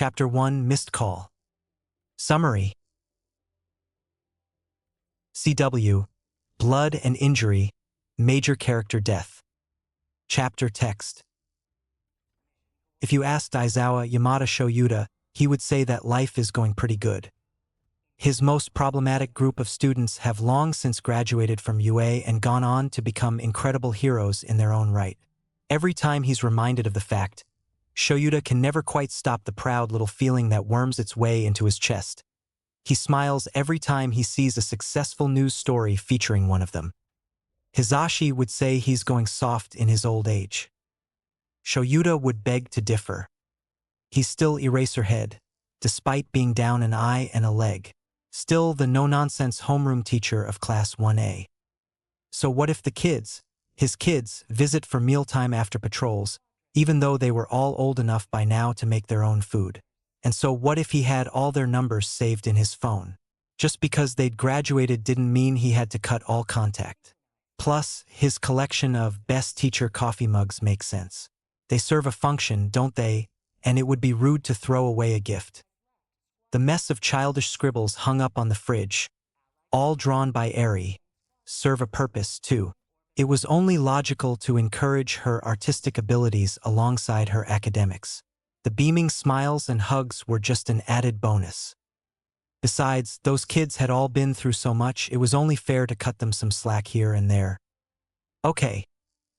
Chapter 1 Missed Call. Summary. CW. Blood and Injury. Major Character Death. Chapter Text. If you asked Aizawa Yamada Shoyuta, he would say that life is going pretty good. His most problematic group of students have long since graduated from UA and gone on to become incredible heroes in their own right. Every time he's reminded of the fact, Shoyuta can never quite stop the proud little feeling that worms its way into his chest. He smiles every time he sees a successful news story featuring one of them. Hizashi would say he's going soft in his old age. Shoyuta would beg to differ. He's still Eraserhead, despite being down an eye and a leg. Still the no-nonsense homeroom teacher of Class 1A. So what if the kids, his kids, visit for mealtime after patrols, even though they were all old enough by now to make their own food? And so what if he had all their numbers saved in his phone? Just because they'd graduated didn't mean he had to cut all contact. Plus, his collection of best teacher coffee mugs makes sense. They serve a function, don't they? And it would be rude to throw away a gift. The mess of childish scribbles hung up on the fridge, all drawn by Eri, serve a purpose too. It was only logical to encourage her artistic abilities alongside her academics. The beaming smiles and hugs were just an added bonus. Besides, those kids had all been through so much, it was only fair to cut them some slack here and there. Okay,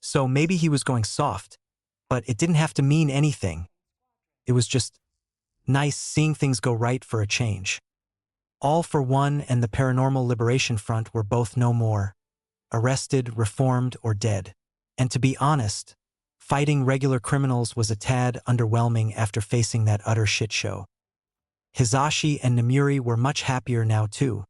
so maybe he was going soft, but it didn't have to mean anything. It was just nice seeing things go right for a change. All for One and the Paranormal Liberation Front were both no more. Arrested, reformed, or dead. And to be honest, fighting regular criminals was a tad underwhelming after facing that utter shit show. Hizashi and Namuri were much happier now too,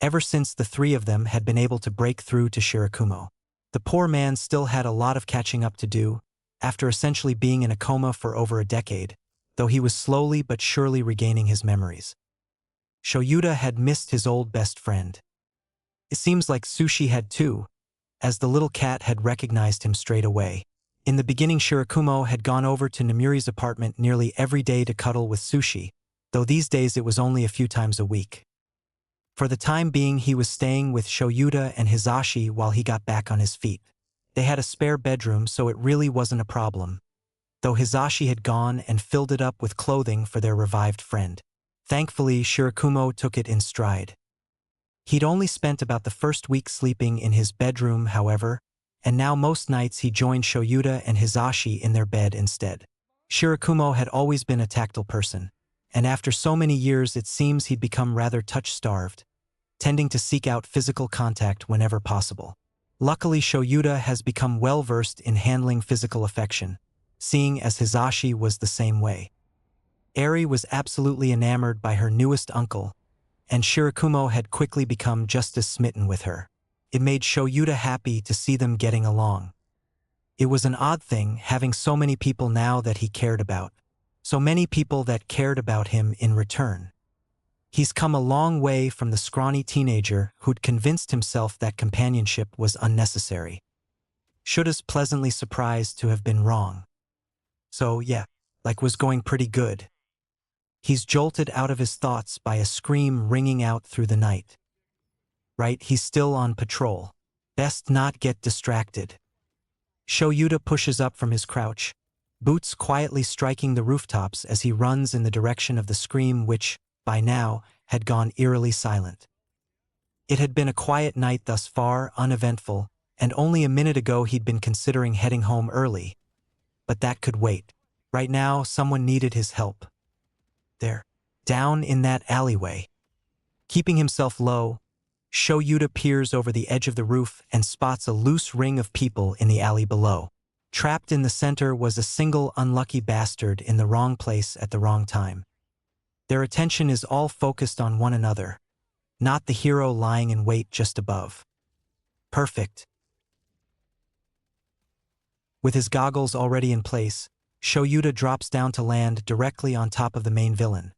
ever since the three of them had been able to break through to Shirakumo. The poor man still had a lot of catching up to do, after essentially being in a coma for over a decade, though he was slowly but surely regaining his memories. Shoyuta had missed his old best friend. It seems like Sushi had too, as the little cat had recognized him straight away. In the beginning, Shirakumo had gone over to Namuri's apartment nearly every day to cuddle with Sushi, though these days it was only a few times a week. For the time being, he was staying with Shoyuta and Hizashi while he got back on his feet. They had a spare bedroom, so it really wasn't a problem, though Hizashi had gone and filled it up with clothing for their revived friend. Thankfully, Shirakumo took it in stride. He'd only spent about the first week sleeping in his bedroom, however, and now most nights he joined Shoyuta and Hizashi in their bed instead. Shirakumo had always been a tactile person, and after so many years it seems he'd become rather touch-starved, tending to seek out physical contact whenever possible. Luckily, Shoyuta has become well-versed in handling physical affection, seeing as Hizashi was the same way. Eri was absolutely enamored by her newest uncle, and Shirakumo had quickly become just as smitten with her. It made Shoyuta happy to see them getting along. It was an odd thing having so many people now that he cared about, so many people that cared about him in return. He's come a long way from the scrawny teenager who'd convinced himself that companionship was unnecessary. Shuta's pleasantly surprised to have been wrong. So yeah, was going pretty good. He's jolted out of his thoughts by a scream ringing out through the night. Right, he's still on patrol. Best not get distracted. Shoyuta pushes up from his crouch, boots quietly striking the rooftops as he runs in the direction of the scream which, by now, had gone eerily silent. It had been a quiet night thus far, uneventful, and only a minute ago he'd been considering heading home early. But that could wait. Right now, someone needed his help. There, down in that alleyway. Keeping himself low, Shoyuta peers over the edge of the roof and spots a loose ring of people in the alley below. Trapped in the center was a single unlucky bastard in the wrong place at the wrong time. Their attention is all focused on one another, not the hero lying in wait just above. Perfect. With his goggles already in place, Shoyuta drops down to land directly on top of the main villain,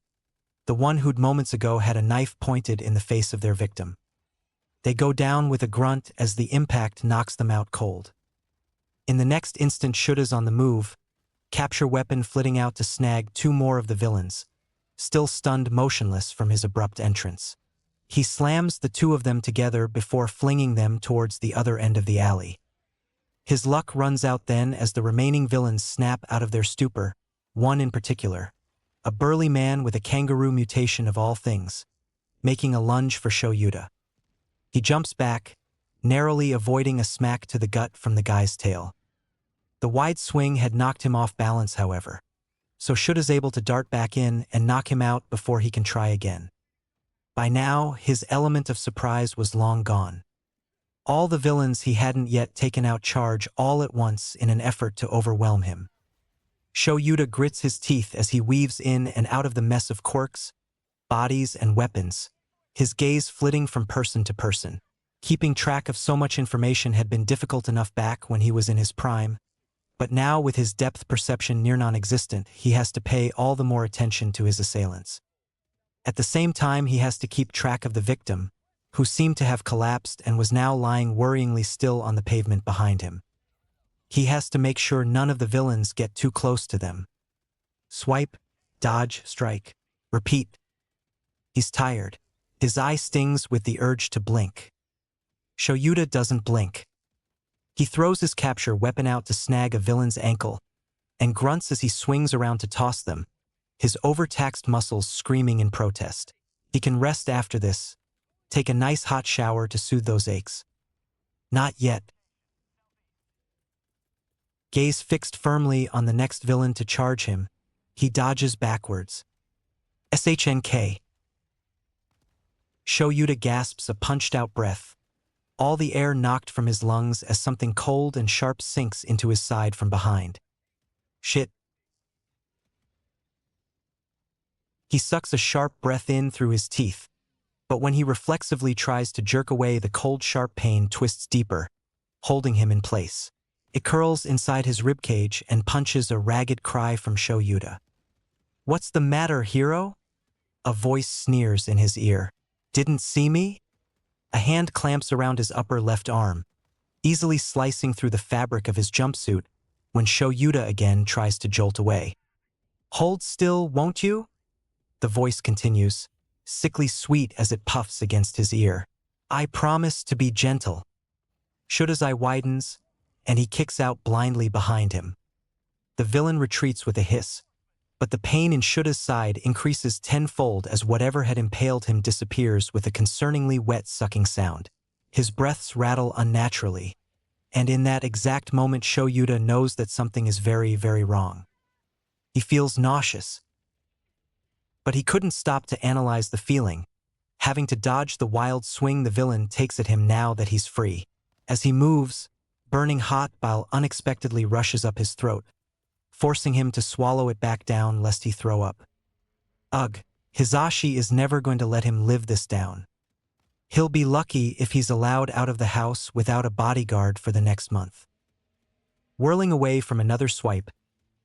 the one who'd moments ago had a knife pointed in the face of their victim. They go down with a grunt as the impact knocks them out cold. In the next instant, Shuta's on the move, capture weapon flitting out to snag 2 more of the villains, still stunned motionless from his abrupt entrance. He slams the 2 of them together before flinging them towards the other end of the alley. His luck runs out then as the remaining villains snap out of their stupor, one in particular, a burly man with a kangaroo mutation of all things, making a lunge for Shoyuta. He jumps back, narrowly avoiding a smack to the gut from the guy's tail. The wide swing had knocked him off balance, however, so Shuta's able to dart back in and knock him out before he can try again. By now, his element of surprise was long gone. All the villains he hadn't yet taken out charge all at once in an effort to overwhelm him. Shoyuta grits his teeth as he weaves in and out of the mess of quirks, bodies, and weapons, his gaze flitting from person to person. Keeping track of so much information had been difficult enough back when he was in his prime, but now with his depth perception near non-existent, he has to pay all the more attention to his assailants. At the same time, he has to keep track of the victim, who seemed to have collapsed and was now lying worryingly still on the pavement behind him. He has to make sure none of the villains get too close to them. Swipe, dodge, strike, repeat. He's tired. His eye stings with the urge to blink. Shoyuta doesn't blink. He throws his capture weapon out to snag a villain's ankle, and grunts as he swings around to toss them, his overtaxed muscles screaming in protest. He can rest after this, take a nice hot shower to soothe those aches. Not yet. Gaze fixed firmly on the next villain to charge him, he dodges backwards. SHNK. Shoyuta gasps a punched-out breath, all the air knocked from his lungs as something cold and sharp sinks into his side from behind. Shit. He sucks a sharp breath in through his teeth, but when he reflexively tries to jerk away, the cold, sharp pain twists deeper, holding him in place. It curls inside his ribcage and punches a ragged cry from Shoyuta. "What's the matter, hero?" A voice sneers in his ear. "Didn't see me?" A hand clamps around his upper left arm, easily slicing through the fabric of his jumpsuit when Shoyuta again tries to jolt away. "Hold still, won't you?" The voice continues, sickly sweet as it puffs against his ear. "I promise to be gentle." Shuta's eye widens, and he kicks out blindly behind him. The villain retreats with a hiss, but the pain in Shuta's side increases tenfold as whatever had impaled him disappears with a concerningly wet sucking sound. His breaths rattle unnaturally, and in that exact moment Shoyuta knows that something is very, very wrong. He feels nauseous, but he couldn't stop to analyze the feeling, having to dodge the wild swing the villain takes at him now that he's free. As he moves, burning hot bile unexpectedly rushes up his throat, forcing him to swallow it back down lest he throw up. Ugh, Hisashi is never going to let him live this down. He'll be lucky if he's allowed out of the house without a bodyguard for the next month. Whirling away from another swipe,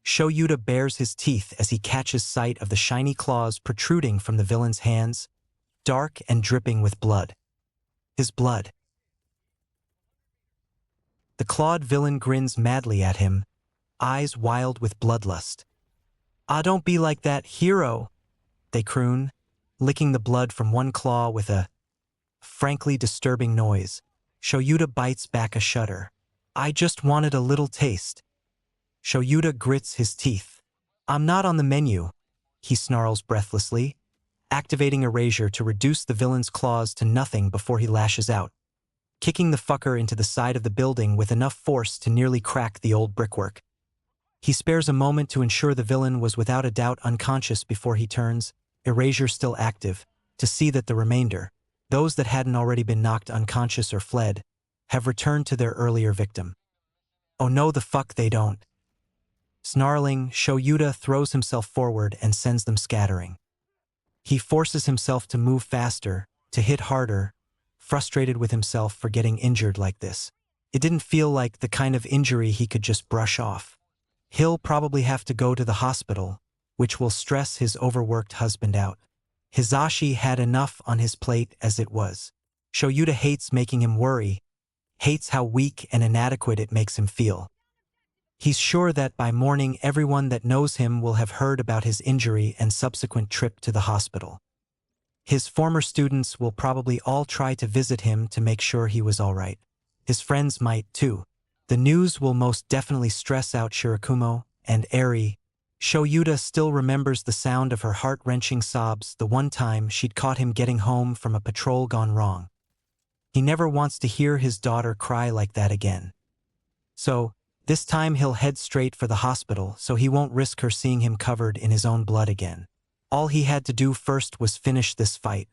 Shoyuta bares his teeth as he catches sight of the shiny claws protruding from the villain's hands, dark and dripping with blood. His blood. The clawed villain grins madly at him, eyes wild with bloodlust. "Ah, don't be like that, hero," they croon, licking the blood from one claw with a frankly disturbing noise. Shoyuta bites back a shudder. "I just wanted a little taste." Shoyuta grits his teeth. "I'm not on the menu," he snarls breathlessly, activating erasure to reduce the villain's claws to nothing before he lashes out, kicking the fucker into the side of the building with enough force to nearly crack the old brickwork. He spares a moment to ensure the villain was without a doubt unconscious before he turns, erasure still active, to see that the remainder, those that hadn't already been knocked unconscious or fled, have returned to their earlier victim. Oh no, the fuck they don't. Snarling, Shoyuta throws himself forward and sends them scattering. He forces himself to move faster, to hit harder, frustrated with himself for getting injured like this. It didn't feel like the kind of injury he could just brush off. He'll probably have to go to the hospital, which will stress his overworked husband out. Hisashi had enough on his plate as it was. Shoyuta hates making him worry, hates how weak and inadequate it makes him feel. He's sure that by morning everyone that knows him will have heard about his injury and subsequent trip to the hospital. His former students will probably all try to visit him to make sure he was all right. His friends might, too. The news will most definitely stress out Shirakumo and Eri. Shoyuta still remembers the sound of her heart-wrenching sobs the one time she'd caught him getting home from a patrol gone wrong. He never wants to hear his daughter cry like that again. So, this time he'll head straight for the hospital so he won't risk her seeing him covered in his own blood again. All he had to do first was finish this fight.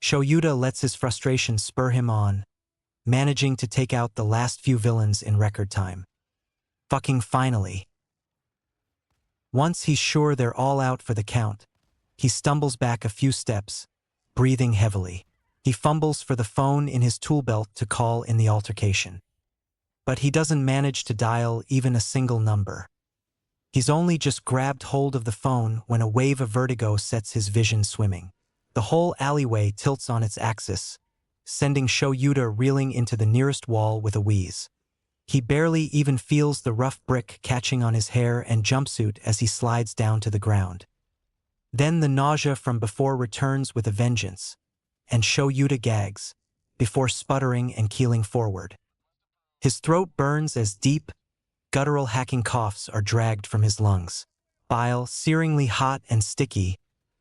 Shoyuta lets his frustration spur him on, managing to take out the last few villains in record time. Fucking finally. Once he's sure they're all out for the count, he stumbles back a few steps, breathing heavily. He fumbles for the phone in his tool belt to call in the altercation. But he doesn't manage to dial even a single number. He's only just grabbed hold of the phone when a wave of vertigo sets his vision swimming. The whole alleyway tilts on its axis, sending Shoyuta reeling into the nearest wall with a wheeze. He barely even feels the rough brick catching on his hair and jumpsuit as he slides down to the ground. Then the nausea from before returns with a vengeance, and Shoyuta gags, before sputtering and keeling forward. His throat burns as deep, guttural hacking coughs are dragged from his lungs. Bile, searingly hot and sticky,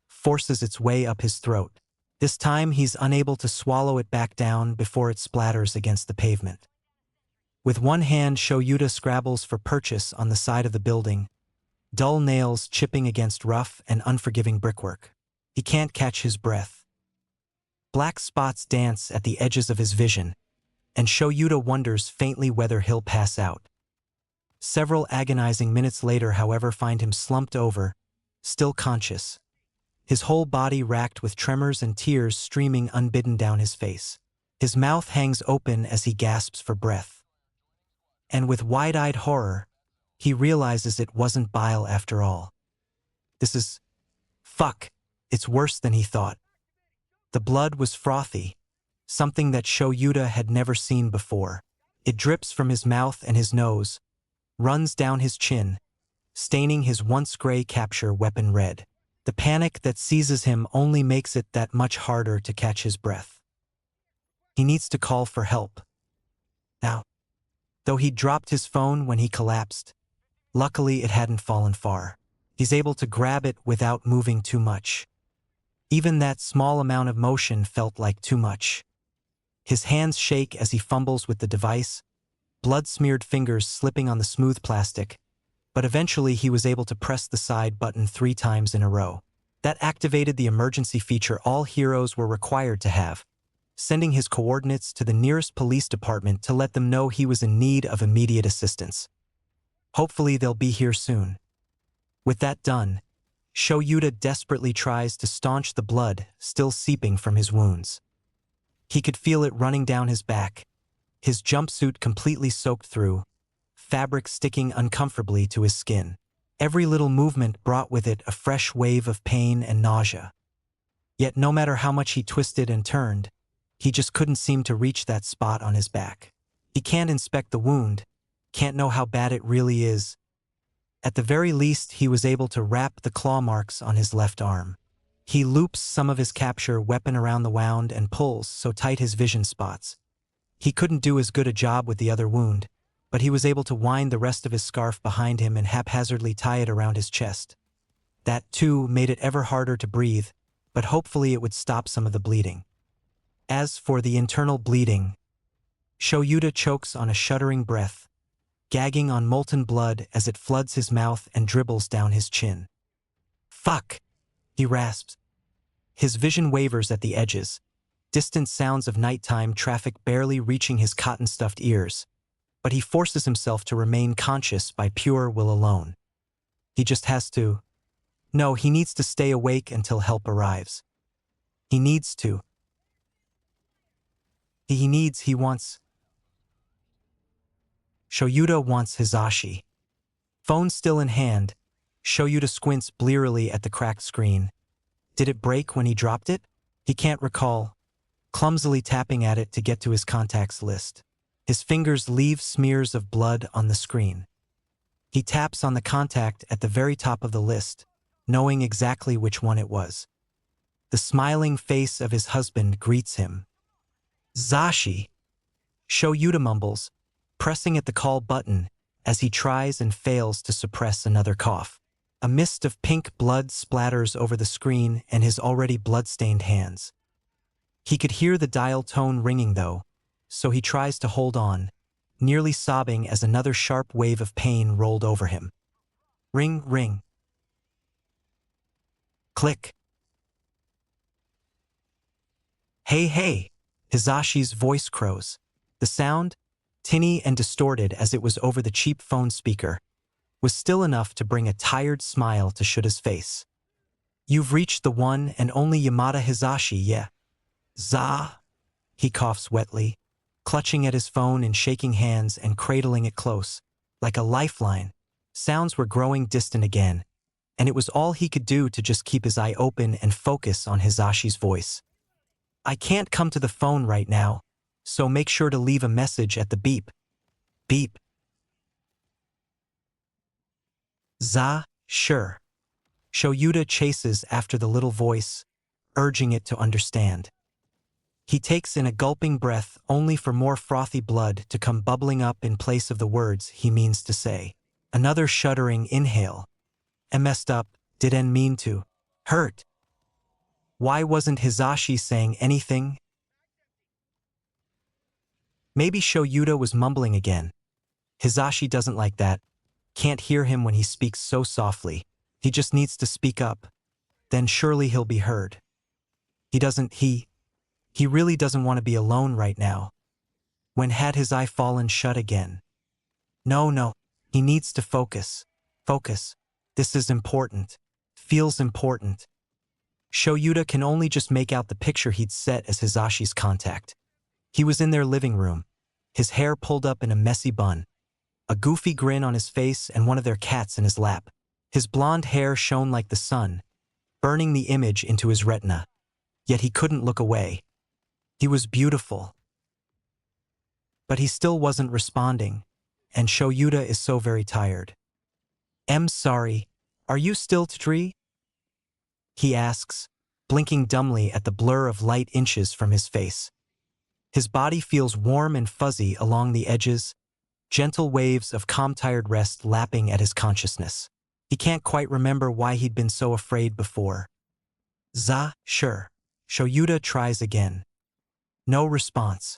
forces its way up his throat. This time he's unable to swallow it back down before it splatters against the pavement. With one hand, Shoyuta scrabbles for purchase on the side of the building, dull nails chipping against rough and unforgiving brickwork. He can't catch his breath. Black spots dance at the edges of his vision, and Shoyuta wonders faintly whether he'll pass out. Several agonizing minutes later, however, find him slumped over, still conscious, his whole body racked with tremors and tears streaming unbidden down his face. His mouth hangs open as he gasps for breath. And with wide-eyed horror, he realizes it wasn't bile after all. This is... fuck, it's worse than he thought. The blood was frothy, something that Shoyuta had never seen before. It drips from his mouth and his nose, runs down his chin, staining his once gray capture weapon red. The panic that seizes him only makes it that much harder to catch his breath. He needs to call for help. Now, though he'd dropped his phone when he collapsed, luckily it hadn't fallen far. He's able to grab it without moving too much. Even that small amount of motion felt like too much. His hands shake as he fumbles with the device, blood-smeared fingers slipping on the smooth plastic, but eventually he was able to press the side button 3 times in a row. That activated the emergency feature all heroes were required to have, sending his coordinates to the nearest police department to let them know he was in need of immediate assistance. Hopefully they'll be here soon. With that done, Shoyuta desperately tries to staunch the blood still seeping from his wounds. He could feel it running down his back, his jumpsuit completely soaked through, fabric sticking uncomfortably to his skin. Every little movement brought with it a fresh wave of pain and nausea. Yet no matter how much he twisted and turned, he just couldn't seem to reach that spot on his back. He can't inspect the wound, can't know how bad it really is. At the very least, he was able to wrap the claw marks on his left arm. He loops some of his capture weapon around the wound and pulls so tight his vision spots. He couldn't do as good a job with the other wound, but he was able to wind the rest of his scarf behind him and haphazardly tie it around his chest. That, too, made it ever harder to breathe, but hopefully it would stop some of the bleeding. As for the internal bleeding, Shoyuta chokes on a shuddering breath, gagging on molten blood as it floods his mouth and dribbles down his chin. Fuck! He rasps. His vision wavers at the edges, distant sounds of nighttime traffic barely reaching his cotton-stuffed ears, but he forces himself to remain conscious by pure will alone. He just has to... No, he needs to stay awake until help arrives. He needs to. He wants... Shoyuta wants Hizashi. Phone still in hand, Shoyuta squints blearily at the cracked screen. Did it break when he dropped it? He can't recall, clumsily tapping at it to get to his contacts list. His fingers leave smears of blood on the screen. He taps on the contact at the very top of the list, knowing exactly which one it was. The smiling face of his husband greets him. Zashi, Shoyuta mumbles, pressing at the call button as he tries and fails to suppress another cough. A mist of pink blood splatters over the screen and his already blood-stained hands. He could hear the dial tone ringing though, so he tries to hold on, nearly sobbing as another sharp wave of pain rolled over him. Ring, ring. Click. Hey, hey, Hizashi's voice crows. The sound, tinny and distorted as it was over the cheap phone speaker, was still enough to bring a tired smile to Shuta's face. You've reached the one and only Yamada Hizashi, yeah. Za, he coughs wetly, clutching at his phone in shaking hands and cradling it close, like a lifeline. Sounds were growing distant again, and it was all he could do to just keep his eye open and focus on Hizashi's voice. I can't come to the phone right now, so make sure to leave a message at the beep. Beep. Za, sure. Shoyuta chases after the little voice, urging it to understand. He takes in a gulping breath only for more frothy blood to come bubbling up in place of the words he means to say. Another shuddering inhale. I messed up, didn't mean to. Hurt. Why wasn't Hizashi saying anything? Maybe Shoyuta was mumbling again. Hizashi doesn't like that. Can't hear him when he speaks so softly. He just needs to speak up. Then surely he'll be heard. He really doesn't want to be alone right now. When had his eye fallen shut again? No, he needs to focus. Focus. This is important. Feels important. Shoyuta can only just make out the picture he'd set as Hizashi's contact. He was in their living room, his hair pulled up in a messy bun, a goofy grin on his face and one of their cats in his lap. His blonde hair shone like the sun, burning the image into his retina. Yet he couldn't look away. He was beautiful. But he still wasn't responding, and Shoyuta is so very tired. Sorry, are you still Tree? He asks, blinking dumbly at the blur of light inches from his face. His body feels warm and fuzzy along the edges, gentle waves of calm tired rest lapping at his consciousness. He can't quite remember why he'd been so afraid before. Za, sure. Shoyuta tries again. No response.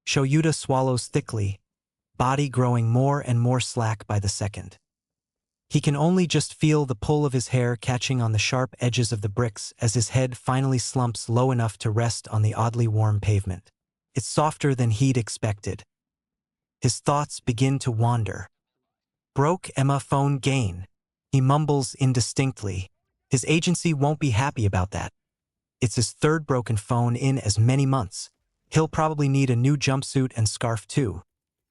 Shoyuta swallows thickly, body growing more and more slack by the second. He can only just feel the pull of his hair catching on the sharp edges of the bricks as his head finally slumps low enough to rest on the oddly warm pavement. It's softer than he'd expected. His thoughts begin to wander. Broke Emma phone gain. He mumbles indistinctly. His agency won't be happy about that. It's his third broken phone in as many months. He'll probably need a new jumpsuit and scarf too,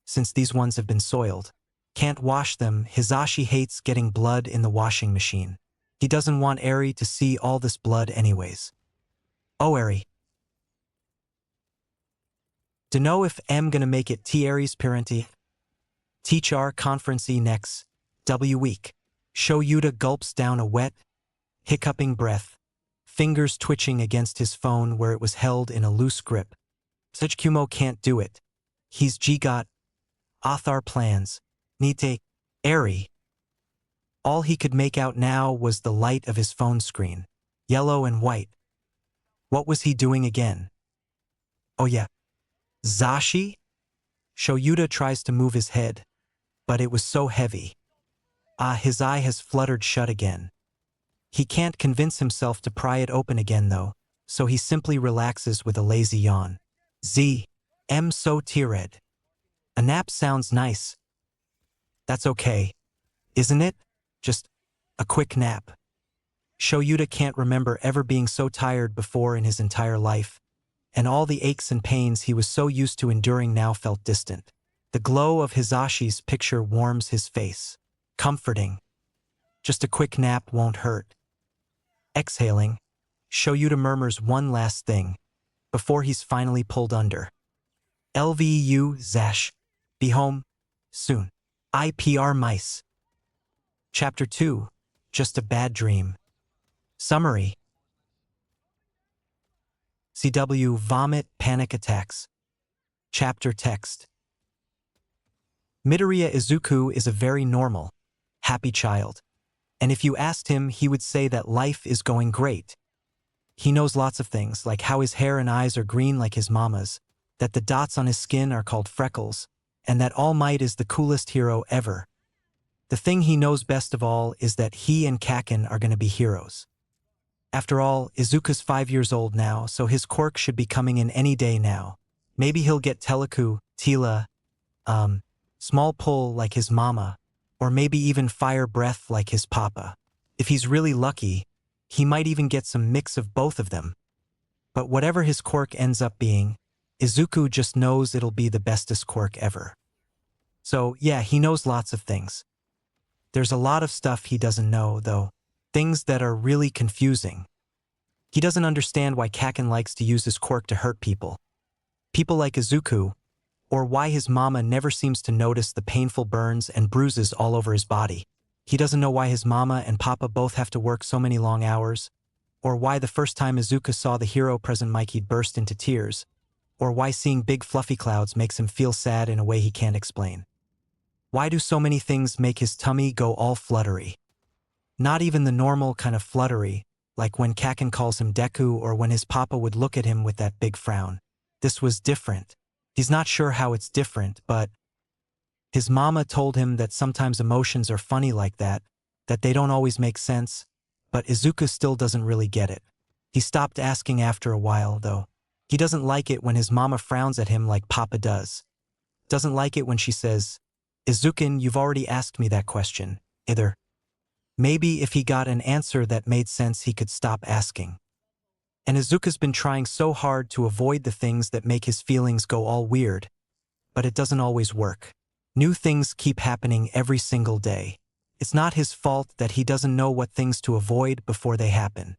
since these ones have been soiled. Can't wash them. Hizashi hates getting blood in the washing machine. He doesn't want Eri to see all this blood anyways. Oh, Eri. Dunno if gonna make it Eri's parenti. Teach our conferencey next week. Shoyuta gulps down a wet, hiccuping breath, fingers twitching against his phone where it was held in a loose grip. Such Kumo can't do it. He's got Athar plans. Nite, Eri. All he could make out now was the light of his phone screen, yellow and white. What was he doing again? Oh yeah. Zashi? Shoyuta tries to move his head, but it was so heavy. His eye has fluttered shut again. He can't convince himself to pry it open again though, so he simply relaxes with a lazy yawn. So tired. A nap sounds nice. That's okay, isn't it? Just a quick nap. Shoyuta can't remember ever being so tired before in his entire life, and all the aches and pains he was so used to enduring now felt distant. The glow of Hizashi's picture warms his face. Comforting. Just a quick nap won't hurt. Exhaling, Shoyuta murmurs one last thing, before he's finally pulled under. LVU Zash. Be home soon. IPR Mice. Chapter 2. Just a Bad Dream. Summary. CW Vomit Panic Attacks. Chapter Text. Midoriya Izuku is a very normal, happy child. And if you asked him, he would say that life is going great. He knows lots of things, like how his hair and eyes are green like his mama's, that the dots on his skin are called freckles, and that All Might is the coolest hero ever. The thing he knows best of all is that he and Kaken are going to be heroes. After all, Izuku's 5 years old now, so his quirk should be coming in any day now. Maybe he'll get Teleku, Tila, small pull like his mama, or maybe even fire breath like his papa. If he's really lucky, he might even get some mix of both of them. But whatever his quirk ends up being, Izuku just knows it'll be the bestest quirk ever. So yeah, he knows lots of things. There's a lot of stuff he doesn't know, though. Things that are really confusing. He doesn't understand why Kaken likes to use his quirk to hurt people. People like Izuku, or why his mama never seems to notice the painful burns and bruises all over his body. He doesn't know why his mama and papa both have to work so many long hours, or why the first time Izuku saw the hero present Mike he'd burst into tears, or why seeing big fluffy clouds makes him feel sad in a way he can't explain. Why do so many things make his tummy go all fluttery? Not even the normal kind of fluttery, like when Kaken calls him Deku or when his papa would look at him with that big frown. This was different. He's not sure how it's different, but his mama told him that sometimes emotions are funny like that they don't always make sense, but Izuku still doesn't really get it. He stopped asking after a while, though. He doesn't like it when his mama frowns at him like papa does. Doesn't like it when she says, "Izukin, you've already asked me that question, either." Maybe if he got an answer that made sense, he could stop asking. And Izuku's been trying so hard to avoid the things that make his feelings go all weird, but it doesn't always work. New things keep happening every single day. It's not his fault that he doesn't know what things to avoid before they happen.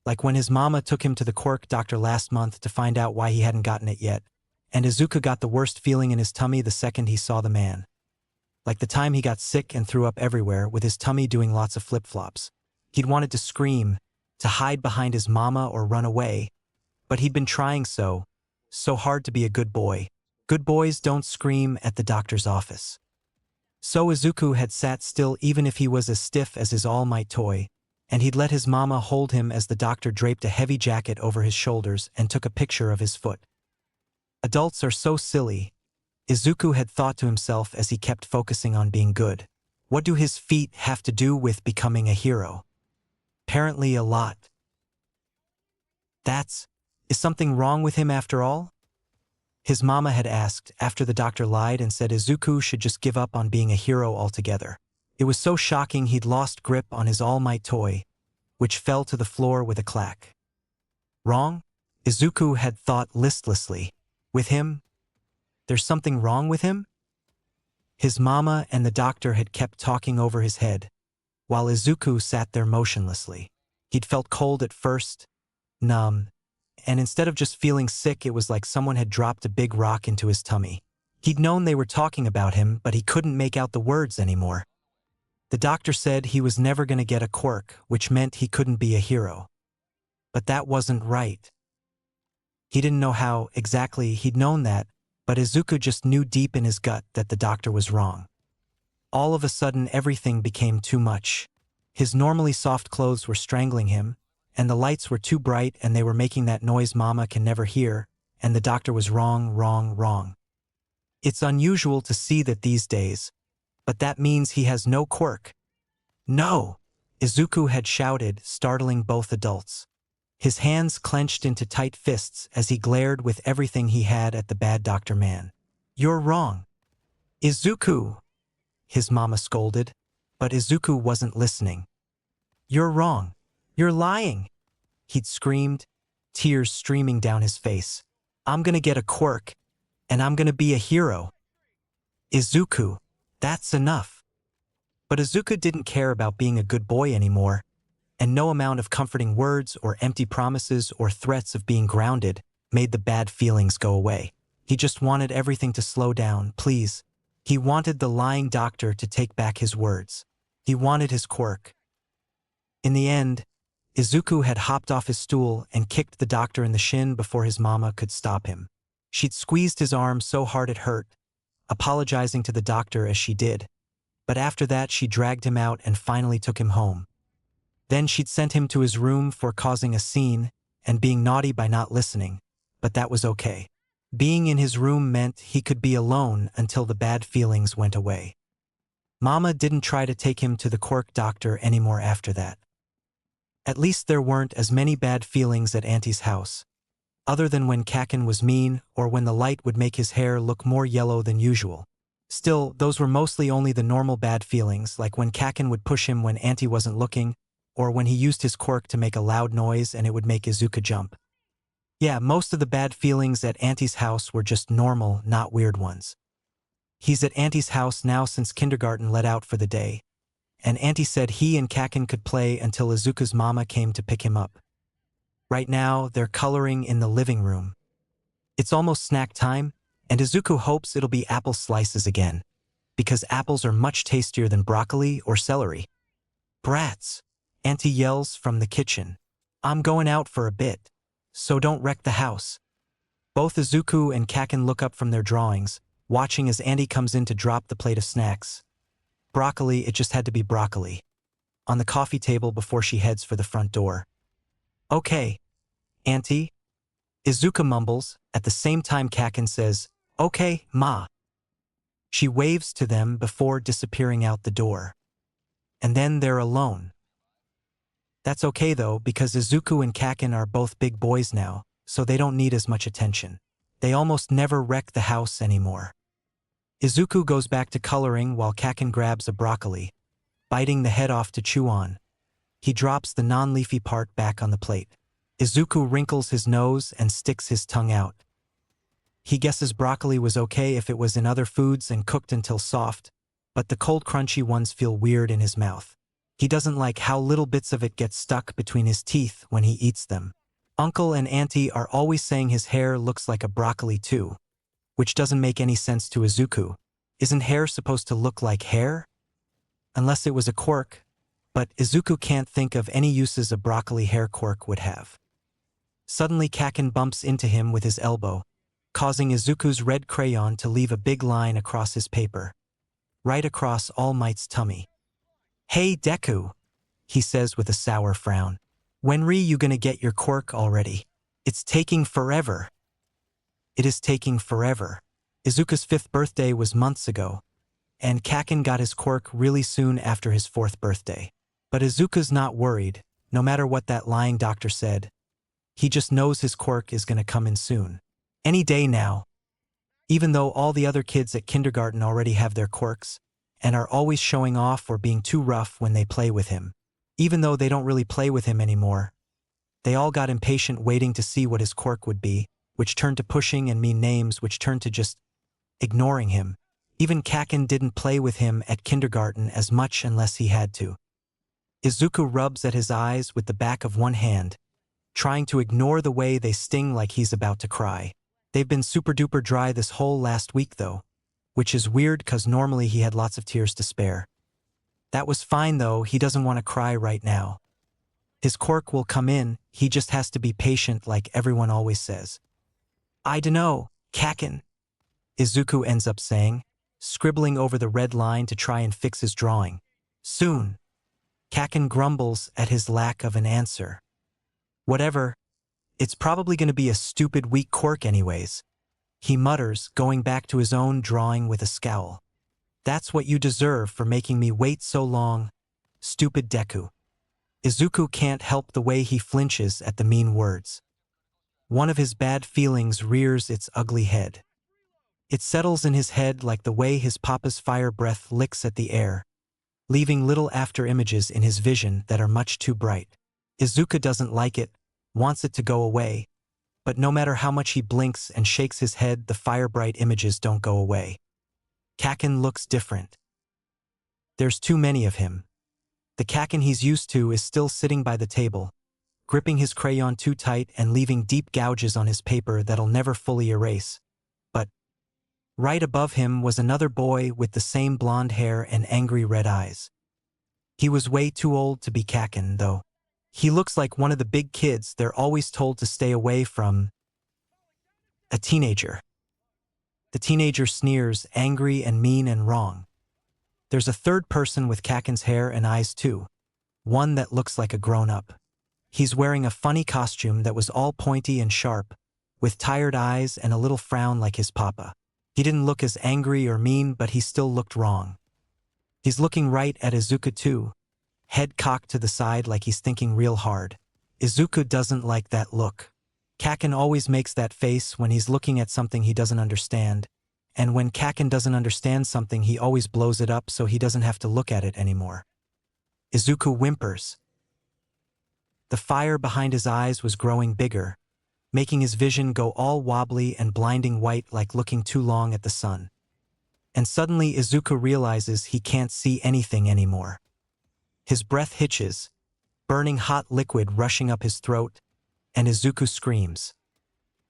Like when his mama took him to the quirk doctor last month to find out why he hadn't gotten it yet, and Izuku got the worst feeling in his tummy the second he saw the man. Like the time he got sick and threw up everywhere with his tummy doing lots of flip-flops. He'd wanted to scream, to hide behind his mama or run away, but he'd been trying so hard to be a good boy. Good boys don't scream at the doctor's office. So Izuku had sat still even if he was as stiff as his All Might toy, and he'd let his mama hold him as the doctor draped a heavy jacket over his shoulders and took a picture of his foot. Adults are so silly, Izuku had thought to himself as he kept focusing on being good. What do his feet have to do with becoming a hero? Apparently a lot. Is something wrong with him after all? His mama had asked after the doctor lied and said Izuku should just give up on being a hero altogether. It was so shocking he'd lost grip on his All Might toy, which fell to the floor with a clack. Wrong? Izuku had thought listlessly. With him? There's something wrong with him? His mama and the doctor had kept talking over his head, while Izuku sat there motionlessly. He'd felt cold at first, numb, and instead of just feeling sick, it was like someone had dropped a big rock into his tummy. He'd known they were talking about him, but he couldn't make out the words anymore. The doctor said he was never going to get a quirk, which meant he couldn't be a hero. But that wasn't right. He didn't know how exactly he'd known that, but Izuku just knew deep in his gut that the doctor was wrong. All of a sudden, everything became too much. His normally soft clothes were strangling him, and the lights were too bright and they were making that noise mama can never hear, and the doctor was wrong. It's unusual to see that these days, but that means he has no quirk. No! Izuku had shouted, startling both adults. His hands clenched into tight fists as he glared with everything he had at the bad doctor man. You're wrong. Izuku! His mama scolded, but Izuku wasn't listening. You're wrong. You're lying! He'd screamed, tears streaming down his face. I'm gonna get a quirk, and I'm gonna be a hero. Izuku, that's enough. But Izuku didn't care about being a good boy anymore, and no amount of comforting words or empty promises or threats of being grounded made the bad feelings go away. He just wanted everything to slow down, please. He wanted the lying doctor to take back his words. He wanted his quirk. In the end, Izuku had hopped off his stool and kicked the doctor in the shin before his mama could stop him. She'd squeezed his arm so hard it hurt, apologizing to the doctor as she did. But after that she dragged him out and finally took him home. Then she'd sent him to his room for causing a scene and being naughty by not listening, but that was okay. Being in his room meant he could be alone until the bad feelings went away. Mama didn't try to take him to the quirk doctor anymore after that. At least there weren't as many bad feelings at Auntie's house, other than when Kakin was mean or when the light would make his hair look more yellow than usual. Still, those were mostly only the normal bad feelings, like when Kakin would push him when Auntie wasn't looking, or when he used his quirk to make a loud noise and it would make Izuku jump. Yeah, most of the bad feelings at Auntie's house were just normal, not weird ones. He's at Auntie's house now since kindergarten let out for the day, and Auntie said he and Kakin could play until Izuku's mama came to pick him up. Right now, they're coloring in the living room. It's almost snack time, and Izuku hopes it'll be apple slices again, because apples are much tastier than broccoli or celery. Brats! Auntie yells from the kitchen. I'm going out for a bit, so don't wreck the house. Both Izuku and Kakin look up from their drawings, watching as Auntie comes in to drop the plate of snacks. Broccoli, it just had to be broccoli. On the coffee table before she heads for the front door. Okay, Auntie. Izuku mumbles, at the same time Kakin says, okay, Ma. She waves to them before disappearing out the door. And then they're alone. That's okay though, because Izuku and Kakin are both big boys now, so they don't need as much attention. They almost never wreck the house anymore. Izuku goes back to coloring while Kakin grabs a broccoli, biting the head off to chew on. He drops the non-leafy part back on the plate. Izuku wrinkles his nose and sticks his tongue out. He guesses broccoli was okay if it was in other foods and cooked until soft, but the cold crunchy ones feel weird in his mouth. He doesn't like how little bits of it get stuck between his teeth when he eats them. Uncle and Auntie are always saying his hair looks like a broccoli too, which doesn't make any sense to Izuku. Isn't hair supposed to look like hair? Unless it was a quirk, but Izuku can't think of any uses a broccoli hair quirk would have. Suddenly Kakin bumps into him with his elbow, causing Izuku's red crayon to leave a big line across his paper, right across All Might's tummy. Hey Deku, he says with a sour frown. When you gonna get your quirk already? It's taking forever. It is taking forever. Izuku's 5th birthday was months ago, and Kakin got his quirk really soon after his 4th birthday. But Izuku's not worried, no matter what that lying doctor said. He just knows his quirk is gonna come in soon. Any day now. Even though all the other kids at kindergarten already have their quirks, and are always showing off or being too rough when they play with him. Even though they don't really play with him anymore, they all got impatient waiting to see what his quirk would be, which turned to pushing and mean names, which turned to just ignoring him. Even Kakin didn't play with him at kindergarten as much unless he had to. Izuku rubs at his eyes with the back of one hand, trying to ignore the way they sting like he's about to cry. They've been super duper dry this whole last week though, which is weird cause normally he had lots of tears to spare. That was fine though, he doesn't want to cry right now. His quirk will come in, he just has to be patient like everyone always says. I dunno, Kakin, Izuku ends up saying, scribbling over the red line to try and fix his drawing. Soon. Kakin grumbles at his lack of an answer. Whatever, it's probably gonna be a stupid weak quirk anyways. He mutters, going back to his own drawing with a scowl. That's what you deserve for making me wait so long, stupid Deku. Izuku can't help the way he flinches at the mean words. One of his bad feelings rears its ugly head. It settles in his head like the way his papa's fire breath licks at the air, leaving little after images in his vision that are much too bright. Izuku doesn't like it, wants it to go away, but no matter how much he blinks and shakes his head, the fire-bright images don't go away. Kakin looks different. There's too many of him. The Kakin he's used to is still sitting by the table, gripping his crayon too tight and leaving deep gouges on his paper that'll never fully erase. But Right above him was another boy with the same blonde hair and angry red eyes. He was way too old to be Kakin, though. He looks like one of the big kids they're always told to stay away from. A teenager. The teenager sneers, angry and mean and wrong. There's a third person with Kakin's hair and eyes too. One that looks like a grown-up. He's wearing a funny costume that was all pointy and sharp, with tired eyes and a little frown like his papa. He didn't look as angry or mean, but he still looked wrong. He's looking right at Izuku too, head cocked to the side like he's thinking real hard. Izuku doesn't like that look. Kakin always makes that face when he's looking at something he doesn't understand, and when Kakin doesn't understand something he always blows it up so he doesn't have to look at it anymore. Izuku whimpers. The fire behind his eyes was growing bigger, making his vision go all wobbly and blinding white like looking too long at the sun. And suddenly Izuku realizes he can't see anything anymore. His breath hitches, burning hot liquid rushing up his throat, and Izuku screams.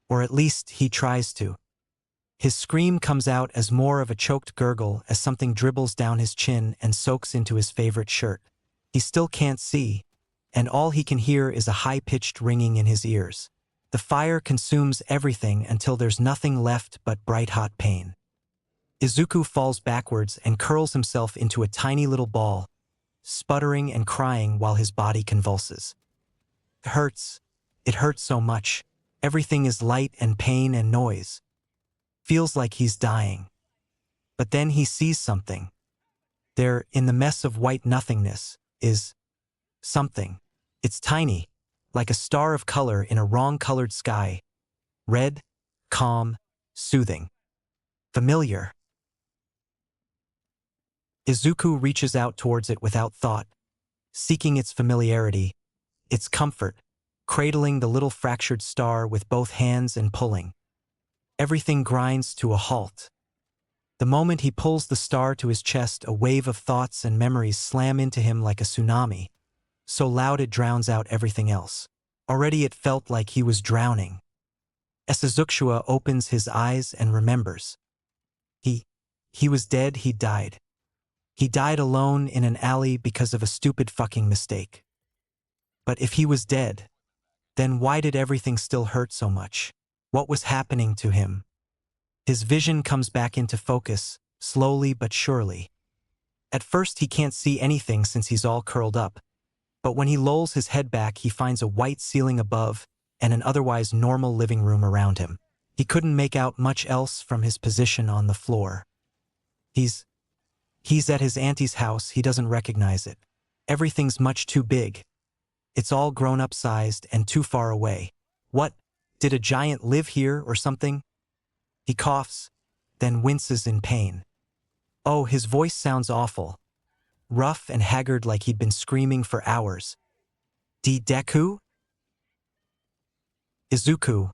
Or at least he tries to. His scream comes out as more of a choked gurgle as something dribbles down his chin and soaks into his favorite shirt. He still can't see, and all he can hear is a high-pitched ringing in his ears. The fire consumes everything until there's nothing left but bright-hot pain. Izuku falls backwards and curls himself into a tiny little ball, sputtering and crying while his body convulses. It hurts. It hurts so much. Everything is light and pain and noise. Feels like he's dying. But then he sees something. There, in the mess of white nothingness, is something. It's tiny, like a star of color in a wrong-colored sky. Red, calm, soothing. Familiar. Izuku reaches out towards it without thought, seeking its familiarity, its comfort, cradling the little fractured star with both hands and pulling. Everything grinds to a halt. The moment he pulls the star to his chest, a wave of thoughts and memories slam into him like a tsunami, so loud it drowns out everything else. Already it felt like he was drowning. As Izuku opens his eyes and remembers. He was dead, he died. He died alone in an alley because of a stupid fucking mistake. But if he was dead, then why did everything still hurt so much? What was happening to him? His vision comes back into focus, slowly but surely. At first he can't see anything since he's all curled up, but when he lolls his head back he finds a white ceiling above and an otherwise normal living room around him. He couldn't make out much else from his position on the floor. He's at his auntie's house, he doesn't recognize it. Everything's much too big. It's all grown-up sized and too far away. What? Did a giant live here or something? He coughs, then winces in pain. Oh, his voice sounds awful. Rough and haggard like he'd been screaming for hours. Deku? Izuku.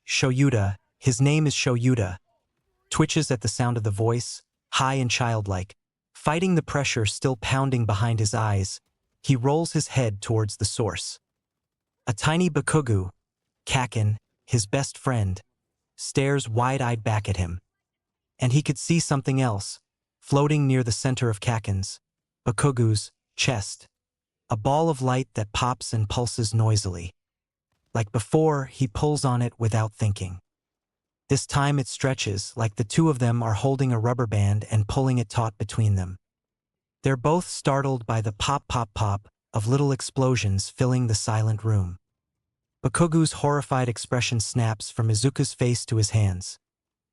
Shoyuta. His name is Shoyuta. Twitches at the sound of the voice, high and childlike. Fighting the pressure still pounding behind his eyes, he rolls his head towards the source. A tiny Bakugu, Kakin, his best friend, stares wide-eyed back at him. And he could see something else, floating near the center of Kakin's, Bakugu's, chest. A ball of light that pops and pulses noisily. Like before, he pulls on it without thinking. This time it stretches like the two of them are holding a rubber band and pulling it taut between them. They're both startled by the pop-pop-pop of little explosions filling the silent room. Bakugu's horrified expression snaps from Izuku's face to his hands.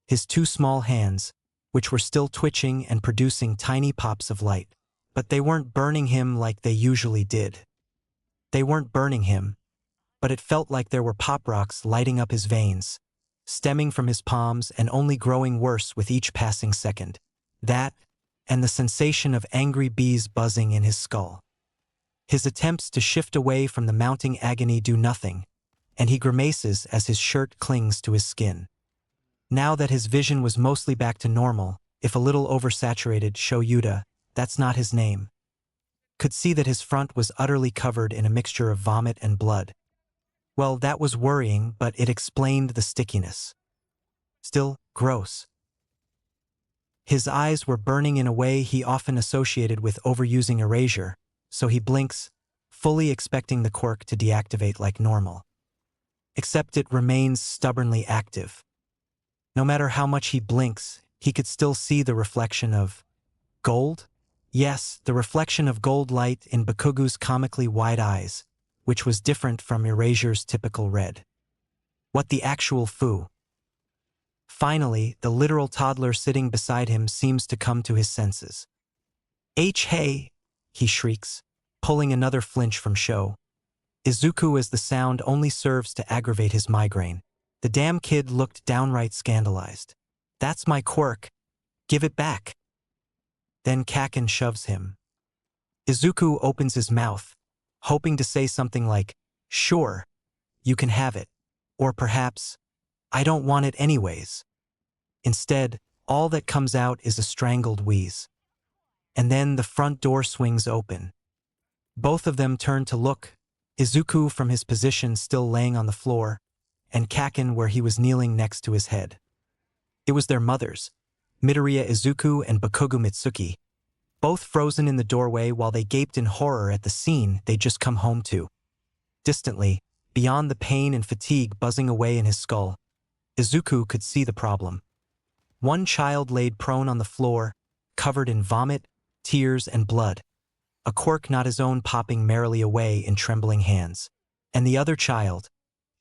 His two small hands, which were still twitching and producing tiny pops of light. But they weren't burning him like they usually did. They weren't burning him, but it felt like there were pop rocks lighting up his veins, stemming from his palms and only growing worse with each passing second. That, and the sensation of angry bees buzzing in his skull. His attempts to shift away from the mounting agony do nothing, and he grimaces as his shirt clings to his skin. Now that his vision was mostly back to normal, if a little oversaturated, Shoyuta, that's not his name, could see that his front was utterly covered in a mixture of vomit and blood. Well, that was worrying, but it explained the stickiness. Still, gross. His eyes were burning in a way he often associated with overusing erasure, so he blinks, fully expecting the quirk to deactivate like normal. Except it remains stubbornly active. No matter how much he blinks, he could still see the reflection of gold? Yes, the reflection of gold light in Bakugu's comically wide eyes, which was different from Erasure's typical red. What the actual foo? Finally, the literal toddler sitting beside him seems to come to his senses. Hey! He shrieks, pulling another flinch from Sho. Izuku as the sound only serves to aggravate his migraine. The damn kid looked downright scandalized. That's my quirk. Give it back. Then Kaken shoves him. Izuku opens his mouth, hoping to say something like, "Sure, you can have it." Or perhaps, "I don't want it anyways." Instead, all that comes out is a strangled wheeze. And then the front door swings open. Both of them turn to look, Izuku from his position still laying on the floor, and Kaken where he was kneeling next to his head. It was their mothers, Midoriya Izuku and Bakugo Mitsuki, both frozen in the doorway while they gaped in horror at the scene they'd just come home to. Distantly, beyond the pain and fatigue buzzing away in his skull, Izuku could see the problem. One child laid prone on the floor, covered in vomit, tears, and blood, a quirk not his own popping merrily away in trembling hands. And the other child,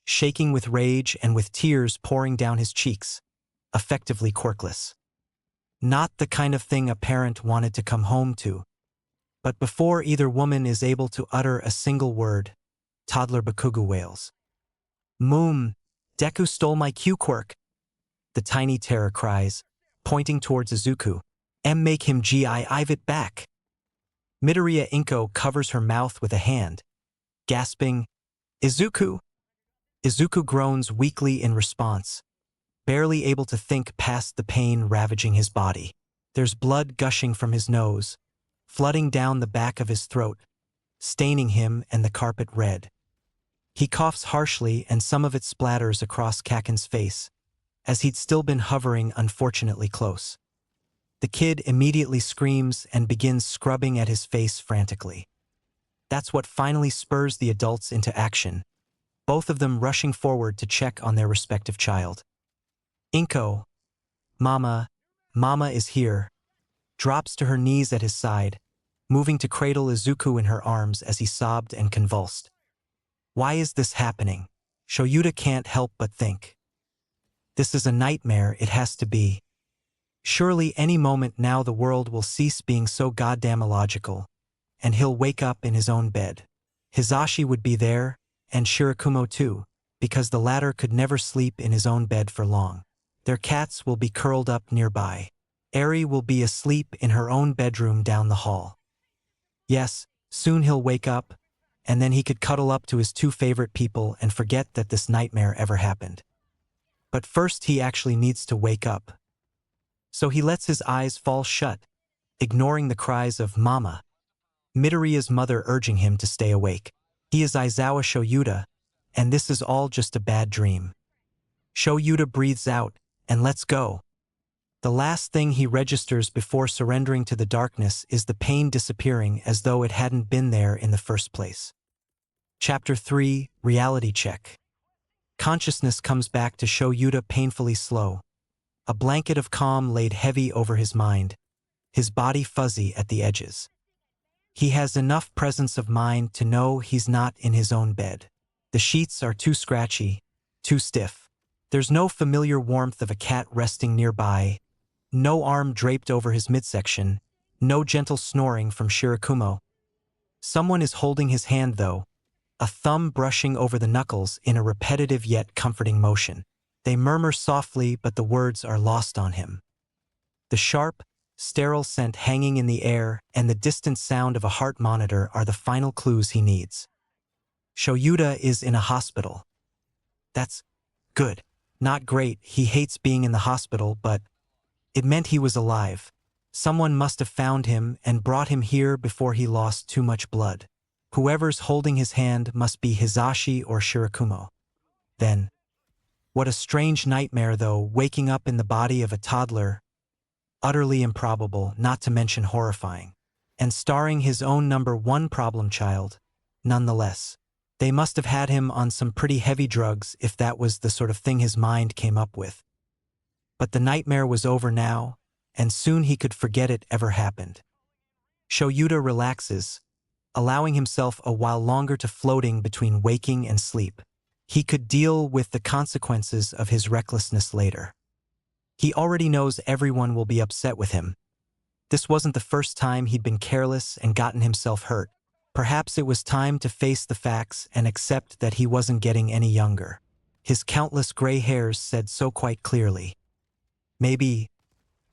shaking with rage and with tears pouring down his cheeks, effectively quirkless. Not the kind of thing a parent wanted to come home to. But before either woman is able to utter a single word, toddler Bakugo wails. "Moom, Deku stole my Q quirk," the tiny terror cries, pointing towards Izuku. Make him give it back." Midoriya Inko covers her mouth with a hand, gasping, "Izuku!" Izuku groans weakly in response, barely able to think past the pain ravaging his body. There's blood gushing from his nose, flooding down the back of his throat, staining him and the carpet red. He coughs harshly and some of it splatters across Kaken's face, as he'd still been hovering unfortunately close. The kid immediately screams and begins scrubbing at his face frantically. That's what finally spurs the adults into action, both of them rushing forward to check on their respective child. Inko, Mama is here, drops to her knees at his side, moving to cradle Izuku in her arms as he sobbed and convulsed. Why is this happening? Shoyuta can't help but think. This is a nightmare, it has to be. Surely any moment now the world will cease being so goddamn illogical, and he'll wake up in his own bed. Hizashi would be there, and Shirakumo too, because the latter could never sleep in his own bed for long. Their cats will be curled up nearby. Eri will be asleep in her own bedroom down the hall. Yes, soon he'll wake up, and then he could cuddle up to his two favorite people and forget that this nightmare ever happened. But first he actually needs to wake up. So he lets his eyes fall shut, ignoring the cries of "Mama," Midoriya's mother urging him to stay awake. He is Aizawa Shoyuta, and this is all just a bad dream. Shoyuta breathes out and lets go. The last thing he registers before surrendering to the darkness is the pain disappearing as though it hadn't been there in the first place. Chapter 3, Reality Check. Consciousness comes back to Shoyuta painfully slow. A blanket of calm laid heavy over his mind, his body fuzzy at the edges. He has enough presence of mind to know he's not in his own bed. The sheets are too scratchy, too stiff. There's no familiar warmth of a cat resting nearby, no arm draped over his midsection, no gentle snoring from Shirakumo. Someone is holding his hand though, a thumb brushing over the knuckles in a repetitive yet comforting motion. They murmur softly, but the words are lost on him. The sharp, sterile scent hanging in the air and the distant sound of a heart monitor are the final clues he needs. Shoyuta is in a hospital. That's good. Not great, he hates being in the hospital, but it meant he was alive. Someone must have found him and brought him here before he lost too much blood. Whoever's holding his hand must be Hizashi or Shirakumo. Then, what a strange nightmare though, waking up in the body of a toddler. Utterly improbable, not to mention horrifying. And starring his own #1 problem child, nonetheless. They must have had him on some pretty heavy drugs if that was the sort of thing his mind came up with. But the nightmare was over now, and soon he could forget it ever happened. Shoyuta relaxes, allowing himself a while longer to floating between waking and sleep. He could deal with the consequences of his recklessness later. He already knows everyone will be upset with him. This wasn't the first time he'd been careless and gotten himself hurt. Perhaps it was time to face the facts and accept that he wasn't getting any younger. His countless gray hairs said so quite clearly. Maybe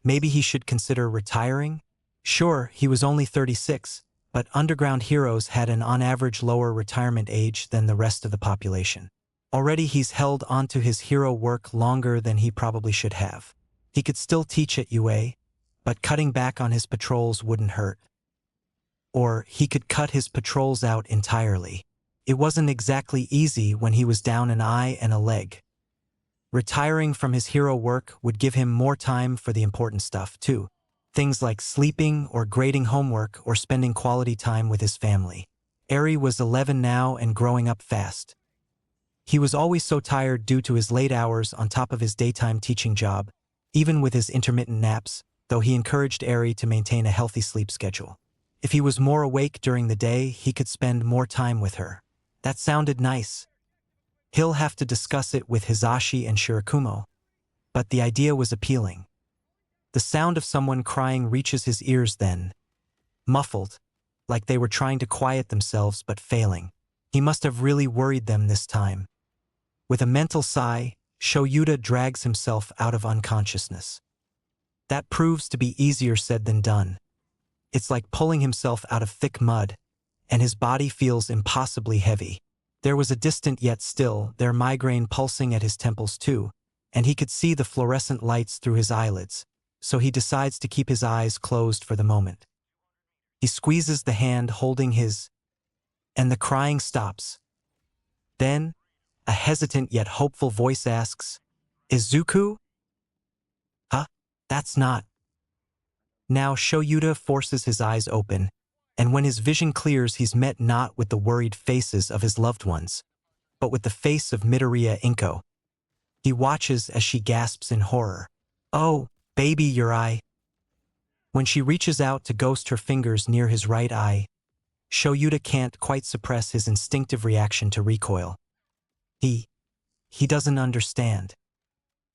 he should consider retiring? Sure, he was only 36, but underground heroes had an on-average lower retirement age than the rest of the population. Already he's held onto his hero work longer than he probably should have. He could still teach at UA, but cutting back on his patrols wouldn't hurt. Or he could cut his patrols out entirely. It wasn't exactly easy when he was down an eye and a leg. Retiring from his hero work would give him more time for the important stuff, too. Things like sleeping or grading homework or spending quality time with his family. Eri was 11 now and growing up fast. He was always so tired due to his late hours on top of his daytime teaching job, even with his intermittent naps, though he encouraged Eri to maintain a healthy sleep schedule. If he was more awake during the day, he could spend more time with her. That sounded nice. He'll have to discuss it with Hizashi and Shirakumo. But the idea was appealing. The sound of someone crying reaches his ears then. Muffled, like they were trying to quiet themselves but failing. He must have really worried them this time. With a mental sigh, Shoyuta drags himself out of unconsciousness. That proves to be easier said than done. It's like pulling himself out of thick mud, and his body feels impossibly heavy. There was a distant yet still, their migraine pulsing at his temples too, and he could see the fluorescent lights through his eyelids, so he decides to keep his eyes closed for the moment. He squeezes the hand holding his, and the crying stops. Then, a hesitant yet hopeful voice asks, "Izuku?" "Huh? That's not." Now Shoyuta forces his eyes open, and when his vision clears he's met not with the worried faces of his loved ones, but with the face of Midoriya Inko. He watches as she gasps in horror. "Oh, baby, your eye." When she reaches out to ghost her fingers near his right eye, Shoyuta can't quite suppress his instinctive reaction to recoil. He doesn't understand.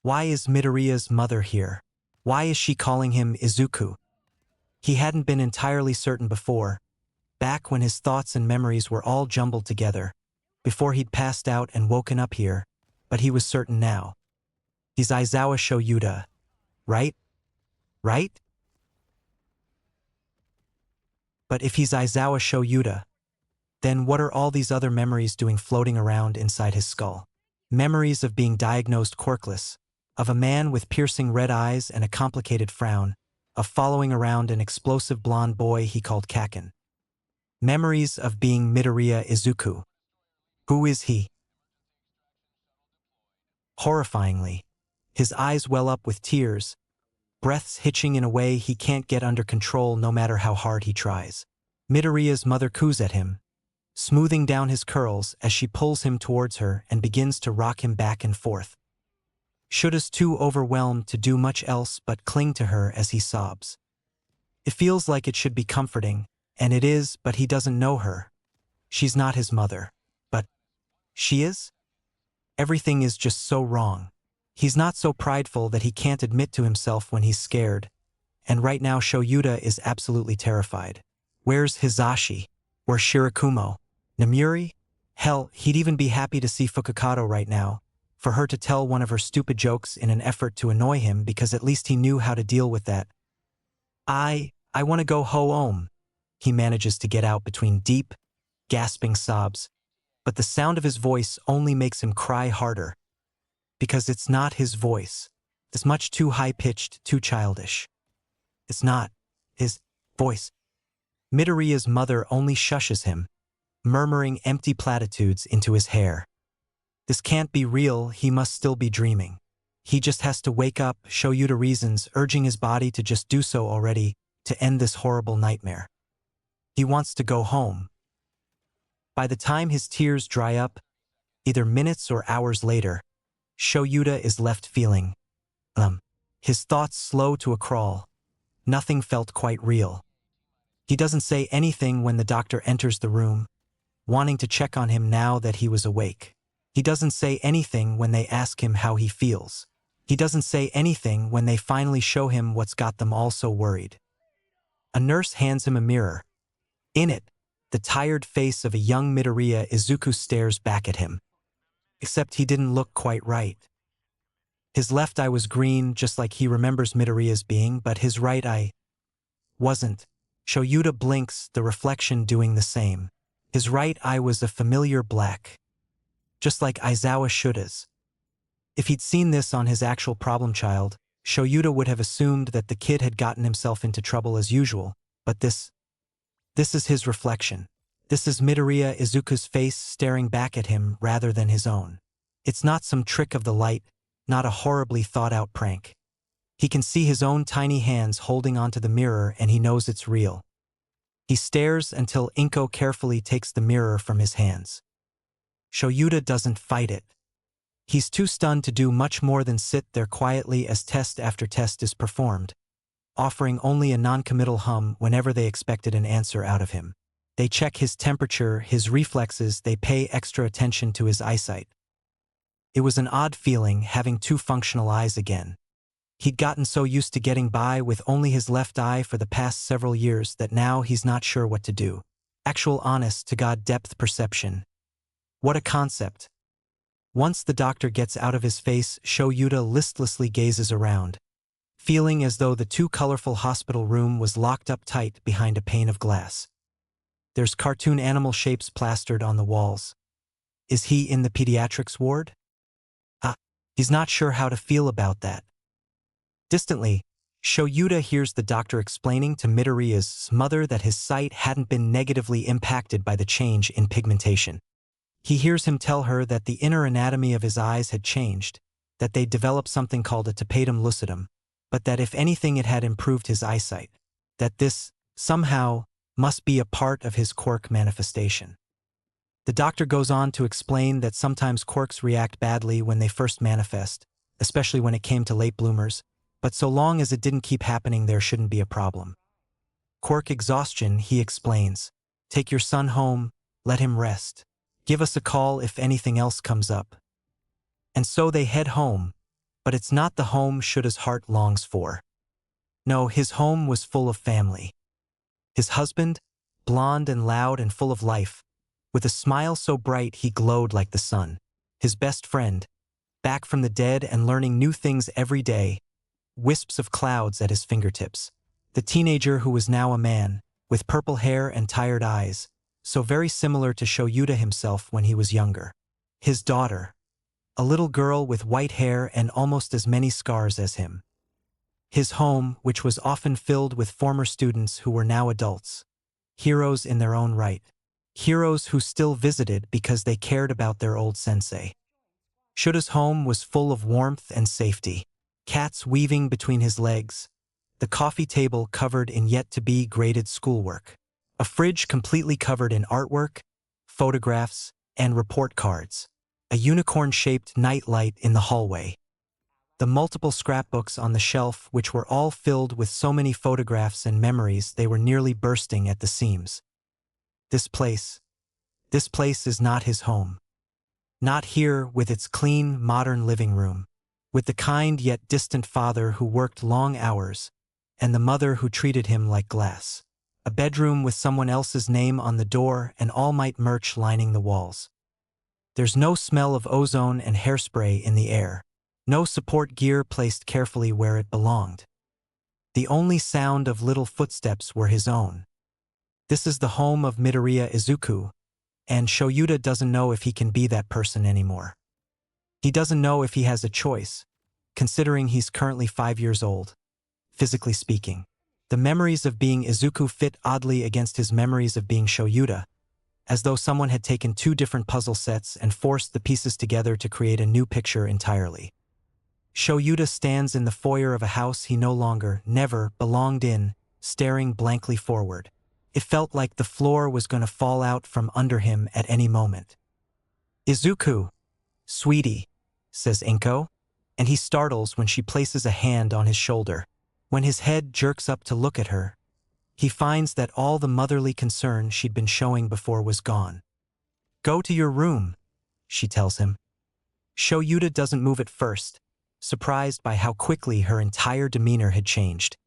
Why is Midoriya's mother here? Why is she calling him Izuku? He hadn't been entirely certain before, back when his thoughts and memories were all jumbled together, before he'd passed out and woken up here, but he was certain now. He's Aizawa Shoyuta, right? Right? But if he's Aizawa Shoyuta, then what are all these other memories doing floating around inside his skull? Memories of being diagnosed quirkless, of a man with piercing red eyes and a complicated frown, of following around an explosive blonde boy he called Kaken. Memories of being Midoriya Izuku. Who is he? Horrifyingly, his eyes well up with tears, breaths hitching in a way he can't get under control no matter how hard he tries. Midoriya's mother coos at him, smoothing down his curls as she pulls him towards her and begins to rock him back and forth. Shuta's too overwhelmed to do much else but cling to her as he sobs. It feels like it should be comforting, and it is, but he doesn't know her. She's not his mother. But she is? Everything is just so wrong. He's not so prideful that he can't admit to himself when he's scared, and right now Shoyuta is absolutely terrified. Where's Hizashi? Where's Shirakumo? Namuri? Hell, he'd even be happy to see Fukakato right now, for her to tell one of her stupid jokes in an effort to annoy him because at least he knew how to deal with that. I want to go home. He manages to get out between deep, gasping sobs, but the sound of his voice only makes him cry harder. Because it's not his voice. It's much too high-pitched, too childish. It's not his voice. Midoriya's mother only shushes him, murmuring empty platitudes into his hair. This can't be real, he must still be dreaming. He just has to wake up, show Yuta reasons, urging his body to just do so already, to end this horrible nightmare. He wants to go home. By the time his tears dry up, either minutes or hours later, Shoyuta is left feeling, his thoughts slow to a crawl. Nothing felt quite real. He doesn't say anything when the doctor enters the room, wanting to check on him now that he was awake. He doesn't say anything when they ask him how he feels. He doesn't say anything when they finally show him what's got them all so worried. A nurse hands him a mirror. In it, the tired face of a young Midoriya Izuku stares back at him. Except he didn't look quite right. His left eye was green, just like he remembers Midoriya's being, but his right eye wasn't. Shoyuta blinks, the reflection doing the same. His right eye was a familiar black, just like Aizawa Shura's. If he'd seen this on his actual problem child, Shoyuta would have assumed that the kid had gotten himself into trouble as usual, but this is his reflection. This is Midoriya Izuku's face staring back at him rather than his own. It's not some trick of the light, not a horribly thought-out prank. He can see his own tiny hands holding onto the mirror and he knows it's real. He stares until Inko carefully takes the mirror from his hands. Shoyuta doesn't fight it. He's too stunned to do much more than sit there quietly as test after test is performed, offering only a non-committal hum whenever they expected an answer out of him. They check his temperature, his reflexes, they pay extra attention to his eyesight. It was an odd feeling having two functional eyes again. He'd gotten so used to getting by with only his left eye for the past several years that now he's not sure what to do. Actual honest-to-God depth perception. What a concept. Once the doctor gets out of his face, Shoyuta listlessly gazes around, feeling as though the too colorful hospital room was locked up tight behind a pane of glass. There's cartoon animal shapes plastered on the walls. Is he in the pediatrics ward? He's not sure how to feel about that. Distantly, Shoyuta hears the doctor explaining to Midoriya's mother that his sight hadn't been negatively impacted by the change in pigmentation. He hears him tell her that the inner anatomy of his eyes had changed, that they'd developed something called a tapetum lucidum, but that if anything it had improved his eyesight, that this, somehow, must be a part of his quirk manifestation. The doctor goes on to explain that sometimes quirks react badly when they first manifest, especially when it came to late bloomers, but so long as it didn't keep happening there shouldn't be a problem. Quirk exhaustion, he explains. Take your son home, let him rest. Give us a call if anything else comes up. And so they head home, but it's not the home Shura's heart longs for. No, his home was full of family. His husband, blonde and loud and full of life, with a smile so bright he glowed like the sun. His best friend, back from the dead and learning new things every day, wisps of clouds at his fingertips. The teenager who was now a man, with purple hair and tired eyes, so very similar to Shoyuta himself when he was younger. His daughter, a little girl with white hair and almost as many scars as him. His home, which was often filled with former students who were now adults, heroes in their own right. Heroes who still visited because they cared about their old sensei. Shura's home was full of warmth and safety. Cats weaving between his legs, the coffee table covered in yet-to-be graded schoolwork, a fridge completely covered in artwork, photographs, and report cards, a unicorn-shaped nightlight in the hallway, the multiple scrapbooks on the shelf which were all filled with so many photographs and memories they were nearly bursting at the seams. This place is not his home. Not here with its clean, modern living room, with the kind yet distant father who worked long hours, and the mother who treated him like glass. A bedroom with someone else's name on the door and All Might merch lining the walls. There's no smell of ozone and hairspray in the air. No support gear placed carefully where it belonged. The only sound of little footsteps were his own. This is the home of Midoriya Izuku, and Shoyuta doesn't know if he can be that person anymore. He doesn't know if he has a choice, considering he's currently 5 years old. Physically speaking, the memories of being Izuku fit oddly against his memories of being Shoyuta, as though someone had taken two different puzzle sets and forced the pieces together to create a new picture entirely. Shoyuta stands in the foyer of a house he no longer, never, belonged in, staring blankly forward. It felt like the floor was going to fall out from under him at any moment. "Izuku, sweetie," says Inko, and he startles when she places a hand on his shoulder. When his head jerks up to look at her, he finds that all the motherly concern she'd been showing before was gone. "Go to your room," she tells him. Shoyuta doesn't move at first, surprised by how quickly her entire demeanor had changed.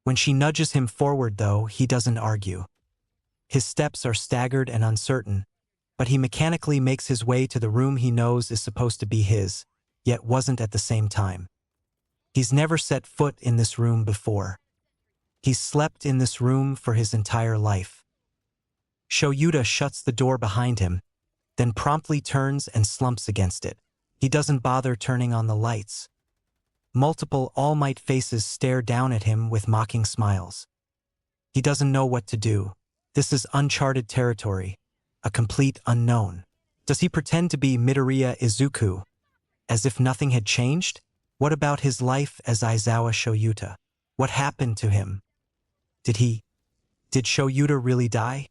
When she nudges him forward, though, he doesn't argue. His steps are staggered and uncertain, but he mechanically makes his way to the room he knows is supposed to be his, yet wasn't at the same time. He's never set foot in this room before. He's slept in this room for his entire life. Shoyuta shuts the door behind him, then promptly turns and slumps against it. He doesn't bother turning on the lights. Multiple All Might faces stare down at him with mocking smiles. He doesn't know what to do. This is uncharted territory, a complete unknown. Does he pretend to be Midoriya Izuku, as if nothing had changed? What about his life as Aizawa Shoyuta? What happened to him? Did Shoyuta really die?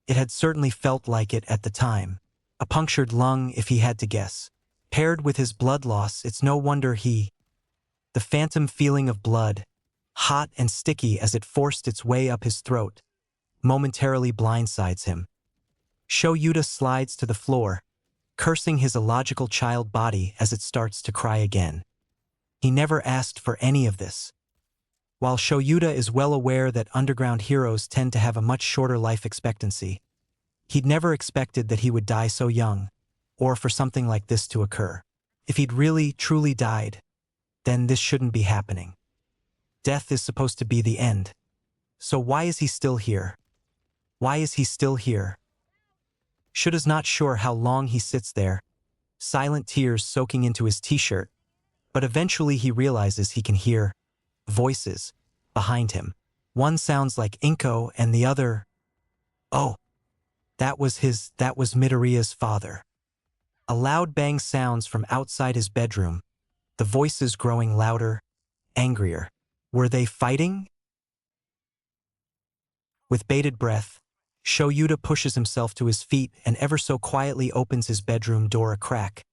It had certainly felt like it at the time. A punctured lung, if he had to guess. Paired with his blood loss, it's no wonder the phantom feeling of blood, hot and sticky as it forced its way up his throat, momentarily blindsides him. Shoyuta slides to the floor, cursing his illogical child body as it starts to cry again. He never asked for any of this. While Shoyuta is well aware that underground heroes tend to have a much shorter life expectancy, he'd never expected that he would die so young, or for something like this to occur. If he'd really, truly died, then this shouldn't be happening. Death is supposed to be the end. So why is he still here? Why is he still here? Shuta's not sure how long he sits there, silent tears soaking into his t-shirt, but eventually he realizes he can hear voices behind him. One sounds like Inko and the other... Oh, that was Midoriya's father. A loud bang sounds from outside his bedroom, the voices growing louder, angrier. Were they fighting? With bated breath, Shoyuta pushes himself to his feet and ever so quietly opens his bedroom door a crack,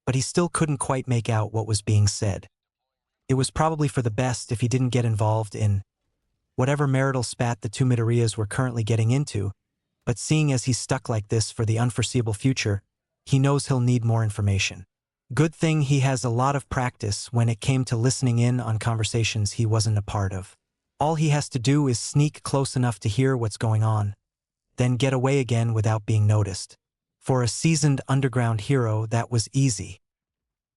but he still couldn't quite make out what was being said. It was probably for the best if he didn't get involved in whatever marital spat the two Midoriyas were currently getting into, but seeing as he's stuck like this for the unforeseeable future, he knows he'll need more information. Good thing he has a lot of practice when it came to listening in on conversations he wasn't a part of. All he has to do is sneak close enough to hear what's going on, then get away again without being noticed. For a seasoned underground hero, that was easy.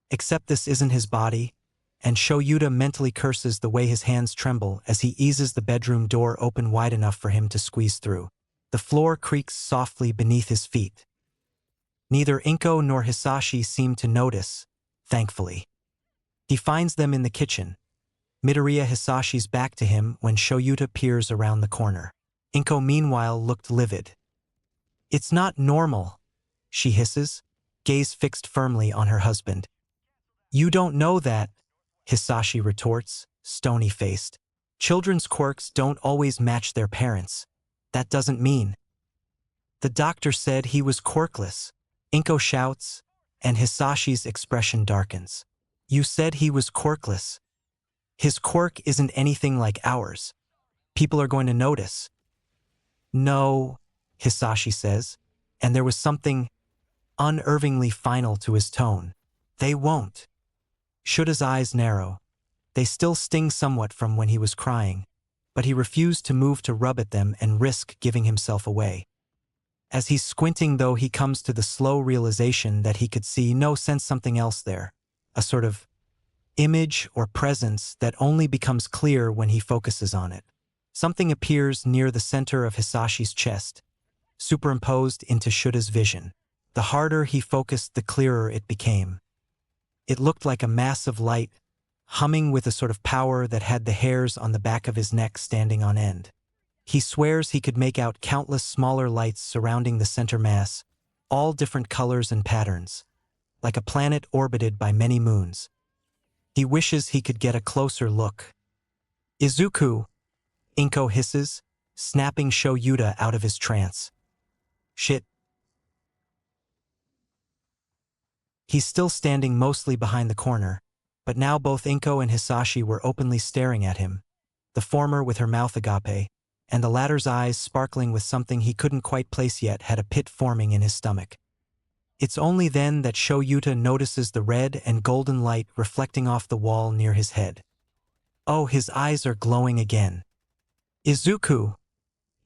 Except this isn't his body, and Shoyuta mentally curses the way his hands tremble as he eases the bedroom door open wide enough for him to squeeze through. The floor creaks softly beneath his feet. Neither Inko nor Hisashi seem to notice, thankfully. He finds them in the kitchen. Midoriya Hisashi's back to him when Shoyuta peers around the corner. Inko meanwhile looked livid. "It's not normal," she hisses, gaze fixed firmly on her husband. "You don't know that," Hisashi retorts, stony-faced. "Children's quirks don't always match their parents. That doesn't mean." "The doctor said he was quirkless," Inko shouts, and Hisashi's expression darkens. "You said he was quirkless. His quirk isn't anything like ours. People are going to notice." "No," Hisashi says, and there was something unnervingly final to his tone. "They won't." Shuta's eyes narrow. They still sting somewhat from when he was crying, but he refused to move to rub at them and risk giving himself away. As he's squinting, though, he comes to the slow realization that he could sense something else there, a sort of image or presence that only becomes clear when he focuses on it. Something appears near the center of Hisashi's chest, superimposed into Shuta's vision. The harder he focused, the clearer it became. It looked like a mass of light, humming with a sort of power that had the hairs on the back of his neck standing on end. He swears he could make out countless smaller lights surrounding the center mass, all different colors and patterns, like a planet orbited by many moons. He wishes he could get a closer look. Izuku, Inko hisses, snapping Shoyuta out of his trance. Shit. He's still standing mostly behind the corner, but now both Inko and Hisashi were openly staring at him, the former with her mouth agape, and the latter's eyes sparkling with something he couldn't quite place yet had a pit forming in his stomach. It's only then that Shoyuta notices the red and golden light reflecting off the wall near his head. Oh, his eyes are glowing again. Izuku,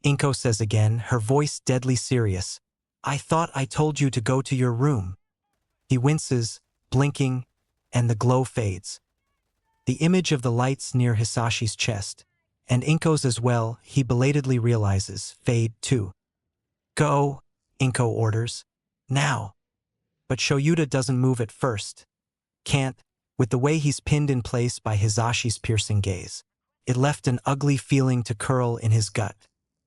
Inko says again, her voice deadly serious. I thought I told you to go to your room. He winces, blinking, and the glow fades. The image of the lights near Hisashi's chest, and Inko's as well, he belatedly realizes, fade too. Go, Inko orders. Now. But Shoyuta doesn't move at first. Can't, with the way he's pinned in place by Hisashi's piercing gaze. It left an ugly feeling to curl in his gut.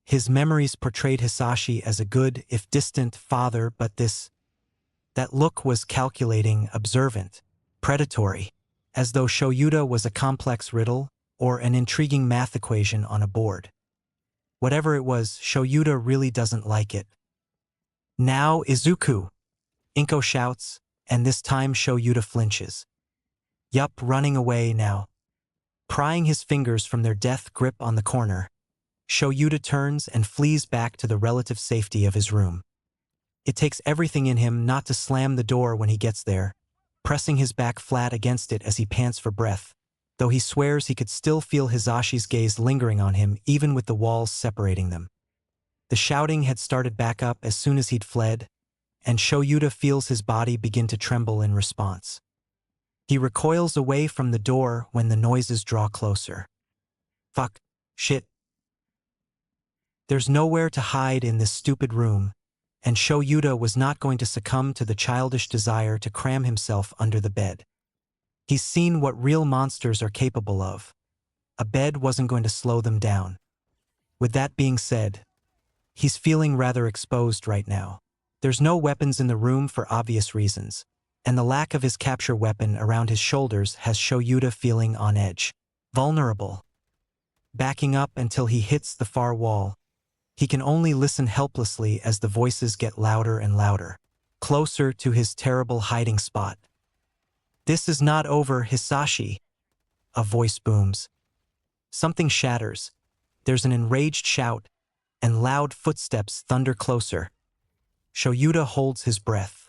His memories portrayed Hisashi as a good, if distant, father, but that look was calculating, observant, predatory, as though Shoyuta was a complex riddle or an intriguing math equation on a board. Whatever it was, Shoyuta really doesn't like it. Now, Izuku, Inko shouts, and this time Shoyuta flinches. Yup, running away now. Prying his fingers from their death grip on the corner, Shoyuta turns and flees back to the relative safety of his room. It takes everything in him not to slam the door when he gets there, pressing his back flat against it as he pants for breath, though he swears he could still feel Hisashi's gaze lingering on him even with the walls separating them. The shouting had started back up as soon as he'd fled, and Shoyuta feels his body begin to tremble in response. He recoils away from the door when the noises draw closer. Fuck. Shit. There's nowhere to hide in this stupid room, and Shoyuta was not going to succumb to the childish desire to cram himself under the bed. He's seen what real monsters are capable of. A bed wasn't going to slow them down. With that being said, he's feeling rather exposed right now. There's no weapons in the room for obvious reasons, and the lack of his capture weapon around his shoulders has Shoyuta feeling on edge, vulnerable. Backing up until he hits the far wall, he can only listen helplessly as the voices get louder and louder, closer to his terrible hiding spot. This is not over, Hisashi, a voice booms. Something shatters. There's an enraged shout, and loud footsteps thunder closer. Shoyuta holds his breath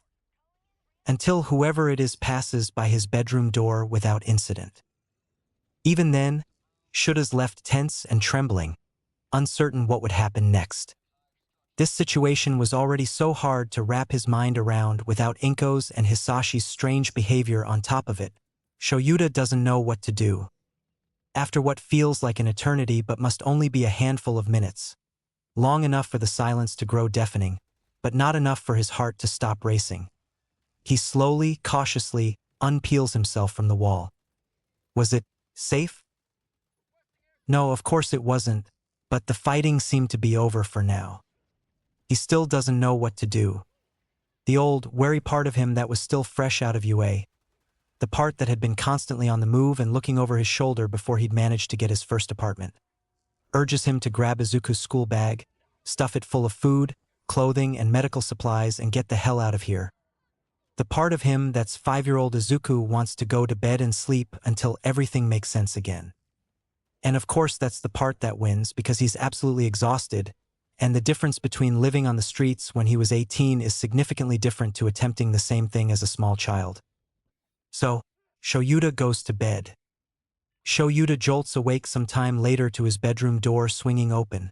until whoever it is passes by his bedroom door without incident. Even then, Shuta's left tense and trembling, uncertain what would happen next. This situation was already so hard to wrap his mind around without Inko's and Hisashi's strange behavior on top of it. Shoyuta doesn't know what to do. After what feels like an eternity but must only be a handful of minutes, long enough for the silence to grow deafening, but not enough for his heart to stop racing. He slowly, cautiously, unpeels himself from the wall. Was it safe? No, of course it wasn't, but the fighting seemed to be over for now. He still doesn't know what to do. The old, wary part of him that was still fresh out of UA, the part that had been constantly on the move and looking over his shoulder before he'd managed to get his first apartment, urges him to grab Izuku's school bag, stuff it full of food, clothing, and medical supplies and get the hell out of here. The part of him that's 5-year-old Izuku wants to go to bed and sleep until everything makes sense again. And of course that's the part that wins because he's absolutely exhausted, and the difference between living on the streets when he was 18 is significantly different to attempting the same thing as a small child. So, Shoyuta goes to bed. Shoyuta jolts awake some time later to his bedroom door swinging open,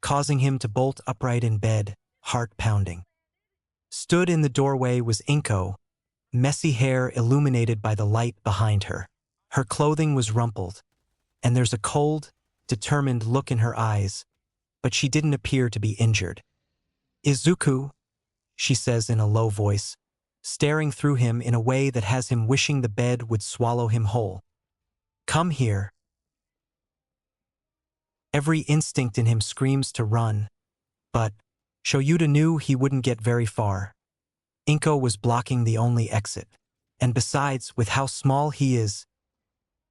causing him to bolt upright in bed, heart pounding. Stood in the doorway was Inko, messy hair illuminated by the light behind her. Her clothing was rumpled, and there's a cold, determined look in her eyes, but she didn't appear to be injured. Izuku, she says in a low voice, staring through him in a way that has him wishing the bed would swallow him whole. Come here. Every instinct in him screams to run, but Shoyuta knew he wouldn't get very far. Inko was blocking the only exit, and besides, with how small he is,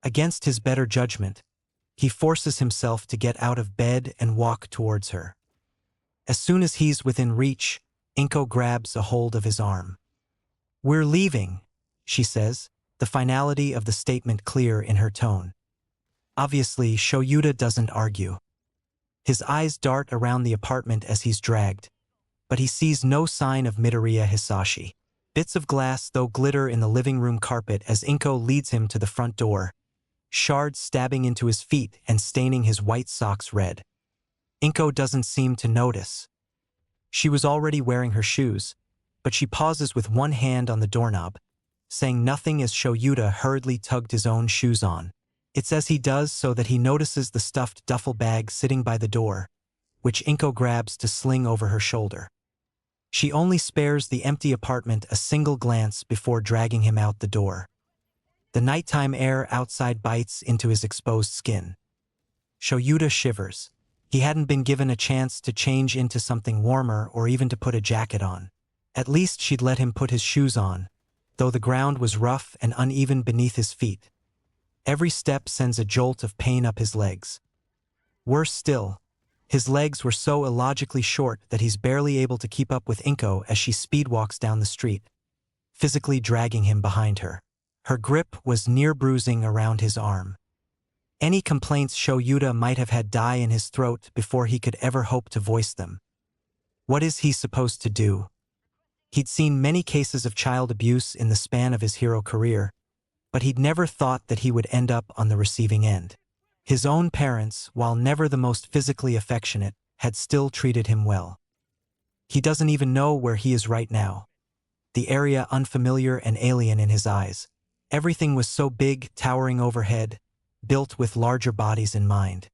Against his better judgment, he forces himself to get out of bed and walk towards her. As soon as he's within reach, Inko grabs a hold of his arm. "We're leaving," she says, the finality of the statement clear in her tone. Obviously, Shoyuta doesn't argue. His eyes dart around the apartment as he's dragged, but he sees no sign of Midoriya Hisashi. Bits of glass, though, glitter in the living room carpet as Inko leads him to the front door, shards stabbing into his feet and staining his white socks red. Inko doesn't seem to notice. She was already wearing her shoes, but she pauses with one hand on the doorknob, saying nothing as Shoyuta hurriedly tugged his own shoes on. It's as he does so that he notices the stuffed duffel bag sitting by the door, which Inko grabs to sling over her shoulder. She only spares the empty apartment a single glance before dragging him out the door. The nighttime air outside bites into his exposed skin. Shoyuta shivers. He hadn't been given a chance to change into something warmer or even to put a jacket on. At least she'd let him put his shoes on, though the ground was rough and uneven beneath his feet. Every step sends a jolt of pain up his legs. Worse still, his legs were so illogically short that he's barely able to keep up with Inko as she speedwalks down the street, physically dragging him behind her. Her grip was near bruising around his arm. Any complaints Shoyuta might have had die in his throat before he could ever hope to voice them. What is he supposed to do? He'd seen many cases of child abuse in the span of his hero career, but he'd never thought that he would end up on the receiving end. His own parents, while never the most physically affectionate, had still treated him well. He doesn't even know where he is right now. The area unfamiliar and alien in his eyes. Everything was so big, towering overhead, built with larger bodies in mind.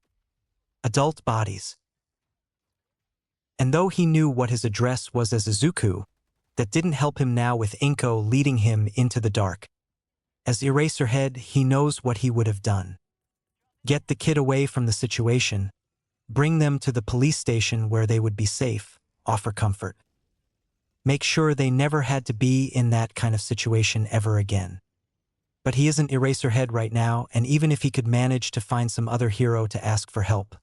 Adult bodies. And though he knew what his address was as Izuku, that didn't help him now with Inko leading him into the dark. As Eraserhead, he knows what he would have done. Get the kid away from the situation, bring them to the police station where they would be safe, offer comfort. Make sure they never had to be in that kind of situation ever again. But he isn't Eraserhead right now, and even if he could manage to find some other hero to ask for help,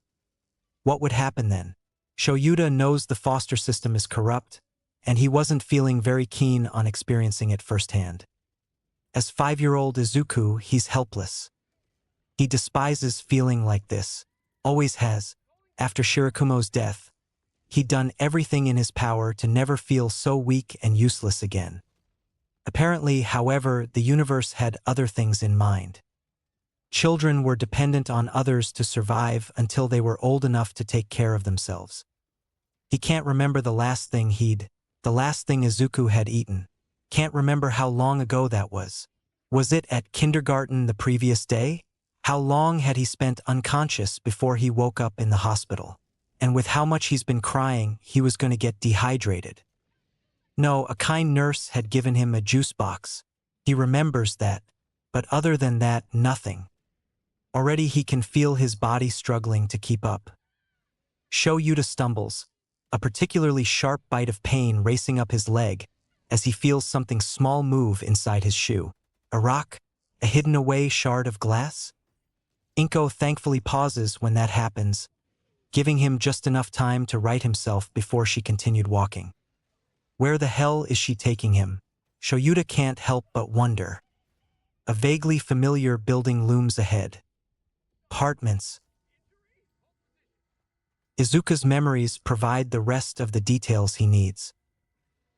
what would happen then? Shoyuta knows the foster system is corrupt, and he wasn't feeling very keen on experiencing it firsthand. As 5-year-old Izuku, he's helpless. He despises feeling like this, always has. After Shirakumo's death, he'd done everything in his power to never feel so weak and useless again. Apparently, however, the universe had other things in mind. Children were dependent on others to survive until they were old enough to take care of themselves. He can't remember the last thing Izuku had eaten. Can't remember how long ago that was. Was it at kindergarten the previous day? How long had he spent unconscious before he woke up in the hospital? And with how much he's been crying, he was going to get dehydrated. No, a kind nurse had given him a juice box. He remembers that, but other than that, nothing. Already he can feel his body struggling to keep up. Shoyuta stumbles, a particularly sharp bite of pain racing up his leg as he feels something small move inside his shoe. A rock? A hidden away shard of glass? Inko thankfully pauses when that happens, giving him just enough time to right himself before she continued walking. Where the hell is she taking him? Shoyuta can't help but wonder. A vaguely familiar building looms ahead. Apartments. Izuku's memories provide the rest of the details he needs.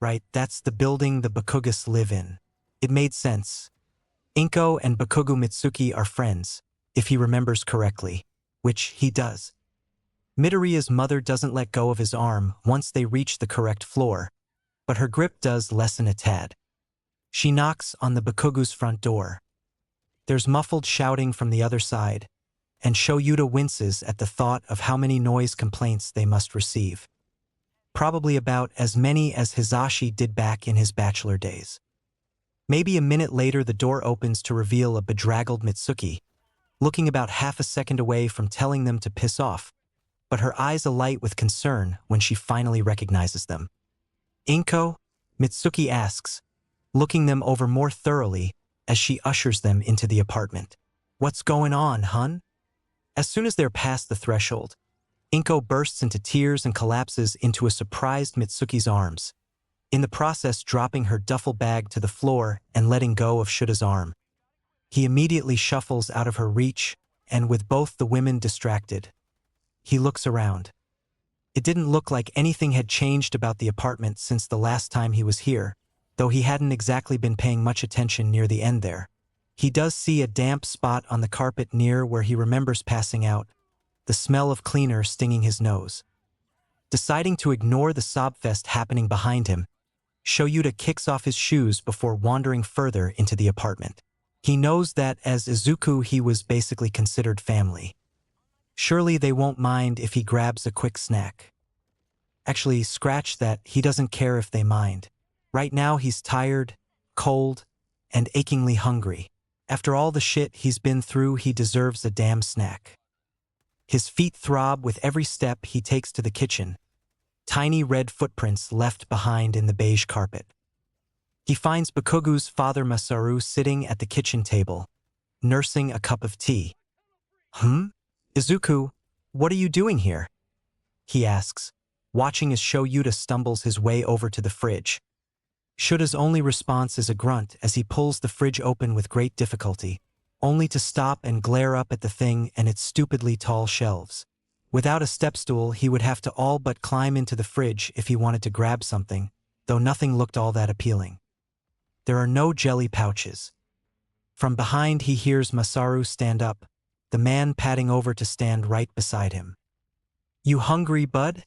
Right, that's the building the Bakugas live in. It made sense. Inko and Bakugo Mitsuki are friends, if he remembers correctly, which he does. Midoriya's mother doesn't let go of his arm once they reach the correct floor, but her grip does lessen a tad. She knocks on the Bakugo's front door. There's muffled shouting from the other side, and Shoyuta winces at the thought of how many noise complaints they must receive. Probably about as many as Hisashi did back in his bachelor days. Maybe a minute later the door opens to reveal a bedraggled Mitsuki, looking about half a second away from telling them to piss off, but her eyes alight with concern when she finally recognizes them. Inko? Mitsuki asks, looking them over more thoroughly as she ushers them into the apartment. What's going on, hun? As soon as they're past the threshold, Inko bursts into tears and collapses into a surprised Mitsuki's arms, in the process dropping her duffel bag to the floor and letting go of Shuta's arm. He immediately shuffles out of her reach, and with both the women distracted, he looks around. It didn't look like anything had changed about the apartment since the last time he was here, though he hadn't exactly been paying much attention near the end there. He does see a damp spot on the carpet near where he remembers passing out, the smell of cleaner stinging his nose. Deciding to ignore the sobfest happening behind him, Shoyuta kicks off his shoes before wandering further into the apartment. He knows that as Izuku he was basically considered family. Surely they won't mind if he grabs a quick snack. Actually, scratch that, he doesn't care if they mind. Right now he's tired, cold, and achingly hungry. After all the shit he's been through, he deserves a damn snack. His feet throb with every step he takes to the kitchen, tiny red footprints left behind in the beige carpet. He finds Bakugu's father Masaru sitting at the kitchen table, nursing a cup of tea. Izuku, what are you doing here? He asks, watching as Shoyuta stumbles his way over to the fridge. Shuta's only response is a grunt as he pulls the fridge open with great difficulty, only to stop and glare up at the thing and its stupidly tall shelves. Without a stepstool, he would have to all but climb into the fridge if he wanted to grab something, though nothing looked all that appealing. There are no jelly pouches. From behind he hears Masaru stand up, the man padding over to stand right beside him. "You hungry, bud?"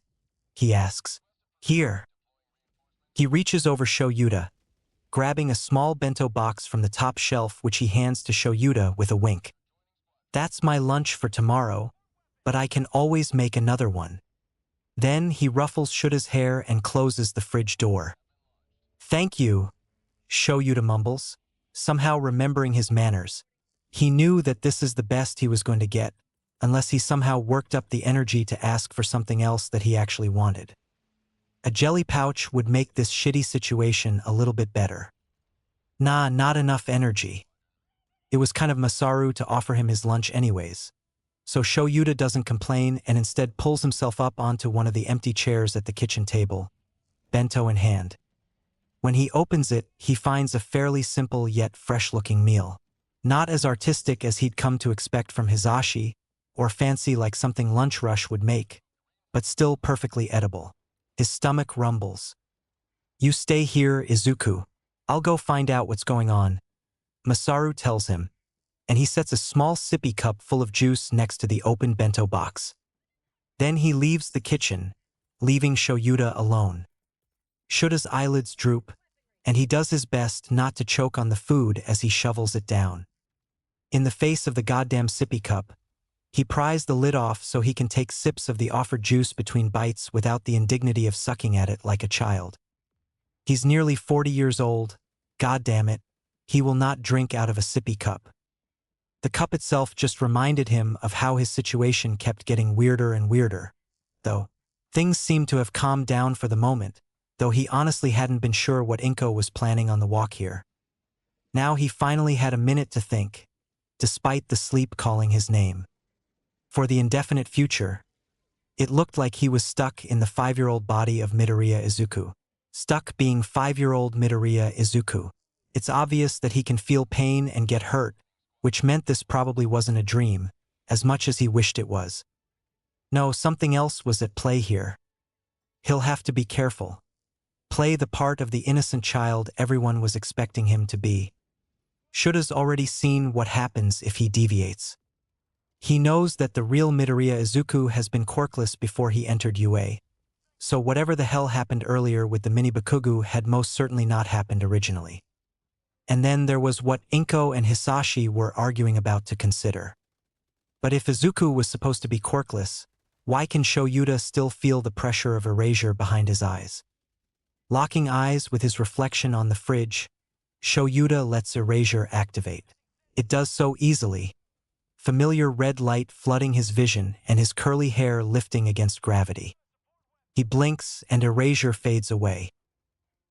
he asks. "Here." He reaches over Shoyuta, grabbing a small bento box from the top shelf which he hands to Shoyuta with a wink. "That's my lunch for tomorrow, but I can always make another one." Then he ruffles Shuta's hair and closes the fridge door. "Thank you," Shoyuta mumbles, somehow remembering his manners. He knew that this is the best he was going to get, unless he somehow worked up the energy to ask for something else that he actually wanted. A jelly pouch would make this shitty situation a little bit better. Nah, not enough energy. It was kind of Masaru to offer him his lunch anyways. So Shoyuta doesn't complain and instead pulls himself up onto one of the empty chairs at the kitchen table, bento in hand. When he opens it, he finds a fairly simple yet fresh-looking meal. Not as artistic as he'd come to expect from Hisashi, or fancy like something Lunch Rush would make, but still perfectly edible. His stomach rumbles. "You stay here, Izuku. I'll go find out what's going on," Masaru tells him, and he sets a small sippy cup full of juice next to the open bento box. Then he leaves the kitchen, leaving Shoyuta alone. Shuta's eyelids droop, and he does his best not to choke on the food as he shovels it down. In the face of the goddamn sippy cup, he pries the lid off so he can take sips of the offered juice between bites without the indignity of sucking at it like a child. He's nearly 40 years old. Goddamn it, he will not drink out of a sippy cup. The cup itself just reminded him of how his situation kept getting weirder and weirder, though things seemed to have calmed down for the moment, though he honestly hadn't been sure what Inko was planning on the walk here. Now he finally had a minute to think, despite the sleep calling his name. For the indefinite future, it looked like he was stuck in the 5-year-old body of Midoriya Izuku. Stuck being 5-year-old Midoriya Izuku. It's obvious that he can feel pain and get hurt, which meant this probably wasn't a dream, as much as he wished it was. No, something else was at play here. He'll have to be careful. Play the part of the innocent child everyone was expecting him to be. Shuta's already seen what happens if he deviates. He knows that the real Midoriya Izuku has been quirkless before he entered UA, so whatever the hell happened earlier with the mini Bakugu had most certainly not happened originally. And then there was what Inko and Hisashi were arguing about to consider. But if Izuku was supposed to be quirkless, why can Shoyuta still feel the pressure of erasure behind his eyes? Locking eyes with his reflection on the fridge, Shoyuta lets erasure activate. It does so easily, familiar red light flooding his vision and his curly hair lifting against gravity. He blinks and erasure fades away.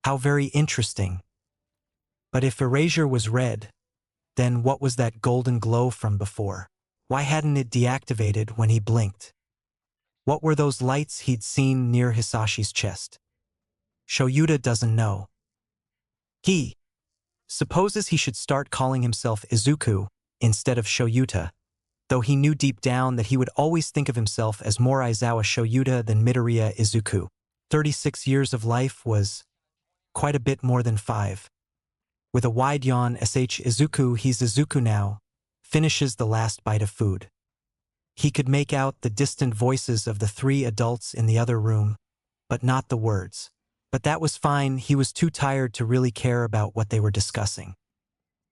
How very interesting. But if erasure was red, Then what was that golden glow from before? Why hadn't it deactivated when he blinked? What were those lights he'd seen near Hisashi's chest? Shoyuta doesn't know. He supposes he should start calling himself Izuku instead of Shoyuta, though he knew deep down that he would always think of himself as more Aizawa Shoyuta than Midoriya Izuku. 36 years of life was quite a bit more than 5. With a wide yawn, Izuku, he's Izuku now, finishes the last bite of food. He could make out the distant voices of the 3 adults in the other room, but not the words. But that was fine, he was too tired to really care about what they were discussing.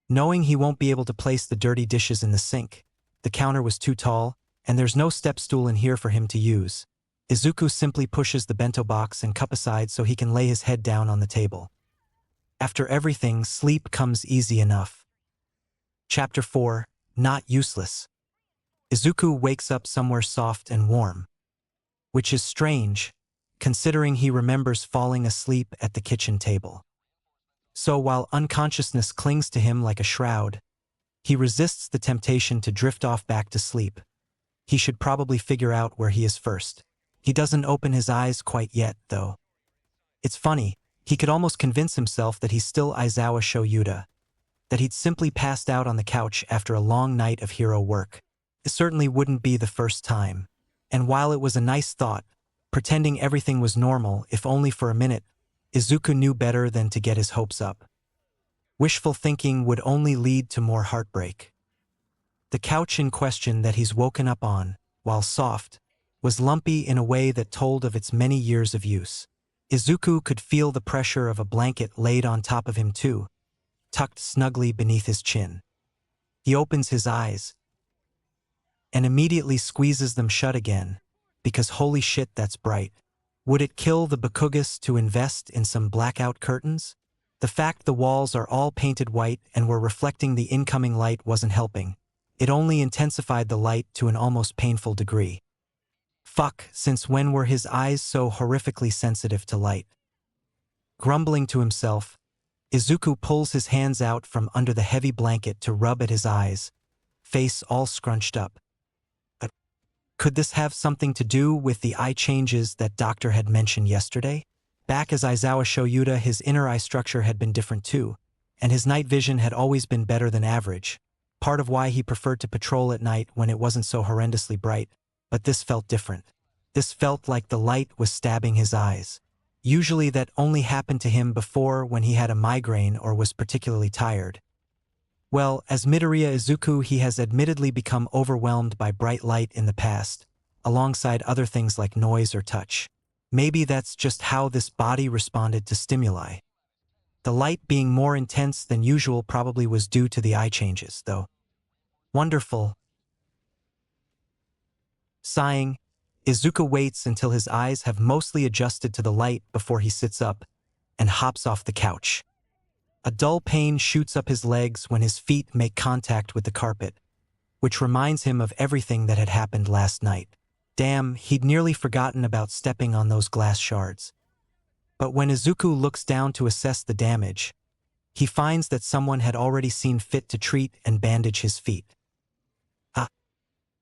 Knowing he won't be able to place the dirty dishes in the sink, the counter was too tall, and there's no step stool in here for him to use, Izuku simply pushes the bento box and cup aside so he can lay his head down on the table. After everything, sleep comes easy enough. Chapter 4, Not Useless. Izuku wakes up somewhere soft and warm, which is strange, considering he remembers falling asleep at the kitchen table. So while unconsciousness clings to him like a shroud, he resists the temptation to drift off back to sleep. He should probably figure out where he is first. He doesn't open his eyes quite yet, though. It's funny, he could almost convince himself that he's still Aizawa Shoyuta, that he'd simply passed out on the couch after a long night of hero work. It certainly wouldn't be the first time. And while it was a nice thought, pretending everything was normal, if only for a minute, Izuku knew better than to get his hopes up. Wishful thinking would only lead to more heartbreak. The couch in question that he's woken up on, while soft, was lumpy in a way that told of its many years of use. Izuku could feel the pressure of a blanket laid on top of him too, tucked snugly beneath his chin. He opens his eyes and immediately squeezes them shut again, because holy shit, that's bright. Would it kill the Bakugas to invest in some blackout curtains? The fact the walls are all painted white and were reflecting the incoming light wasn't helping. It only intensified the light to an almost painful degree. Fuck, since when were his eyes so horrifically sensitive to light? Grumbling to himself, Izuku pulls his hands out from under the heavy blanket to rub at his eyes, face all scrunched up. Could this have something to do with the eye changes that Doctor had mentioned yesterday? Back as Aizawa Shoyuta, his inner eye structure had been different too, and his night vision had always been better than average, part of why he preferred to patrol at night when it wasn't so horrendously bright. But this felt different. This felt like the light was stabbing his eyes. Usually that only happened to him before when he had a migraine or was particularly tired. Well, as Midoriya Izuku, he has admittedly become overwhelmed by bright light in the past, alongside other things like noise or touch. Maybe that's just how this body responded to stimuli. The light being more intense than usual probably was due to the eye changes, though. Wonderful. Sighing, Izuku waits until his eyes have mostly adjusted to the light before he sits up and hops off the couch. A dull pain shoots up his legs when his feet make contact with the carpet, which reminds him of everything that had happened last night. Damn, he'd nearly forgotten about stepping on those glass shards. But when Izuku looks down to assess the damage, he finds that someone had already seen fit to treat and bandage his feet.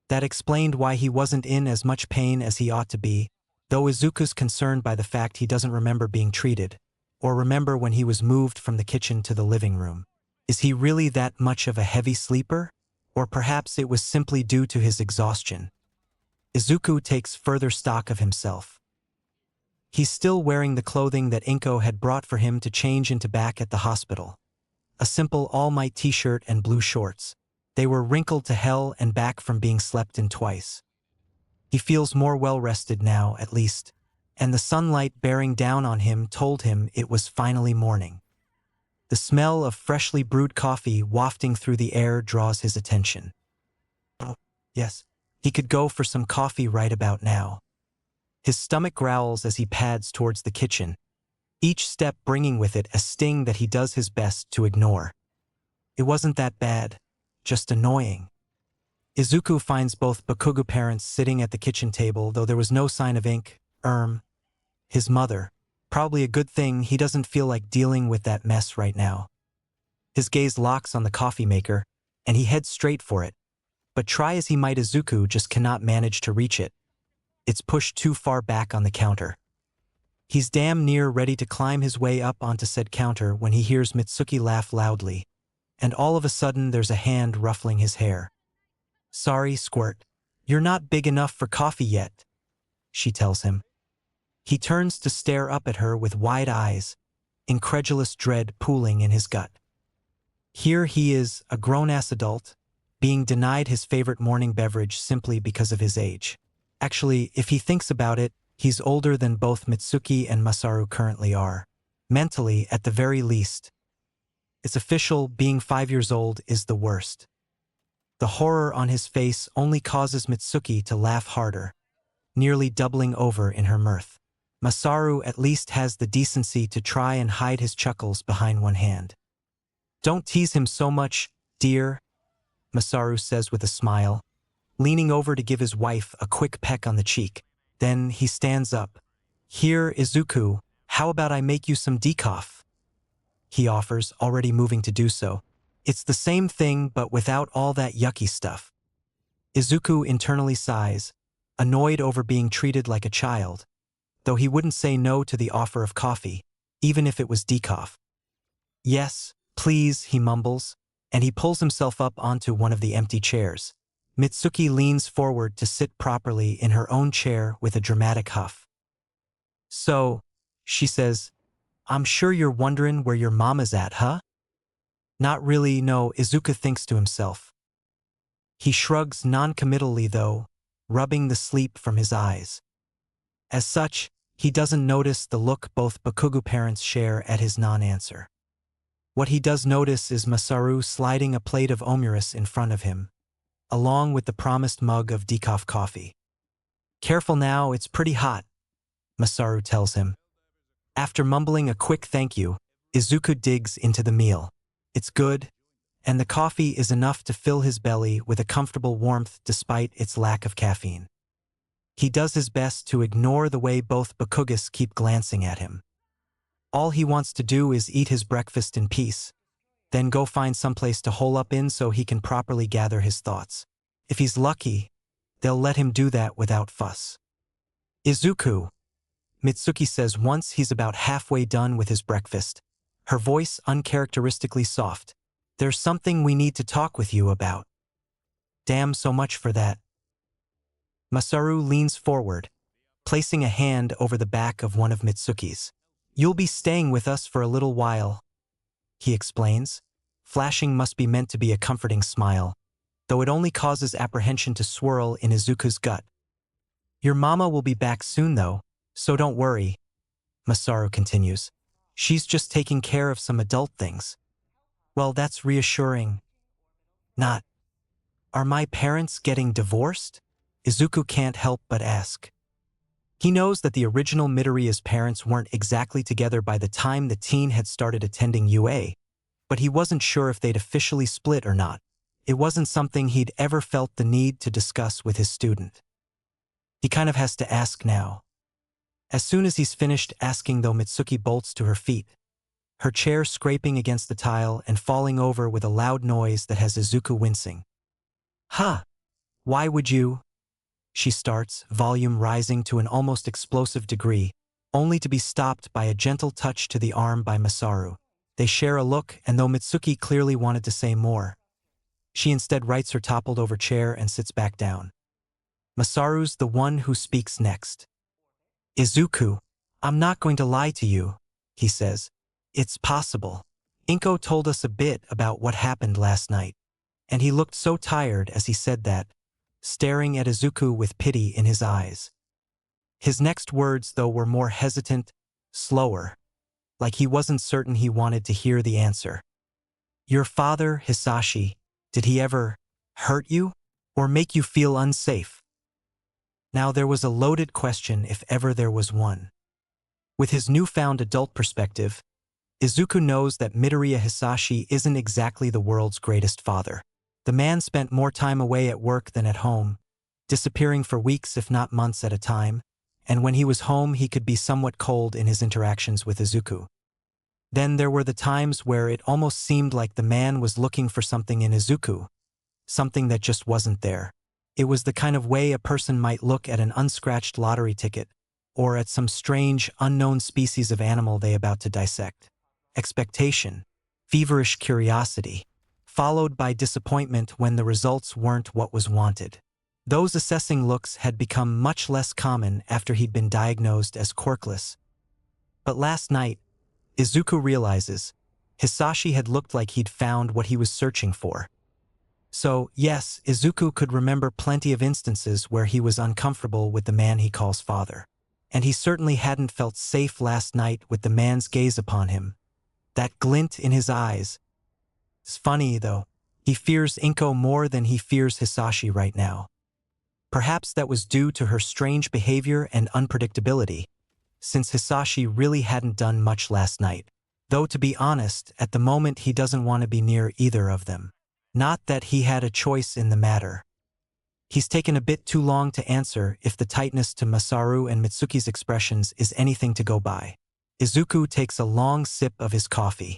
That explained why he wasn't in as much pain as he ought to be, though Izuku's concerned by the fact he doesn't remember being treated, or remember when he was moved from the kitchen to the living room. Is he really that much of a heavy sleeper? Or perhaps it was simply due to his exhaustion. Izuku takes further stock of himself. He's still wearing the clothing that Inko had brought for him to change into back at the hospital. A simple All Might t-shirt and blue shorts. They were wrinkled to hell and back from being slept in twice. He feels more well-rested now, at least, and the sunlight bearing down on him told him it was finally morning. The smell of freshly brewed coffee wafting through the air draws his attention. Oh, yes, he could go for some coffee right about now. His stomach growls as he pads towards the kitchen, each step bringing with it a sting that he does his best to ignore. It wasn't that bad, just annoying. Izuku finds both Bakugo parents sitting at the kitchen table, though there was no sign of ink. His mother. Probably a good thing he doesn't feel like dealing with that mess right now. His gaze locks on the coffee maker, and he heads straight for it. But try as he might, Izuku just cannot manage to reach it. It's pushed too far back on the counter. He's damn near ready to climb his way up onto said counter when he hears Mitsuki laugh loudly, and all of a sudden there's a hand ruffling his hair. "Sorry, Squirt. You're not big enough for coffee yet," she tells him. He turns to stare up at her with wide eyes, incredulous dread pooling in his gut. Here he is, a grown-ass adult, being denied his favorite morning beverage simply because of his age. Actually, if he thinks about it, he's older than both Mitsuki and Masaru currently are. Mentally, at the very least. It's official, being 5 years old is the worst. The horror on his face only causes Mitsuki to laugh harder, nearly doubling over in her mirth. Masaru at least has the decency to try and hide his chuckles behind one hand. "Don't tease him so much, dear," Masaru says with a smile, leaning over to give his wife a quick peck on the cheek. Then he stands up. "Here, Izuku, how about I make you some decaf?" he offers, already moving to do so. It's the same thing but without all that yucky stuff. Izuku internally sighs, annoyed over being treated like a child, though he wouldn't say no to the offer of coffee, even if it was decaf. "Yes, please," he mumbles, and he pulls himself up onto one of the empty chairs. Mitsuki leans forward to sit properly in her own chair with a dramatic huff. "So," she says, "I'm sure you're wondering where your mama's at, huh?" "Not really, no," Izuku thinks to himself. He shrugs non-committally though, rubbing the sleep from his eyes. As such, he doesn't notice the look both Bakugo parents share at his non-answer. What he does notice is Masaru sliding a plate of omuris in front of him, along with the promised mug of decaf coffee. "Careful now, it's pretty hot," Masaru tells him. After mumbling a quick thank you, Izuku digs into the meal. It's good, and the coffee is enough to fill his belly with a comfortable warmth despite its lack of caffeine. He does his best to ignore the way both Bakugos keep glancing at him. All he wants to do is eat his breakfast in peace, then go find someplace to hole up in so he can properly gather his thoughts. If he's lucky, they'll let him do that without fuss. "Izuku," Mitsuki says once he's about halfway done with his breakfast, her voice uncharacteristically soft. "There's something we need to talk with you about." "Damn, so much for that." Masaru leans forward, placing a hand over the back of one of Mitsuki's. "You'll be staying with us for a little while," he explains. Flashing must be meant to be a comforting smile, though it only causes apprehension to swirl in Izuku's gut. "Your mama will be back soon though, so don't worry," Masaru continues. "She's just taking care of some adult things." "Well, that's reassuring." "Not. Are my parents getting divorced?" Izuku can't help but ask. He knows that the original Midoriya's parents weren't exactly together by the time the teen had started attending UA, but he wasn't sure if they'd officially split or not. It wasn't something he'd ever felt the need to discuss with his student. He kind of has to ask now. As soon as he's finished asking though, Mitsuki bolts to her feet, her chair scraping against the tile and falling over with a loud noise that has Izuku wincing. "Huh? Why would you?" she starts, volume rising to an almost explosive degree, only to be stopped by a gentle touch to the arm by Masaru. They share a look, and though Mitsuki clearly wanted to say more, she instead rights her toppled-over chair and sits back down. Masaru's the one who speaks next. "Izuku, I'm not going to lie to you," he says. "It's possible. Inko told us a bit about what happened last night, and he looked so tired as he said that, staring at Izuku with pity in his eyes. His next words, though, were more hesitant, slower, like he wasn't certain he wanted to hear the answer. "Your father, Hisashi, did he ever hurt you or make you feel unsafe?" Now there was a loaded question if ever there was one. With his newfound adult perspective, Izuku knows that Midoriya Hisashi isn't exactly the world's greatest father. The man spent more time away at work than at home, disappearing for weeks if not months at a time, and when he was home he could be somewhat cold in his interactions with Izuku. Then there were the times where it almost seemed like the man was looking for something in Izuku, something that just wasn't there. It was the kind of way a person might look at an unscratched lottery ticket, or at some strange, unknown species of animal they about to dissect. Expectation, feverish curiosity, followed by disappointment when the results weren't what was wanted. Those assessing looks had become much less common after he'd been diagnosed as quirkless. But last night, Izuku realizes, Hisashi had looked like he'd found what he was searching for. So, yes, Izuku could remember plenty of instances where he was uncomfortable with the man he calls father. And he certainly hadn't felt safe last night with the man's gaze upon him. That glint in his eyes. It's funny, though. He fears Inko more than he fears Hisashi right now. Perhaps that was due to her strange behavior and unpredictability, since Hisashi really hadn't done much last night. Though to be honest, at the moment he doesn't want to be near either of them. Not that he had a choice in the matter. He's taken a bit too long to answer if the tightness to Masaru and Mitsuki's expressions is anything to go by. Izuku takes a long sip of his coffee.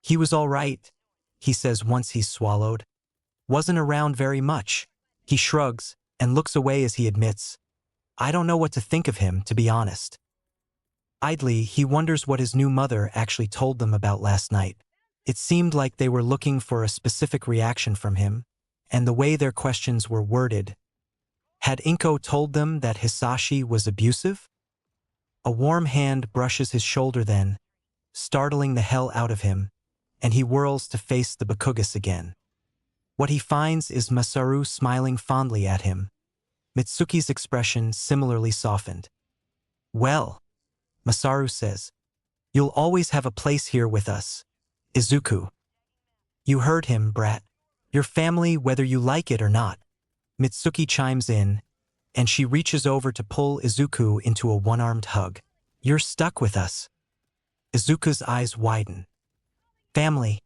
He was all right, he says once he's swallowed. Wasn't around very much. He shrugs and looks away as he admits, I don't know what to think of him, to be honest. Idly, he wonders what his new mother actually told them about last night. It seemed like they were looking for a specific reaction from him, and the way their questions were worded. Had Inko told them that Hisashi was abusive? A warm hand brushes his shoulder then, startling the hell out of him, and he whirls to face the Bakugas again. What he finds is Masaru smiling fondly at him. Mitsuki's expression similarly softened. Well, Masaru says, you'll always have a place here with us, Izuku. You heard him, brat. Your family whether you like it or not. Mitsuki chimes in, and she reaches over to pull Izuku into a one-armed hug. You're stuck with us. Izuku's eyes widen. Family.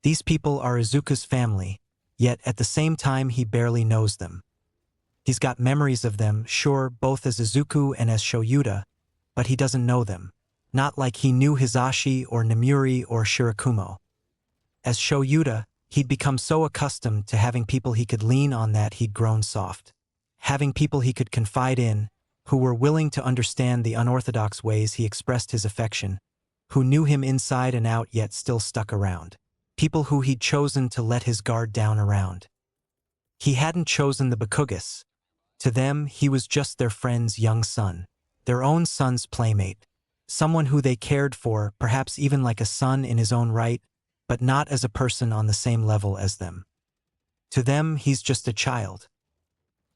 These people are Izuku's family, yet at the same time he barely knows them. He's got memories of them, sure, both as Izuku and as Shoyuta, but he doesn't know them. Not like he knew Hisashi or Namuri or Shirakumo. As Shoyuta, he'd become so accustomed to having people he could lean on that he'd grown soft. Having people he could confide in, who were willing to understand the unorthodox ways he expressed his affection, who knew him inside and out yet still stuck around. People who he'd chosen to let his guard down around. He hadn't chosen the Bakugas. To them, he was just their friend's young son, their own son's playmate, someone who they cared for, perhaps even like a son in his own right, but not as a person on the same level as them. To them, he's just a child.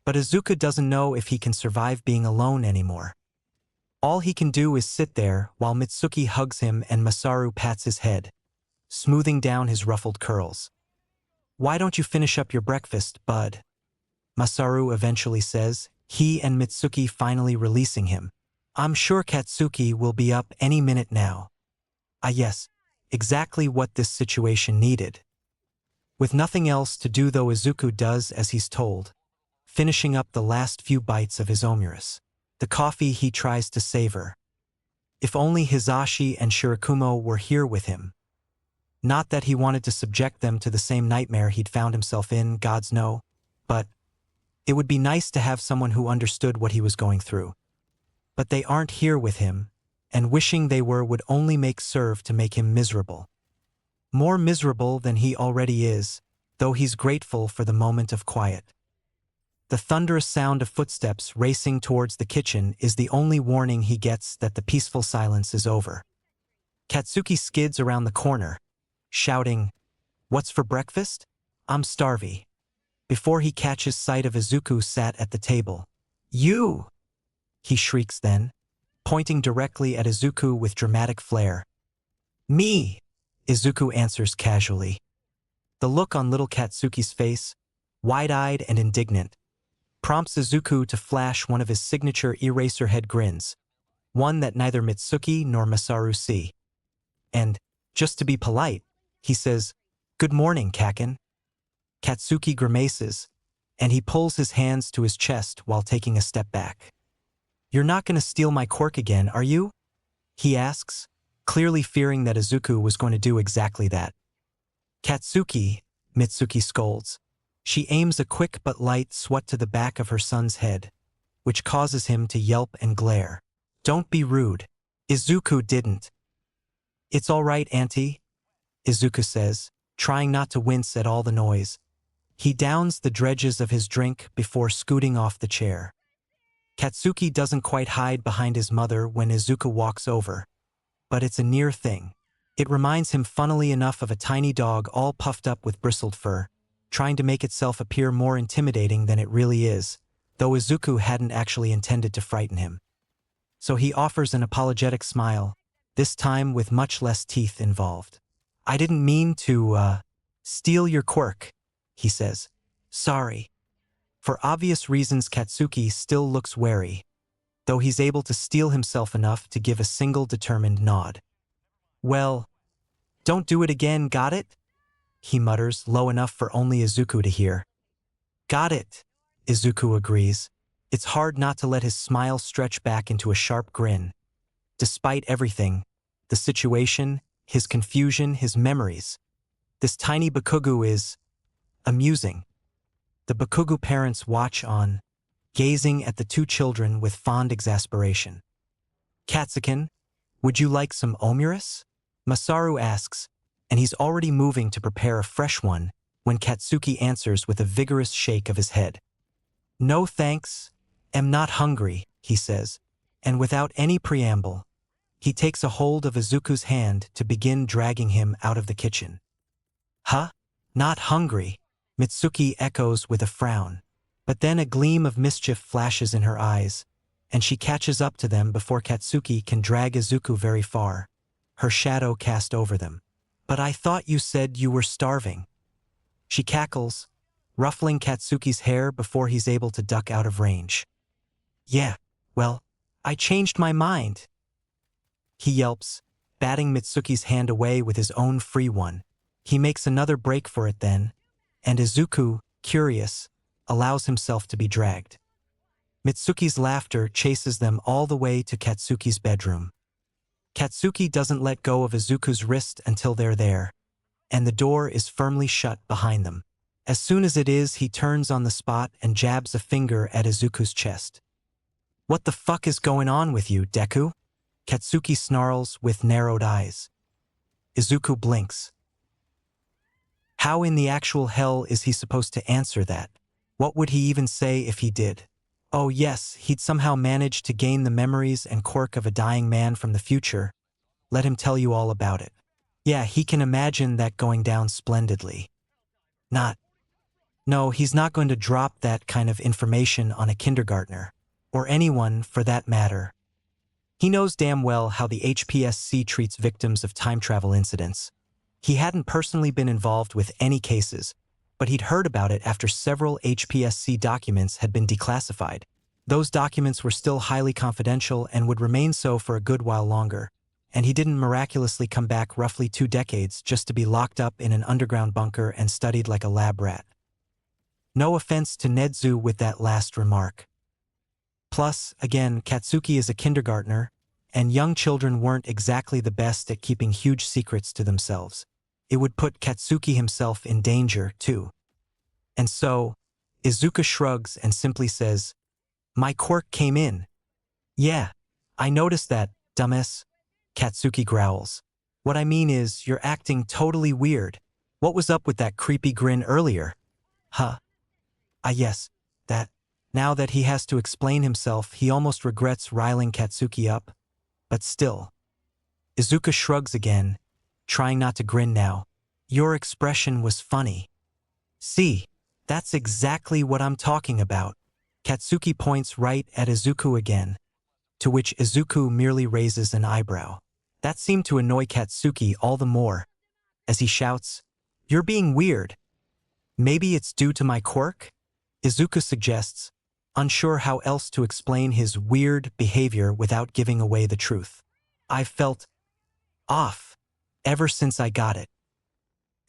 But Izuku doesn't know if he can survive being alone anymore. All he can do is sit there while Mitsuki hugs him and Masaru pats his head, smoothing down his ruffled curls. Why don't you finish up your breakfast, bud? Masaru eventually says, he and Mitsuki finally releasing him. I'm sure Katsuki will be up any minute now. Ah yes, exactly what this situation needed. With nothing else to do though, Izuku does as he's told, finishing up the last few bites of his omuras. The coffee he tries to savor. If only Hisashi and Shirakumo were here with him. Not that he wanted to subject them to the same nightmare he'd found himself in, gods know, but it would be nice to have someone who understood what he was going through. But they aren't here with him, and wishing they were would only serve to make him miserable. More miserable than he already is, though he's grateful for the moment of quiet. The thunderous sound of footsteps racing towards the kitchen is the only warning he gets that the peaceful silence is over. Katsuki skids around the corner, shouting, "What's for breakfast? I'm starvy," before he catches sight of Izuku sat at the table. "You!" he shrieks then, pointing directly at Izuku with dramatic flair. "Me!" Izuku answers casually. The look on little Katsuki's face, wide-eyed and indignant, prompts Izuku to flash one of his signature eraser-head grins, one that neither Mitsuki nor Masaru see. And, just to be polite, he says, "Good morning, Kaken." Katsuki grimaces, and he pulls his hands to his chest while taking a step back. "You're not going to steal my quirk again, are you?" he asks, clearly fearing that Izuku was going to do exactly that. Katsuki, Mitsuki scolds. She aims a quick but light swat to the back of her son's head, which causes him to yelp and glare. Don't be rude. Izuku didn't. It's all right, Auntie, Izuku says, trying not to wince at all the noise. He downs the dredges of his drink before scooting off the chair. Katsuki doesn't quite hide behind his mother when Izuku walks over, but it's a near thing. It reminds him funnily enough of a tiny dog all puffed up with bristled fur, trying to make itself appear more intimidating than it really is, though Izuku hadn't actually intended to frighten him. So he offers an apologetic smile, this time with much less teeth involved. I didn't mean to, steal your quirk, he says. Sorry. For obvious reasons, Katsuki still looks wary, though he's able to steel himself enough to give a single determined nod. Well, don't do it again, got it? He mutters, low enough for only Izuku to hear. Got it, Izuku agrees. It's hard not to let his smile stretch back into a sharp grin. Despite everything, the situation, his confusion, his memories, this tiny Bakugu is amusing. The Bakugu parents watch on, gazing at the two children with fond exasperation. Katsukin, would you like some omuris? Masaru asks, and he's already moving to prepare a fresh one when Katsuki answers with a vigorous shake of his head. No thanks, am not hungry, he says, and without any preamble, he takes a hold of Izuku's hand to begin dragging him out of the kitchen. Huh? Not hungry? Mitsuki echoes with a frown, but then a gleam of mischief flashes in her eyes, and she catches up to them before Katsuki can drag Izuku very far, her shadow cast over them. But I thought you said you were starving. She cackles, ruffling Katsuki's hair before he's able to duck out of range. Yeah, well, I changed my mind. He yelps, batting Mitsuki's hand away with his own free one. He makes another break for it then, and Izuku, curious, allows himself to be dragged. Mitsuki's laughter chases them all the way to Katsuki's bedroom. Katsuki doesn't let go of Izuku's wrist until they're there, and the door is firmly shut behind them. As soon as it is, he turns on the spot and jabs a finger at Izuku's chest. What the fuck is going on with you, Deku? Katsuki snarls with narrowed eyes. Izuku blinks. How in the actual hell is he supposed to answer that? What would he even say if he did? Oh yes, he'd somehow managed to gain the memories and quirk of a dying man from the future. Let him tell you all about it. Yeah, he can imagine that going down splendidly. No, he's not going to drop that kind of information on a kindergartner, or anyone for that matter. He knows damn well how the HPSC treats victims of time travel incidents. He hadn't personally been involved with any cases, but he'd heard about it after several HPSC documents had been declassified. Those documents were still highly confidential and would remain so for a good while longer, and he didn't miraculously come back roughly 2 decades just to be locked up in an underground bunker and studied like a lab rat. No offense to Nedzu with that last remark. Plus, again, Katsuki is a kindergartner, and young children weren't exactly the best at keeping huge secrets to themselves. It would put Katsuki himself in danger, too. And so, Izuku shrugs and simply says, My quirk came in. Yeah, I noticed that, dumbass. Katsuki growls. What I mean is, you're acting totally weird. What was up with that creepy grin earlier? Huh? Yes, that. Now that he has to explain himself, he almost regrets riling Katsuki up. But still. Izuku shrugs again, trying not to grin now. Your expression was funny. See, that's exactly what I'm talking about. Katsuki points right at Izuku again, to which Izuku merely raises an eyebrow. That seemed to annoy Katsuki all the more, as he shouts, You're being weird. Maybe it's due to my quirk? Izuku suggests, unsure how else to explain his weird behavior without giving away the truth. I've felt off ever since I got it.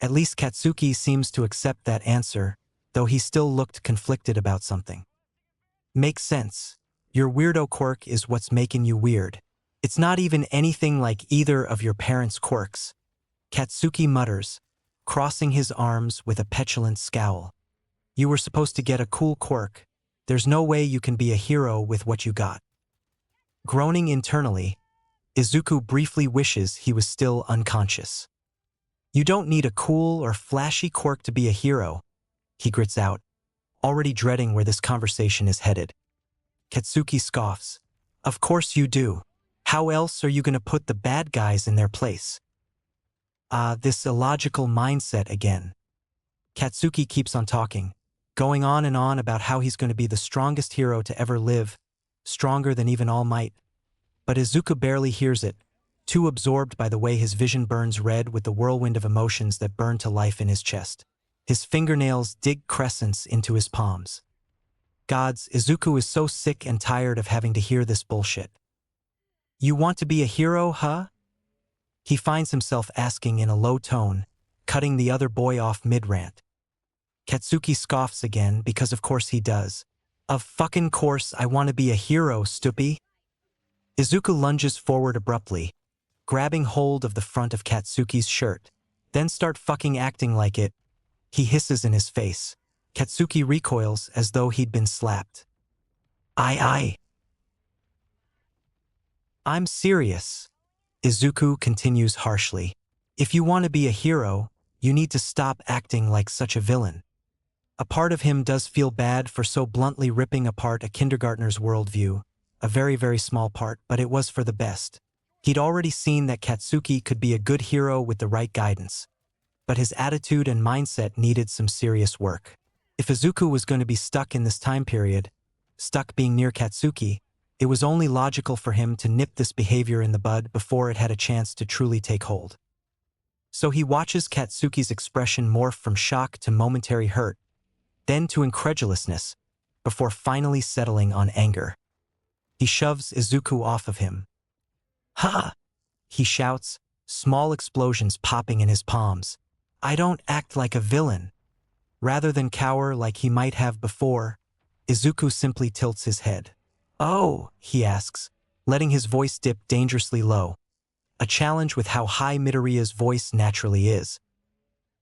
At least Katsuki seems to accept that answer, though he still looked conflicted about something. Makes sense. Your weirdo quirk is what's making you weird. It's not even anything like either of your parents' quirks, Katsuki mutters, crossing his arms with a petulant scowl. You were supposed to get a cool quirk. There's no way you can be a hero with what you got. Groaning internally, Izuku briefly wishes he was still unconscious. You don't need a cool or flashy quirk to be a hero, he grits out, already dreading where this conversation is headed. Katsuki scoffs. Of course you do. How else are you going to put the bad guys in their place? This illogical mindset again. Katsuki keeps on talking, going on and on about how he's going to be the strongest hero to ever live, stronger than even All Might. But Izuku barely hears it, too absorbed by the way his vision burns red with the whirlwind of emotions that burn to life in his chest. His fingernails dig crescents into his palms. Gods, Izuku is so sick and tired of having to hear this bullshit. You want to be a hero, huh? He finds himself asking in a low tone, cutting the other boy off mid-rant. Katsuki scoffs again because of course he does. Of fucking course I want to be a hero, stupid. Izuku lunges forward abruptly, grabbing hold of the front of Katsuki's shirt. Then start fucking acting like it, he hisses in his face. Katsuki recoils as though he'd been slapped. I'm serious, Izuku continues harshly. If you want to be a hero, you need to stop acting like such a villain. A part of him does feel bad for so bluntly ripping apart a kindergartner's worldview, a very, very small part, but it was for the best. He'd already seen that Katsuki could be a good hero with the right guidance, but his attitude and mindset needed some serious work. If Izuku was going to be stuck in this time period, stuck being near Katsuki, it was only logical for him to nip this behavior in the bud before it had a chance to truly take hold. So he watches Katsuki's expression morph from shock to momentary hurt, then to incredulousness, before finally settling on anger. He shoves Izuku off of him. Ha! He shouts, small explosions popping in his palms. I don't act like a villain. Rather than cower like he might have before, Izuku simply tilts his head. Oh, he asks, letting his voice dip dangerously low, a challenge with how high Midoriya's voice naturally is.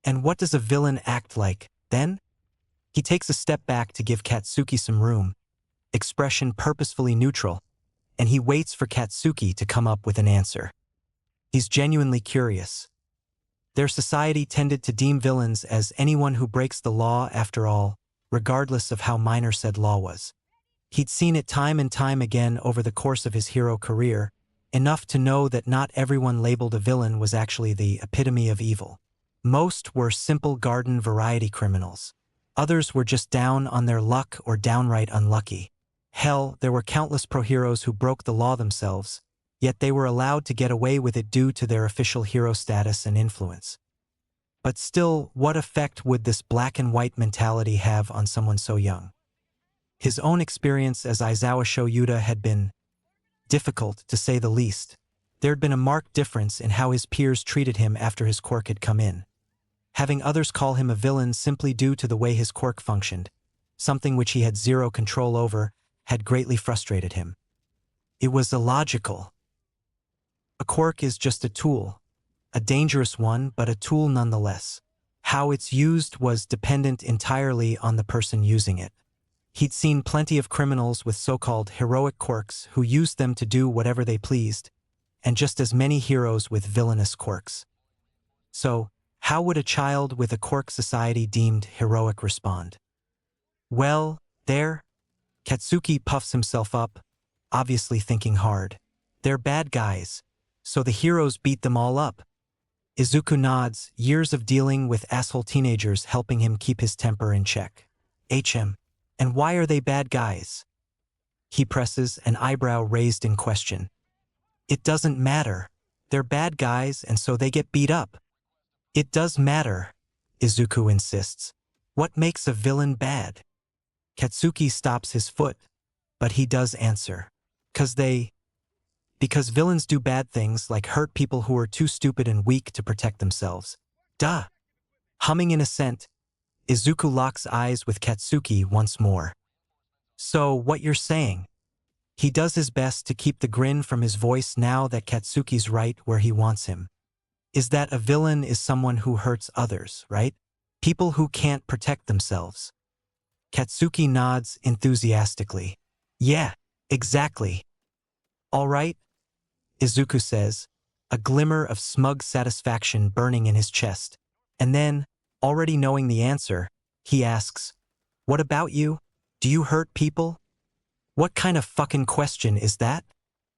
And what does a villain act like, then? He takes a step back to give Katsuki some room, expression purposefully neutral, and he waits for Katsuki to come up with an answer. He's genuinely curious. Their society tended to deem villains as anyone who breaks the law after all, regardless of how minor said law was. He'd seen it time and time again over the course of his hero career, enough to know that not everyone labeled a villain was actually the epitome of evil. Most were simple garden variety criminals. Others were just down on their luck or downright unlucky. Hell, there were countless pro-heroes who broke the law themselves, yet they were allowed to get away with it due to their official hero status and influence. But still, what effect would this black and white mentality have on someone so young? His own experience as Aizawa Shoyuta had been difficult, to say the least. There had been a marked difference in how his peers treated him after his quirk had come in. Having others call him a villain simply due to the way his quirk functioned, something which he had zero control over, had greatly frustrated him. It was illogical. A quirk is just a tool, a dangerous one, but a tool nonetheless. How it's used was dependent entirely on the person using it. He'd seen plenty of criminals with so-called heroic quirks who used them to do whatever they pleased, and just as many heroes with villainous quirks. So, how would a child with a quirk society deemed heroic respond? Well, there, Katsuki puffs himself up, obviously thinking hard. They're bad guys, so the heroes beat them all up. Izuku nods, years of dealing with asshole teenagers helping him keep his temper in check. And why are they bad guys? He presses, an eyebrow raised in question. It doesn't matter. They're bad guys and so they get beat up. It does matter, Izuku insists. What makes a villain bad? Katsuki stops his foot, but he does answer. Because villains do bad things like hurt people who are too stupid and weak to protect themselves. Duh. Humming in assent, Izuku locks eyes with Katsuki once more. So, what you're saying? He does his best to keep the grin from his voice now that Katsuki's right where he wants him. Is that a villain is someone who hurts others, right? People who can't protect themselves. Katsuki nods enthusiastically. Yeah, exactly. All right, Izuku says, a glimmer of smug satisfaction burning in his chest. And then, already knowing the answer, he asks, "What about you? Do you hurt people?" "What kind of fucking question is that?"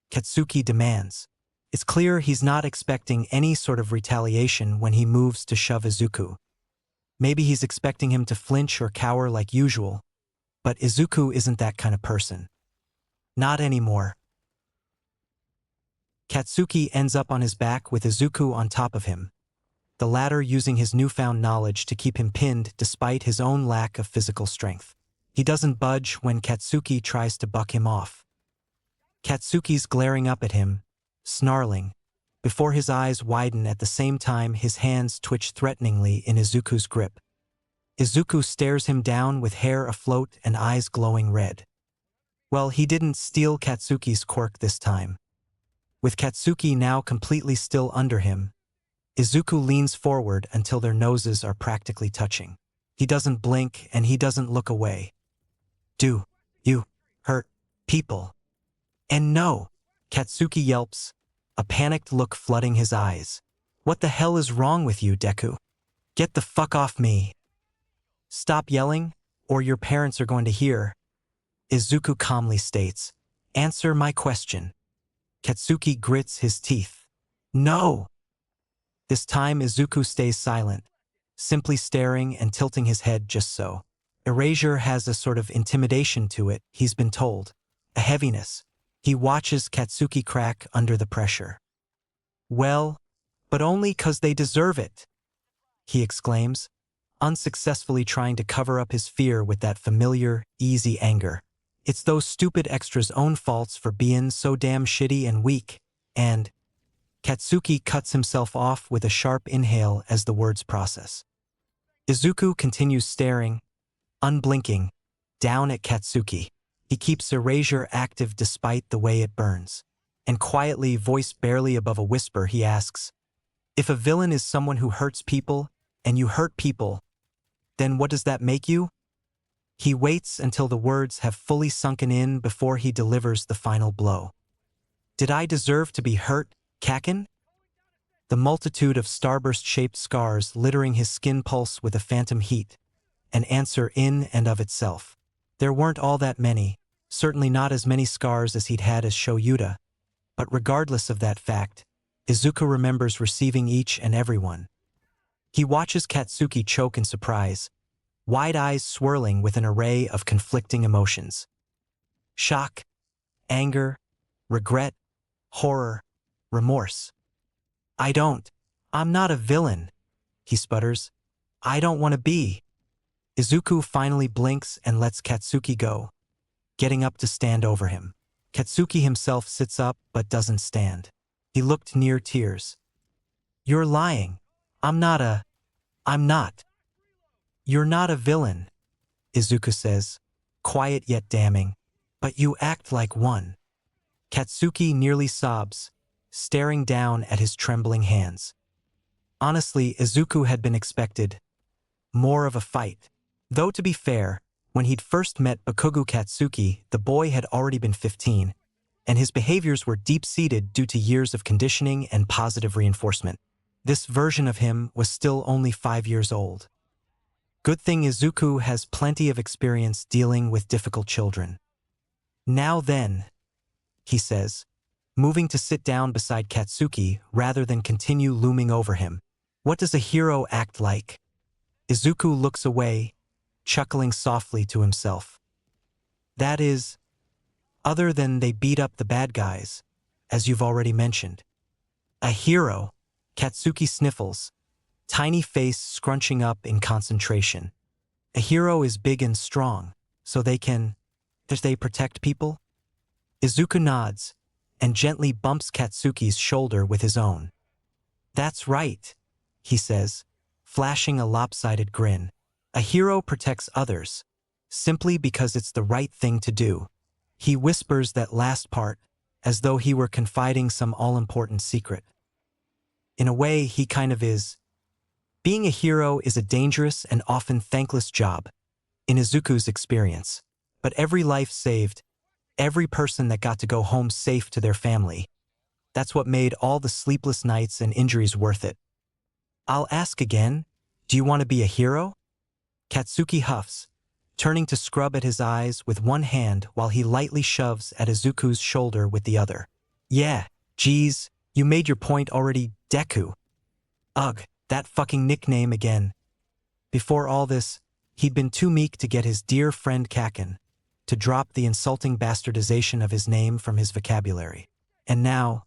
Katsuki demands. It's clear he's not expecting any sort of retaliation when he moves to shove Izuku. Maybe he's expecting him to flinch or cower like usual, but Izuku isn't that kind of person. Not anymore. Katsuki ends up on his back with Izuku on top of him, the latter using his newfound knowledge to keep him pinned despite his own lack of physical strength. He doesn't budge when Katsuki tries to buck him off. Katsuki's glaring up at him, snarling, before his eyes widen at the same time his hands twitch threateningly in Izuku's grip. Izuku stares him down with hair afloat and eyes glowing red. Well, he didn't steal Katsuki's quirk this time. With Katsuki now completely still under him, Izuku leans forward until their noses are practically touching. He doesn't blink and he doesn't look away. "Do you hurt people?" "And no," Katsuki yelps, a panicked look flooding his eyes. "What the hell is wrong with you, Deku? Get the fuck off me." "Stop yelling, or your parents are going to hear," Izuku calmly states. "Answer my question." Katsuki grits his teeth. "No!" This time Izuku stays silent, simply staring and tilting his head just so. Erasure has a sort of intimidation to it, he's been told. A heaviness. He watches Katsuki crack under the pressure. "Well, but only 'cause they deserve it," he exclaims, unsuccessfully trying to cover up his fear with that familiar, easy anger. It's those stupid extras' own faults for being so damn shitty and weak, and Katsuki cuts himself off with a sharp inhale as the words process. Izuku continues staring, unblinking, down at Katsuki. He keeps erasure active despite the way it burns. And quietly, voiced barely above a whisper, he asks, "If a villain is someone who hurts people, and you hurt people, then what does that make you?" He waits until the words have fully sunken in before he delivers the final blow. "Did I deserve to be hurt, Kaken?" The multitude of starburst-shaped scars littering his skin pulse with a phantom heat, an answer in and of itself. There weren't all that many, certainly not as many scars as he'd had as Shoyuta, but regardless of that fact, Izuku remembers receiving each and every one. He watches Katsuki choke in surprise, wide eyes swirling with an array of conflicting emotions. Shock, anger, regret, horror, remorse. I'm not a villain," he sputters. "I don't want to be." Izuku finally blinks and lets Katsuki go, getting up to stand over him. Katsuki himself sits up but doesn't stand. He looked near tears. "You're lying. I'm not. You're not a villain," Izuku says, quiet yet damning. "But you act like one." Katsuki nearly sobs, staring down at his trembling hands. Honestly, Izuku had been expected more of a fight. Though to be fair, when he'd first met Bakugo Katsuki, the boy had already been 15, and his behaviors were deep-seated due to years of conditioning and positive reinforcement. This version of him was still only 5 years old. Good thing Izuku has plenty of experience dealing with difficult children. "Now then," he says, moving to sit down beside Katsuki rather than continue looming over him. "What does a hero act like?" Izuku looks away, chuckling softly to himself. "That is, other than they beat up the bad guys, as you've already mentioned." "A hero," Katsuki sniffles, tiny face scrunching up in concentration. "A hero is big and strong, so they protect people?" Izuku nods, and gently bumps Katsuki's shoulder with his own. "That's right," he says, flashing a lopsided grin. "A hero protects others, simply because it's the right thing to do." He whispers that last part, as though he were confiding some all-important secret. In a way, he kind of is. Being a hero is a dangerous and often thankless job, in Izuku's experience. But every life saved, every person that got to go home safe to their family, that's what made all the sleepless nights and injuries worth it. I'll ask again, do you want to be a hero? Katsuki huffs, turning to scrub at his eyes with one hand while he lightly shoves at Izuku's shoulder with the other. Yeah, geez, you made your point already, Deku. Ugh, that fucking nickname again. Before all this, he'd been too meek to get his dear friend Kaken to drop the insulting bastardization of his name from his vocabulary. And now,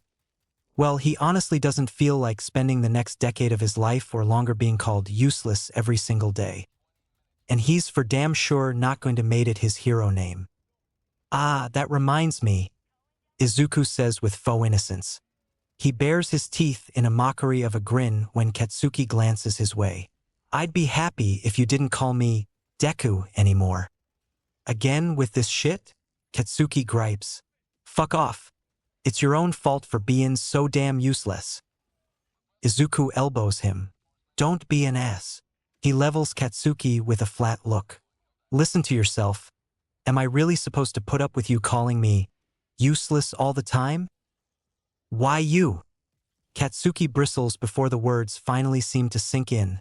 well, he honestly doesn't feel like spending the next decade of his life or longer being called useless every single day. And he's for damn sure not going to make it his hero name. Ah, that reminds me, Izuku says with faux innocence. He bares his teeth in a mockery of a grin when Katsuki glances his way. I'd be happy if you didn't call me Deku anymore. Again with this shit? Katsuki gripes. Fuck off. It's your own fault for being so damn useless. Izuku elbows him. Don't be an ass. He levels Katsuki with a flat look. Listen to yourself. Am I really supposed to put up with you calling me useless all the time? Why you? Katsuki bristles before the words finally seem to sink in,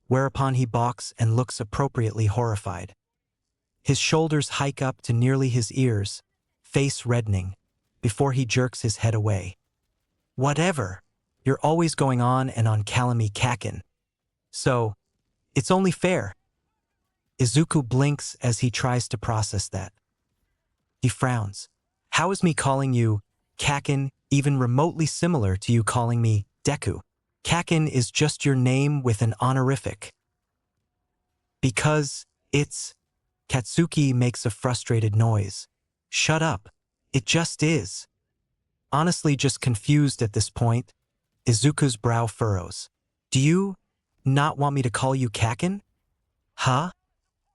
whereupon he balks and looks appropriately horrified. His shoulders hike up to nearly his ears, face reddening, before he jerks his head away. Whatever. You're always going on and on calling me Kaken. So, it's only fair. Izuku blinks as he tries to process that. He frowns. How is me calling you Kaken even remotely similar to you calling me Deku? Kaken is just your name with an honorific. Because it's... Katsuki makes a frustrated noise. Shut up. It just is. Honestly just confused at this point, Izuku's brow furrows. Do you not want me to call you Kaken? Huh?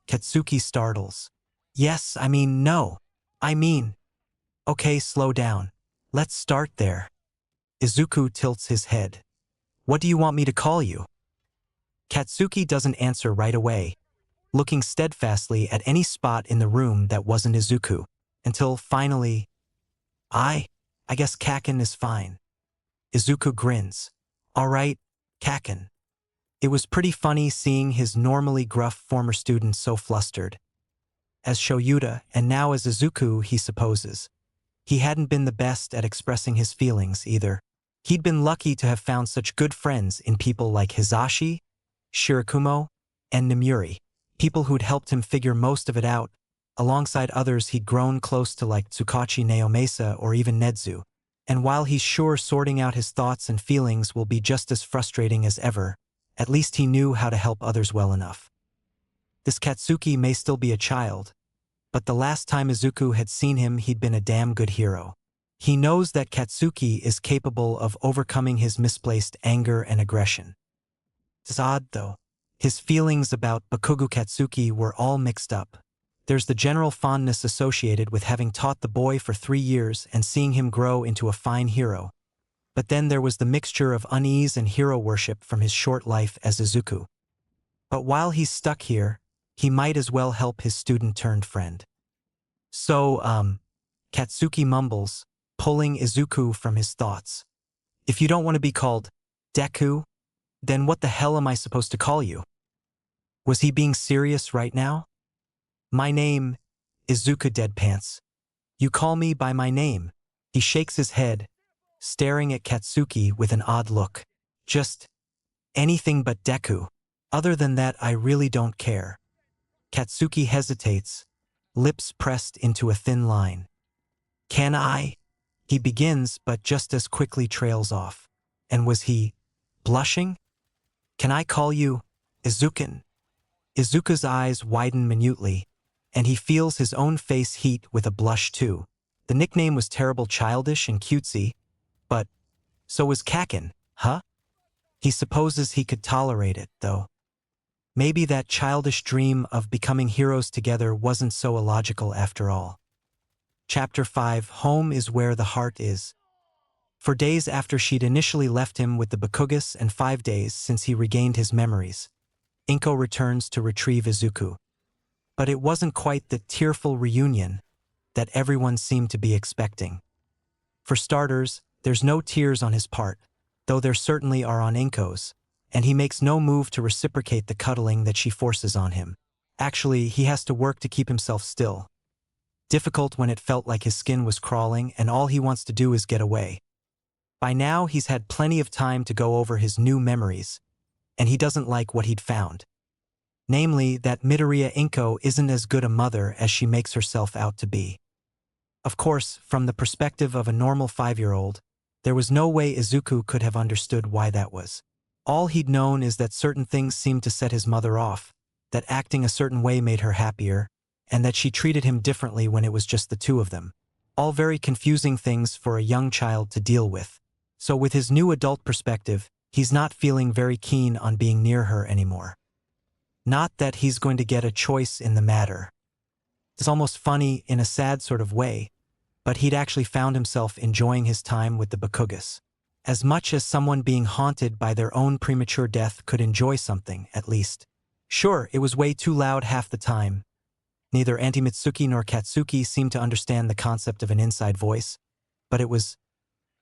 Katsuki startles. Yes, I mean no. I mean... Okay, slow down. Let's start there. Izuku tilts his head. What do you want me to call you? Katsuki doesn't answer right away, looking steadfastly at any spot in the room that wasn't Izuku, until finally, I guess Kaken is fine. Izuku grins. All right, Kaken. It was pretty funny seeing his normally gruff former student so flustered. As Shoyuta, and now as Izuku, he supposes. He hadn't been the best at expressing his feelings either. He'd been lucky to have found such good friends in people like Hizashi, Shirakumo, and Nimuri, people who'd helped him figure most of it out, alongside others he'd grown close to like Tsukachi Naomasa or even Nedzu. And while he's sure sorting out his thoughts and feelings will be just as frustrating as ever, at least he knew how to help others well enough. This Katsuki may still be a child, but the last time Izuku had seen him he'd been a damn good hero. He knows that Katsuki is capable of overcoming his misplaced anger and aggression. It's odd though. His feelings about Bakugo Katsuki were all mixed up. There's the general fondness associated with having taught the boy for 3 years and seeing him grow into a fine hero. But then there was the mixture of unease and hero worship from his short life as Izuku. But while he's stuck here, he might as well help his student-turned-friend. So, Katsuki mumbles, pulling Izuku from his thoughts. If you don't want to be called Deku, then what the hell am I supposed to call you? Was he being serious right now? My name is Izuku Deadpants. You call me by my name. He shakes his head, staring at Katsuki with an odd look. Just anything but Deku. Other than that, I really don't care. Katsuki hesitates, lips pressed into a thin line. Can I? He begins, but just as quickly trails off. And was he blushing? Can I call you Izuken? Izuku's eyes widen minutely, and he feels his own face heat with a blush too. The nickname was terrible, childish and cutesy, but so was Kaken, huh? He supposes he could tolerate it, though. Maybe that childish dream of becoming heroes together wasn't so illogical after all. Chapter 5, Home is Where the Heart Is. For days after she'd initially left him with the Bakugas and 5 days since he regained his memories, Inko returns to retrieve Izuku. But it wasn't quite the tearful reunion that everyone seemed to be expecting. For starters, there's no tears on his part, though there certainly are on Inko's, and he makes no move to reciprocate the cuddling that she forces on him. Actually, he has to work to keep himself still. Difficult when it felt like his skin was crawling and all he wants to do is get away. By now, he's had plenty of time to go over his new memories, and he doesn't like what he'd found. Namely, that Midoriya Inko isn't as good a mother as she makes herself out to be. Of course, from the perspective of a normal 5-year-old, there was no way Izuku could have understood why that was. All he'd known is that certain things seemed to set his mother off, that acting a certain way made her happier, and that she treated him differently when it was just the two of them. All very confusing things for a young child to deal with. So with his new adult perspective, he's not feeling very keen on being near her anymore. Not that he's going to get a choice in the matter. It's almost funny in a sad sort of way, but he'd actually found himself enjoying his time with the Bakugas. As much as someone being haunted by their own premature death could enjoy something, at least. Sure, it was way too loud half the time. Neither Auntie Mitsuki nor Katsuki seemed to understand the concept of an inside voice, but it was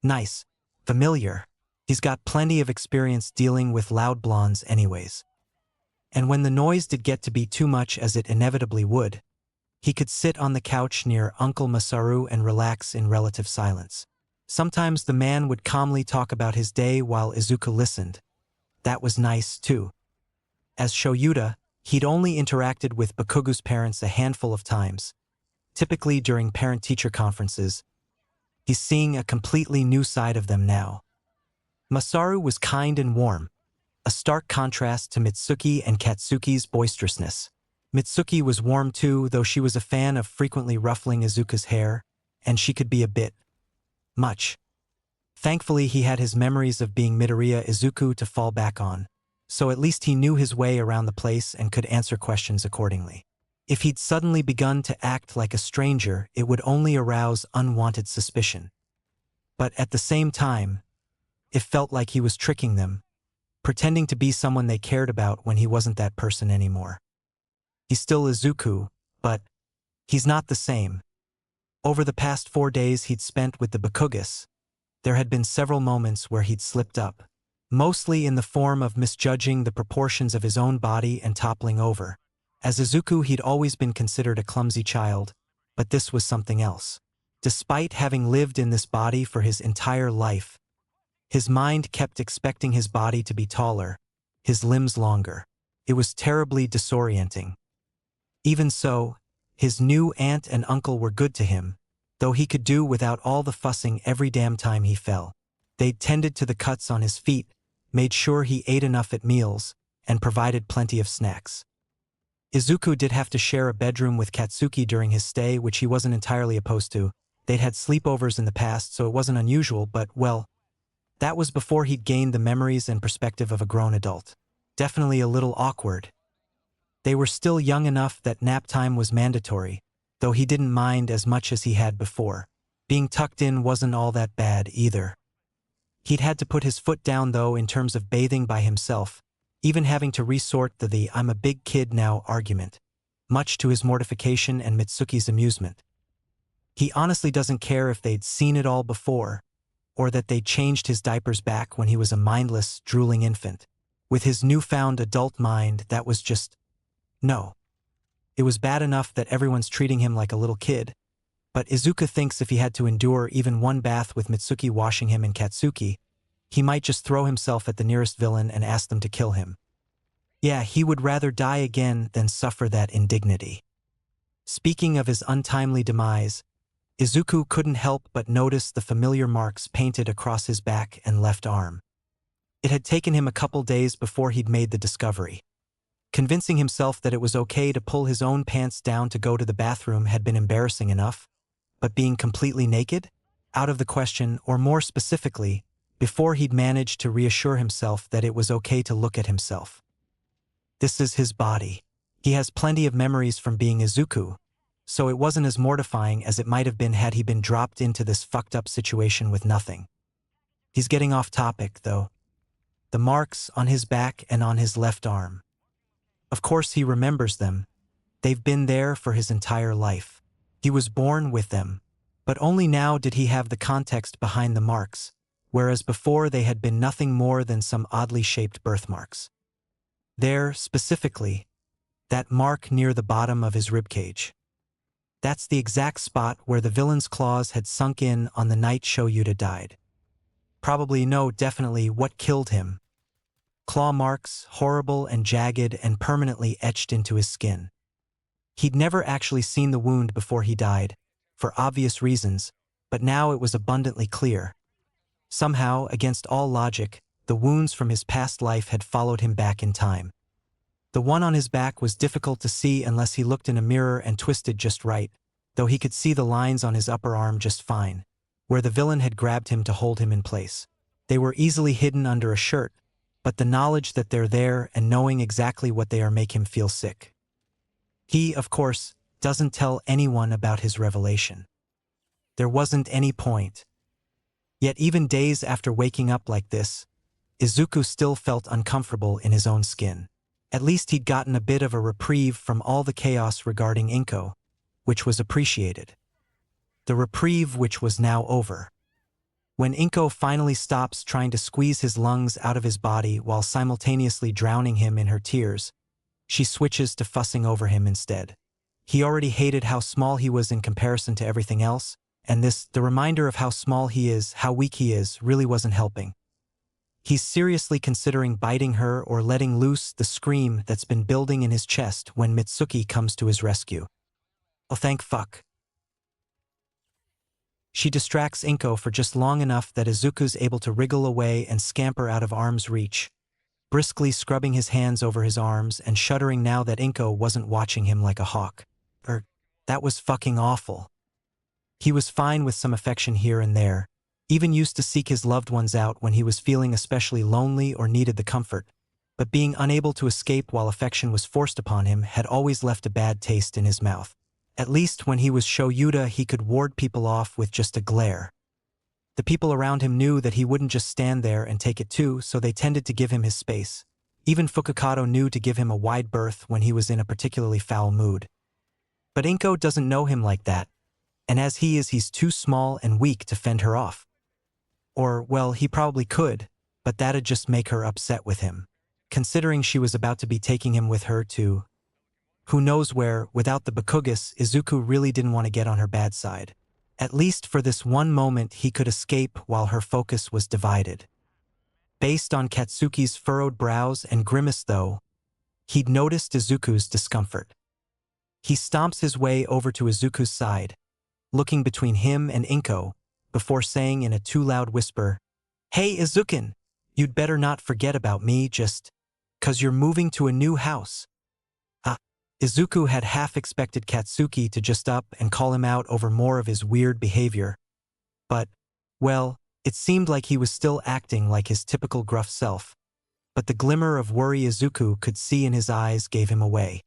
nice, familiar. He's got plenty of experience dealing with loud blondes anyways. And when the noise did get to be too much, as it inevitably would, he could sit on the couch near Uncle Masaru and relax in relative silence. Sometimes the man would calmly talk about his day while Izuku listened. That was nice, too. As Shoyuta, he'd only interacted with Bakugu's parents a handful of times, typically during parent-teacher conferences. He's seeing a completely new side of them now. Masaru was kind and warm, a stark contrast to Mitsuki and Katsuki's boisterousness. Mitsuki was warm too, though she was a fan of frequently ruffling Izuku's hair, and she could be a bit much. Thankfully, he had his memories of being Midoriya Izuku to fall back on, so at least he knew his way around the place and could answer questions accordingly. If he'd suddenly begun to act like a stranger, it would only arouse unwanted suspicion. But at the same time, it felt like he was tricking them, pretending to be someone they cared about when he wasn't that person anymore. He's still Izuku, but he's not the same. Over the past 4 days he'd spent with the Bakugas, there had been several moments where he'd slipped up, mostly in the form of misjudging the proportions of his own body and toppling over. As Izuku, he'd always been considered a clumsy child, but this was something else. Despite having lived in this body for his entire life, his mind kept expecting his body to be taller, his limbs longer. It was terribly disorienting. Even so, his new aunt and uncle were good to him, though he could do without all the fussing every damn time he fell. They'd tended to the cuts on his feet, made sure he ate enough at meals, and provided plenty of snacks. Izuku did have to share a bedroom with Katsuki during his stay, which he wasn't entirely opposed to. They'd had sleepovers in the past, so it wasn't unusual, but, well, that was before he'd gained the memories and perspective of a grown adult. Definitely a little awkward. They were still young enough that nap time was mandatory, though he didn't mind as much as he had before. Being tucked in wasn't all that bad either. He'd had to put his foot down though in terms of bathing by himself, even having to resort to the "I'm a big kid now" argument, much to his mortification and Mitsuki's amusement. He honestly doesn't care if they'd seen it all before, or that they changed his diapers back when he was a mindless, drooling infant. With his newfound adult mind, that was just no. It was bad enough that everyone's treating him like a little kid, but Izuku thinks if he had to endure even one bath with Mitsuki washing him and Katsuki, he might just throw himself at the nearest villain and ask them to kill him. Yeah, he would rather die again than suffer that indignity. Speaking of his untimely demise, Izuku couldn't help but notice the familiar marks painted across his back and left arm. It had taken him a couple days before he'd made the discovery. Convincing himself that it was okay to pull his own pants down to go to the bathroom had been embarrassing enough, but being completely naked? Out of the question, or more specifically, before he'd managed to reassure himself that it was okay to look at himself. This is his body. He has plenty of memories from being Izuku, so it wasn't as mortifying as it might have been had he been dropped into this fucked up situation with nothing. He's getting off topic, though. The marks on his back and on his left arm. Of course he remembers them. They've been there for his entire life. He was born with them, but only now did he have the context behind the marks, whereas before they had been nothing more than some oddly shaped birthmarks. There, specifically, that mark near the bottom of his ribcage. That's the exact spot where the villain's claws had sunk in on the night Shoyuta died. Probably, no, definitely what killed him. Claw marks, horrible and jagged and permanently etched into his skin. He'd never actually seen the wound before he died, for obvious reasons, but now it was abundantly clear. Somehow, against all logic, the wounds from his past life had followed him back in time. The one on his back was difficult to see unless he looked in a mirror and twisted just right, though he could see the lines on his upper arm just fine, where the villain had grabbed him to hold him in place. They were easily hidden under a shirt, but the knowledge that they're there and knowing exactly what they are make him feel sick. He, of course, doesn't tell anyone about his revelation. There wasn't any point. Yet even days after waking up like this, Izuku still felt uncomfortable in his own skin. At least he'd gotten a bit of a reprieve from all the chaos regarding Inko, which was appreciated. The reprieve which was now over. When Inko finally stops trying to squeeze his lungs out of his body while simultaneously drowning him in her tears, she switches to fussing over him instead. He already hated how small he was in comparison to everything else, and the reminder of how small he is, how weak he is, really wasn't helping. He's seriously considering biting her or letting loose the scream that's been building in his chest when Mitsuki comes to his rescue. Oh, thank fuck. She distracts Inko for just long enough that Izuku's able to wriggle away and scamper out of arm's reach, briskly scrubbing his hands over his arms and shuddering now that Inko wasn't watching him like a hawk. That was fucking awful. He was fine with some affection here and there, even used to seek his loved ones out when he was feeling especially lonely or needed the comfort, but being unable to escape while affection was forced upon him had always left a bad taste in his mouth. At least when he was Shoyuta, he could ward people off with just a glare. The people around him knew that he wouldn't just stand there and take it too, so they tended to give him his space. Even Fukakato knew to give him a wide berth when he was in a particularly foul mood. But Inko doesn't know him like that, and as he is, he's too small and weak to fend her off. Or, well, he probably could, but that'd just make her upset with him, considering she was about to be taking him with her to who knows where. Without the Bakugas, Izuku really didn't want to get on her bad side. At least for this one moment he could escape while her focus was divided. Based on Katsuki's furrowed brows and grimace though, he'd noticed Izuku's discomfort. He stomps his way over to Izuku's side, looking between him and Inko, before saying in a too loud whisper, "Hey Izukin, you'd better not forget about me just 'cause you're moving to a new house." Izuku had half expected Katsuki to just up and call him out over more of his weird behavior. But, well, it seemed like he was still acting like his typical gruff self. But the glimmer of worry Izuku could see in his eyes gave him away.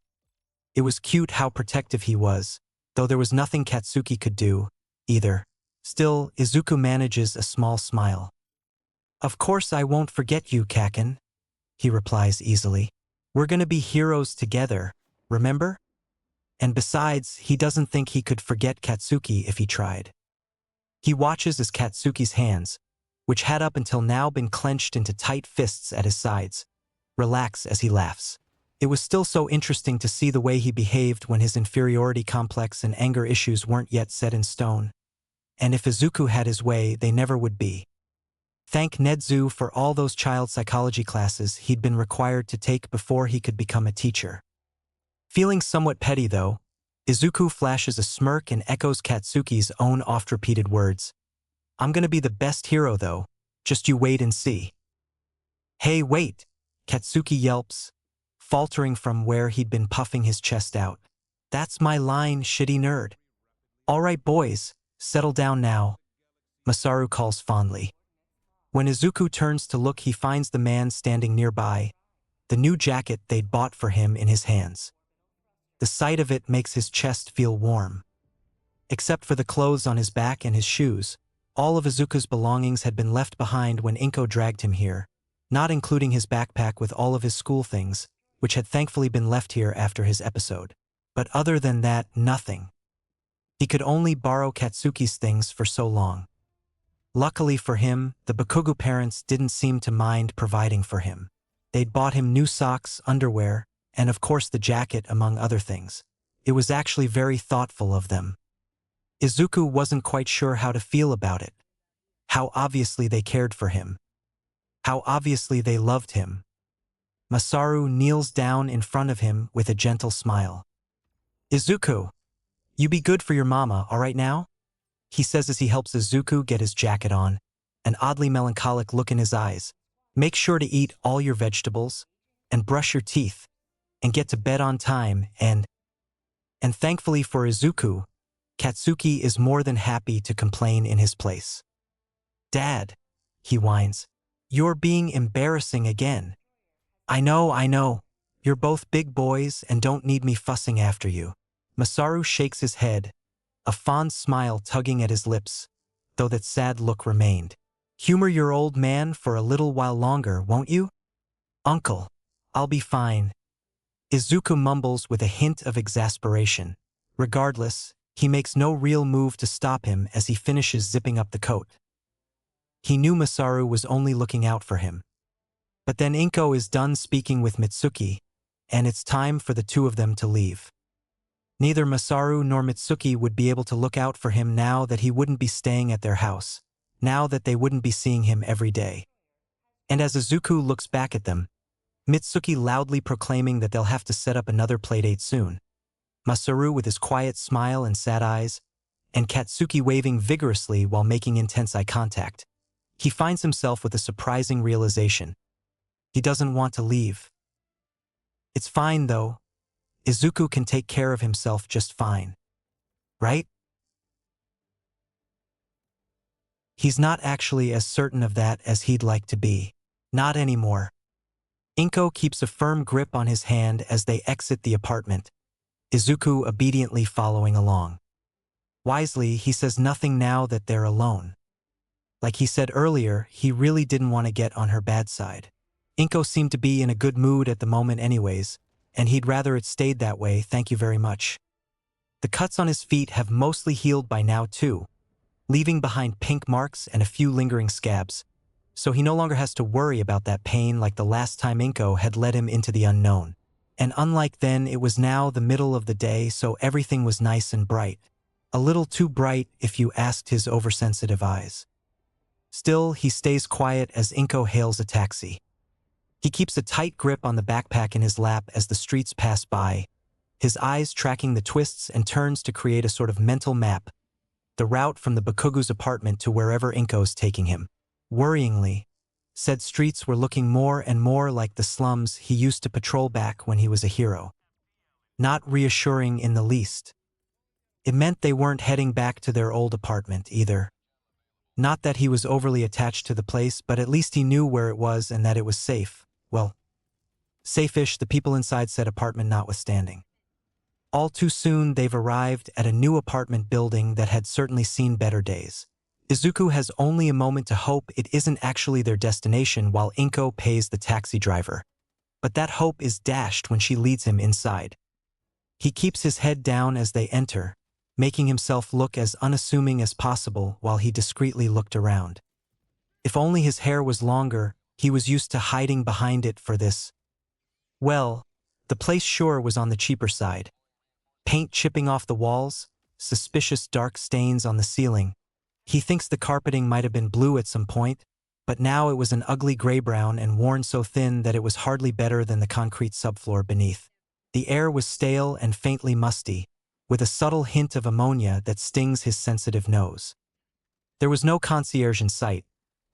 It was cute how protective he was, though there was nothing Katsuki could do, either. Still, Izuku manages a small smile. "Of course I won't forget you, Kaken," he replies easily. "We're gonna be heroes together, remember?" And besides, he doesn't think he could forget Katsuki if he tried. He watches as Katsuki's hands, which had up until now been clenched into tight fists at his sides, relax as he laughs. It was still so interesting to see the way he behaved when his inferiority complex and anger issues weren't yet set in stone. And if Izuku had his way, they never would be. Thank Nedzu for all those child psychology classes he'd been required to take before he could become a teacher. Feeling somewhat petty though, Izuku flashes a smirk and echoes Katsuki's own oft-repeated words. "I'm gonna be the best hero though, just you wait and see." "Hey wait," Katsuki yelps, faltering from where he'd been puffing his chest out. "That's my line, shitty nerd." "All right boys, settle down now," Masaru calls fondly. When Izuku turns to look, he finds the man standing nearby, the new jacket they'd bought for him in his hands. The sight of it makes his chest feel warm. Except for the clothes on his back and his shoes, all of Izuku's belongings had been left behind when Inko dragged him here, not including his backpack with all of his school things, which had thankfully been left here after his episode. But other than that, nothing. He could only borrow Katsuki's things for so long. Luckily for him, the Bakugo parents didn't seem to mind providing for him. They'd bought him new socks, underwear, and of course the jacket, among other things. It was actually very thoughtful of them. Izuku wasn't quite sure how to feel about it. How obviously they cared for him. How obviously they loved him. Masaru kneels down in front of him with a gentle smile. "Izuku, you be good for your mama, all right now?" he says as he helps Izuku get his jacket on, an oddly melancholic look in his eyes. "Make sure to eat all your vegetables, and brush your teeth, and get to bed on time, and thankfully for Izuku, Katsuki is more than happy to complain in his place. "Dad," he whines, "you're being embarrassing again." I know. You're both big boys and don't need me fussing after you." Masaru shakes his head, a fond smile tugging at his lips, though that sad look remained. "Humor your old man for a little while longer, won't you?" "Uncle, I'll be fine." Izuku mumbles with a hint of exasperation. Regardless, he makes no real move to stop him as he finishes zipping up the coat. He knew Masaru was only looking out for him. But then Inko is done speaking with Mitsuki, and it's time for the two of them to leave. Neither Masaru nor Mitsuki would be able to look out for him now that he wouldn't be staying at their house, now that they wouldn't be seeing him every day. And as Izuku looks back at them, Mitsuki loudly proclaiming that they'll have to set up another playdate soon, Masaru with his quiet smile and sad eyes, and Katsuki waving vigorously while making intense eye contact, he finds himself with a surprising realization. He doesn't want to leave. It's fine, though. Izuku can take care of himself just fine. Right? He's not actually as certain of that as he'd like to be. Not anymore. Inko keeps a firm grip on his hand as they exit the apartment, Izuku obediently following along. Wisely, he says nothing now that they're alone. Like he said earlier, he really didn't want to get on her bad side. Inko seemed to be in a good mood at the moment anyways, and he'd rather it stayed that way, thank you very much. The cuts on his feet have mostly healed by now too, leaving behind pink marks and a few lingering scabs, so he no longer has to worry about that pain like the last time Inko had led him into the unknown. And unlike then, it was now the middle of the day, so everything was nice and bright. A little too bright if you asked his oversensitive eyes. Still, he stays quiet as Inko hails a taxi. He keeps a tight grip on the backpack in his lap as the streets pass by, his eyes tracking the twists and turns to create a sort of mental map, the route from the Bakugo's apartment to wherever Inko's taking him. Worryingly, said streets were looking more and more like the slums he used to patrol back when he was a hero. Not reassuring in the least. It meant they weren't heading back to their old apartment either. Not that he was overly attached to the place, but at least he knew where it was and that it was safe. Well, safe-ish, the people inside said apartment notwithstanding. All too soon, they've arrived at a new apartment building that had certainly seen better days. Izuku has only a moment to hope it isn't actually their destination while Inko pays the taxi driver. But that hope is dashed when she leads him inside. He keeps his head down as they enter, making himself look as unassuming as possible while he discreetly looked around. If only his hair was longer, he was used to hiding behind it for this. Well, the place sure was on the cheaper side. Paint chipping off the walls, suspicious dark stains on the ceiling. He thinks the carpeting might have been blue at some point, but now it was an ugly gray-brown and worn so thin that it was hardly better than the concrete subfloor beneath. The air was stale and faintly musty, with a subtle hint of ammonia that stings his sensitive nose. There was no concierge in sight,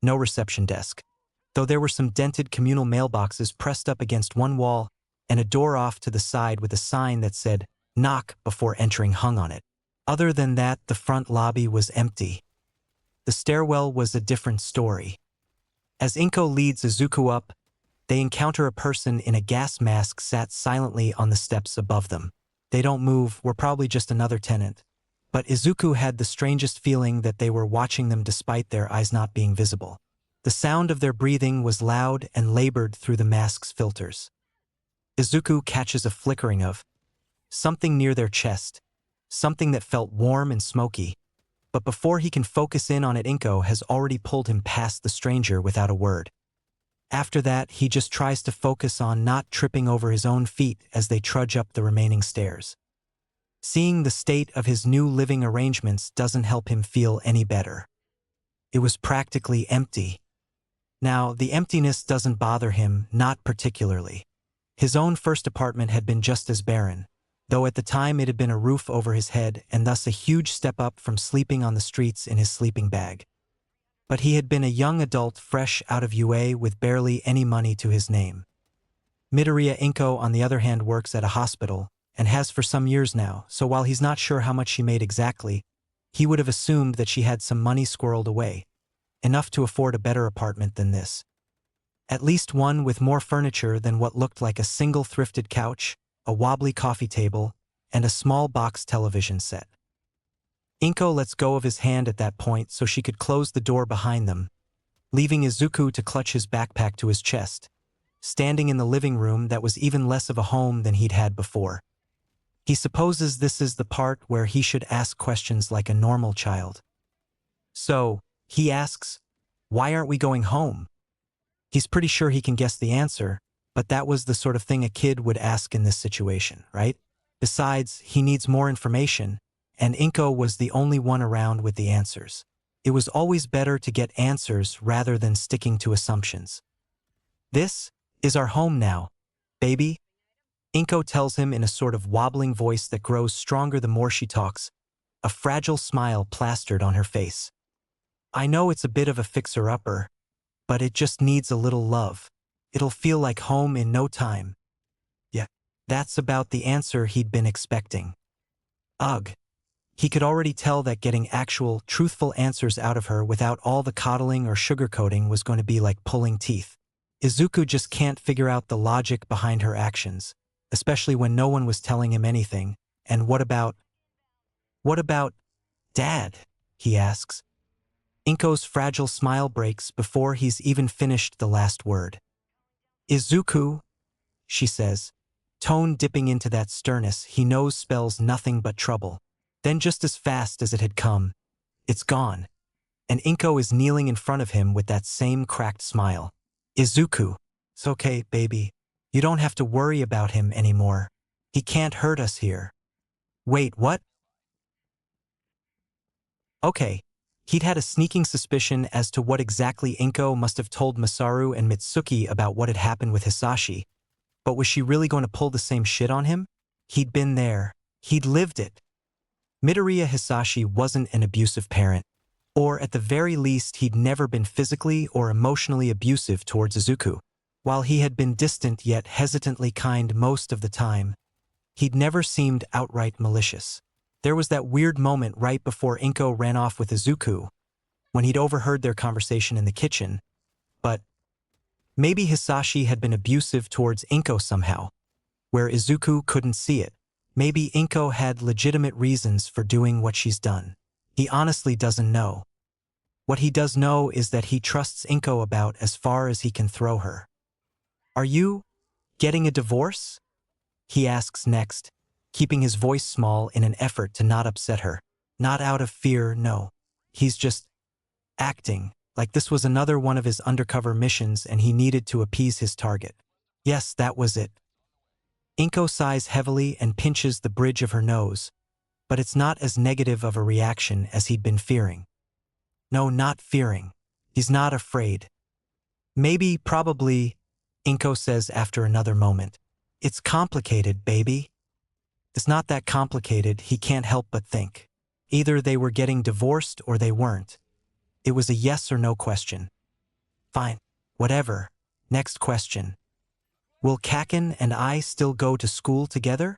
no reception desk, though there were some dented communal mailboxes pressed up against one wall and a door off to the side with a sign that said, "Knock before entering" hung on it. Other than that, the front lobby was empty. The stairwell was a different story. As Inko leads Izuku up, they encounter a person in a gas mask sat silently on the steps above them. They don't move, we're probably just another tenant. But Izuku had the strangest feeling that they were watching them despite their eyes not being visible. The sound of their breathing was loud and labored through the mask's filters. Izuku catches a flickering of something near their chest, something that felt warm and smoky. But before he can focus in on it, Inko has already pulled him past the stranger without a word. After that, he just tries to focus on not tripping over his own feet as they trudge up the remaining stairs. Seeing the state of his new living arrangements doesn't help him feel any better. It was practically empty. Now, the emptiness doesn't bother him, not particularly. His own first apartment had been just as barren, though at the time it had been a roof over his head and thus a huge step up from sleeping on the streets in his sleeping bag. But he had been a young adult fresh out of UA with barely any money to his name. Midoriya Inko, on the other hand, works at a hospital, and has for some years now, so while he's not sure how much she made exactly, he would have assumed that she had some money squirreled away, enough to afford a better apartment than this. At least one with more furniture than what looked like a single thrifted couch, a wobbly coffee table, and a small box television set. Inko lets go of his hand at that point so she could close the door behind them, leaving Izuku to clutch his backpack to his chest, standing in the living room that was even less of a home than he'd had before. He supposes this is the part where he should ask questions like a normal child. So, he asks, "Why aren't we going home?" He's pretty sure he can guess the answer, but that was the sort of thing a kid would ask in this situation, right? Besides, he needs more information, and Inko was the only one around with the answers. It was always better to get answers rather than sticking to assumptions. "This is our home now, baby," Inko tells him in a sort of wobbling voice that grows stronger the more she talks, a fragile smile plastered on her face. "I know it's a bit of a fixer-upper, but it just needs a little love. It'll feel like home in no time." Yeah, that's about the answer he'd been expecting. Ugh. He could already tell that getting actual, truthful answers out of her without all the coddling or sugarcoating was going to be like pulling teeth. Izuku just can't figure out the logic behind her actions, especially when no one was telling him anything. And what about Dad? He asks. Inko's fragile smile breaks before he's even finished the last word. "Izuku," she says, tone dipping into that sternness he knows spells nothing but trouble. Then just as fast as it had come, it's gone, and Inko is kneeling in front of him with that same cracked smile. "Izuku, it's okay, baby. You don't have to worry about him anymore. He can't hurt us here." Wait, what? Okay. He'd had a sneaking suspicion as to what exactly Inko must have told Masaru and Mitsuki about what had happened with Hisashi. But was she really going to pull the same shit on him? He'd been there. He'd lived it. Midoriya Hisashi wasn't an abusive parent. Or at the very least, he'd never been physically or emotionally abusive towards Izuku. While he had been distant yet hesitantly kind most of the time, he'd never seemed outright malicious. There was that weird moment right before Inko ran off with Izuku, when he'd overheard their conversation in the kitchen, but maybe Hisashi had been abusive towards Inko somehow, where Izuku couldn't see it. Maybe Inko had legitimate reasons for doing what she's done. He honestly doesn't know. What he does know is that he trusts Inko about as far as he can throw her. "Are you getting a divorce?" he asks next, keeping his voice small in an effort to not upset her. Not out of fear, no. He's just acting like this was another one of his undercover missions and he needed to appease his target. Yes, that was it. Inko sighs heavily and pinches the bridge of her nose, but it's not as negative of a reaction as he'd been fearing. No, not fearing. He's not afraid. "Maybe, probably," Inko says after another moment. "It's complicated, baby." It's not that complicated, he can't help but think. Either they were getting divorced or they weren't. It was a yes or no question. Fine. Whatever. Next question. Will Kaken and I still go to school together?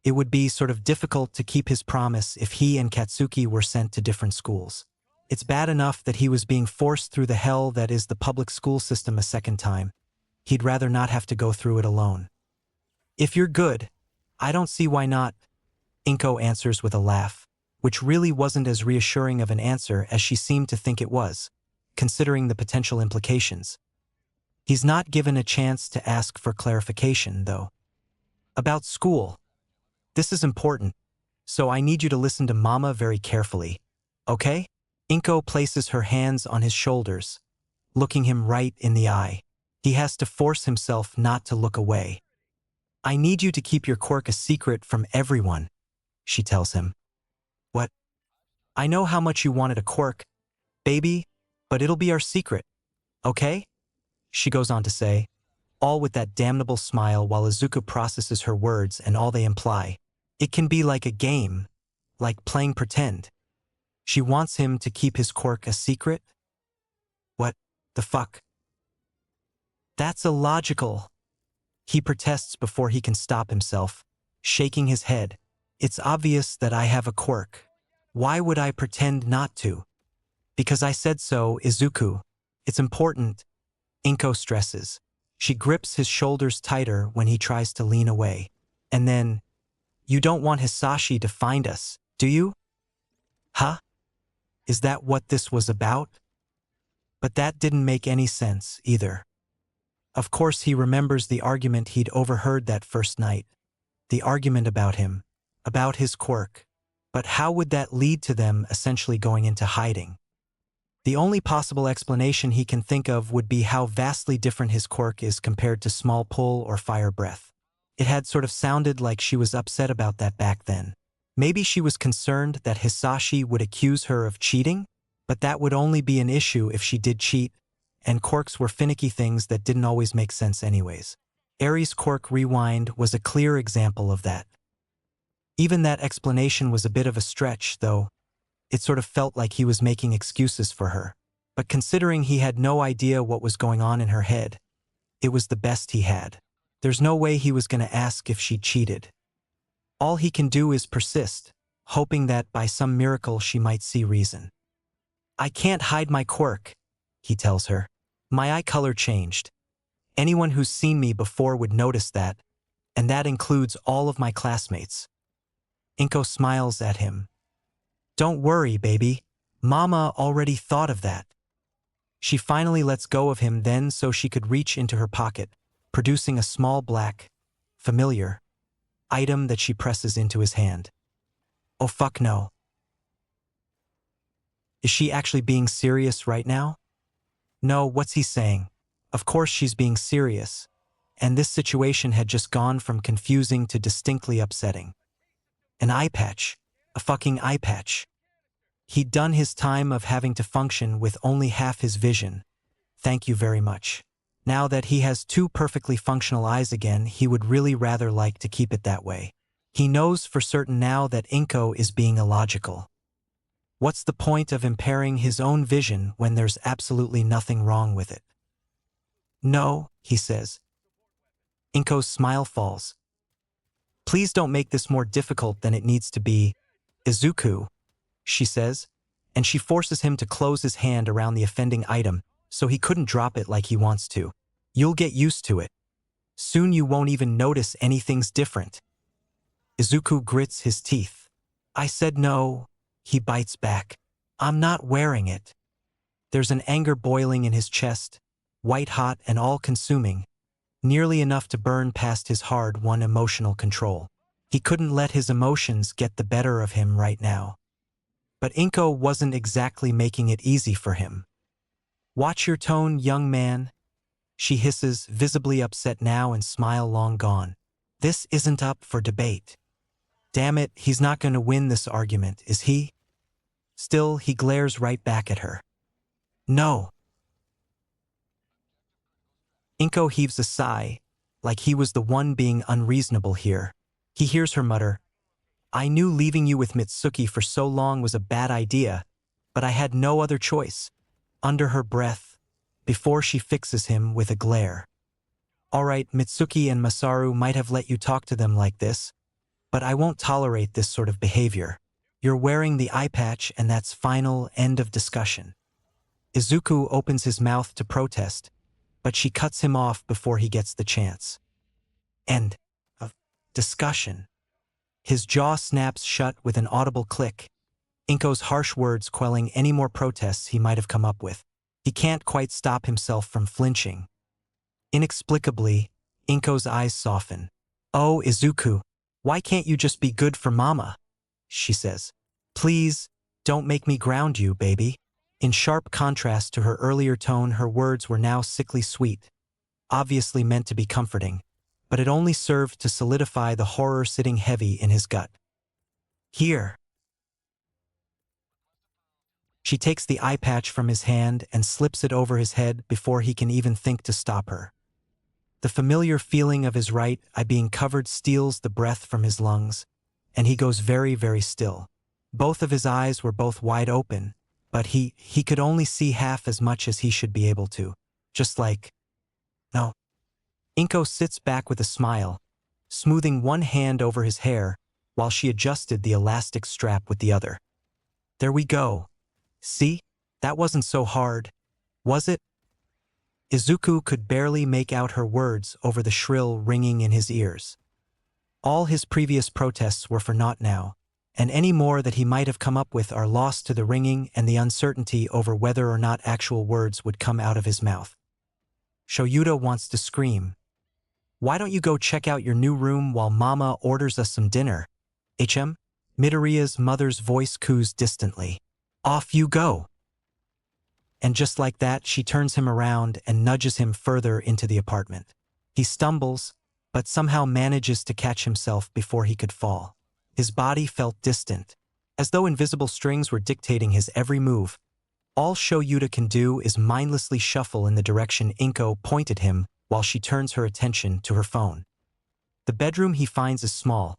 It would be sort of difficult to keep his promise if he and Katsuki were sent to different schools. It's bad enough that he was being forced through the hell that is the public school system a second time. He'd rather not have to go through it alone. "If you're good, I don't see why not, Inko answers with a laugh, which really wasn't as reassuring of an answer as she seemed to think it was, considering the potential implications. He's not given a chance to ask for clarification, though. About school. This is important, so I need you to listen to Mama very carefully, okay? Inko places her hands on his shoulders, looking him right in the eye. He has to force himself not to look away. I need you to keep your quirk a secret from everyone, she tells him. What? I know how much you wanted a quirk, baby, but it'll be our secret, okay? She goes on to say, all with that damnable smile while Izuku processes her words and all they imply. It can be like a game, like playing pretend. She wants him to keep his quirk a secret? What the fuck? That's illogical. He protests before he can stop himself, shaking his head. It's obvious that I have a quirk. Why would I pretend not to? Because I said so, Izuku. It's important, Inko stresses. She grips his shoulders tighter when he tries to lean away. And then, you don't want Hisashi to find us, do you? Huh? Is that what this was about? But that didn't make any sense, either. Of course he remembers the argument he'd overheard that first night. The argument about him, about his quirk. But how would that lead to them essentially going into hiding? The only possible explanation he can think of would be how vastly different his quirk is compared to small pull or fire breath. It had sort of sounded like she was upset about that back then. Maybe she was concerned that Hisashi would accuse her of cheating, but that would only be an issue if she did cheat, and quirks were finicky things that didn't always make sense anyways. Eri's quirk rewind was a clear example of that. Even that explanation was a bit of a stretch, though. It sort of felt like he was making excuses for her. But considering he had no idea what was going on in her head, it was the best he had. There's no way he was going to ask if she cheated. All he can do is persist, hoping that by some miracle she might see reason. I can't hide my quirk, he tells her. My eye color changed. Anyone who's seen me before would notice that, and that includes all of my classmates. Inko smiles at him. Don't worry, baby. Mama already thought of that. She finally lets go of him then so she could reach into her pocket, producing a small black, familiar, item that she presses into his hand. Oh fuck no. Is she actually being serious right now? No, what's he saying? Of course she's being serious. And this situation had just gone from confusing to distinctly upsetting. An eye patch. A fucking eye patch. He'd done his time of having to function with only half his vision. Thank you very much. Now that he has two perfectly functional eyes again, he would really rather like to keep it that way. He knows for certain now that Inko is being illogical. What's the point of impairing his own vision when there's absolutely nothing wrong with it? No, he says. Inko's smile falls. Please don't make this more difficult than it needs to be. Izuku, she says, and she forces him to close his hand around the offending item so he couldn't drop it like he wants to. You'll get used to it. Soon you won't even notice anything's different. Izuku grits his teeth. I said no, he bites back. I'm not wearing it. There's an anger boiling in his chest, white-hot and all-consuming, nearly enough to burn past his hard-won emotional control. He couldn't let his emotions get the better of him right now. But Inko wasn't exactly making it easy for him. Watch your tone, young man, she hisses, visibly upset now and smile long gone. This isn't up for debate. Damn it, he's not going to win this argument, is he? Still, he glares right back at her. No. Inko heaves a sigh, like he was the one being unreasonable here. He hears her mutter, I knew leaving you with Mitsuki for so long was a bad idea, but I had no other choice. Under her breath, before she fixes him with a glare. All right, Mitsuki and Masaru might have let you talk to them like this, but I won't tolerate this sort of behavior. You're wearing the eye patch and that's final, end of discussion. Izuku opens his mouth to protest, but she cuts him off before he gets the chance. End of discussion. His jaw snaps shut with an audible click, Inko's harsh words quelling any more protests he might have come up with. He can't quite stop himself from flinching. Inexplicably, Inko's eyes soften. "Oh, Izuku, why can't you just be good for Mama?" she says. "Please, don't make me ground you, baby." In sharp contrast to her earlier tone, her words were now sickly sweet, obviously meant to be comforting, but it only served to solidify the horror sitting heavy in his gut. "Here." She takes the eye patch from his hand and slips it over his head before he can even think to stop her. The familiar feeling of his right eye being covered steals the breath from his lungs, and he goes very, very still. Both of his eyes were both wide open, but he could only see half as much as he should be able to. Just like, no. Inko sits back with a smile, smoothing one hand over his hair while she adjusted the elastic strap with the other. "There we go. See? That wasn't so hard, was it?" Izuku could barely make out her words over the shrill ringing in his ears. All his previous protests were for naught now, and any more that he might have come up with are lost to the ringing and the uncertainty over whether or not actual words would come out of his mouth. Shoyuta wants to scream. "Why don't you go check out your new room while Mama orders us some dinner? HM?" Midoriya's mother's voice coos distantly. "Off you go." And just like that, she turns him around and nudges him further into the apartment. He stumbles, but somehow manages to catch himself before he could fall. His body felt distant, as though invisible strings were dictating his every move. All Shoyuta can do is mindlessly shuffle in the direction Inko pointed him while she turns her attention to her phone. The bedroom he finds is small,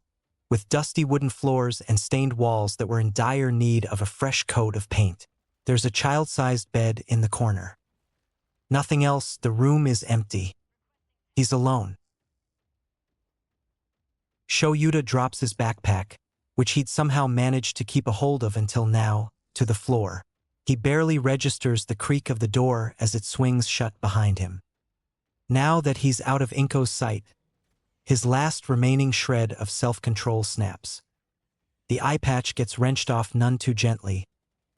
with dusty wooden floors and stained walls that were in dire need of a fresh coat of paint. There's a child-sized bed in the corner. Nothing else, the room is empty. He's alone. Shoyuta drops his backpack, which he'd somehow managed to keep a hold of until now, to the floor. He barely registers the creak of the door as it swings shut behind him. Now that he's out of Inko's sight, his last remaining shred of self-control snaps. The eye patch gets wrenched off none too gently,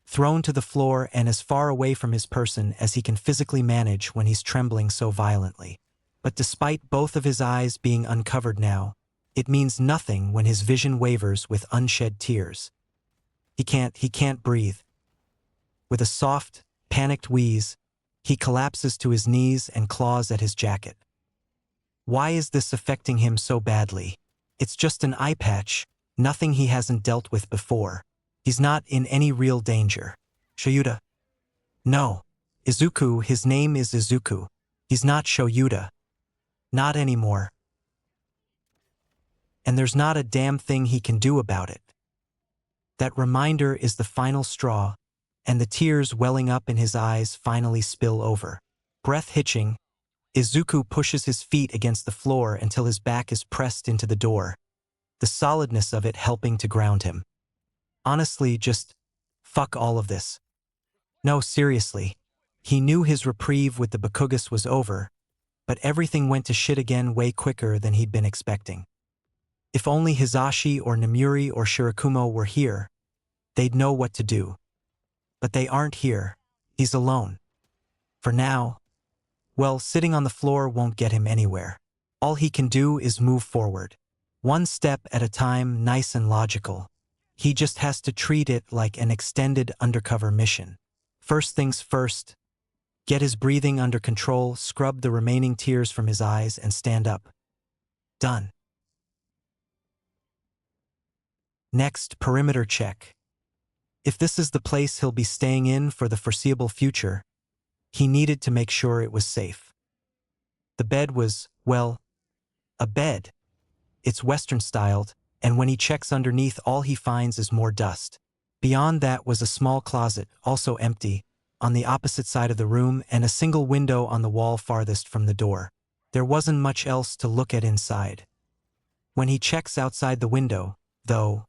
thrown to the floor and as far away from his person as he can physically manage when he's trembling so violently. But despite both of his eyes being uncovered now, it means nothing when his vision wavers with unshed tears. He can't breathe. With a soft, panicked wheeze, he collapses to his knees and claws at his jacket. Why is this affecting him so badly? It's just an eye patch, nothing he hasn't dealt with before. He's not in any real danger. Shoyuta. No. Izuku, his name is Izuku. He's not Shoyuta. Not anymore. And there's not a damn thing he can do about it. That reminder is the final straw, and the tears welling up in his eyes finally spill over. Breath hitching, Izuku pushes his feet against the floor until his back is pressed into the door, the solidness of it helping to ground him. Honestly, just fuck all of this. No, seriously. He knew his reprieve with the Bakugas was over, but everything went to shit again way quicker than he'd been expecting. If only Hizashi or Namuri or Shirakumo were here, they'd know what to do. But they aren't here. He's alone. For now, well, sitting on the floor won't get him anywhere. All he can do is move forward. One step at a time, nice and logical. He just has to treat it like an extended undercover mission. First things first, get his breathing under control, scrub the remaining tears from his eyes, and stand up. Done. Next, perimeter check. If this is the place he'll be staying in for the foreseeable future, he needed to make sure it was safe. The bed was, well, a bed. It's Western-styled, and when he checks underneath, all he finds is more dust. Beyond that was a small closet, also empty, on the opposite side of the room, and a single window on the wall farthest from the door. There wasn't much else to look at inside. When he checks outside the window, though,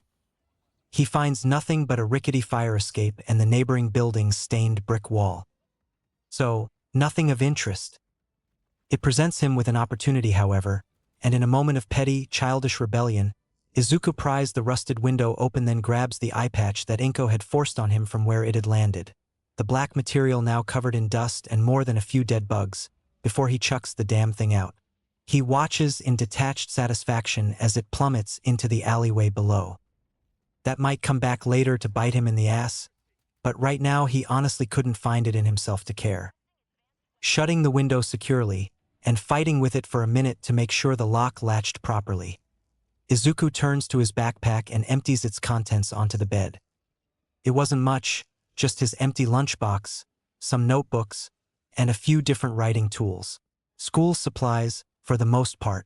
he finds nothing but a rickety fire escape and the neighboring building's stained brick wall. So, nothing of interest. It presents him with an opportunity, however, and in a moment of petty, childish rebellion, Izuku pries the rusted window open, then grabs the eye patch that Inko had forced on him from where it had landed, the black material now covered in dust and more than a few dead bugs, before he chucks the damn thing out. He watches in detached satisfaction as it plummets into the alleyway below. That might come back later to bite him in the ass, but right now he honestly couldn't find it in himself to care. Shutting the window securely, and fighting with it for a minute to make sure the lock latched properly, Izuku turns to his backpack and empties its contents onto the bed. It wasn't much, just his empty lunchbox, some notebooks, and a few different writing tools. School supplies, for the most part.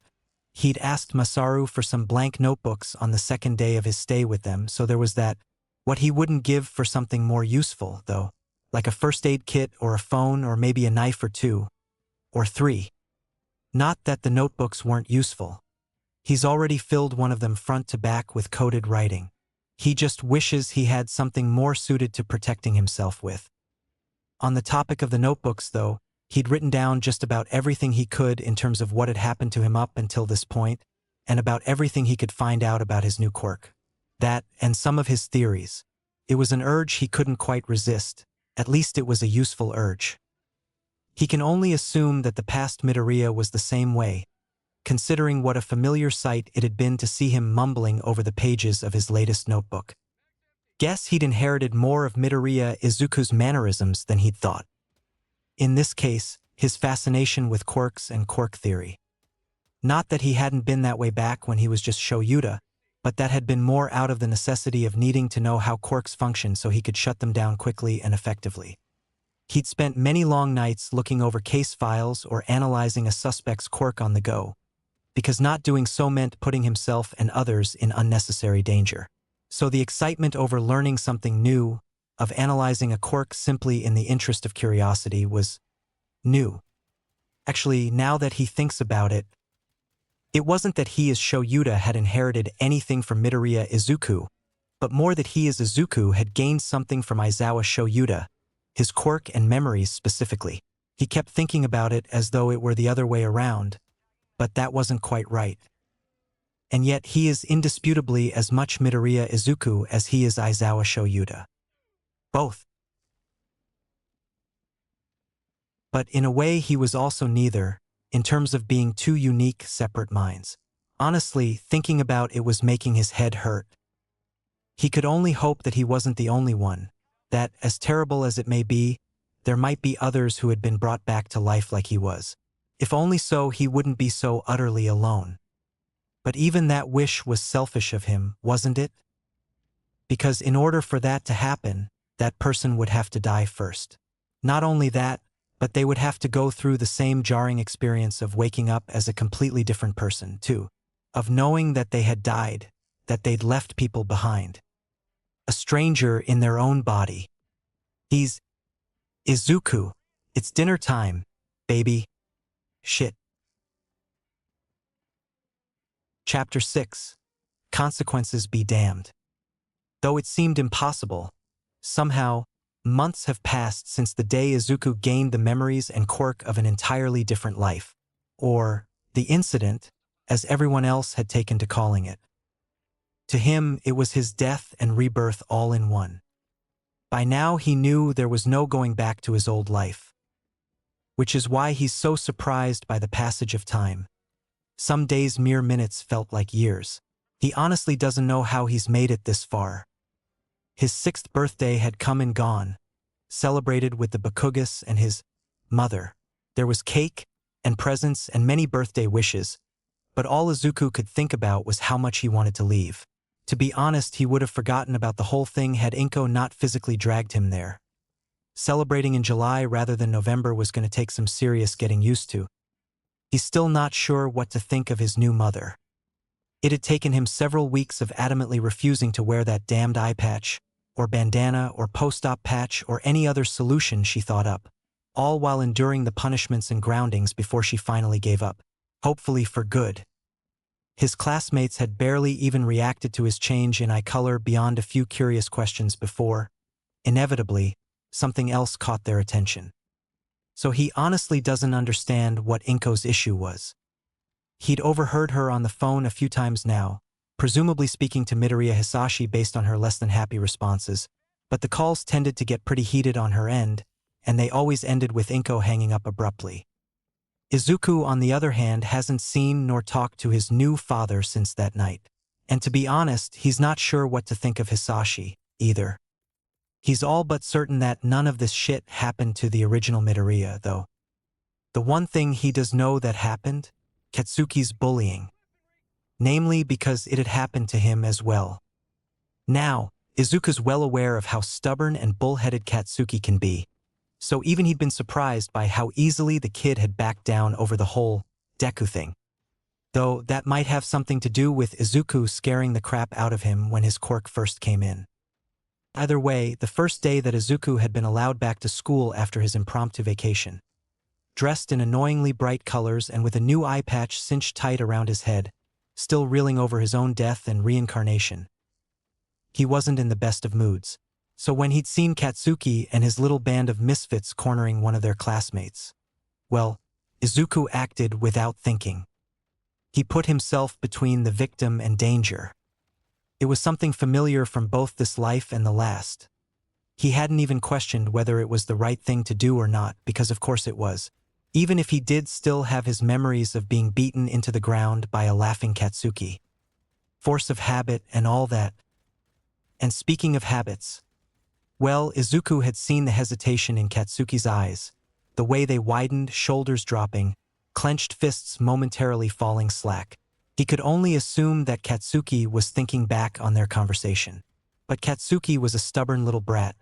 He'd asked Masaru for some blank notebooks on the second day of his stay with them, so there was that. What he wouldn't give for something more useful, though, like a first aid kit or a phone or maybe a knife or two. Or three. Not that the notebooks weren't useful. He's already filled one of them front to back with coded writing. He just wishes he had something more suited to protecting himself with. On the topic of the notebooks, though, he'd written down just about everything he could in terms of what had happened to him up until this point, and about everything he could find out about his new quirk. That, and some of his theories. It was an urge he couldn't quite resist. At least it was a useful urge. He can only assume that the past Midoriya was the same way, considering what a familiar sight it had been to see him mumbling over the pages of his latest notebook. Guess he'd inherited more of Midoriya Izuku's mannerisms than he'd thought. In this case, his fascination with quirks and quirk theory. Not that he hadn't been that way back when he was just Shoyuta, but that had been more out of the necessity of needing to know how quirks function so he could shut them down quickly and effectively. He'd spent many long nights looking over case files or analyzing a suspect's quirk on the go, because not doing so meant putting himself and others in unnecessary danger. So the excitement over learning something new, of analyzing a quirk simply in the interest of curiosity, was new. Actually, now that he thinks about it, it wasn't that he as Shoyuta had inherited anything from Midoriya Izuku, but more that he as Izuku had gained something from Aizawa Shoyuta, his quirk and memories specifically. He kept thinking about it as though it were the other way around, but that wasn't quite right. And yet he is indisputably as much Midoriya Izuku as he is Aizawa Shoyuta. Both. But in a way he was also neither, in terms of being two unique, separate minds. Honestly, thinking about it was making his head hurt. He could only hope that he wasn't the only one, that, as terrible as it may be, there might be others who had been brought back to life like he was. If only so he wouldn't be so utterly alone. But even that wish was selfish of him, wasn't it? Because in order for that to happen, that person would have to die first. Not only that, but they would have to go through the same jarring experience of waking up as a completely different person, too. Of knowing that they had died, that they'd left people behind. A stranger in their own body. He's Izuku. It's dinner time, baby. Shit. Chapter 6. Consequences be damned. Though it seemed impossible, somehow, months have passed since the day Izuku gained the memories and quirk of an entirely different life. Or, the incident, as everyone else had taken to calling it. To him, it was his death and rebirth all in one. By now he knew there was no going back to his old life. Which is why he's so surprised by the passage of time. Some days mere minutes felt like years. He honestly doesn't know how he's made it this far. His 6th birthday had come and gone, celebrated with the Bakugas and his mother. There was cake and presents and many birthday wishes, but all Izuku could think about was how much he wanted to leave. To be honest, he would have forgotten about the whole thing had Inko not physically dragged him there. Celebrating in July rather than November was going to take some serious getting used to. He's still not sure what to think of his new mother. It had taken him several weeks of adamantly refusing to wear that damned eye patch, or bandana, or post-op patch, or any other solution she thought up, all while enduring the punishments and groundings before she finally gave up, hopefully for good. His classmates had barely even reacted to his change in eye color beyond a few curious questions before, inevitably, something else caught their attention. So he honestly doesn't understand what Inko's issue was. He'd overheard her on the phone a few times now, presumably speaking to Midoriya Hisashi based on her less-than-happy responses, but the calls tended to get pretty heated on her end, and they always ended with Inko hanging up abruptly. Izuku, on the other hand, hasn't seen nor talked to his new father since that night. And to be honest, he's not sure what to think of Hisashi, either. He's all but certain that none of this shit happened to the original Midoriya, though. The one thing he does know that happened? Katsuki's bullying. Namely because it had happened to him as well. Now, Izuku's well aware of how stubborn and bullheaded Katsuki can be, so even he'd been surprised by how easily the kid had backed down over the whole Deku thing. Though that might have something to do with Izuku scaring the crap out of him when his quirk first came in. Either way, the first day that Izuku had been allowed back to school after his impromptu vacation, dressed in annoyingly bright colors and with a new eye patch cinched tight around his head, still reeling over his own death and reincarnation, he wasn't in the best of moods. So when he'd seen Katsuki and his little band of misfits cornering one of their classmates, well, Izuku acted without thinking. He put himself between the victim and danger. It was something familiar from both this life and the last. He hadn't even questioned whether it was the right thing to do or not, because of course it was, even if he did still have his memories of being beaten into the ground by a laughing Katsuki. Force of habit and all that. And speaking of habits, well, Izuku had seen the hesitation in Katsuki's eyes, the way they widened, shoulders dropping, clenched fists momentarily falling slack. He could only assume that Katsuki was thinking back on their conversation. But Katsuki was a stubborn little brat,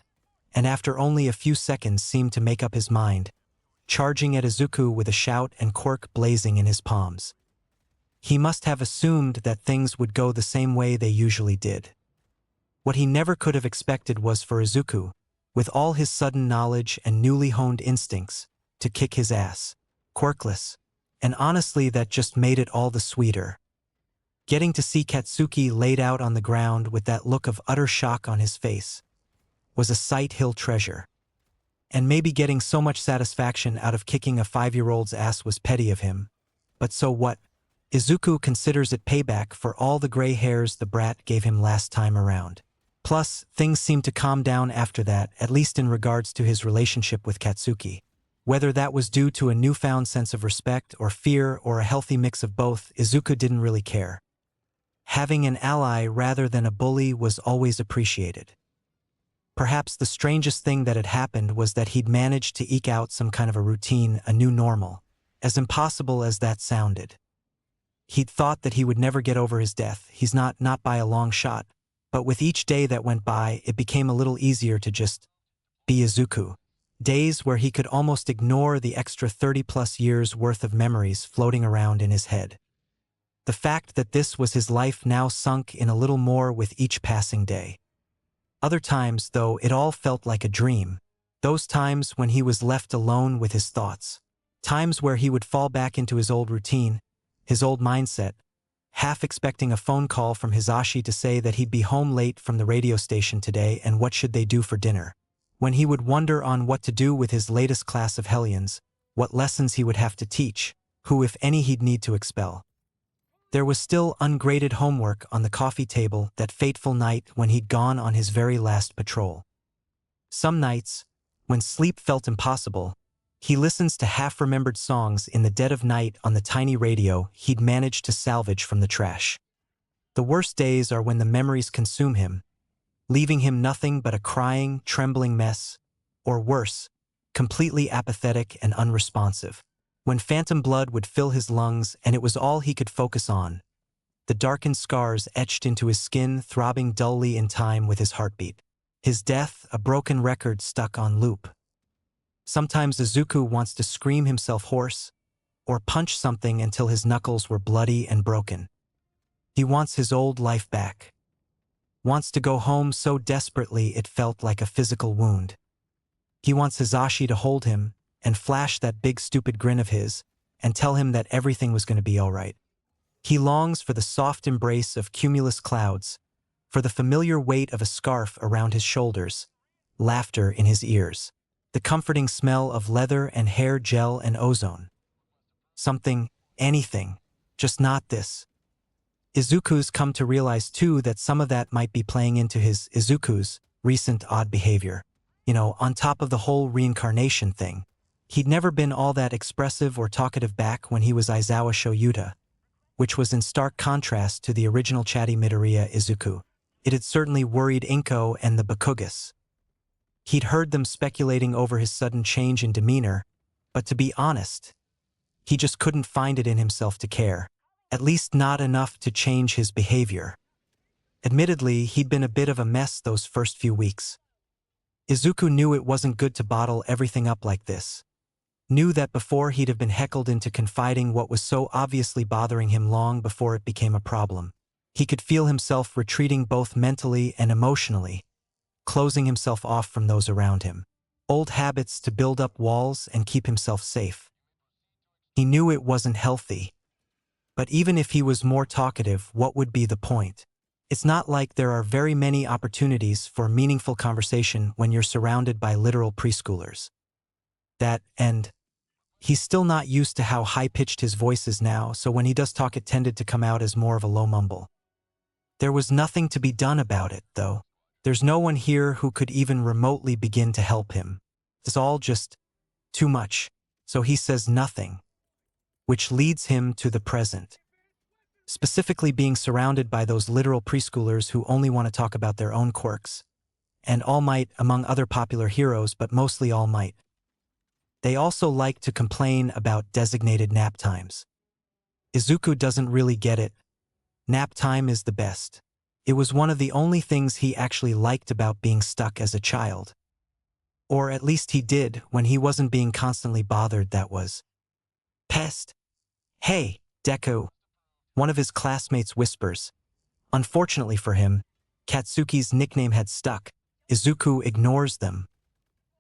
and after only a few seconds seemed to make up his mind, charging at Izuku with a shout and quirk blazing in his palms. He must have assumed that things would go the same way they usually did. What he never could have expected was for Izuku, with all his sudden knowledge and newly honed instincts, to kick his ass, quirkless, and honestly that just made it all the sweeter. Getting to see Katsuki laid out on the ground with that look of utter shock on his face was a sight he'll treasure. And maybe getting so much satisfaction out of kicking a 5-year-old's ass was petty of him, but so what? Izuku considers it payback for all the gray hairs the brat gave him last time around. Plus, things seemed to calm down after that, at least in regards to his relationship with Katsuki. Whether that was due to a newfound sense of respect or fear or a healthy mix of both, Izuku didn't really care. Having an ally rather than a bully was always appreciated. Perhaps the strangest thing that had happened was that he'd managed to eke out some kind of a routine, a new normal, as impossible as that sounded. He'd thought that he would never get over his death, he's not by a long shot, but with each day that went by, it became a little easier to just be Izuku. Days where he could almost ignore the extra 30-plus years worth of memories floating around in his head. The fact that this was his life now sunk in a little more with each passing day. Other times, though, it all felt like a dream. Those times when he was left alone with his thoughts. Times where he would fall back into his old routine, his old mindset, half expecting a phone call from Hisashi to say that he'd be home late from the radio station today and what should they do for dinner. When he would wonder on what to do with his latest class of hellions, what lessons he would have to teach, who if any he'd need to expel. There was still ungraded homework on the coffee table that fateful night when he'd gone on his very last patrol. Some nights, when sleep felt impossible, he listens to half-remembered songs in the dead of night on the tiny radio he'd managed to salvage from the trash. The worst days are when the memories consume him, leaving him nothing but a crying, trembling mess, or worse, completely apathetic and unresponsive. When phantom blood would fill his lungs and it was all he could focus on, the darkened scars etched into his skin throbbing dully in time with his heartbeat. His death, a broken record stuck on loop. Sometimes Izuku wants to scream himself hoarse, or punch something until his knuckles were bloody and broken. He wants his old life back. Wants to go home so desperately it felt like a physical wound. He wants Hisashi to hold him and flash that big stupid grin of his and tell him that everything was going to be all right. He longs for the soft embrace of cumulus clouds, for the familiar weight of a scarf around his shoulders, laughter in his ears, the comforting smell of leather and hair gel and ozone. Something, anything, just not this. Izuku's come to realize too that some of that might be playing into his Izuku's recent odd behavior. On top of the whole reincarnation thing. He'd never been all that expressive or talkative back when he was Aizawa Shoyuta, which was in stark contrast to the original chatty Midoriya Izuku. It had certainly worried Inko and the Bakugas. He'd heard them speculating over his sudden change in demeanor, but to be honest, he just couldn't find it in himself to care, at least not enough to change his behavior. Admittedly, he'd been a bit of a mess those first few weeks. Izuku knew it wasn't good to bottle everything up like this. Knew that before he'd have been heckled into confiding what was so obviously bothering him long before it became a problem. He could feel himself retreating both mentally and emotionally, closing himself off from those around him. Old habits to build up walls and keep himself safe. He knew it wasn't healthy. But even if he was more talkative, what would be the point? It's not like there are very many opportunities for meaningful conversation when you're surrounded by literal preschoolers. And he's still not used to how high-pitched his voice is now, so when he does talk it tended to come out as more of a low mumble. There was nothing to be done about it, though. There's no one here who could even remotely begin to help him. It's all just too much, so he says nothing, which leads him to the present. Specifically being surrounded by those literal preschoolers who only want to talk about their own quirks. And All Might among other popular heroes, but mostly All Might. They also like to complain about designated nap times. Izuku doesn't really get it. Nap time is the best. It was one of the only things he actually liked about being stuck as a child. Or at least he did when he wasn't being constantly bothered. That was pest. Hey, Deku. One of his classmates whispers. Unfortunately for him, Katsuki's nickname had stuck. Izuku ignores them.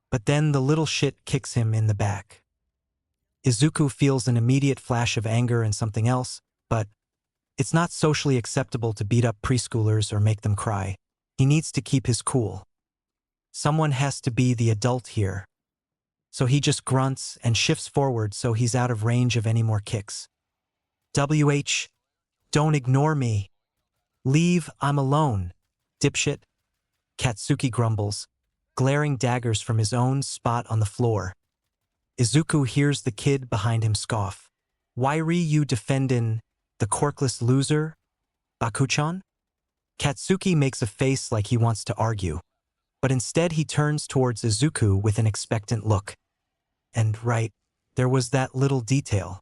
But then the little shit kicks him in the back. Izuku feels an immediate flash of anger and something else, but it's not socially acceptable to beat up preschoolers or make them cry. He needs to keep his cool. Someone has to be the adult here. So he just grunts and shifts forward so he's out of range of any more kicks. Don't ignore me. Leave, I'm alone. Dipshit. Katsuki grumbles, glaring daggers from his own spot on the floor. Izuku hears the kid behind him scoff. Why re you defendin' the quirkless loser, Bakuchan? Katsuki makes a face like he wants to argue, but instead he turns towards Izuku with an expectant look. And right, there was that little detail.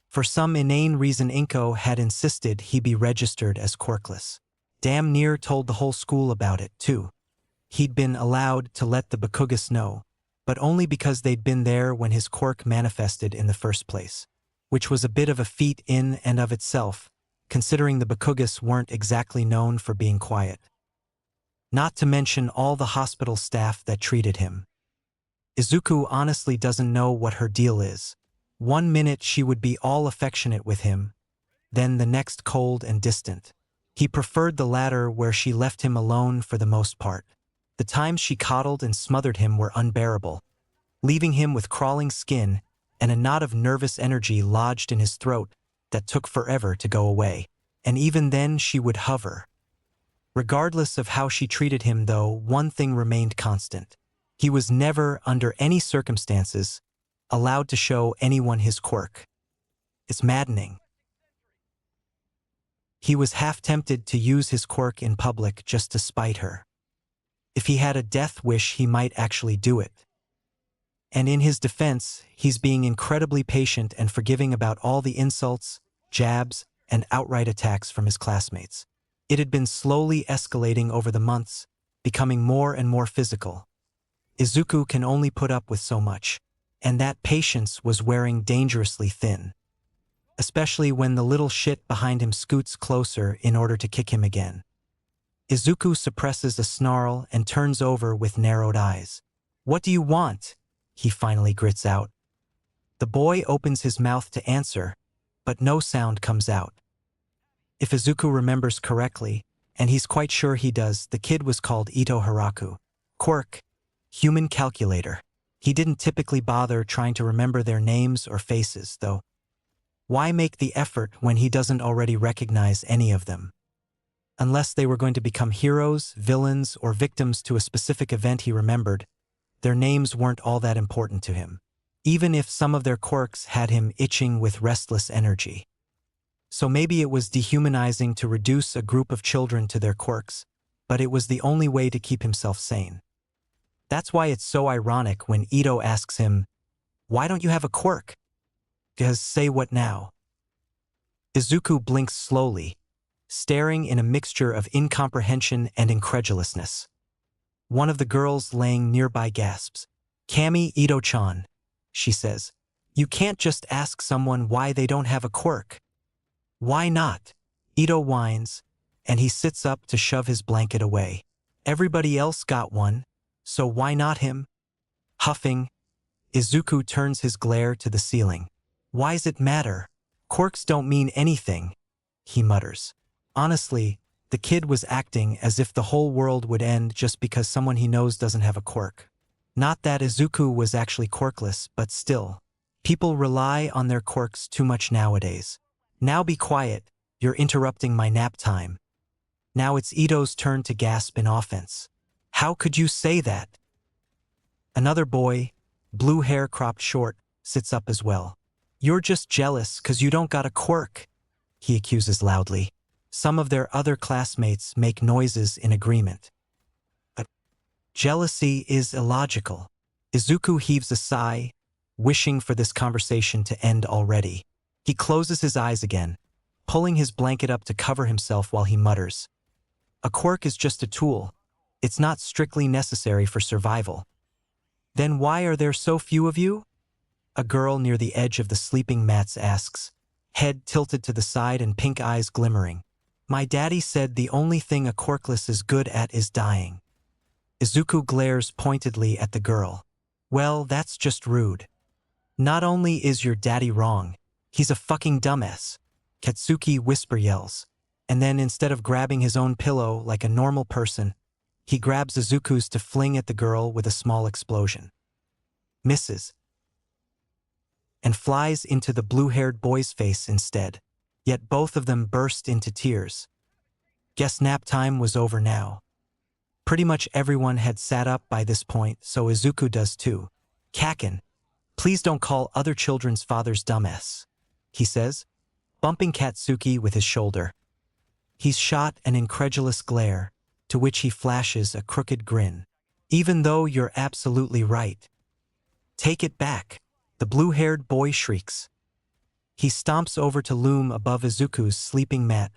For some inane reason Inko had insisted he be registered as quirkless. Damn near told the whole school about it, too. He'd been allowed to let the Bakugas know, but only because they'd been there when his quirk manifested in the first place. Which was a bit of a feat in and of itself, considering the Bakugas weren't exactly known for being quiet. Not to mention all the hospital staff that treated him. Izuku honestly doesn't know what her deal is. One minute she would be all affectionate with him, then the next cold and distant. He preferred the latter, where she left him alone for the most part. The times she coddled and smothered him were unbearable, leaving him with crawling skin and a knot of nervous energy lodged in his throat that took forever to go away. And even then she would hover. Regardless of how she treated him, though, one thing remained constant. He was never, under any circumstances, allowed to show anyone his quirk. It's maddening. He was half tempted to use his quirk in public just to spite her. If he had a death wish, he might actually do it. And in his defense, he's being incredibly patient and forgiving about all the insults, jabs, and outright attacks from his classmates. It had been slowly escalating over the months, becoming more and more physical. Izuku can only put up with so much, and that patience was wearing dangerously thin. Especially when the little shit behind him scoots closer in order to kick him again. Izuku suppresses a snarl and turns over with narrowed eyes. What do you want? He finally grits out. The boy opens his mouth to answer, but no sound comes out. If Izuku remembers correctly, and he's quite sure he does, the kid was called Ito Haraku. Quirk, human calculator. He didn't typically bother trying to remember their names or faces, though. Why make the effort when he doesn't already recognize any of them? Unless they were going to become heroes, villains, or victims to a specific event he remembered, their names weren't all that important to him, even if some of their quirks had him itching with restless energy. So maybe it was dehumanizing to reduce a group of children to their quirks, but it was the only way to keep himself sane. That's why it's so ironic when Ito asks him, "Why don't you have a quirk?" Because say what now? Izuku blinks slowly, staring in a mixture of incomprehension and incredulousness. One of the girls laying nearby gasps. "Kami Ito-chan," she says. "You can't just ask someone why they don't have a quirk." "Why not?" Ito whines, and he sits up to shove his blanket away. "Everybody else got one, so why not him?" Huffing, Izuku turns his glare to the ceiling. "Why's it matter? Quirks don't mean anything," he mutters. Honestly, the kid was acting as if the whole world would end just because someone he knows doesn't have a quirk. Not that Izuku was actually quirkless, but still. People rely on their quirks too much nowadays. "Now be quiet, you're interrupting my nap time." Now it's Ito's turn to gasp in offense. "How could you say that?" Another boy, blue hair cropped short, sits up as well. "You're just jealous 'cause you don't got a quirk," he accuses loudly. Some of their other classmates make noises in agreement. But jealousy is illogical. Izuku heaves a sigh, wishing for this conversation to end already. He closes his eyes again, pulling his blanket up to cover himself while he mutters. "A quirk is just a tool. It's not strictly necessary for survival." "Then why are there so few of you?" a girl near the edge of the sleeping mats asks, head tilted to the side and pink eyes glimmering. "My daddy said the only thing a quirkless is good at is dying." Izuku glares pointedly at the girl. "Well, that's just rude. Not only is your daddy wrong, he's a fucking dumbass," Katsuki whisper yells, and then instead of grabbing his own pillow like a normal person, he grabs Izuku's to fling at the girl with a small explosion. Misses, and flies into the blue-haired boy's face instead. Yet both of them burst into tears. Guess nap time was over now. Pretty much everyone had sat up by this point, so Izuku does too. "Kaken, please don't call other children's fathers dumbass," he says, bumping Katsuki with his shoulder. He's shot an incredulous glare, to which he flashes a crooked grin. "Even though you're absolutely right." "Take it back," the blue-haired boy shrieks. He stomps over to loom above Izuku's sleeping mat,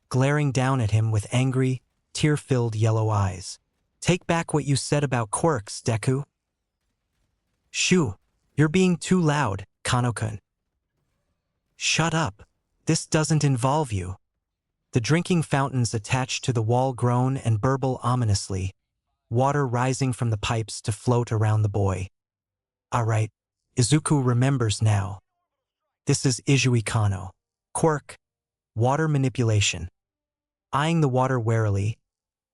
glaring down at him with angry, tear-filled yellow eyes. "Take back what you said about quirks, Deku." "Shoo, you're being too loud, Kano-kun." "Shut up. This doesn't involve you." The drinking fountains attached to the wall groan and burble ominously, water rising from the pipes to float around the boy. "All right," Izuku remembers now. This is Izui Kano. Quirk, water manipulation. Eyeing the water warily,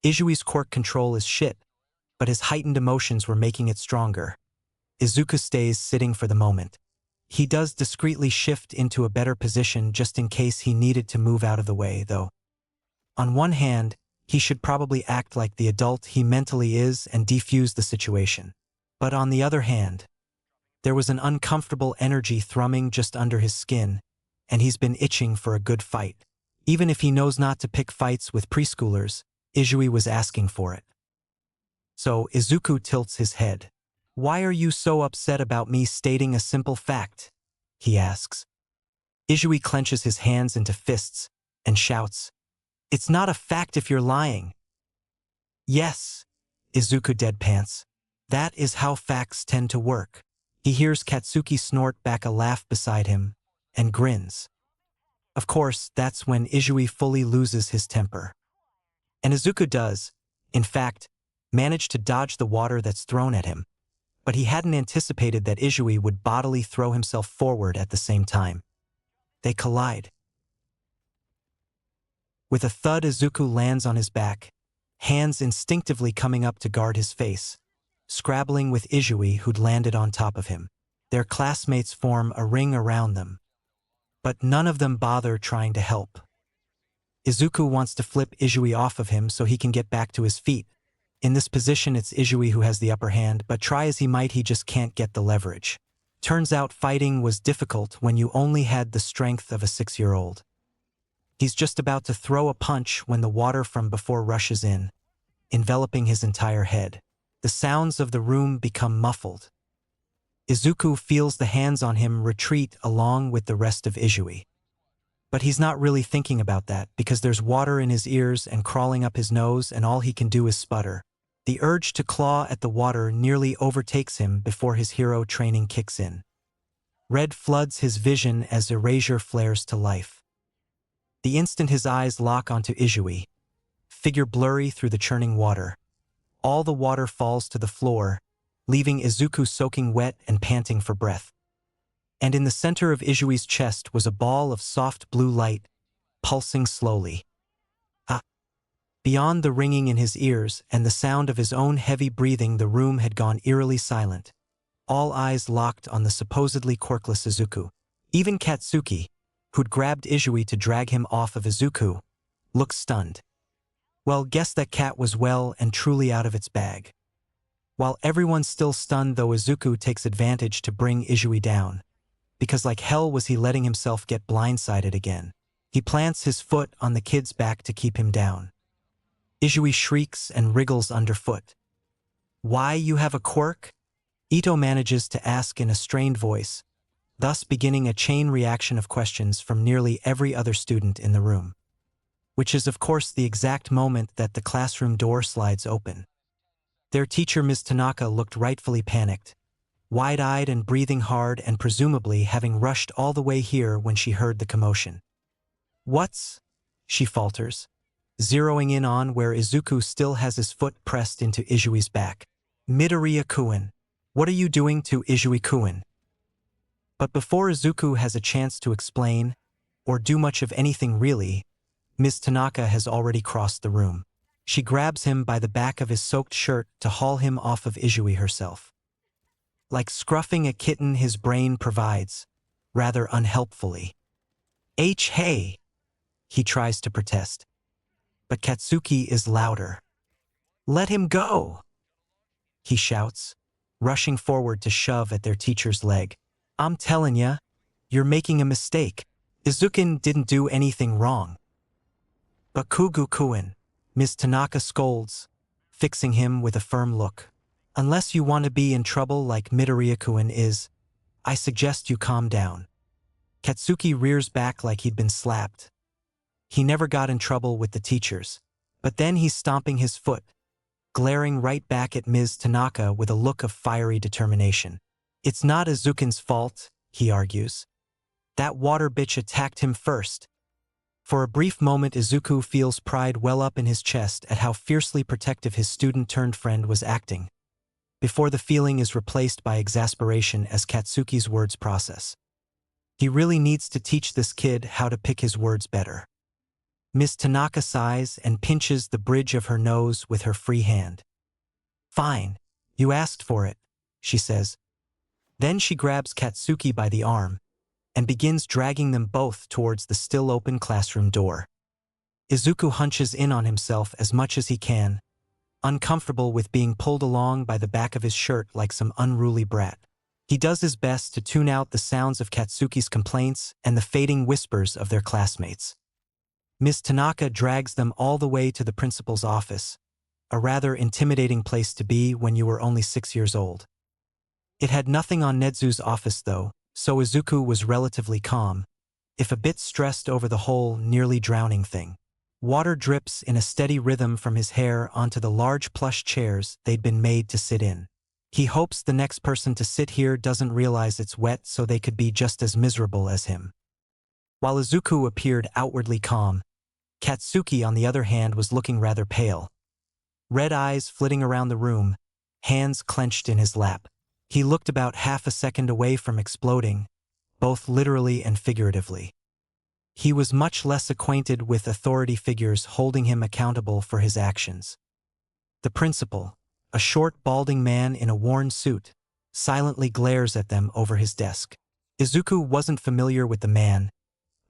Izui's quirk control is shit, but his heightened emotions were making it stronger. Izuku stays sitting for the moment. He does discreetly shift into a better position just in case he needed to move out of the way, though. On one hand, he should probably act like the adult he mentally is and defuse the situation. But on the other hand, there was an uncomfortable energy thrumming just under his skin, and he's been itching for a good fight. Even if he knows not to pick fights with preschoolers, Izui was asking for it. So Izuku tilts his head. "Why are you so upset about me stating a simple fact?" he asks. Izui clenches his hands into fists and shouts, "It's not a fact if you're lying." "Yes," Izuku deadpants. "That is how facts tend to work." He hears Katsuki snort back a laugh beside him, and grins. Of course, that's when Izui fully loses his temper. And Izuku does, in fact, manage to dodge the water that's thrown at him, but he hadn't anticipated that Izui would bodily throw himself forward at the same time. They collide. With a thud, Izuku lands on his back, hands instinctively coming up to guard his face, scrabbling with Izui who'd landed on top of him. Their classmates form a ring around them. but none of them bother trying to help. Izuku wants to flip Izui off of him so he can get back to his feet. In this position, it's Izui who has the upper hand, but try as he might, he just can't get the leverage. Turns out fighting was difficult when you only had the strength of a 6-year-old. He's just about to throw a punch when the water from before rushes in, enveloping his entire head. The sounds of the room become muffled. Izuku feels the hands on him retreat along with the rest of Izui. But he's not really thinking about that because there's water in his ears and crawling up his nose, and all he can do is sputter. The urge to claw at the water nearly overtakes him before his hero training kicks in. Red floods his vision as erasure flares to life. The instant his eyes lock onto Izui, figure blurry through the churning water, all the water falls to the floor, leaving Izuku soaking wet and panting for breath. And in the center of Izui's chest was a ball of soft blue light, pulsing slowly. Ah! Beyond the ringing in his ears and the sound of his own heavy breathing, the room had gone eerily silent. All eyes locked on the supposedly quirkless Izuku. Even Katsuki, who'd grabbed Izui to drag him off of Izuku, looked stunned. Well, guess that cat was well and truly out of its bag. While everyone's still stunned though, Izuku takes advantage to bring Izui down. Because like hell was he letting himself get blindsided again. He plants his foot on the kid's back to keep him down. Izui shrieks and wriggles underfoot. "Why, you have a quirk?" Ito manages to ask in a strained voice, thus beginning a chain reaction of questions from nearly every other student in the room. Which is of course the exact moment that the classroom door slides open. Their teacher, Ms. Tanaka, looked rightfully panicked, wide-eyed and breathing hard, and presumably having rushed all the way here when she heard the commotion. "What's?" she falters, zeroing in on where Izuku still has his foot pressed into Izui's back. "Midoriya-kun, what are you doing to Izui-kun?" But before Izuku has a chance to explain, or do much of anything really, Ms. Tanaka has already crossed the room. She grabs him by the back of his soaked shirt to haul him off of Izui herself. Like scruffing a kitten, his brain provides, rather unhelpfully. Hey! He tries to protest. But Katsuki is louder. "Let him go!" he shouts, rushing forward to shove at their teacher's leg. "I'm telling ya, you're making a mistake. Izuku didn't do anything wrong." "But Kugu-kun," Ms. Tanaka scolds, fixing him with a firm look. "Unless you want to be in trouble like Midoriya-kun is, I suggest you calm down." Katsuki rears back like he'd been slapped. He never got in trouble with the teachers, but then he's stomping his foot, glaring right back at Ms. Tanaka with a look of fiery determination. "It's not Izuku's fault," he argues. "That water bitch attacked him first." For a brief moment, Izuku feels pride well up in his chest at how fiercely protective his student-turned-friend was acting, before the feeling is replaced by exasperation as Katsuki's words process. He really needs to teach this kid how to pick his words better. Ms. Tanaka sighs and pinches the bridge of her nose with her free hand. "Fine, you asked for it," she says. Then she grabs Katsuki by the arm and begins dragging them both towards the still-open classroom door. Izuku hunches in on himself as much as he can, uncomfortable with being pulled along by the back of his shirt like some unruly brat. He does his best to tune out the sounds of Katsuki's complaints and the fading whispers of their classmates. Ms. Tanaka drags them all the way to the principal's office, a rather intimidating place to be when you were only 6 years old. It had nothing on Nedzu's office though, so Izuku was relatively calm, if a bit stressed over the whole nearly drowning thing. Water drips in a steady rhythm from his hair onto the large plush chairs they'd been made to sit in. He hopes the next person to sit here doesn't realize it's wet so they could be just as miserable as him. While Izuku appeared outwardly calm, Katsuki on the other hand was looking rather pale. Red eyes flitting around the room, hands clenched in his lap. He looked about half a second away from exploding, both literally and figuratively. He was much less acquainted with authority figures holding him accountable for his actions. The principal, a short, balding man in a worn suit, silently glares at them over his desk. Izuku wasn't familiar with the man,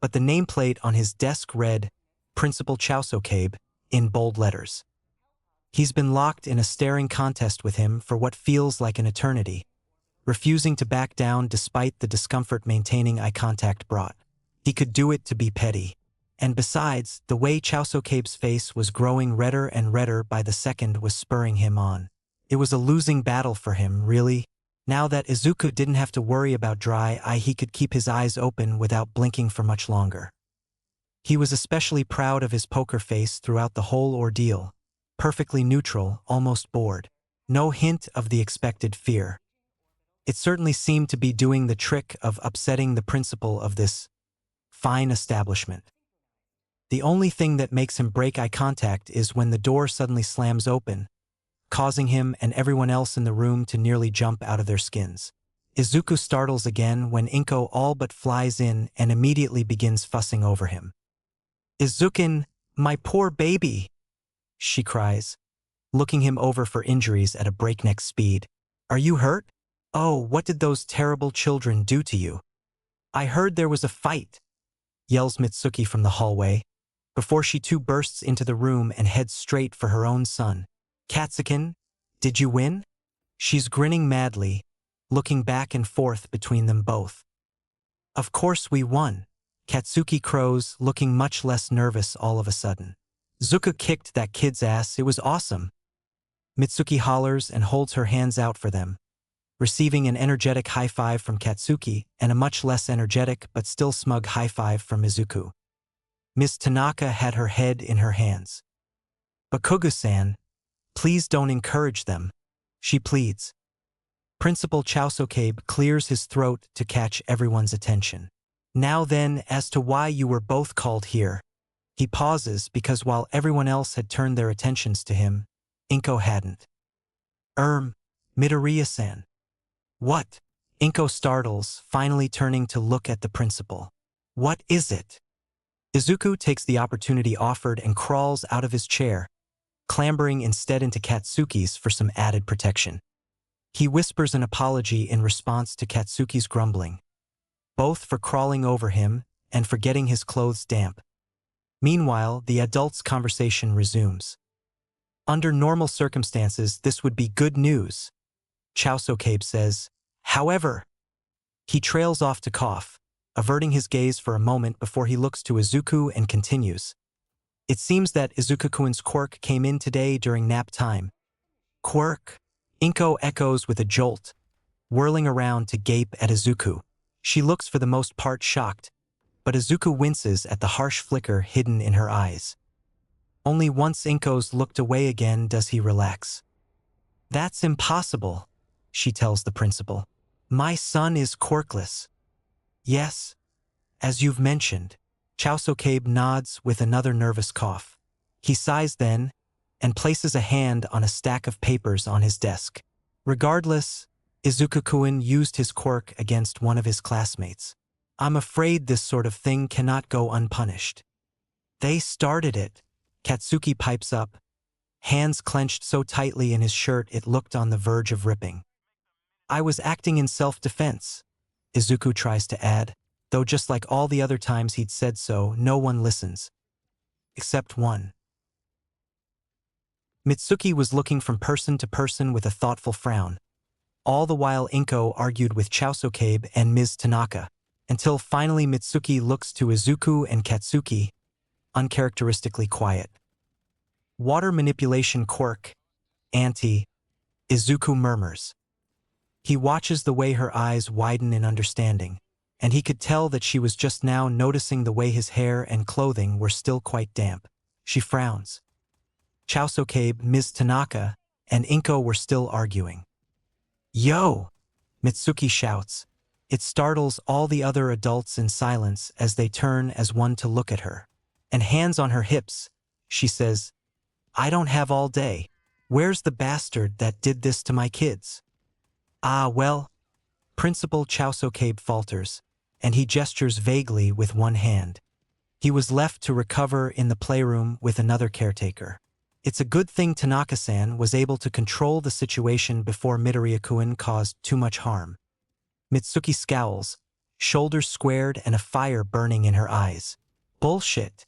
but the nameplate on his desk read, Principal Chausocabe, in bold letters. He's been locked in a staring contest with him for what feels like an eternity, refusing to back down despite the discomfort maintaining eye contact brought. He could do it to be petty. And besides, the way Chausocabe's face was growing redder and redder by the second was spurring him on. It was a losing battle for him, really. Now that Izuku didn't have to worry about dry eye, he could keep his eyes open without blinking for much longer. He was especially proud of his poker face throughout the whole ordeal. Perfectly neutral, almost bored. No hint of the expected fear. It certainly seemed to be doing the trick of upsetting the principal of this fine establishment. The only thing that makes him break eye contact is when the door suddenly slams open, causing him and everyone else in the room to nearly jump out of their skins. Izuku startles again when Inko all but flies in and immediately begins fussing over him. "Izukin, my poor baby!" she cries, looking him over for injuries at a breakneck speed. "Are you hurt? Oh, what did those terrible children do to you?" "I heard there was a fight," yells Mitsuki from the hallway, before she too bursts into the room and heads straight for her own son. "Katsukin, did you win?" She's grinning madly, looking back and forth between them both. "Of course we won," Katsuki crows, looking much less nervous all of a sudden. "Zuka kicked that kid's ass, it was awesome." Mitsuki hollers and holds her hands out for them, receiving an energetic high five from Katsuki and a much less energetic but still smug high five from Izuku. Miss Tanaka had her head in her hands. "But Kogu-san, please don't encourage them," she pleads. Principal Chausocabe clears his throat to catch everyone's attention. "Now then, as to why you were both called here." He pauses because while everyone else had turned their attentions to him, Inko hadn't. Midoriya-san." "What?" Inko startles, finally turning to look at the principal. "What is it?" Izuku takes the opportunity offered and crawls out of his chair, clambering instead into Katsuki's for some added protection. He whispers an apology in response to Katsuki's grumbling, both for crawling over him and for getting his clothes damp. Meanwhile, the adults' conversation resumes. "Under normal circumstances, this would be good news," Chausocabe says. "However," he trails off to cough, averting his gaze for a moment before he looks to Izuku and continues. "It seems that Izuku-kun's quirk came in today during nap time." "Quirk?" Inko echoes with a jolt, whirling around to gape at Izuku. She looks for the most part shocked, but Izuku winces at the harsh flicker hidden in her eyes. Only once Inko's looked away again does he relax. "That's impossible," she tells the principal. "My son is quirkless." "Yes, as you've mentioned." Chausocabe nods with another nervous cough. He sighs then, and places a hand on a stack of papers on his desk. "Regardless, Izuku-kun used his quirk against one of his classmates. I'm afraid this sort of thing cannot go unpunished." "They started it," Katsuki pipes up, hands clenched so tightly in his shirt it looked on the verge of ripping. "I was acting in self-defense," Izuku tries to add, though just like all the other times he'd said so, no one listens. Except one. Mitsuki was looking from person to person with a thoughtful frown. All the while Inko argued with Chausocabe and Ms. Tanaka, until finally Mitsuki looks to Izuku and Katsuki, uncharacteristically quiet. "Water manipulation quirk, Auntie," Izuku murmurs. He watches the way her eyes widen in understanding, and he could tell that she was just now noticing the way his hair and clothing were still quite damp. She frowns. Chausocabe, Ms. Tanaka, and Inko were still arguing. "Yo!" Mitsuki shouts. It startles all the other adults in silence as they turn as one to look at her. And hands on her hips, she says, "I don't have all day. Where's the bastard that did this to my kids?" "Ah, well," Principal Chausocabe falters, and he gestures vaguely with one hand. He was left to recover in the playroom with another caretaker. It's a good thing Tanaka-san was able to control the situation before Midoriya-kun caused too much harm. Mitsuki scowls, shoulders squared and a fire burning in her eyes. Bullshit,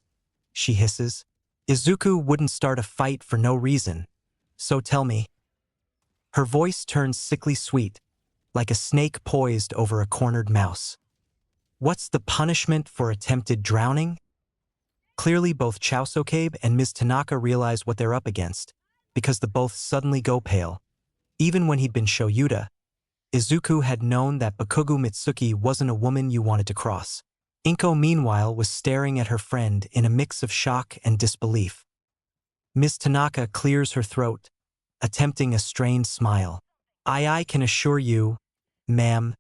she hisses. Izuku wouldn't start a fight for no reason. So tell me. Her voice turns sickly sweet, like a snake poised over a cornered mouse. What's the punishment for attempted drowning? Clearly both Chaosokabe and Ms. Tanaka realize what they're up against, because the both suddenly go pale. Even when he'd been Shoyuta, Izuku had known that Bakugo Mitsuki wasn't a woman you wanted to cross. Inko meanwhile was staring at her friend in a mix of shock and disbelief. Ms. Tanaka clears her throat, attempting a strained smile. I can assure you, ma'am,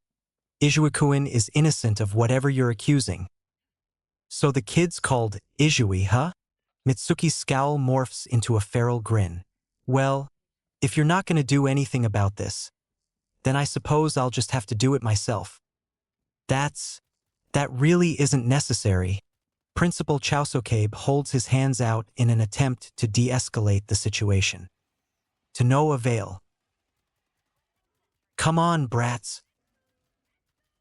Izuku-kun is innocent of whatever you're accusing. So the kid's called Izui, huh? Mitsuki's scowl morphs into a feral grin. Well, if you're not going to do anything about this, then I suppose I'll just have to do it myself. That really isn't necessary. Principal Chaosokabe holds his hands out in an attempt to de-escalate the situation. To no avail. Come on, brats.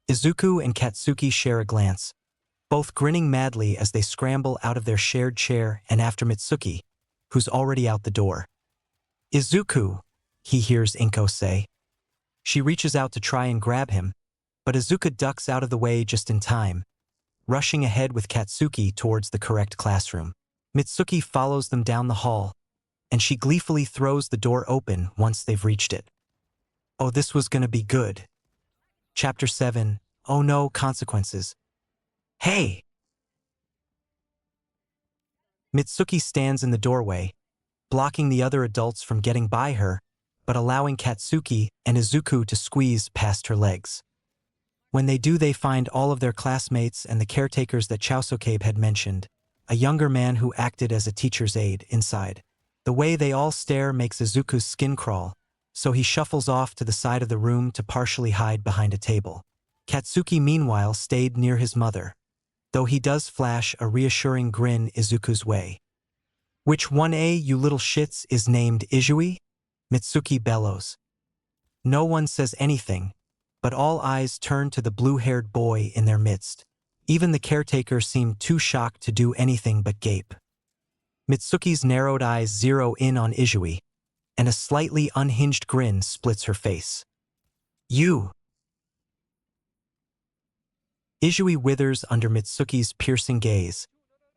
Izuku and Katsuki share a glance, both grinning madly as they scramble out of their shared chair and after Mitsuki, who's already out the door. Izuku, he hears Inko say. She reaches out to try and grab him, but Izuku ducks out of the way just in time, rushing ahead with Katsuki towards the correct classroom. Mitsuki follows them down the hall, and she gleefully throws the door open once they've reached it. Oh, this was gonna be good. Chapter 7, Oh no, Consequences. Hey! Mitsuki stands in the doorway, blocking the other adults from getting by her, but allowing Katsuki and Izuku to squeeze past her legs. When they do, they find all of their classmates and the caretakers that Chaosokabe had mentioned, a younger man who acted as a teacher's aide, inside. The way they all stare makes Izuku's skin crawl, so he shuffles off to the side of the room to partially hide behind a table. Katsuki meanwhile stayed near his mother, though he does flash a reassuring grin Izuku's way. Which one, you little shits, is named Izui? Mitsuki bellows. No one says anything, but all eyes turn to the blue-haired boy in their midst. Even the caretaker seemed too shocked to do anything but gape. Mitsuki's narrowed eyes zero in on Izui, and a slightly unhinged grin splits her face. You! Izui withers under Mitsuki's piercing gaze,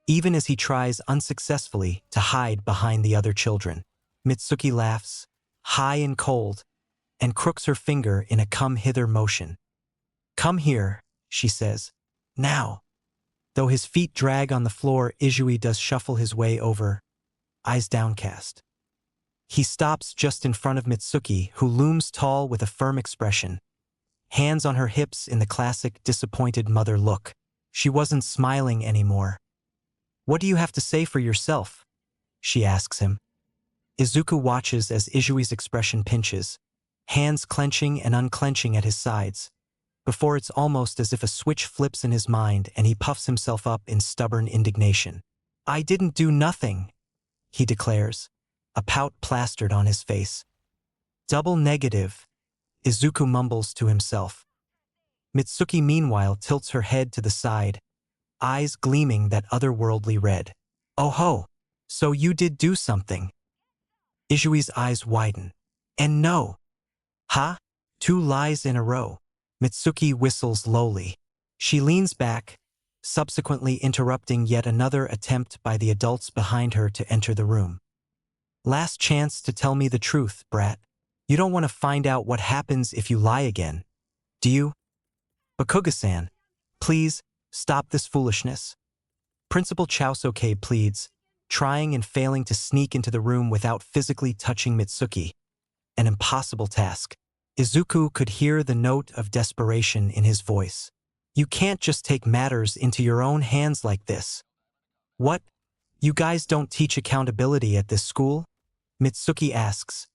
even as he tries unsuccessfully to hide behind the other children. Mitsuki laughs, high and cold, and crooks her finger in a come-hither motion. Come here, she says. Now. Though his feet drag on the floor, Izui does shuffle his way over, eyes downcast. He stops just in front of Mitsuki, who looms tall with a firm expression, hands on her hips in the classic disappointed mother look. She wasn't smiling anymore. What do you have to say for yourself? She asks him. Izuku watches as Izui's expression pinches, hands clenching and unclenching at his sides, before it's almost as if a switch flips in his mind and he puffs himself up in stubborn indignation. I didn't do nothing, he declares, a pout plastered on his face. Double negative, Izuku mumbles to himself. Mitsuki meanwhile tilts her head to the side, eyes gleaming that otherworldly red. Oh ho, so you did do something. Izui's eyes widen. And no. Ha? 2 lies in a row. Mitsuki whistles lowly. She leans back, subsequently interrupting yet another attempt by the adults behind her to enter the room. Last chance to tell me the truth, brat. You don't want to find out what happens if you lie again, do you? Bakugo-san, please, stop this foolishness. Principal Chaosokabe pleads, trying and failing to sneak into the room without physically touching Mitsuki. An impossible task. Izuku could hear the note of desperation in his voice. You can't just take matters into your own hands like this. What? You guys don't teach accountability at this school? Mitsuki asks,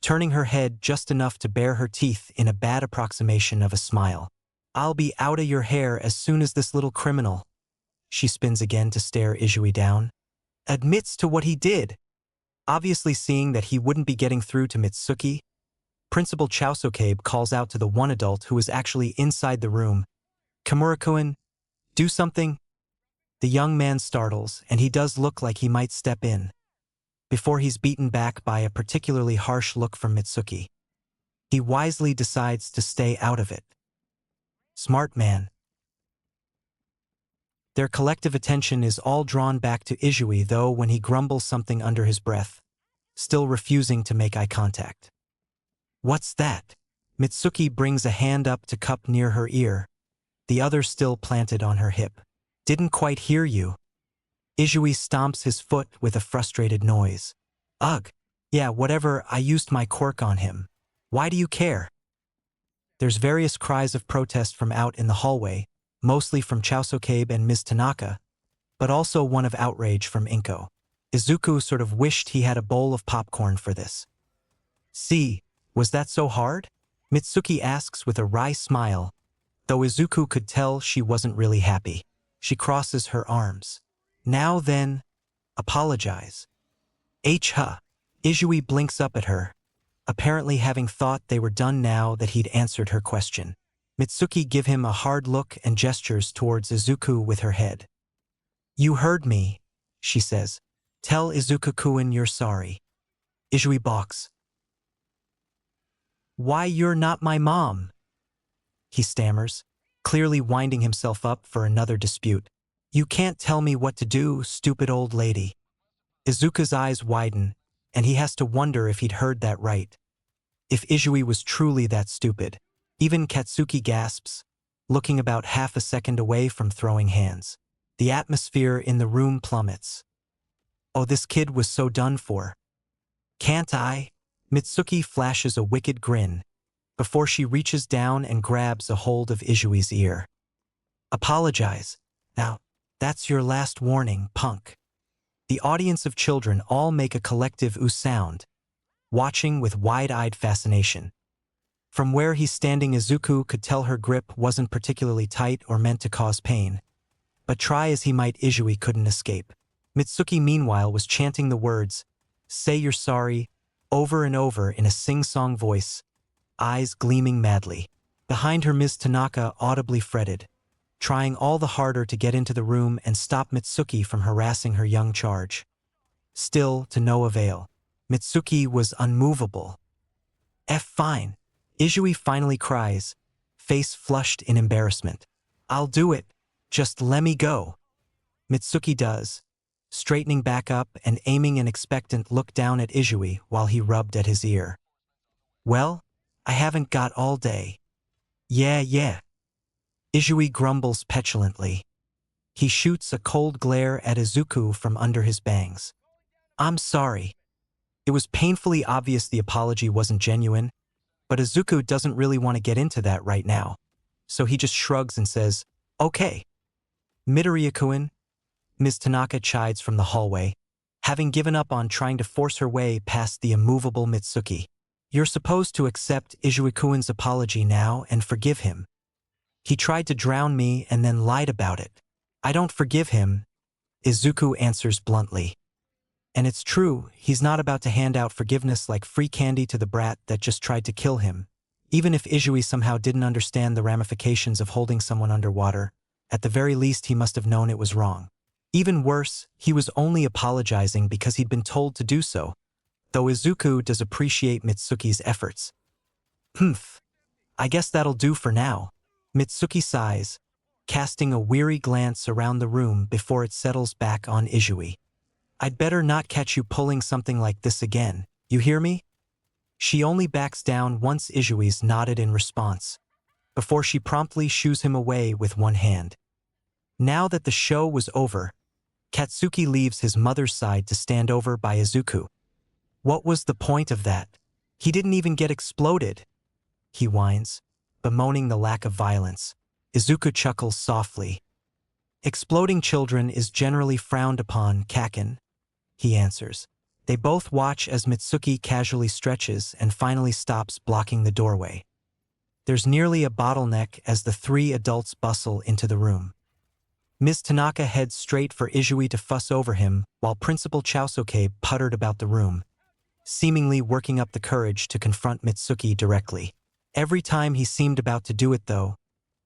turning her head just enough to bare her teeth in a bad approximation of a smile. I'll be out of your hair as soon as this little criminal, she spins again to stare Izui down, admits to what he did. Obviously seeing that he wouldn't be getting through to Mitsuki, Principal Chaosokabe calls out to the one adult who is actually inside the room, Kimura-kun, do something? The young man startles, and he does look like he might step in, before he's beaten back by a particularly harsh look from Mitsuki. He wisely decides to stay out of it. Smart man. Their collective attention is all drawn back to Izui, though, when he grumbles something under his breath, still refusing to make eye contact. What's that? Mitsuki brings a hand up to cup near her ear, the other still planted on her hip. Didn't quite hear you. Izui stomps his foot with a frustrated noise. Ugh. Yeah, whatever, I used my quirk on him. Why do you care? There's various cries of protest from out in the hallway, mostly from Chausokabe and Ms. Tanaka, but also one of outrage from Inko. Izuku sort of wished he had a bowl of popcorn for this. See, was that so hard? Mitsuki asks with a wry smile, though Izuku could tell she wasn't really happy. She crosses her arms. Now then, apologize. Huh. Izui blinks up at her, apparently having thought they were done now that he'd answered her question. Mitsuki give him a hard look and gestures towards Izuku with her head. You heard me, she says. Tell Izuku-kun you're sorry. Izui balks. Why, you're not my mom, he stammers, clearly winding himself up for another dispute. You can't tell me what to do, stupid old lady. Izuku's eyes widen, and he has to wonder if he'd heard that right. If Izui was truly that stupid. Even Katsuki gasps, looking about half a second away from throwing hands. The atmosphere in the room plummets. Oh, this kid was so done for. Can't I? Mitsuki flashes a wicked grin, before she reaches down and grabs a hold of Izui's ear. Apologize. Now, that's your last warning, punk. The audience of children all make a collective ooh sound, watching with wide-eyed fascination. From where he's standing, Izuku could tell her grip wasn't particularly tight or meant to cause pain, but try as he might, Izui couldn't escape. Mitsuki, meanwhile, was chanting the words, "Say you're sorry," over and over in a sing-song voice, eyes gleaming madly. Behind her, Ms. Tanaka audibly fretted, trying all the harder to get into the room and stop Mitsuki from harassing her young charge. Still, to no avail. Mitsuki was unmovable. Fine. Izui finally cries, face flushed in embarrassment. I'll do it. Just let me go. Mitsuki does, straightening back up and aiming an expectant look down at Izui while he rubbed at his ear. Well, I haven't got all day. Yeah. Izui grumbles petulantly. He shoots a cold glare at Izuku from under his bangs. I'm sorry. It was painfully obvious the apology wasn't genuine, but Izuku doesn't really want to get into that right now, so he just shrugs and says, okay. Midoriya-kun, Ms. Tanaka chides from the hallway, having given up on trying to force her way past the immovable Mitsuki. You're supposed to accept Izui-kun's apology now and forgive him. He tried to drown me and then lied about it. I don't forgive him, Izuku answers bluntly. And it's true, he's not about to hand out forgiveness like free candy to the brat that just tried to kill him. Even if Izui somehow didn't understand the ramifications of holding someone underwater, at the very least he must have known it was wrong. Even worse, he was only apologizing because he'd been told to do so, though Izuku does appreciate Mitsuki's efforts. I guess that'll do for now. Mitsuki sighs, casting a weary glance around the room before it settles back on Izui. I'd better not catch you pulling something like this again, you hear me? She only backs down once Izui's nodded in response, before she promptly shoos him away with one hand. Now that the show was over, Katsuki leaves his mother's side to stand over by Izuku. What was the point of that? He didn't even get exploded, he whines, bemoaning the lack of violence. Izuku chuckles softly. Exploding children is generally frowned upon, Kaken, he answers. They both watch as Mitsuki casually stretches and finally stops blocking the doorway. There's nearly a bottleneck as the three adults bustle into the room. Ms. Tanaka heads straight for Izui to fuss over him, while Principal Chausokabe puttered about the room, seemingly working up the courage to confront Mitsuki directly. Every time he seemed about to do it, though,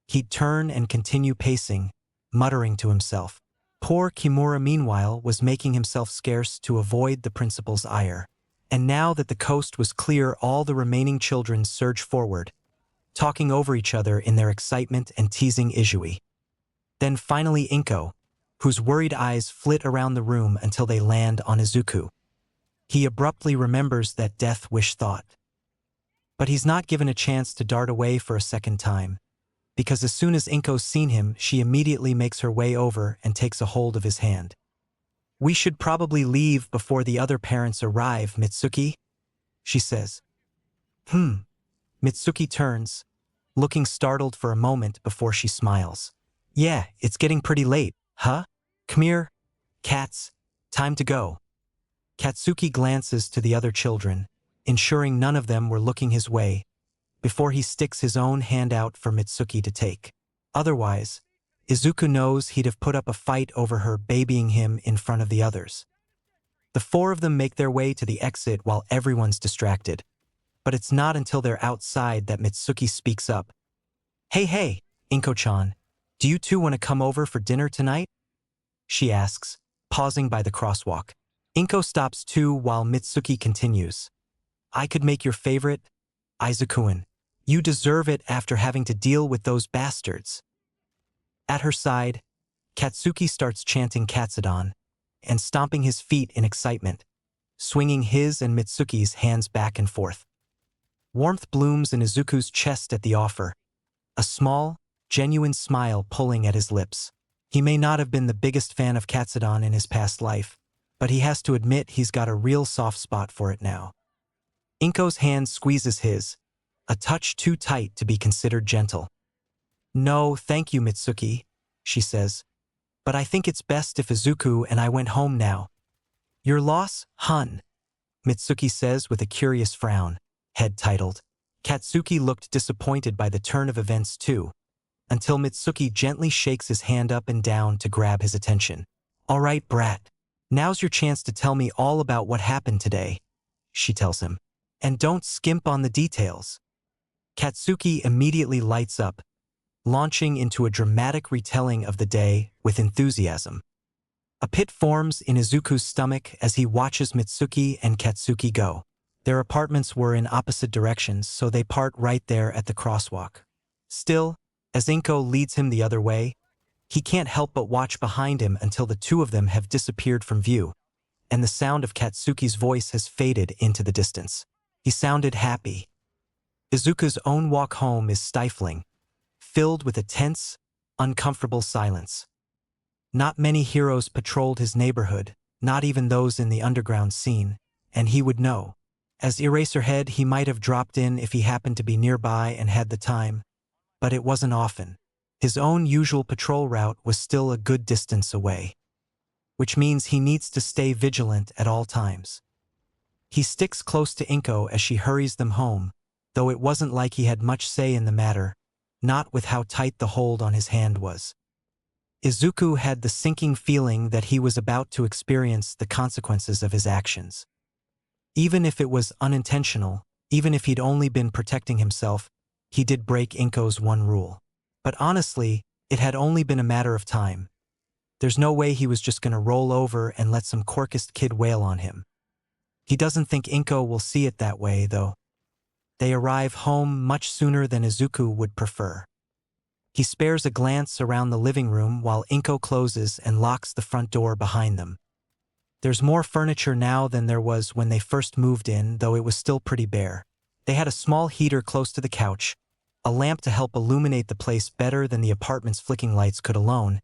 he'd turn and continue pacing, muttering to himself. Poor Kimura, meanwhile, was making himself scarce to avoid the principal's ire. And now that the coast was clear, all the remaining children surged forward, talking over each other in their excitement and teasing Izui. Then finally Inko, whose worried eyes flit around the room until they land on Izuku. He abruptly remembers that death wish thought. But he's not given a chance to dart away for a second time, because as soon as Inko's seen him, she immediately makes her way over and takes a hold of his hand. "We should probably leave before the other parents arrive, Mitsuki," she says. Mitsuki turns, looking startled for a moment before she smiles. "Yeah, it's getting pretty late, huh? Come here, cats, time to go." Katsuki glances to the other children, ensuring none of them were looking his way, before he sticks his own hand out for Mitsuki to take. Otherwise, Izuku knows he'd have put up a fight over her babying him in front of the others. The four of them make their way to the exit while everyone's distracted. But it's not until they're outside that Mitsuki speaks up. Hey, Inko-chan, do you two want to come over for dinner tonight?" she asks, pausing by the crosswalk. Inko stops too while Mitsuki continues. "I could make your favorite, Aizawa. You deserve it after having to deal with those bastards." At her side, Katsuki starts chanting Katsudon and stomping his feet in excitement, swinging his and Mitsuki's hands back and forth. Warmth blooms in Izuku's chest at the offer, a small, genuine smile pulling at his lips. He may not have been the biggest fan of Katsudon in his past life, but he has to admit he's got a real soft spot for it now. Inko's hand squeezes his, a touch too tight to be considered gentle. "No, thank you, Mitsuki," she says. "But I think it's best if Izuku and I went home now." "Your loss, hun," Mitsuki says with a curious frown, head titled. Katsuki looked disappointed by the turn of events too, until Mitsuki gently shakes his hand up and down to grab his attention. "All right, brat. Now's your chance to tell me all about what happened today," she tells him. "And don't skimp on the details." Katsuki immediately lights up, launching into a dramatic retelling of the day with enthusiasm. A pit forms in Izuku's stomach as he watches Mitsuki and Katsuki go. Their apartments were in opposite directions, so they part right there at the crosswalk. Still, as Inko leads him the other way, he can't help but watch behind him until the two of them have disappeared from view, and the sound of Katsuki's voice has faded into the distance. He sounded happy. Izuku's own walk home is stifling, filled with a tense, uncomfortable silence. Not many heroes patrolled his neighborhood, not even those in the underground scene, and he would know. As Eraserhead, he might have dropped in if he happened to be nearby and had the time, but it wasn't often. His own usual patrol route was still a good distance away, which means he needs to stay vigilant at all times. He sticks close to Inko as she hurries them home, though it wasn't like he had much say in the matter, not with how tight the hold on his hand was. Izuku had the sinking feeling that he was about to experience the consequences of his actions. Even if it was unintentional, even if he'd only been protecting himself, he did break Inko's one rule. But honestly, it had only been a matter of time. There's no way he was just going to roll over and let some Quirkist kid wail on him. He doesn't think Inko will see it that way, though. They arrive home much sooner than Izuku would prefer. He spares a glance around the living room while Inko closes and locks the front door behind them. There's more furniture now than there was when they first moved in, though it was still pretty bare. They had a small heater close to the couch, a lamp to help illuminate the place better than the apartment's flicking lights could alone,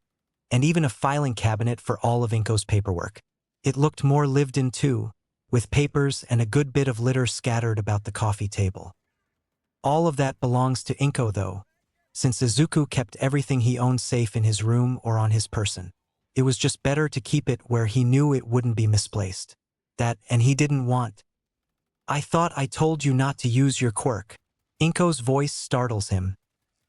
and even a filing cabinet for all of Inko's paperwork. It looked more lived in too, with papers and a good bit of litter scattered about the coffee table. All of that belongs to Inko though, since Izuku kept everything he owned safe in his room or on his person. It was just better to keep it where he knew it wouldn't be misplaced. That, and he didn't want. "I thought I told you not to use your quirk." Inko's voice startles him,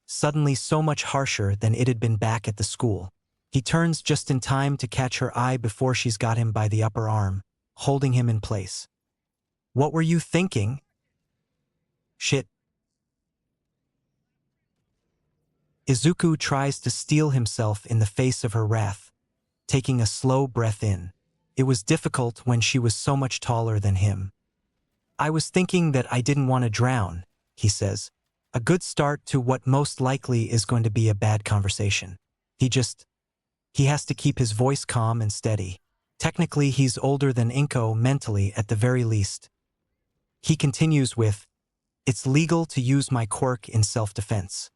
suddenly so much harsher than it had been back at the school. He turns just in time to catch her eye before she's got him by the upper arm, holding him in place. "What were you thinking?" "Shit." Izuku tries to steel himself in the face of her wrath, taking a slow breath in. It was difficult when she was so much taller than him. I was thinking that I didn't want to drown, he says. A good start to what most likely is going to be a bad conversation. He has to keep his voice calm and steady. Technically, he's older than Inko mentally at the very least. He continues with, "It's legal to use my quirk in self-defense."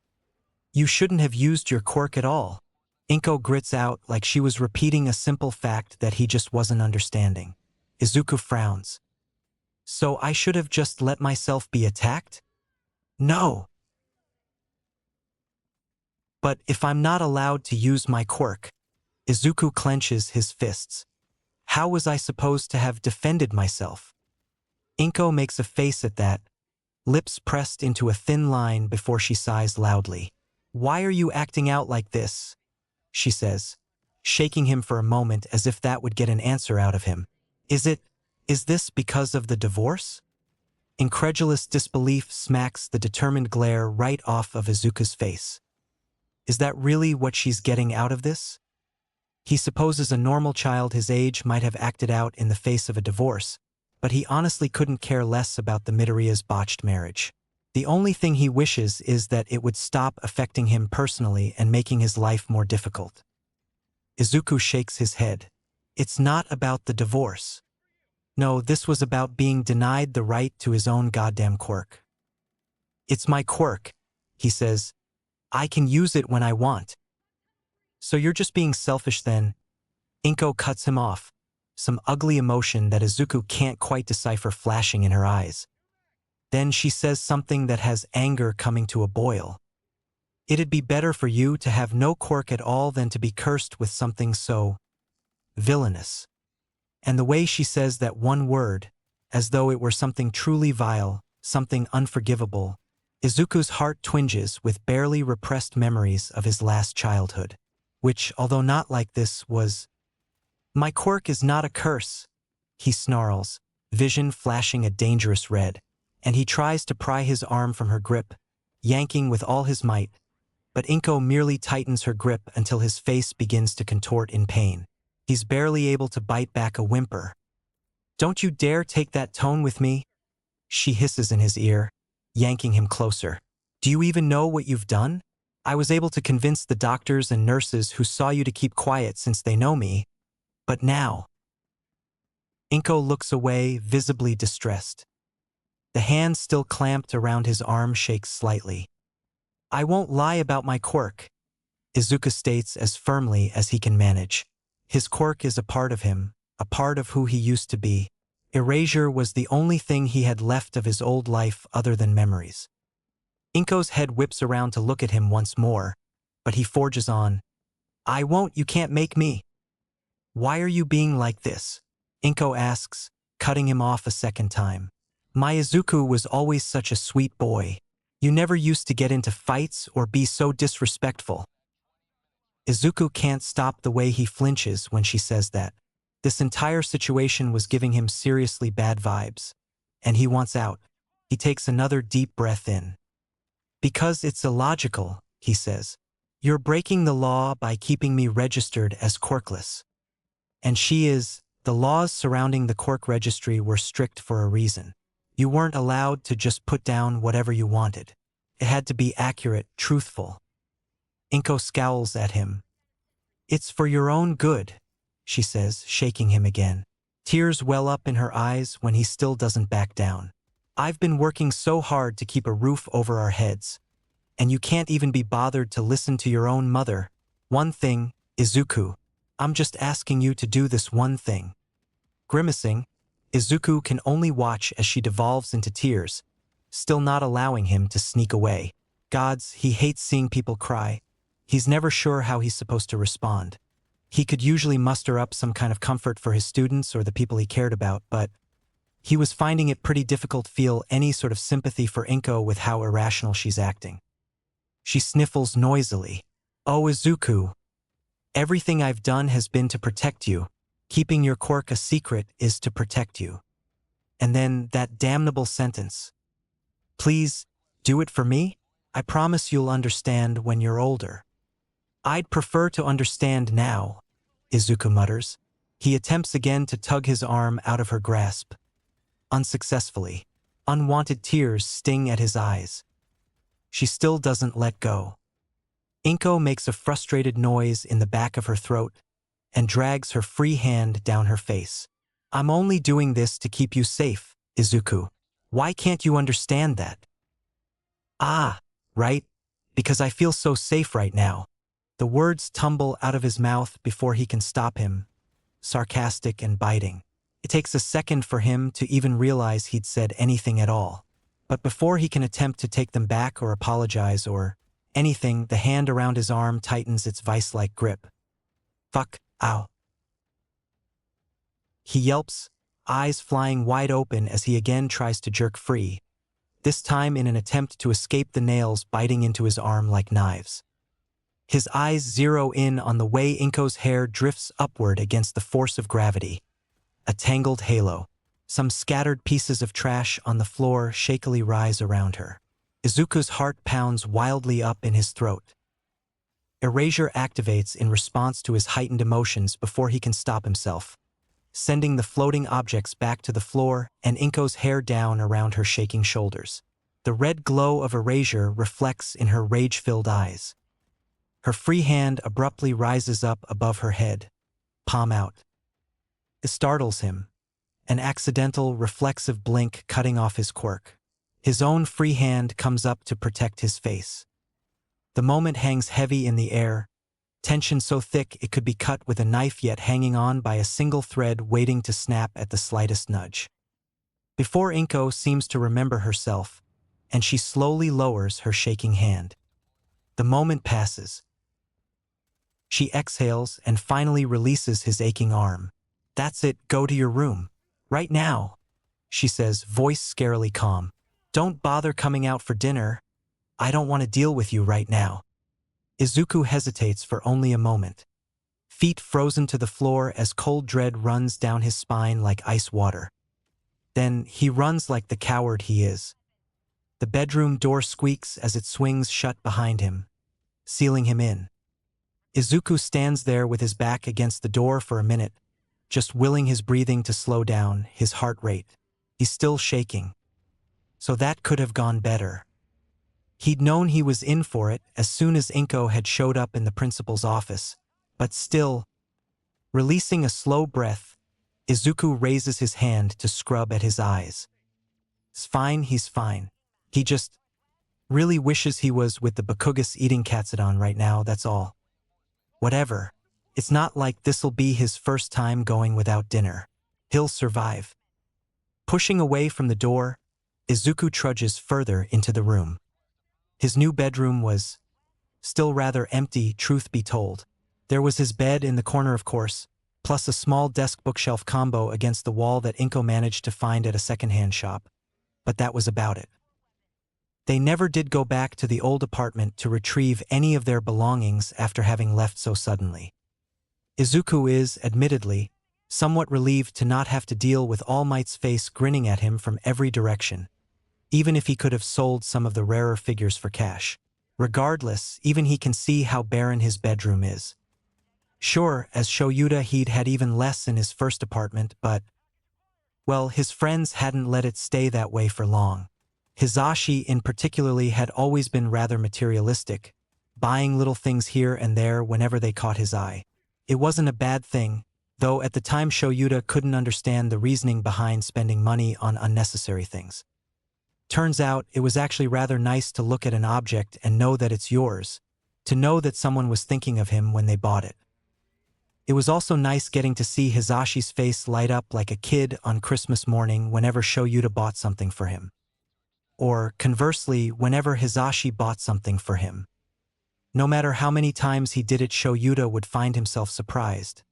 "You shouldn't have used your quirk at all." Inko grits out like she was repeating a simple fact that he just wasn't understanding. Izuku frowns. "So I should have just let myself be attacked?" "No." "But if I'm not allowed to use my quirk," Izuku clenches his fists. "How was I supposed to have defended myself?" Inko makes a face at that, lips pressed into a thin line before she sighs loudly. "Why are you acting out like this?" she says, shaking him for a moment as if that would get an answer out of him. Is this because of the divorce?" Incredulous disbelief smacks the determined glare right off of Izuku's face. Is that really what she's getting out of this? He supposes a normal child his age might have acted out in the face of a divorce, but he honestly couldn't care less about the Midoriya's botched marriage. The only thing he wishes is that it would stop affecting him personally and making his life more difficult. Izuku shakes his head. It's not about the divorce. No, this was about being denied the right to his own goddamn quirk. "It's my quirk," he says. "I can use it when I want." "So you're just being selfish then?" Inko cuts him off, some ugly emotion that Izuku can't quite decipher flashing in her eyes. Then she says something that has anger coming to a boil. "It'd be better for you to have no quirk at all than to be cursed with something so villainous." And the way she says that one word, as though it were something truly vile, something unforgivable, Izuku's heart twinges with barely repressed memories of his last childhood, which, although not like this, was... "My quirk is not a curse," he snarls, vision flashing a dangerous red, and he tries to pry his arm from her grip, yanking with all his might, but Inko merely tightens her grip until his face begins to contort in pain. He's barely able to bite back a whimper. "Don't you dare take that tone with me," she hisses in his ear, yanking him closer. "Do you even know what you've done? I was able to convince the doctors and nurses who saw you to keep quiet since they know me. But now..." Inko looks away, visibly distressed. The hand still clamped around his arm shakes slightly. "I won't lie about my quirk," Izuku states as firmly as he can manage. His quirk is a part of him, a part of who he used to be. Erasure was the only thing he had left of his old life other than memories. Inko's head whips around to look at him once more, but he forges on. "I won't, you can't make me." "Why are you being like this?" Inko asks, cutting him off a second time. "My Izuku was always such a sweet boy. You never used to get into fights or be so disrespectful." Izuku can't stop the way he flinches when she says that. This entire situation was giving him seriously bad vibes, and he wants out. He takes another deep breath in. "Because it's illogical," he says. "You're breaking the law by keeping me registered as quirkless." And she is. The laws surrounding the quirk registry were strict for a reason. You weren't allowed to just put down whatever you wanted. It had to be accurate, truthful. Inko scowls at him. "It's for your own good," she says, shaking him again. Tears well up in her eyes when he still doesn't back down. "I've been working so hard to keep a roof over our heads, and you can't even be bothered to listen to your own mother. One thing, Izuku. I'm just asking you to do this one thing." Grimacing, Izuku can only watch as she devolves into tears, still not allowing him to sneak away. Gods, he hates seeing people cry. He's never sure how he's supposed to respond. He could usually muster up some kind of comfort for his students or the people he cared about, but he was finding it pretty difficult to feel any sort of sympathy for Inko with how irrational she's acting. She sniffles noisily. "Oh, Izuku, everything I've done has been to protect you. Keeping your quirk a secret is to protect you." And then that damnable sentence. "Please, do it for me?" I promise you'll understand when you're older. I'd prefer to understand now, Izuku mutters. He attempts again to tug his arm out of her grasp. Unsuccessfully. Unwanted tears sting at his eyes. She still doesn't let go. Inko makes a frustrated noise in the back of her throat and drags her free hand down her face. I'm only doing this to keep you safe, Izuku. Why can't you understand that? Ah, right? Because I feel so safe right now. The words tumble out of his mouth before he can stop him, sarcastic and biting. It takes a second for him to even realize he'd said anything at all. But before he can attempt to take them back or apologize or anything, the hand around his arm tightens its vice-like grip. Fuck, ow. He yelps, eyes flying wide open as he again tries to jerk free, this time in an attempt to escape the nails biting into his arm like knives. His eyes zero in on the way Inko's hair drifts upward against the force of gravity. A tangled halo. Some scattered pieces of trash on the floor shakily rise around her. Izuku's heart pounds wildly up in his throat. Erasure activates in response to his heightened emotions before he can stop himself, sending the floating objects back to the floor and Inko's hair down around her shaking shoulders. The red glow of erasure reflects in her rage-filled eyes. Her free hand abruptly rises up above her head, palm out. It startles him, an accidental, reflexive blink cutting off his quirk. His own free hand comes up to protect his face. The moment hangs heavy in the air, tension so thick it could be cut with a knife yet hanging on by a single thread waiting to snap at the slightest nudge. Before Inko seems to remember herself, and she slowly lowers her shaking hand. The moment passes. She exhales and finally releases his aching arm. That's it, go to your room. Right now, she says, voice scarily calm. Don't bother coming out for dinner. I don't want to deal with you right now. Izuku hesitates for only a moment. Feet frozen to the floor as cold dread runs down his spine like ice water. Then he runs like the coward he is. The bedroom door squeaks as it swings shut behind him, sealing him in. Izuku stands there with his back against the door for a minute, just willing his breathing to slow down, his heart rate. He's still shaking. So that could have gone better. He'd known he was in for it as soon as Inko had showed up in the principal's office, but still, releasing a slow breath, Izuku raises his hand to scrub at his eyes. It's fine, he's fine. He just really wishes he was with the Bakugas eating katsudon right now, that's all. Whatever. It's not like this'll be his first time going without dinner. He'll survive. Pushing away from the door, Izuku trudges further into the room. His new bedroom was still rather empty, truth be told. There was his bed in the corner, of course, plus a small desk bookshelf combo against the wall that Inko managed to find at a secondhand shop. But that was about it. They never did go back to the old apartment to retrieve any of their belongings after having left so suddenly. Izuku is, admittedly, somewhat relieved to not have to deal with All Might's face grinning at him from every direction, even if he could have sold some of the rarer figures for cash. Regardless, even he can see how barren his bedroom is. Sure, as Shoyuta he'd had even less in his first apartment, but, well, his friends hadn't let it stay that way for long. Hizashi in particularly had always been rather materialistic, buying little things here and there whenever they caught his eye. It wasn't a bad thing, though at the time Shoyuta couldn't understand the reasoning behind spending money on unnecessary things. Turns out it was actually rather nice to look at an object and know that it's yours, to know that someone was thinking of him when they bought it. It was also nice getting to see Hizashi's face light up like a kid on Christmas morning whenever Shoyuta bought something for him. Or, conversely, whenever Hizashi bought something for him. No matter how many times he did it, Shoyuta would find himself surprised.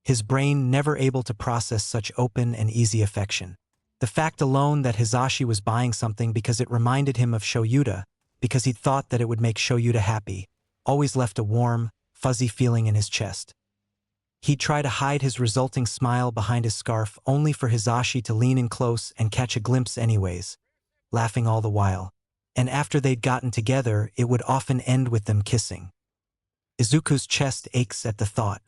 His brain never able to process such open and easy affection. The fact alone that Hizashi was buying something because it reminded him of Shoyuta, because he'd thought that it would make Shoyuta happy, always left a warm, fuzzy feeling in his chest. He'd try to hide his resulting smile behind his scarf only for Hizashi to lean in close and catch a glimpse anyways, laughing all the while. and after they'd gotten together, it would often end with them kissing. Izuku's chest aches at the thought.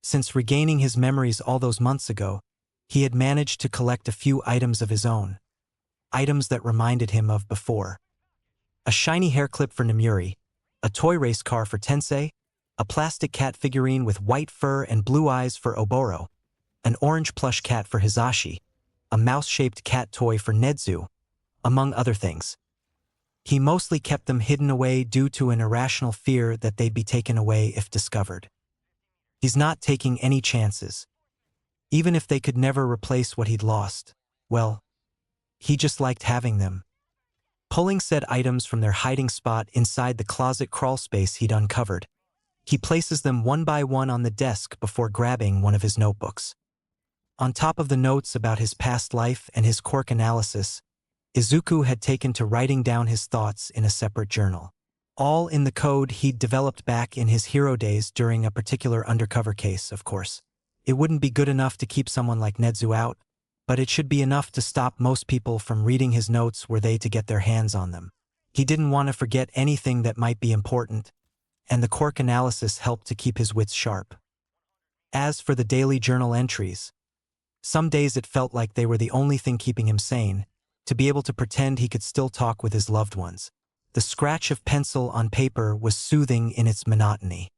Since regaining his memories all those months ago, he had managed to collect a few items of his own, items that reminded him of before. A shiny hair clip for Namuri, a toy race car for Tensei, a plastic cat figurine with white fur and blue eyes for Oboro, an orange plush cat for Hizashi, a mouse-shaped cat toy for Nedzu, among other things. He mostly kept them hidden away due to an irrational fear that they'd be taken away if discovered. He's not taking any chances. Even if they could never replace what he'd lost, well, he just liked having them. Pulling said items from their hiding spot inside the closet crawlspace he'd uncovered, he places them one by one on the desk before grabbing one of his notebooks. On top of the notes about his past life and his quirk analysis, Izuku had taken to writing down his thoughts in a separate journal. All in the code he'd developed back in his hero days during a particular undercover case, of course. It wouldn't be good enough to keep someone like Nedzu out, but it should be enough to stop most people from reading his notes were they to get their hands on them. He didn't want to forget anything that might be important, and the quirk analysis helped to keep his wits sharp. As for the daily journal entries, some days it felt like they were the only thing keeping him sane, to be able to pretend he could still talk with his loved ones. The scratch of pencil on paper was soothing in its monotony.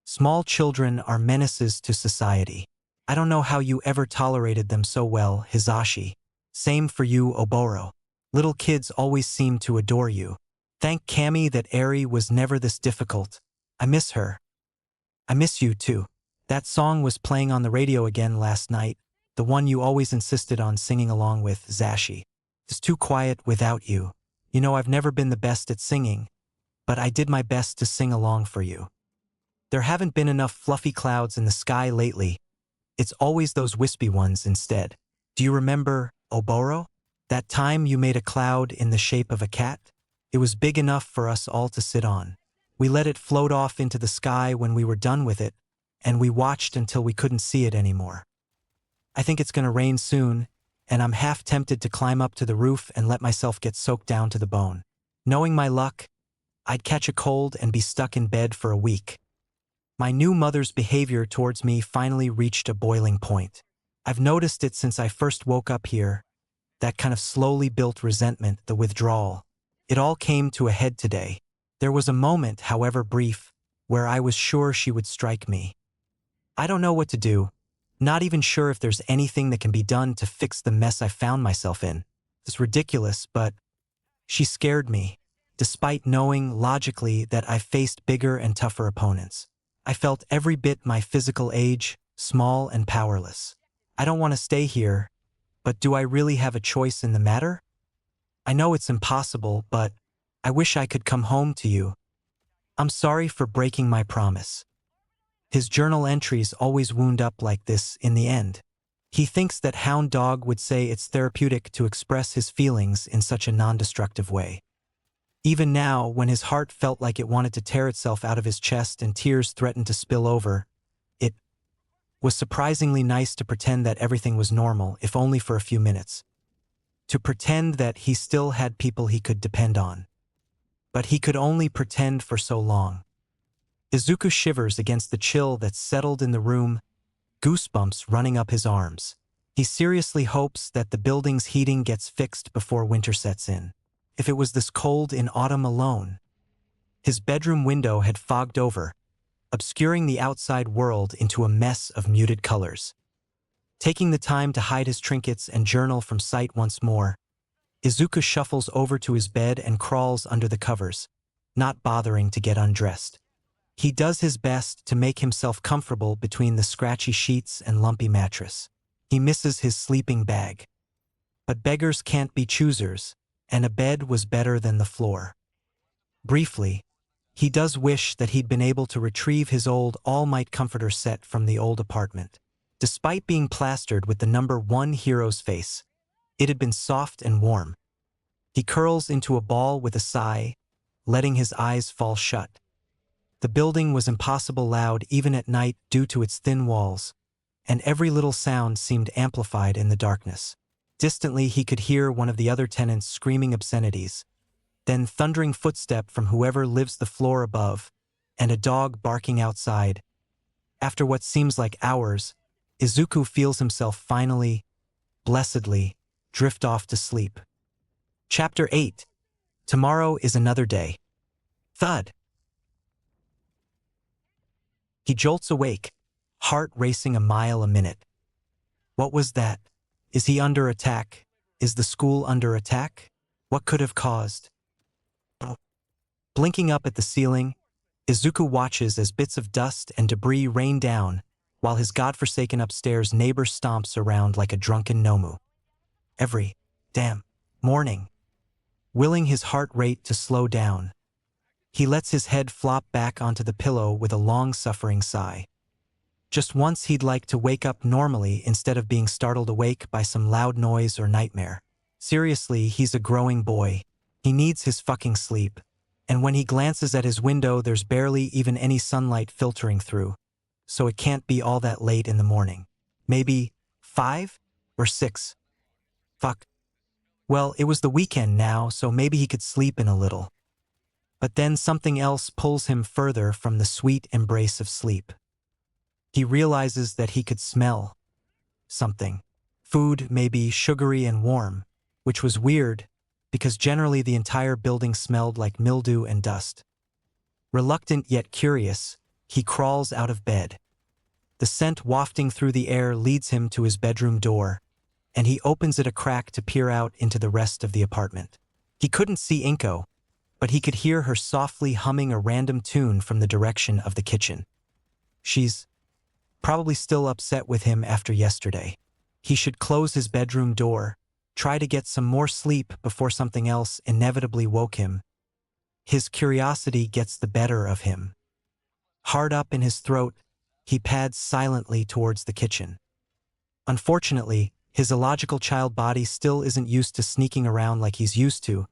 Small children are menaces to society. I don't know how you ever tolerated them so well, Hizashi. Same for you, Oboro. Little kids always seem to adore you. Thank Kami that Eri was never this difficult. I miss her. I miss you too. That song was playing on the radio again last night, the one you always insisted on singing along with, Zashi. It's too quiet without you. You know I've never been the best at singing, but I did my best to sing along for you. There haven't been enough fluffy clouds in the sky lately. It's always those wispy ones instead. Do you remember, Oboro? That time you made a cloud in the shape of a cat? It was big enough for us all to sit on. We let it float off into the sky when we were done with it, and we watched until we couldn't see it anymore. I think it's gonna rain soon, and I'm half tempted to climb up to the roof and let myself get soaked down to the bone. Knowing my luck, I'd catch a cold and be stuck in bed for a week. My new mother's behavior towards me finally reached a boiling point. I've noticed it since I first woke up here, that kind of slowly built resentment, the withdrawal. It all came to a head today. There was a moment, however brief, where I was sure she would strike me. I don't know what to do, not even sure if there's anything that can be done to fix the mess I found myself in. It's ridiculous, but she scared me, despite knowing logically that I faced bigger and tougher opponents. I felt every bit my physical age, small and powerless. I don't want to stay here, but do I really have a choice in the matter? I know it's impossible, but I wish I could come home to you. I'm sorry for breaking my promise. His journal entries always wound up like this in the end. He thinks that Hound Dog would say it's therapeutic to express his feelings in such a non-destructive way. Even now, when his heart felt like it wanted to tear itself out of his chest and tears threatened to spill over, it was surprisingly nice to pretend that everything was normal, if only for a few minutes. To pretend that he still had people he could depend on. But he could only pretend for so long. Izuku shivers against the chill that settled in the room, goosebumps running up his arms. He seriously hopes that the building's heating gets fixed before winter sets in. If it was this cold in autumn alone. His bedroom window had fogged over, obscuring the outside world into a mess of muted colors. Taking the time to hide his trinkets and journal from sight once more, Izuku shuffles over to his bed and crawls under the covers, not bothering to get undressed. He does his best to make himself comfortable between the scratchy sheets and lumpy mattress. He misses his sleeping bag. But beggars can't be choosers, and a bed was better than the floor. Briefly, he does wish that he'd been able to retrieve his old All-Might comforter set from the old apartment. Despite being plastered with the number 1 hero's face, it had been soft and warm. He curls into a ball with a sigh, letting his eyes fall shut. The building was impossible loud even at night due to its thin walls, and every little sound seemed amplified in the darkness. Distantly, he could hear one of the other tenants screaming obscenities, then thundering footstep from whoever lives the floor above, and a dog barking outside. After what seems like hours, Izuku feels himself finally, blessedly, drift off to sleep. Chapter 8. Tomorrow is another day. Thud. He jolts awake, heart racing a mile a minute. What was that? Is he under attack? Is the school under attack? What could have caused? Blinking up at the ceiling, Izuku watches as bits of dust and debris rain down, while his godforsaken upstairs neighbor stomps around like a drunken Nomu. Every damn morning, willing his heart rate to slow down, he lets his head flop back onto the pillow with a long-suffering sigh. Just once he'd like to wake up normally instead of being startled awake by some loud noise or nightmare. Seriously, he's a growing boy. He needs his fucking sleep. And when he glances at his window, there's barely even any sunlight filtering through. So it can't be all that late in the morning. Maybe 5 or 6. Fuck. Well, it was the weekend now, so maybe he could sleep in a little. But then something else pulls him further from the sweet embrace of sleep. He realizes that he could smell something. Food, maybe sugary and warm, which was weird because generally the entire building smelled like mildew and dust. Reluctant yet curious, he crawls out of bed. The scent wafting through the air leads him to his bedroom door, and he opens it a crack to peer out into the rest of the apartment. He couldn't see Inko, but he could hear her softly humming a random tune from the direction of the kitchen. She's probably still upset with him after yesterday. He should close his bedroom door, try to get some more sleep before something else inevitably woke him. His curiosity gets the better of him. Hard up in his throat, he pads silently towards the kitchen. Unfortunately, his illogical child body still isn't used to sneaking around like he's used to,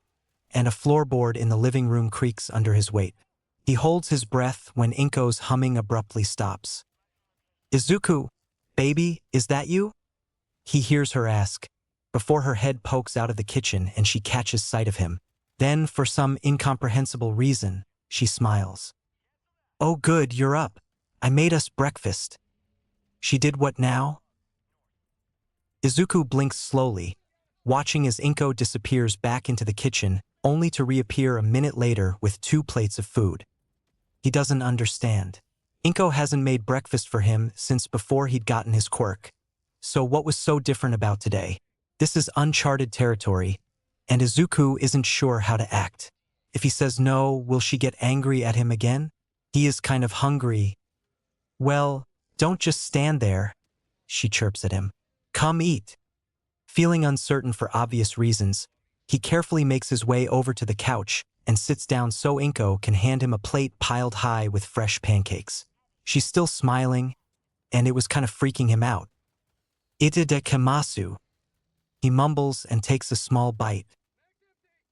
and a floorboard in the living room creaks under his weight. He holds his breath when Inko's humming abruptly stops. "Izuku, baby, is that you?" He hears her ask, before her head pokes out of the kitchen and she catches sight of him. Then, for some incomprehensible reason, she smiles. "Oh good, you're up. I made us breakfast." She did what now? Izuku blinks slowly, watching as Inko disappears back into the kitchen, only to reappear a minute later with 2 plates of food. He doesn't understand. Inko hasn't made breakfast for him since before he'd gotten his quirk. So what was so different about today? This is uncharted territory, and Izuku isn't sure how to act. If he says no, will she get angry at him again? He is kind of hungry. "Well, don't just stand there," she chirps at him. "Come eat." Feeling uncertain for obvious reasons, he carefully makes his way over to the couch and sits down so Inko can hand him a plate piled high with fresh pancakes. She's still smiling, and it was kind of freaking him out. "Itadakimasu," he mumbles and takes a small bite,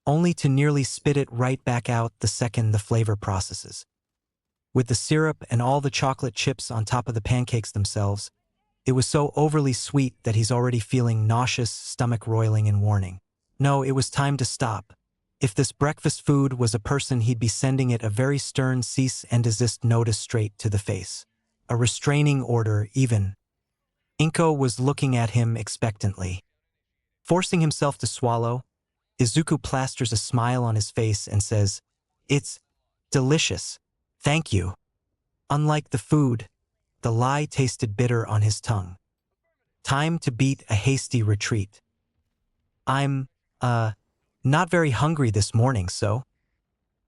only to nearly spit it right back out the second the flavor processes. With the syrup and all the chocolate chips on top of the pancakes themselves, it was so overly sweet that he's already feeling nauseous, stomach roiling and warning. No, it was time to stop. If this breakfast food was a person, he'd be sending it a very stern cease and desist notice straight to the face. A restraining order, even. Inko was looking at him expectantly. Forcing himself to swallow, Izuku plasters a smile on his face and says, "It's delicious. Thank you." Unlike the food, the lie tasted bitter on his tongue. Time to beat a hasty retreat. "I'm, not very hungry this morning, so."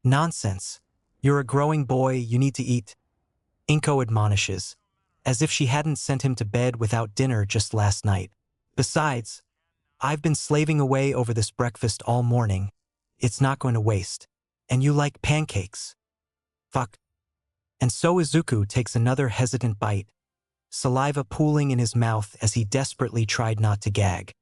"Nonsense. You're a growing boy, you need to eat," Inko admonishes, as if she hadn't sent him to bed without dinner just last night. "Besides, I've been slaving away over this breakfast all morning. It's not going to waste. And you like pancakes." Fuck. And so Izuku takes another hesitant bite, saliva pooling in his mouth as he desperately tried not to gag.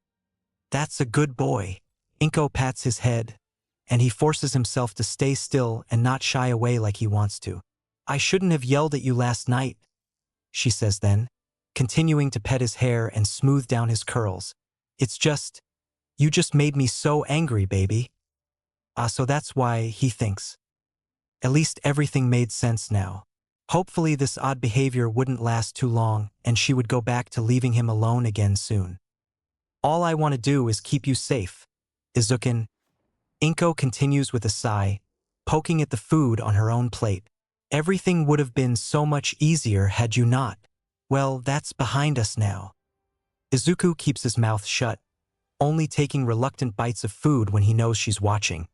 "That's a good boy." Inko pats his head, and he forces himself to stay still and not shy away like he wants to. "I shouldn't have yelled at you last night," she says then, continuing to pet his hair and smooth down his curls. You just made me so angry, baby." So that's why he thinks. At least everything made sense now. Hopefully this odd behavior wouldn't last too long and she would go back to leaving him alone again soon. All I want to do is keep you safe, Izuku. Inko continues with a sigh, poking at the food on her own plate. Everything would have been so much easier had you not. Well, that's behind us now. Izuku keeps his mouth shut, only taking reluctant bites of food when he knows she's watching.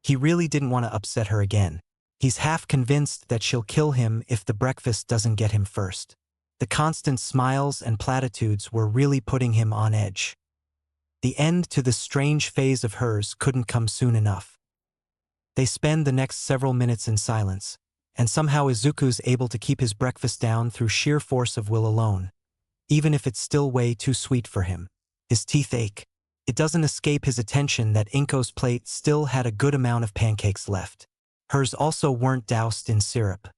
He really didn't want to upset her again. He's half convinced that she'll kill him if the breakfast doesn't get him first. The constant smiles and platitudes were really putting him on edge. The end to this strange phase of hers couldn't come soon enough. They spend the next several minutes in silence, and somehow Izuku's able to keep his breakfast down through sheer force of will alone. Even if it's still way too sweet for him. His teeth ache. It doesn't escape his attention that Inko's plate still had a good amount of pancakes left. Hers also weren't doused in syrup.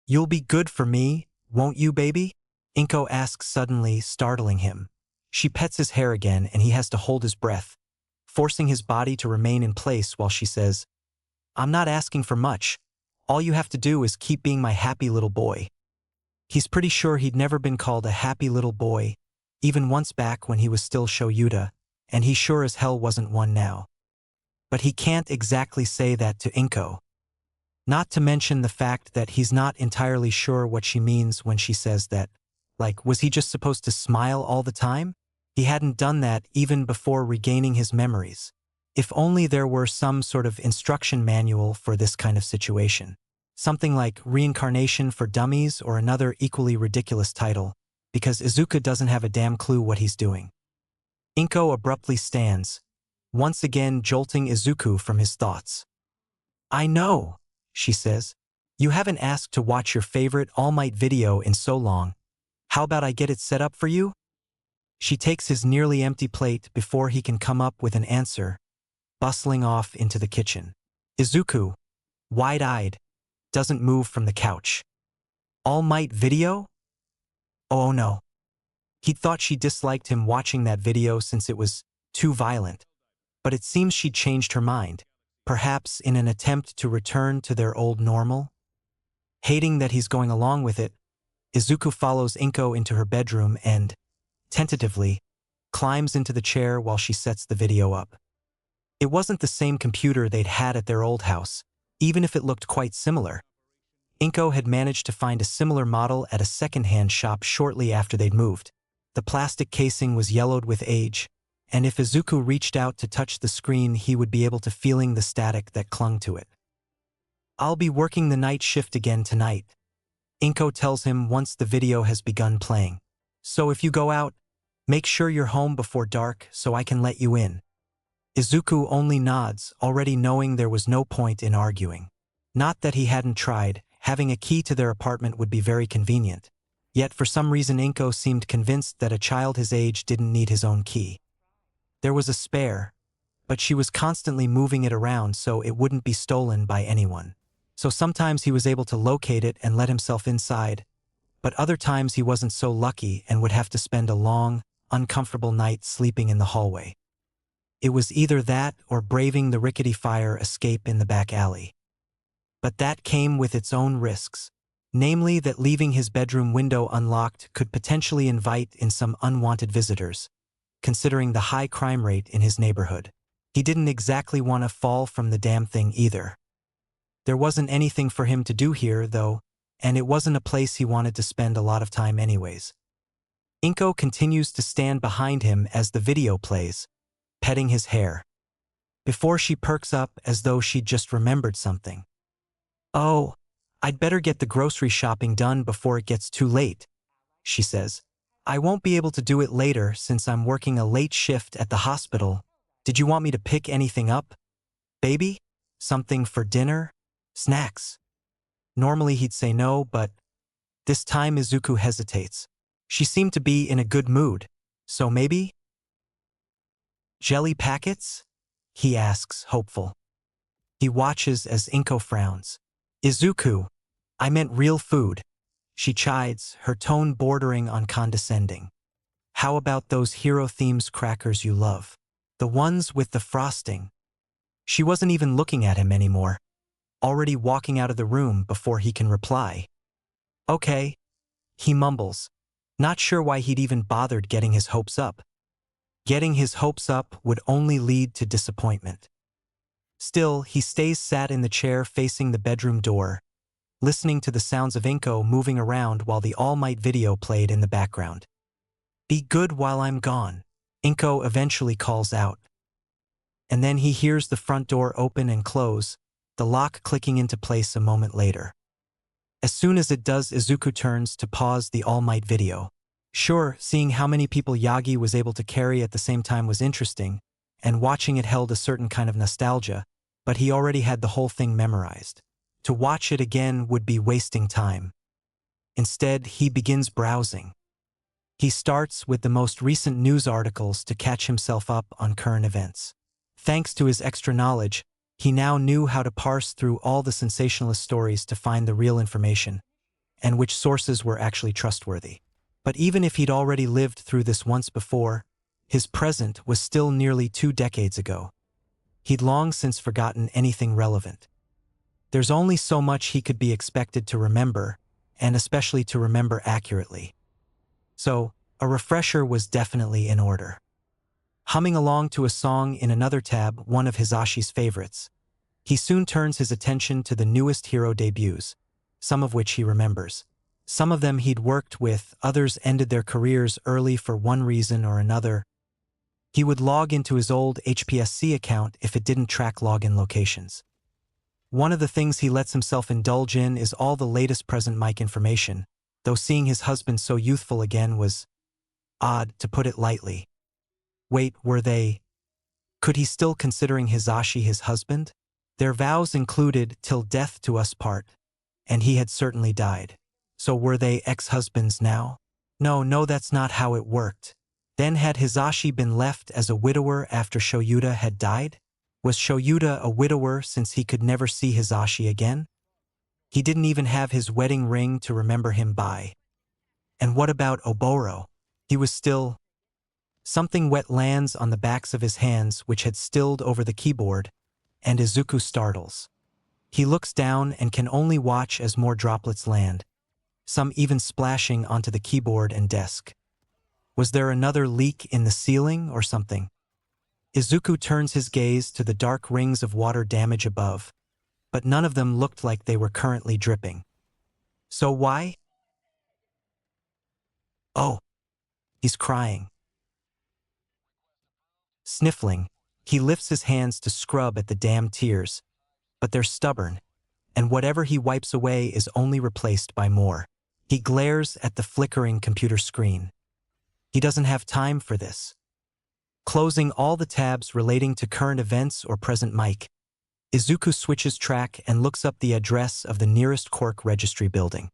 "You'll be good for me, won't you, baby?" Inko asks suddenly, startling him. She pets his hair again and he has to hold his breath, forcing his body to remain in place while she says, "I'm not asking for much. All you have to do is keep being my happy little boy." He's pretty sure he'd never been called a happy little boy, even once back when he was still Shoyuta, and he sure as hell wasn't one now. But he can't exactly say that to Inko. Not to mention the fact that he's not entirely sure what she means when she says that. Like, was he just supposed to smile all the time? He hadn't done that even before regaining his memories. If only there were some sort of instruction manual for this kind of situation. Something like Reincarnation for Dummies or another equally ridiculous title, because Izuku doesn't have a damn clue what he's doing. Inko abruptly stands, once again jolting Izuku from his thoughts. "I know," she says. "You haven't asked to watch your favorite All Might video in so long. How about I get it set up for you?" She takes his nearly empty plate before he can come up with an answer, bustling off into the kitchen. Izuku, wide-eyed, doesn't move from the couch. All Might video? Oh no. He'd thought she disliked him watching that video since it was too violent. But it seems she'd changed her mind, perhaps in an attempt to return to their old normal. Hating that he's going along with it, Izuku follows Inko into her bedroom and, tentatively, climbs into the chair while she sets the video up. It wasn't the same computer they'd had at their old house, even if it looked quite similar. Inko had managed to find a similar model at a second-hand shop shortly after they'd moved. The plastic casing was yellowed with age, and if Izuku reached out to touch the screen he would be able to feeling the static that clung to it. "I'll be working the night shift again tonight," Inko tells him once the video has begun playing. "So if you go out, make sure you're home before dark so I can let you in." Izuku only nods, already knowing there was no point in arguing. Not that he hadn't tried, having a key to their apartment would be very convenient. Yet for some reason Inko seemed convinced that a child his age didn't need his own key. There was a spare, but she was constantly moving it around so it wouldn't be stolen by anyone. So sometimes he was able to locate it and let himself inside, but other times he wasn't so lucky and would have to spend a long, uncomfortable night sleeping in the hallway. It was either that or braving the rickety fire escape in the back alley. But that came with its own risks, namely that leaving his bedroom window unlocked could potentially invite in some unwanted visitors, considering the high crime rate in his neighborhood. He didn't exactly want to fall from the damn thing either. There wasn't anything for him to do here, though, and it wasn't a place he wanted to spend a lot of time anyways. Inko continues to stand behind him as the video plays, petting his hair, before she perks up as though she'd just remembered something. "Oh, I'd better get the grocery shopping done before it gets too late," she says. "I won't be able to do it later since I'm working a late shift at the hospital. Did you want me to pick anything up? Baby? Something for dinner? Snacks?" Normally he'd say no, but this time Izuku hesitates. She seemed to be in a good mood, so maybe? "Jelly packets?" he asks, hopeful. He watches as Inko frowns. "Izuku, I meant real food," she chides, her tone bordering on condescending. "How about those Hero Themes crackers you love? The ones with the frosting?" She wasn't even looking at him anymore, already walking out of the room before he can reply. Okay, he mumbles, not sure why he'd even bothered getting his hopes up. Getting his hopes up would only lead to disappointment. Still, he stays sat in the chair facing the bedroom door, listening to the sounds of Inko moving around while the All Might video played in the background. Be good while I'm gone, Inko eventually calls out. And then he hears the front door open and close, the lock clicking into place a moment later. As soon as it does, Izuku turns to pause the All Might video. Sure, seeing how many people Yagi was able to carry at the same time was interesting, and watching it held a certain kind of nostalgia, but he already had the whole thing memorized. To watch it again would be wasting time. Instead, he begins browsing. He starts with the most recent news articles to catch himself up on current events. Thanks to his extra knowledge, he now knew how to parse through all the sensationalist stories to find the real information, and which sources were actually trustworthy. But even if he'd already lived through this once before, his present was still nearly 2 decades ago. He'd long since forgotten anything relevant. There's only so much he could be expected to remember, and especially to remember accurately. So, a refresher was definitely in order. Humming along to a song in another tab, one of Hisashi's favorites, he soon turns his attention to the newest hero debuts, some of which he remembers. Some of them he'd worked with, others ended their careers early for one reason or another. He would log into his old HPSC account if it didn't track login locations. One of the things he lets himself indulge in is all the latest present mic information, though seeing his husband so youthful again was odd, to put it lightly. Wait, were they? Could he still considering Hisashi his husband? Their vows included till death to us part, and he had certainly died. So were they ex-husbands now? No, that's not how it worked. Then had Hisashi been left as a widower after Shoyuta had died? Was Shoyuta a widower since he could never see Hisashi again? He didn't even have his wedding ring to remember him by. And what about Oboro? He was still... Something wet lands on the backs of his hands which had stilled over the keyboard, and Izuku startles. He looks down and can only watch as more droplets land, some even splashing onto the keyboard and desk. Was there another leak in the ceiling or something? Izuku turns his gaze to the dark rings of water damage above, but none of them looked like they were currently dripping. So why? Oh, he's crying. Sniffling, he lifts his hands to scrub at the damn tears, but they're stubborn, and whatever he wipes away is only replaced by more. He glares at the flickering computer screen. He doesn't have time for this. Closing all the tabs relating to current events or present mic, Izuku switches track and looks up the address of the nearest Quirk registry building.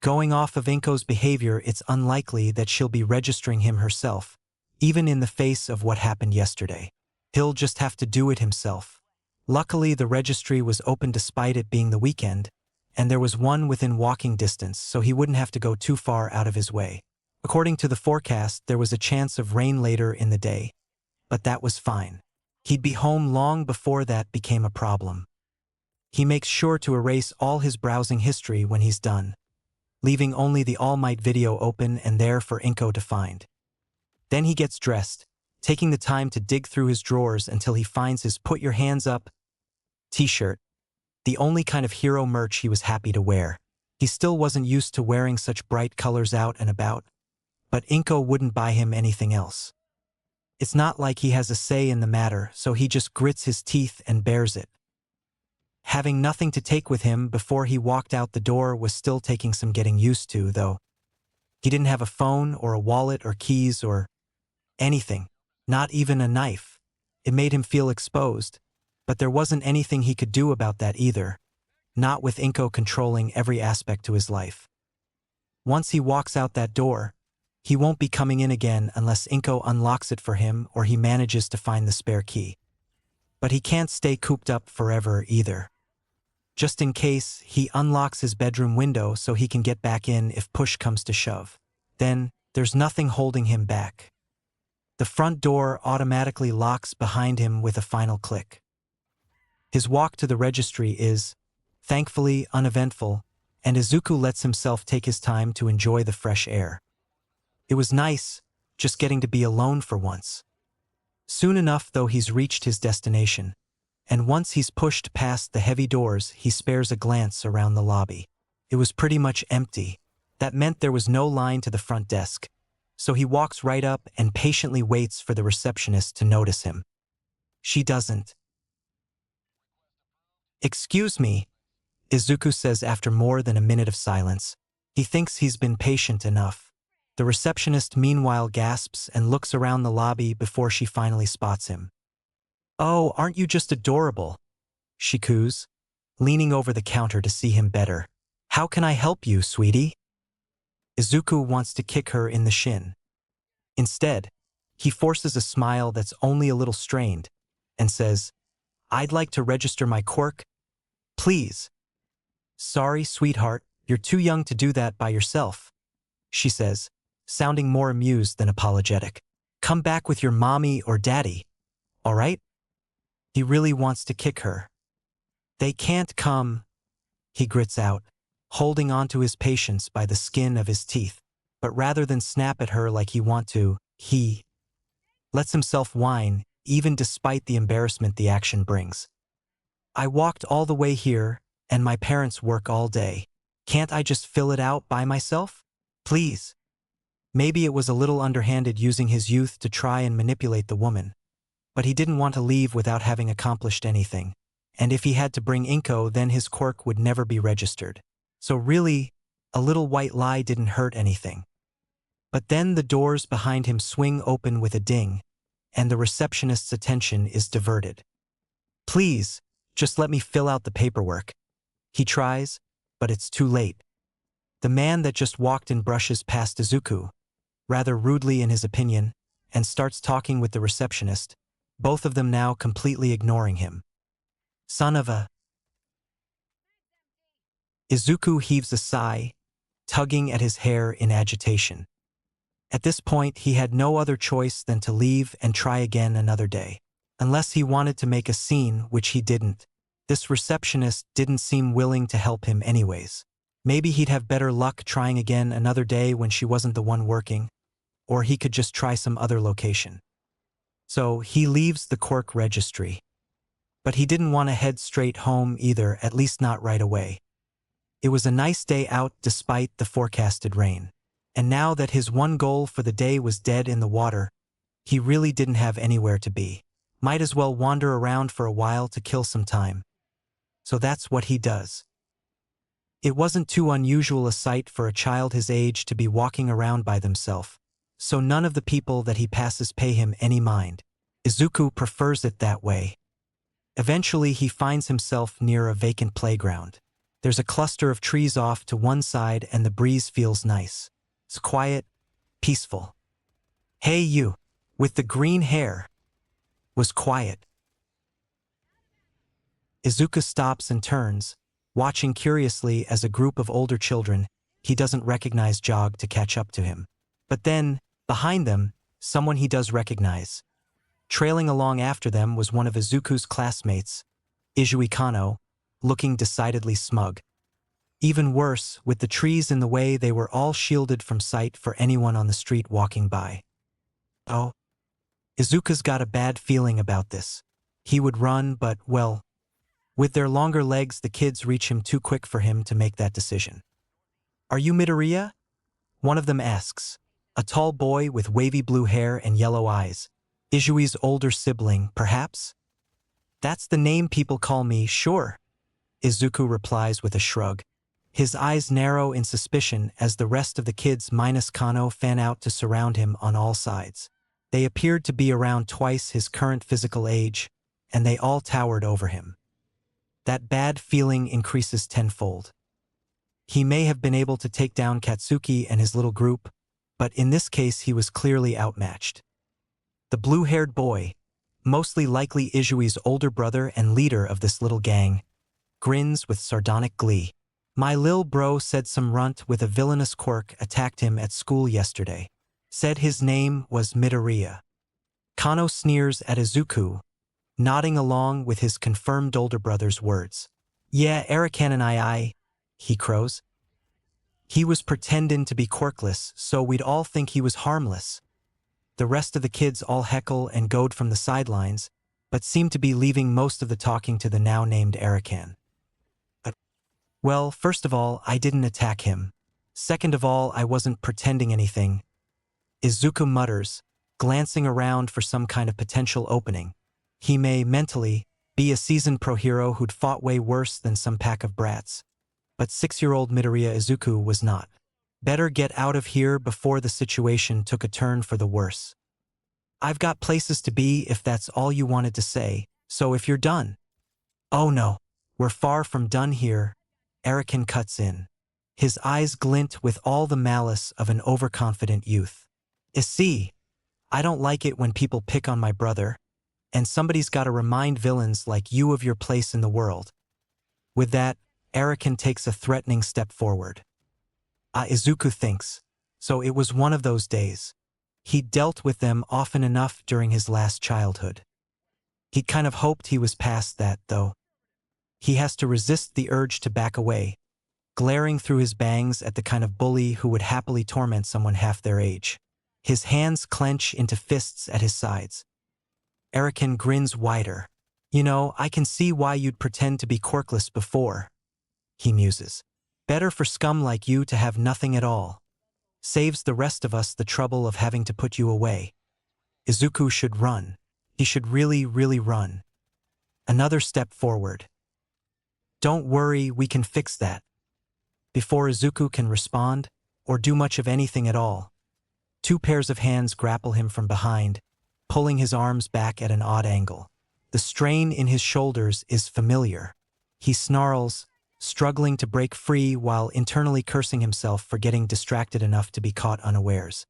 Going off of Inko's behavior, it's unlikely that she'll be registering him herself, even in the face of what happened yesterday. He'll just have to do it himself. Luckily, the registry was open despite it being the weekend, and there was one within walking distance, so he wouldn't have to go too far out of his way. According to the forecast, there was a chance of rain later in the day, but that was fine. He'd be home long before that became a problem. He makes sure to erase all his browsing history when he's done, leaving only the All Might video open and there for Inko to find. Then he gets dressed, taking the time to dig through his drawers until he finds his Put Your Hands Up t-shirt, the only kind of hero merch he was happy to wear. He still wasn't used to wearing such bright colors out and about, but Inko wouldn't buy him anything else. It's not like he has a say in the matter, so he just grits his teeth and bears it. Having nothing to take with him before he walked out the door was still taking some getting used to, though. He didn't have a phone or a wallet or keys or anything, not even a knife. It made him feel exposed, but there wasn't anything he could do about that either, not with Inko controlling every aspect to his life. Once he walks out that door, he won't be coming in again unless Inko unlocks it for him or he manages to find the spare key. But he can't stay cooped up forever either. Just in case, he unlocks his bedroom window so he can get back in if push comes to shove. Then, there's nothing holding him back. The front door automatically locks behind him with a final click. His walk to the registry is, thankfully, uneventful, and Izuku lets himself take his time to enjoy the fresh air. It was nice, just getting to be alone for once. Soon enough, though, he's reached his destination, and once he's pushed past the heavy doors, he spares a glance around the lobby. It was pretty much empty. That meant there was no line to the front desk, so he walks right up and patiently waits for the receptionist to notice him. She doesn't. "Excuse me," Izuku says after more than a minute of silence. He thinks he's been patient enough. The receptionist meanwhile gasps and looks around the lobby before she finally spots him. "Oh, aren't you just adorable?" she coos, leaning over the counter to see him better. "How can I help you, sweetie?" Izuku wants to kick her in the shin. Instead, he forces a smile that's only a little strained and says, "I'd like to register my quirk, please." "Sorry, sweetheart, you're too young to do that by yourself," she says, sounding more amused than apologetic. "Come back with your mommy or daddy, all right?" He really wants to kick her. "They can't come," he grits out, holding on to his patience by the skin of his teeth. But rather than snap at her like he wants to, he lets himself whine, even despite the embarrassment the action brings. "I walked all the way here, and my parents work all day. Can't I just fill it out by myself? Please." Maybe it was a little underhanded using his youth to try and manipulate the woman, but he didn't want to leave without having accomplished anything. And if he had to bring Inko, then his quirk would never be registered. So really, a little white lie didn't hurt anything. But then the doors behind him swing open with a ding, and the receptionist's attention is diverted. "Please, just let me fill out the paperwork." He tries, but it's too late. The man that just walked in brushes past Izuku, rather rudely in his opinion, and starts talking with the receptionist, both of them now completely ignoring him. "Son of a..." Izuku heaves a sigh, tugging at his hair in agitation. At this point, he had no other choice than to leave and try again another day. Unless he wanted to make a scene, which he didn't. This receptionist didn't seem willing to help him anyways. Maybe he'd have better luck trying again another day when she wasn't the one working, or he could just try some other location. So he leaves the quirk registry. But he didn't want to head straight home either, at least not right away. It was a nice day out despite the forecasted rain. And now that his one goal for the day was dead in the water, he really didn't have anywhere to be. Might as well wander around for a while to kill some time. So that's what he does. It wasn't too unusual a sight for a child his age to be walking around by themselves, so none of the people that he passes pay him any mind. Izuku prefers it that way. Eventually, he finds himself near a vacant playground. There's a cluster of trees off to one side and the breeze feels nice. It's quiet, peaceful. "Hey, you, with the green hair," was quiet. Izuku stops and turns, watching curiously as a group of older children he doesn't recognize jog to catch up to him. But then, behind them, someone he does recognize. Trailing along after them was one of Izuku's classmates, Izui Kano, looking decidedly smug. Even worse, with the trees in the way, they were all shielded from sight for anyone on the street walking by. Oh. Izuku's got a bad feeling about this. He would run, but, well, with their longer legs, the kids reach him too quick for him to make that decision. "Are you Midoriya?" one of them asks. A tall boy with wavy blue hair and yellow eyes. Izui's older sibling, perhaps? "That's the name people call me, sure," Izuku replies with a shrug. His eyes narrow in suspicion as the rest of the kids minus Kano fan out to surround him on all sides. They appeared to be around twice his current physical age, and they all towered over him. That bad feeling increases tenfold. He may have been able to take down Katsuki and his little group, but in this case he was clearly outmatched. The blue-haired boy, mostly likely Izui's older brother and leader of this little gang, grins with sardonic glee. "My lil bro said some runt with a villainous quirk attacked him at school yesterday. Said his name was Midoriya." Kano sneers at Izuku, nodding along with his confirmed older brother's words. Yeah, Arakan and I, he crows. He was pretendin' to be quirkless, so we'd all think he was harmless. The rest of the kids all heckle and goad from the sidelines, but seem to be leaving most of the talking to the now-named Arakan. Well, first of all, I didn't attack him. Second of all, I wasn't pretending anything. Izuku mutters, glancing around for some kind of potential opening. He may, mentally, be a seasoned pro hero who'd fought way worse than some pack of brats. But 6-year-old Midoriya Izuku was not. Better get out of here before the situation took a turn for the worse. I've got places to be if that's all you wanted to say, so if you're done. Oh no, we're far from done here. Arakan cuts in. His eyes glint with all the malice of an overconfident youth. See, I don't like it when people pick on my brother, and somebody's got to remind villains like you of your place in the world. With that, Arakan takes a threatening step forward. Izuku thinks, so it was one of those days. He'd dealt with them often enough during his last childhood. He'd kind of hoped he was past that, though. He has to resist the urge to back away, glaring through his bangs at the kind of bully who would happily torment someone half their age. His hands clench into fists at his sides. Arakan grins wider. You know, I can see why you'd pretend to be quirkless before, he muses. Better for scum like you to have nothing at all. Saves the rest of us the trouble of having to put you away. Izuku should run. He should really, really run. Another step forward. Don't worry, we can fix that. Before Izuku can respond, or do much of anything at all, 2 pairs of hands grapple him from behind, pulling his arms back at an odd angle. The strain in his shoulders is familiar. He snarls, struggling to break free while internally cursing himself for getting distracted enough to be caught unawares.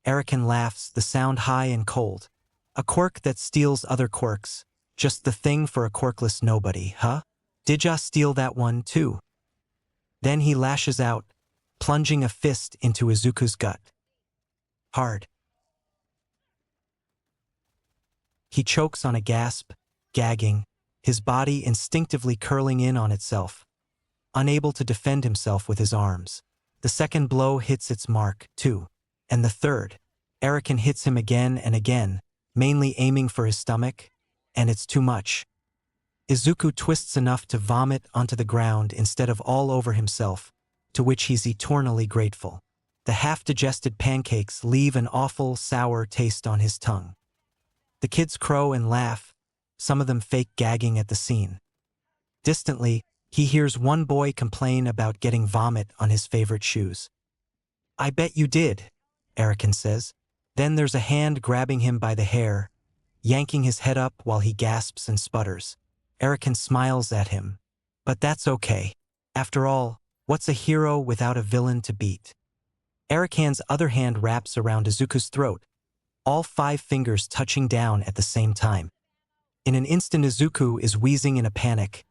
Arakan laughs, the sound high and cold. A quirk that steals other quirks. Just the thing for a quirkless nobody, huh? Did ya steal that one too? Then he lashes out, plunging a fist into Izuku's gut. Hard. He chokes on a gasp, gagging, his body instinctively curling in on itself, unable to defend himself with his arms. The second blow hits its mark, too, and the third. Arakan hits him again and again, mainly aiming for his stomach, and it's too much. Izuku twists enough to vomit onto the ground instead of all over himself, to which he's eternally grateful. The half-digested pancakes leave an awful, sour taste on his tongue. The kids crow and laugh, some of them fake gagging at the scene. Distantly, he hears one boy complain about getting vomit on his favorite shoes. I bet you did, Arakan says. Then there's a hand grabbing him by the hair, yanking his head up while he gasps and sputters. Arakan smiles at him. But that's okay. After all, what's a hero without a villain to beat? Arakan's other hand wraps around Izuku's throat, all 5 fingers touching down at the same time. In an instant, Izuku is wheezing in a panic,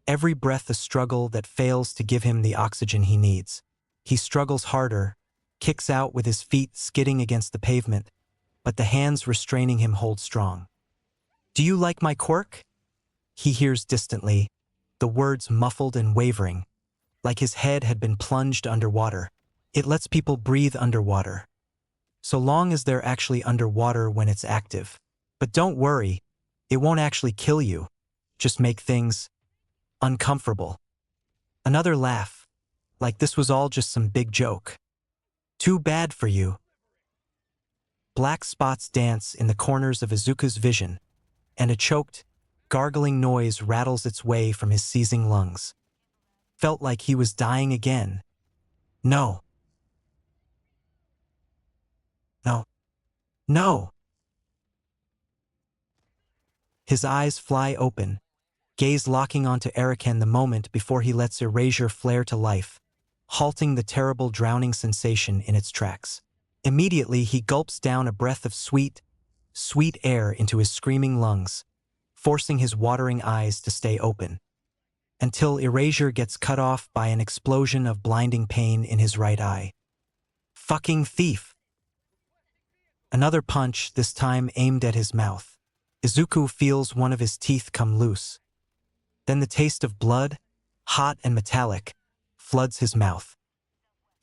every breath a struggle that fails to give him the oxygen he needs. He struggles harder, kicks out with his feet skidding against the pavement, but the hands restraining him hold strong. Do you like my quirk? He hears distantly, the words muffled and wavering, like his head had been plunged underwater. It lets people breathe underwater. So long as they're actually underwater when it's active. But don't worry, it won't actually kill you. Just make things uncomfortable. Another laugh, like this was all just some big joke. Too bad for you. Black spots dance in the corners of Izuku's vision, and a choked, gargling noise rattles its way from his seizing lungs. Felt like he was dying again. No. No. No! His eyes fly open, gaze locking onto Arakan the moment before he lets Erasure flare to life, halting the terrible drowning sensation in its tracks. Immediately, he gulps down a breath of sweet, sweet air into his screaming lungs, forcing his watering eyes to stay open, until Erasure gets cut off by an explosion of blinding pain in his right eye. Fucking thief! Another punch, this time aimed at his mouth. Izuku feels one of his teeth come loose. Then the taste of blood, hot and metallic, floods his mouth.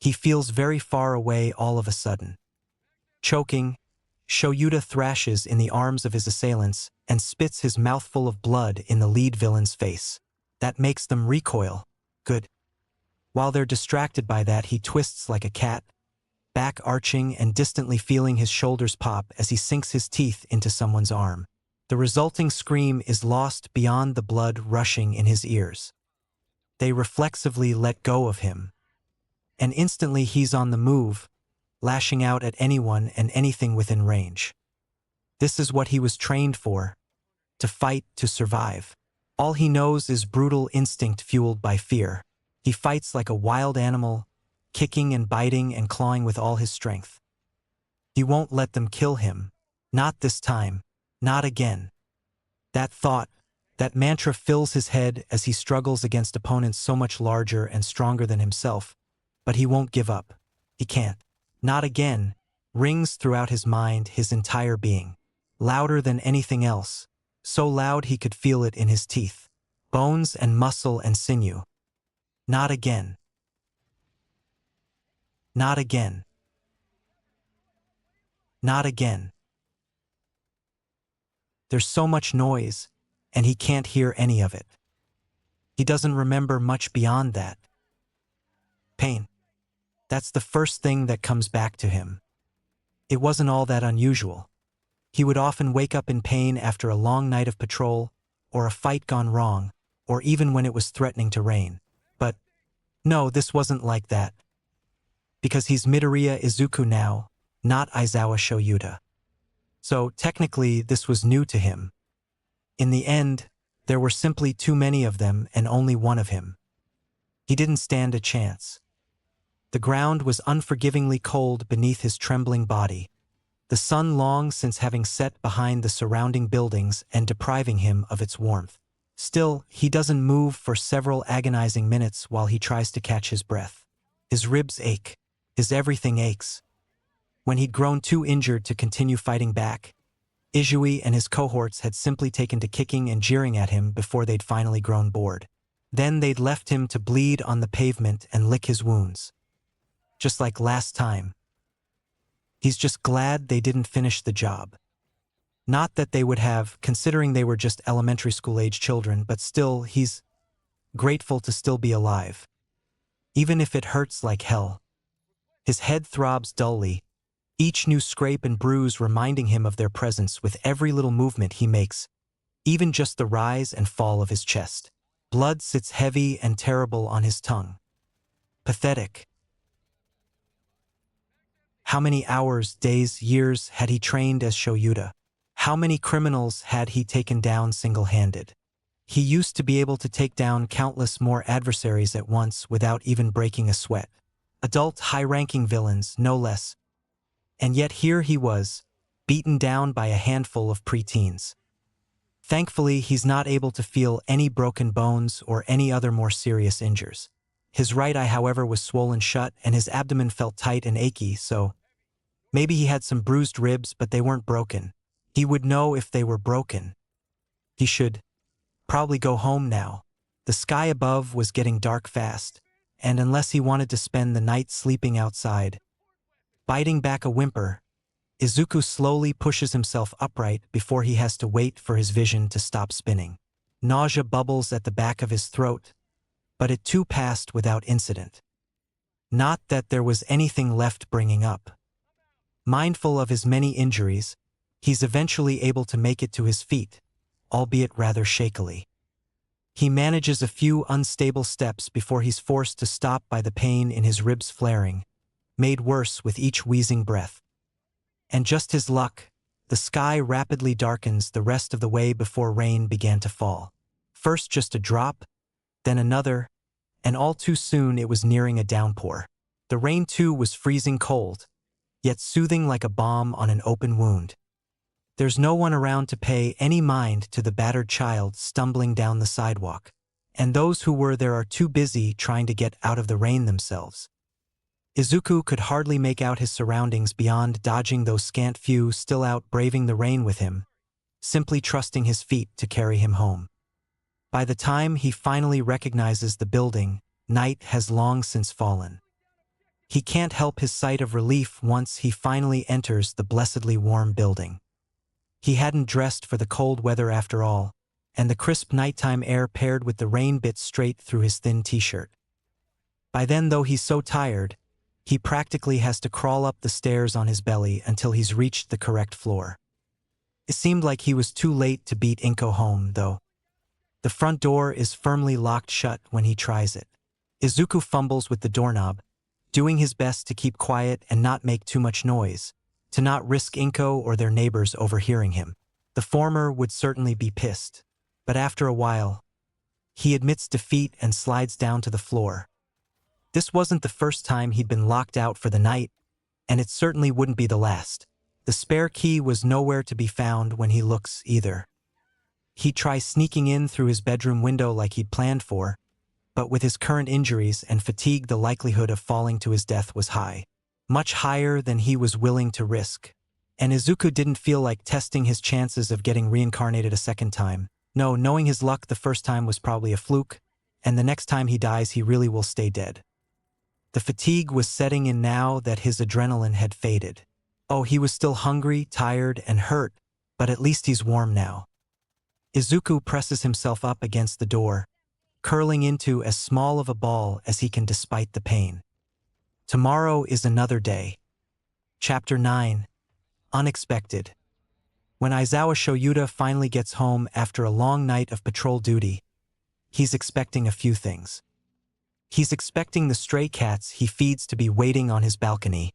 He feels very far away all of a sudden. Choking, Shoyuta thrashes in the arms of his assailants and spits his mouthful of blood in the lead villain's face. That makes them recoil. Good. While they're distracted by that, he twists like a cat, back arching and distantly feeling his shoulders pop as he sinks his teeth into someone's arm. The resulting scream is lost beyond the blood rushing in his ears. They reflexively let go of him. And instantly he's on the move, lashing out at anyone and anything within range. This is what he was trained for, to fight to survive. All he knows is brutal instinct fueled by fear. He fights like a wild animal, kicking and biting and clawing with all his strength. He won't let them kill him. Not this time. Not again. That thought, that mantra fills his head as he struggles against opponents so much larger and stronger than himself. But he won't give up. He can't. Not again, rings throughout his mind, his entire being. Louder than anything else. So loud he could feel it in his teeth. Bones and muscle and sinew. Not again. Not again. Not again. There's so much noise, and he can't hear any of it. He doesn't remember much beyond that. Pain. That's the first thing that comes back to him. It wasn't all that unusual. He would often wake up in pain after a long night of patrol, or a fight gone wrong, or even when it was threatening to rain. But no, this wasn't like that. Because he's Midoriya Izuku now, not Aizawa Shoyuta. So technically this was new to him. In the end, there were simply too many of them and only one of him. He didn't stand a chance. The ground was unforgivingly cold beneath his trembling body, the sun long since having set behind the surrounding buildings and depriving him of its warmth. Still, he doesn't move for several agonizing minutes while he tries to catch his breath. His ribs ache. His everything aches. When he'd grown too injured to continue fighting back, Izui and his cohorts had simply taken to kicking and jeering at him before they'd finally grown bored. Then they'd left him to bleed on the pavement and lick his wounds. Just like last time. He's just glad they didn't finish the job. Not that they would have, considering they were just elementary school-age children, but still, he's grateful to still be alive. Even if it hurts like hell. His head throbs dully, each new scrape and bruise reminding him of their presence with every little movement he makes, even just the rise and fall of his chest. Blood sits heavy and terrible on his tongue. Pathetic. How many hours, days, years had he trained as Shoyuta? How many criminals had he taken down single-handed? He used to be able to take down countless more adversaries at once without even breaking a sweat. Adult high-ranking villains, no less. And yet here he was, beaten down by a handful of preteens. Thankfully, he's not able to feel any broken bones or any other more serious injuries. His right eye, however, was swollen shut and his abdomen felt tight and achy, so maybe he had some bruised ribs, but they weren't broken. He would know if they were broken. He should probably go home now. The sky above was getting dark fast, and unless he wanted to spend the night sleeping outside, biting back a whimper, Izuku slowly pushes himself upright before he has to wait for his vision to stop spinning. Nausea bubbles at the back of his throat, but it too passed without incident. Not that there was anything left bringing up. Mindful of his many injuries, he's eventually able to make it to his feet, albeit rather shakily. He manages a few unstable steps before he's forced to stop by the pain in his ribs flaring, made worse with each wheezing breath. And just his luck, the sky rapidly darkens the rest of the way before rain began to fall. First just a drop, then another, and all too soon it was nearing a downpour. The rain too was freezing cold, yet soothing like a balm on an open wound. There's no one around to pay any mind to the battered child stumbling down the sidewalk, and those who were there are too busy trying to get out of the rain themselves. Izuku could hardly make out his surroundings beyond dodging those scant few still out braving the rain with him, simply trusting his feet to carry him home. By the time he finally recognizes the building, night has long since fallen. He can't help his sight of relief once he finally enters the blessedly warm building. He hadn't dressed for the cold weather after all, and the crisp nighttime air paired with the rain bit straight through his thin t-shirt. By then, though he's so tired, he practically has to crawl up the stairs on his belly until he's reached the correct floor. It seemed like he was too late to beat Inko home, though. The front door is firmly locked shut when he tries it. Izuku fumbles with the doorknob, doing his best to keep quiet and not make too much noise, to not risk Inko or their neighbors overhearing him. The former would certainly be pissed, but after a while, he admits defeat and slides down to the floor. This wasn't the first time he'd been locked out for the night, and it certainly wouldn't be the last. The spare key was nowhere to be found when he looks either. He'd try sneaking in through his bedroom window like he'd planned for, but with his current injuries and fatigue, the likelihood of falling to his death was high. Much higher than he was willing to risk. And Izuku didn't feel like testing his chances of getting reincarnated a second time. No, knowing his luck the first time was probably a fluke, and the next time he dies he really will stay dead. The fatigue was setting in now that his adrenaline had faded. Oh, he was still hungry, tired, and hurt, but at least he's warm now. Izuku presses himself up against the door, curling into as small of a ball as he can despite the pain. Tomorrow is another day. Chapter 9. Unexpected. When Aizawa Shoyuta finally gets home after a long night of patrol duty, he's expecting a few things. He's expecting the stray cats he feeds to be waiting on his balcony,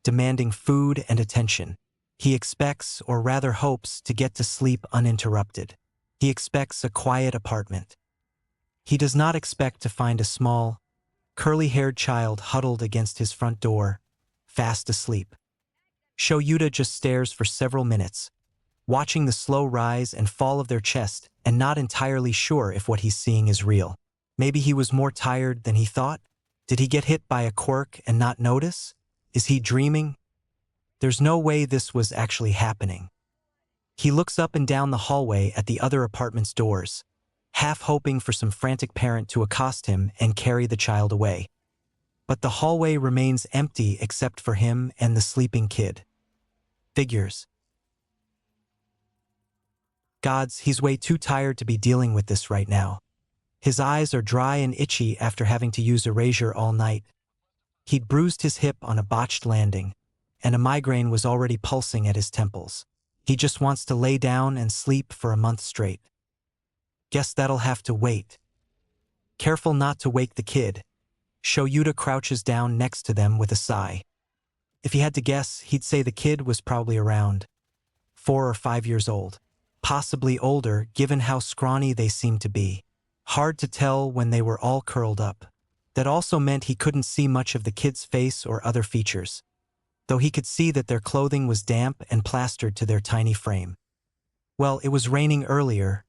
demanding food and attention. He expects, or rather hopes, to get to sleep uninterrupted. He expects a quiet apartment. He does not expect to find a small, curly-haired child huddled against his front door, fast asleep. Shoyuta just stares for several minutes, watching the slow rise and fall of their chest and not entirely sure if what he's seeing is real. Maybe he was more tired than he thought? Did he get hit by a quirk and not notice? Is he dreaming? There's no way this was actually happening. He looks up and down the hallway at the other apartment's doors, half hoping for some frantic parent to accost him and carry the child away. But the hallway remains empty except for him and the sleeping kid. Figures. Gods, he's way too tired to be dealing with this right now. His eyes are dry and itchy after having to use erasure all night. He'd bruised his hip on a botched landing, and a migraine was already pulsing at his temples. He just wants to lay down and sleep for a month straight. Guess that'll have to wait. Careful not to wake the kid, Shoyuta crouches down next to them with a sigh. If he had to guess, he'd say the kid was probably around 4 or 5 years old. Possibly older, given how scrawny they seemed to be. Hard to tell when they were all curled up. That also meant he couldn't see much of the kid's face or other features, though he could see that their clothing was damp and plastered to their tiny frame. Well, it was raining earlier,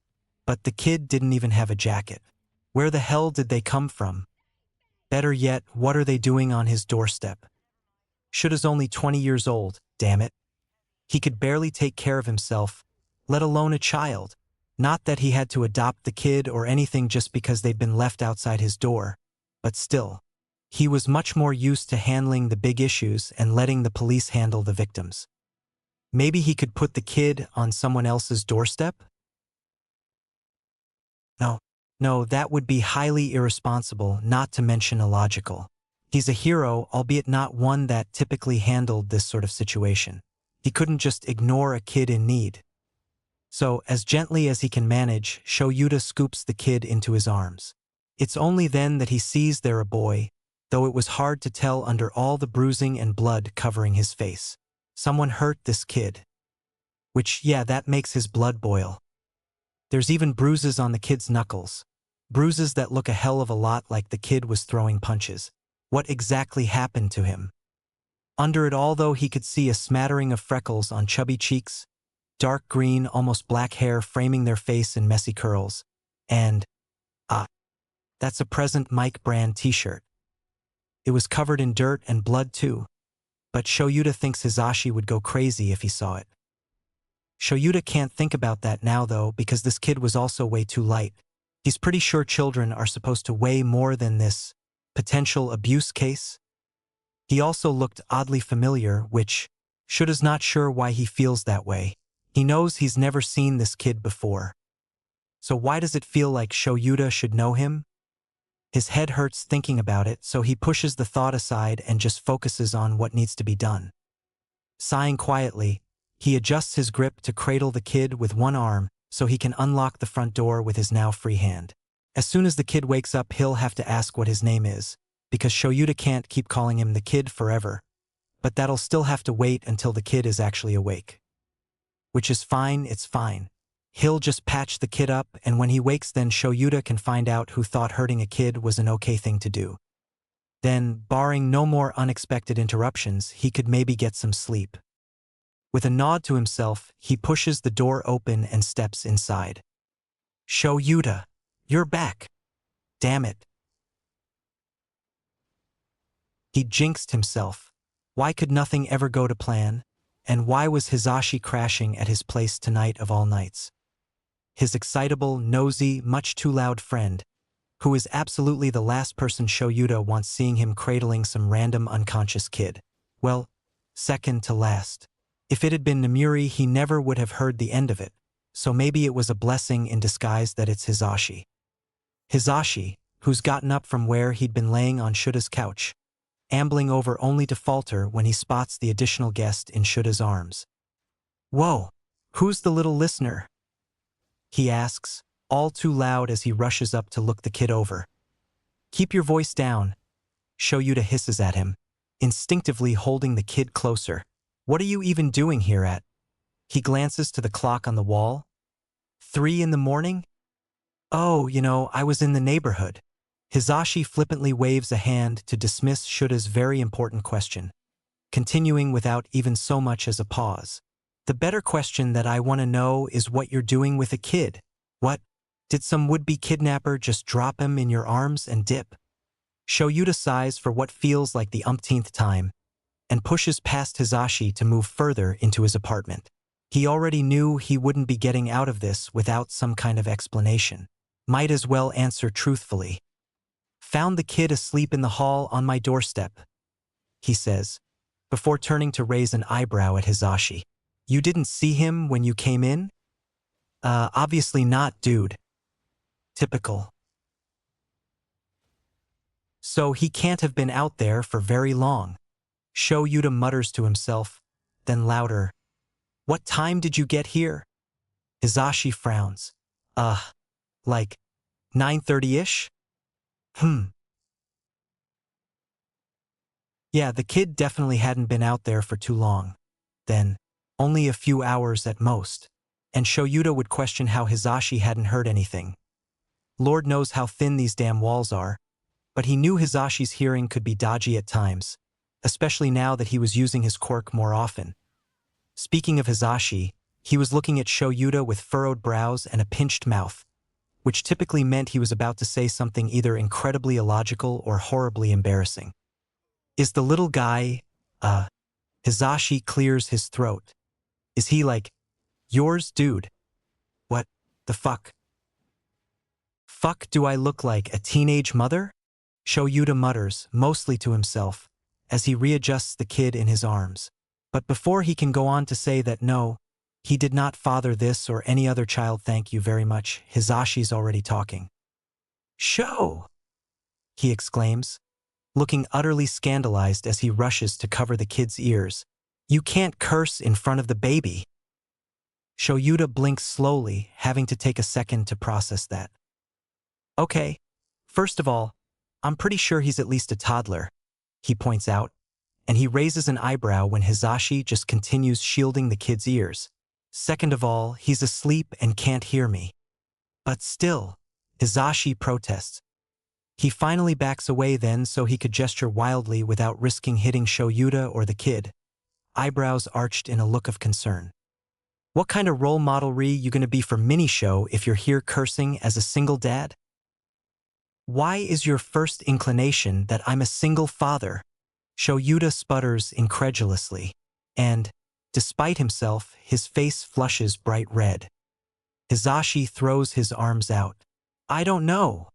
but the kid didn't even have a jacket. Where the hell did they come from? Better yet, what are they doing on his doorstep? Shoulda's only 20 years old, damn it. He could barely take care of himself, let alone a child. Not that he had to adopt the kid or anything just because they'd been left outside his door, but still. He was much more used to handling the big issues and letting the police handle the victims. Maybe he could put the kid on someone else's doorstep? No, that would be highly irresponsible, not to mention illogical. He's a hero, albeit not one that typically handled this sort of situation. He couldn't just ignore a kid in need. So, as gently as he can manage, Shoyuta scoops the kid into his arms. It's only then that he sees they're a boy, though it was hard to tell under all the bruising and blood covering his face. Someone hurt this kid. Which, yeah, that makes his blood boil. There's even bruises on the kid's knuckles. Bruises that look a hell of a lot like the kid was throwing punches. What exactly happened to him? Under it all, though, he could see a smattering of freckles on chubby cheeks, dark green, almost black hair framing their face in messy curls, and, that's a Present Mike brand t-shirt. It was covered in dirt and blood too, but Shoyuta thinks Hisashi would go crazy if he saw it. Shoyuta can't think about that now though because this kid was also way too light. He's pretty sure children are supposed to weigh more than this potential abuse case. He also looked oddly familiar, which Shuta's not sure why he feels that way. He knows he's never seen this kid before. So why does it feel like Shoyuta should know him? His head hurts thinking about it, so he pushes the thought aside and just focuses on what needs to be done. Sighing quietly, he adjusts his grip to cradle the kid with one arm so he can unlock the front door with his now free hand. As soon as the kid wakes up, he'll have to ask what his name is, because Shoyuta can't keep calling him the kid forever. But that'll still have to wait until the kid is actually awake. Which is fine, it's fine. He'll just patch the kid up, and when he wakes then Shoyuta can find out who thought hurting a kid was an okay thing to do. Then, barring no more unexpected interruptions, he could maybe get some sleep. With a nod to himself, he pushes the door open and steps inside. Shoyuta, you're back. Damn it. He jinxed himself. Why could nothing ever go to plan? And why was Hisashi crashing at his place tonight of all nights? His excitable, nosy, much too loud friend, who is absolutely the last person Shoyuta wants seeing him cradling some random unconscious kid. Well, second to last. If it had been Namuri, he never would have heard the end of it, so maybe it was a blessing in disguise that it's Hisashi. Hisashi, who's gotten up from where he'd been laying on Shuta's couch, ambling over only to falter when he spots the additional guest in Shuta's arms. Whoa, who's the little listener? He asks, all too loud as he rushes up to look the kid over. Keep your voice down, Shoyuta hisses at him, instinctively holding the kid closer. What are you even doing here at? He glances to the clock on the wall. 3 a.m? Oh, I was in the neighborhood. Hisashi flippantly waves a hand to dismiss Shuta's very important question, continuing without even so much as a pause. The better question that I want to know is what you're doing with a kid. What? Did some would-be kidnapper just drop him in your arms and dip? Shoyuta sighs for what feels like the umpteenth time, and pushes past Hisashi to move further into his apartment. He already knew he wouldn't be getting out of this without some kind of explanation. Might as well answer truthfully. Found the kid asleep in the hall on my doorstep, he says, before turning to raise an eyebrow at Hisashi. You didn't see him when you came in? Obviously not, dude. Typical. So he can't have been out there for very long. Shoyuta mutters to himself, then louder. What time did you get here? Hisashi frowns. Like 9:30-ish? Yeah, the kid definitely hadn't been out there for too long. Then, only a few hours at most. And Shoyuta would question how Hisashi hadn't heard anything. Lord knows how thin these damn walls are, but he knew Hisashi's hearing could be dodgy at times, especially now that he was using his quirk more often. Speaking of Hisashi, he was looking at Shoyuta with furrowed brows and a pinched mouth, which typically meant he was about to say something either incredibly illogical or horribly embarrassing. Is the little guy, Hisashi clears his throat. Is he like, yours, dude? What the fuck? Fuck do I look like, a teenage mother? Shoyuta mutters, mostly to himself, as he readjusts the kid in his arms. But before he can go on to say that no, he did not father this or any other child, thank you very much, Hisashi's already talking. Sho! He exclaims, looking utterly scandalized as he rushes to cover the kid's ears. You can't curse in front of the baby. Shoyuta blinks slowly, having to take a second to process that. Okay, first of all, I'm pretty sure he's at least a toddler, he points out, and he raises an eyebrow when Hisashi just continues shielding the kid's ears. Second of all, he's asleep and can't hear me. But still, Hisashi protests. He finally backs away then so he could gesture wildly without risking hitting Shoyuta or the kid, eyebrows arched in a look of concern. What kind of role modelry you gonna be for mini-show if you're here cursing as a single dad? Why is your first inclination that I'm a single father? Shoyuta sputters incredulously. And, Despite himself, his face flushes bright red. Hizashi throws his arms out. "I don't know,"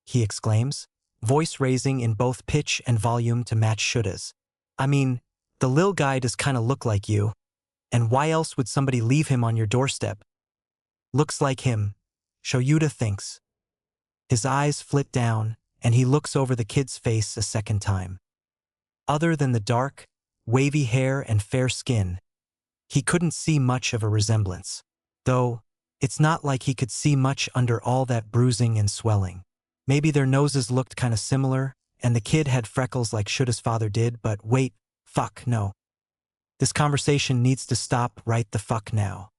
he exclaims, voice raising in both pitch and volume to match Shuta's. "I mean, the lil guy does kinda look like you. And why else would somebody leave him on your doorstep?" "Looks like him," Shoyuta thinks. His eyes flit down, and he looks over the kid's face a second time. Other than the dark, wavy hair and fair skin, he couldn't see much of a resemblance. Though, it's not like he could see much under all that bruising and swelling. Maybe their noses looked kinda similar, and the kid had freckles like Shuta's father did, but wait, fuck, no. This conversation needs to stop right the fuck now.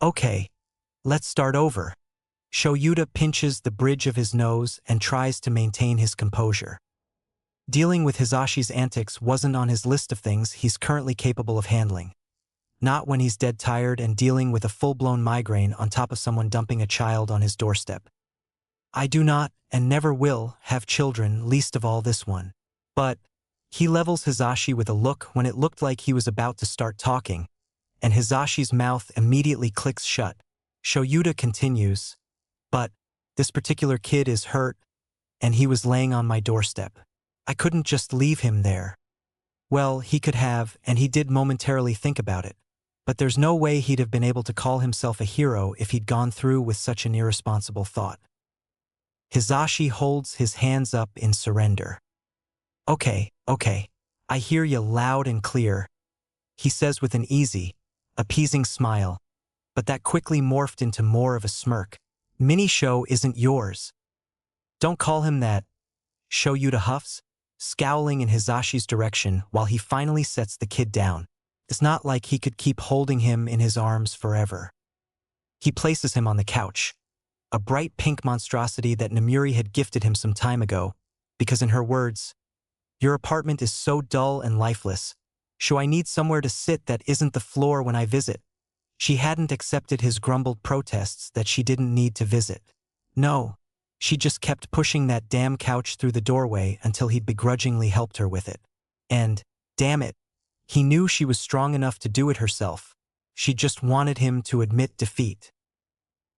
Okay, let's start over. Shoyuta pinches the bridge of his nose and tries to maintain his composure. Dealing with Hizashi's antics wasn't on his list of things he's currently capable of handling. Not when he's dead tired and dealing with a full-blown migraine on top of someone dumping a child on his doorstep. "I do not, and never will, have children, least of all this one." But he levels Hizashi with a look when it looked like he was about to start talking, and Hizashi's mouth immediately clicks shut. Shoyuta continues, "But this particular kid is hurt, and he was laying on my doorstep. I couldn't just leave him there." Well, he could have, and he did momentarily think about it. But there's no way he'd have been able to call himself a hero if he'd gone through with such an irresponsible thought. Hizashi holds his hands up in surrender. Okay, I hear you loud and clear," he says with an easy, appeasing smile, but that quickly morphed into more of a smirk. "Mini Show isn't yours." "Don't call him that," Shoyuta huffs, scowling in Hizashi's direction while he finally sets the kid down. It's not like he could keep holding him in his arms forever. He places him on the couch, a bright pink monstrosity that Namuri had gifted him some time ago, because in her words, "Your apartment is so dull and lifeless. So I need somewhere to sit that isn't the floor when I visit." She hadn't accepted his grumbled protests that she didn't need to visit. No, she just kept pushing that damn couch through the doorway until he'd begrudgingly helped her with it. And, damn it, he knew she was strong enough to do it herself. She just wanted him to admit defeat.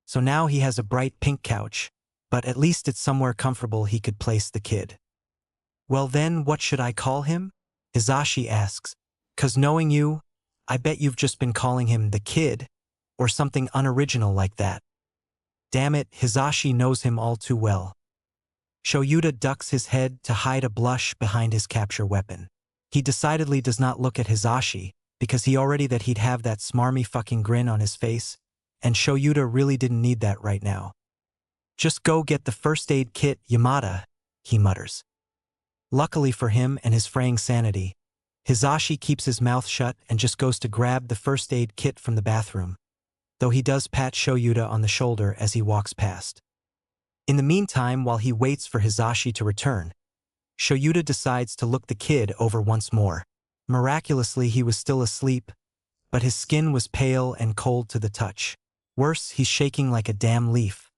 So now he has a bright pink couch, but at least it's somewhere comfortable he could place the kid. "Well then, what should I call him?" Hizashi asks. "'Cause knowing you, I bet you've just been calling him the kid, or something unoriginal like that." Damn it, Hizashi knows him all too well. Shoyuta ducks his head to hide a blush behind his capture weapon. He decidedly does not look at Hizashi, because he already that he'd have that smarmy fucking grin on his face, and Shoyuta really didn't need that right now. "Just go get the first aid kit, Yamada," he mutters. Luckily for him and his fraying sanity, Hizashi keeps his mouth shut and just goes to grab the first aid kit from the bathroom, though he does pat Shoyuta on the shoulder as he walks past. In the meantime, while he waits for Hizashi to return, Shoyuta decides to look the kid over once more. Miraculously, he was still asleep, but his skin was pale and cold to the touch. Worse, he's shaking like a damn leaf.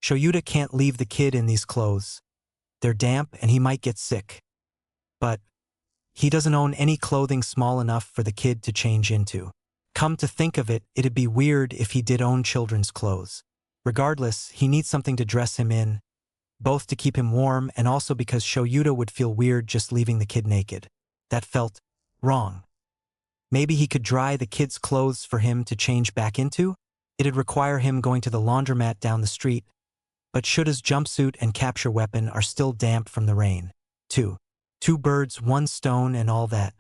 Shoyuta can't leave the kid in these clothes. They're damp and he might get sick. But he doesn't own any clothing small enough for the kid to change into. Come to think of it, it'd be weird if he did own children's clothes. Regardless, he needs something to dress him in, both to keep him warm and also because Shoyuta would feel weird just leaving the kid naked. That felt wrong. Maybe he could dry the kid's clothes for him to change back into? It'd require him going to the laundromat down the street, but Shuta's jumpsuit and capture weapon are still damp from the rain. Two birds, one stone and all that.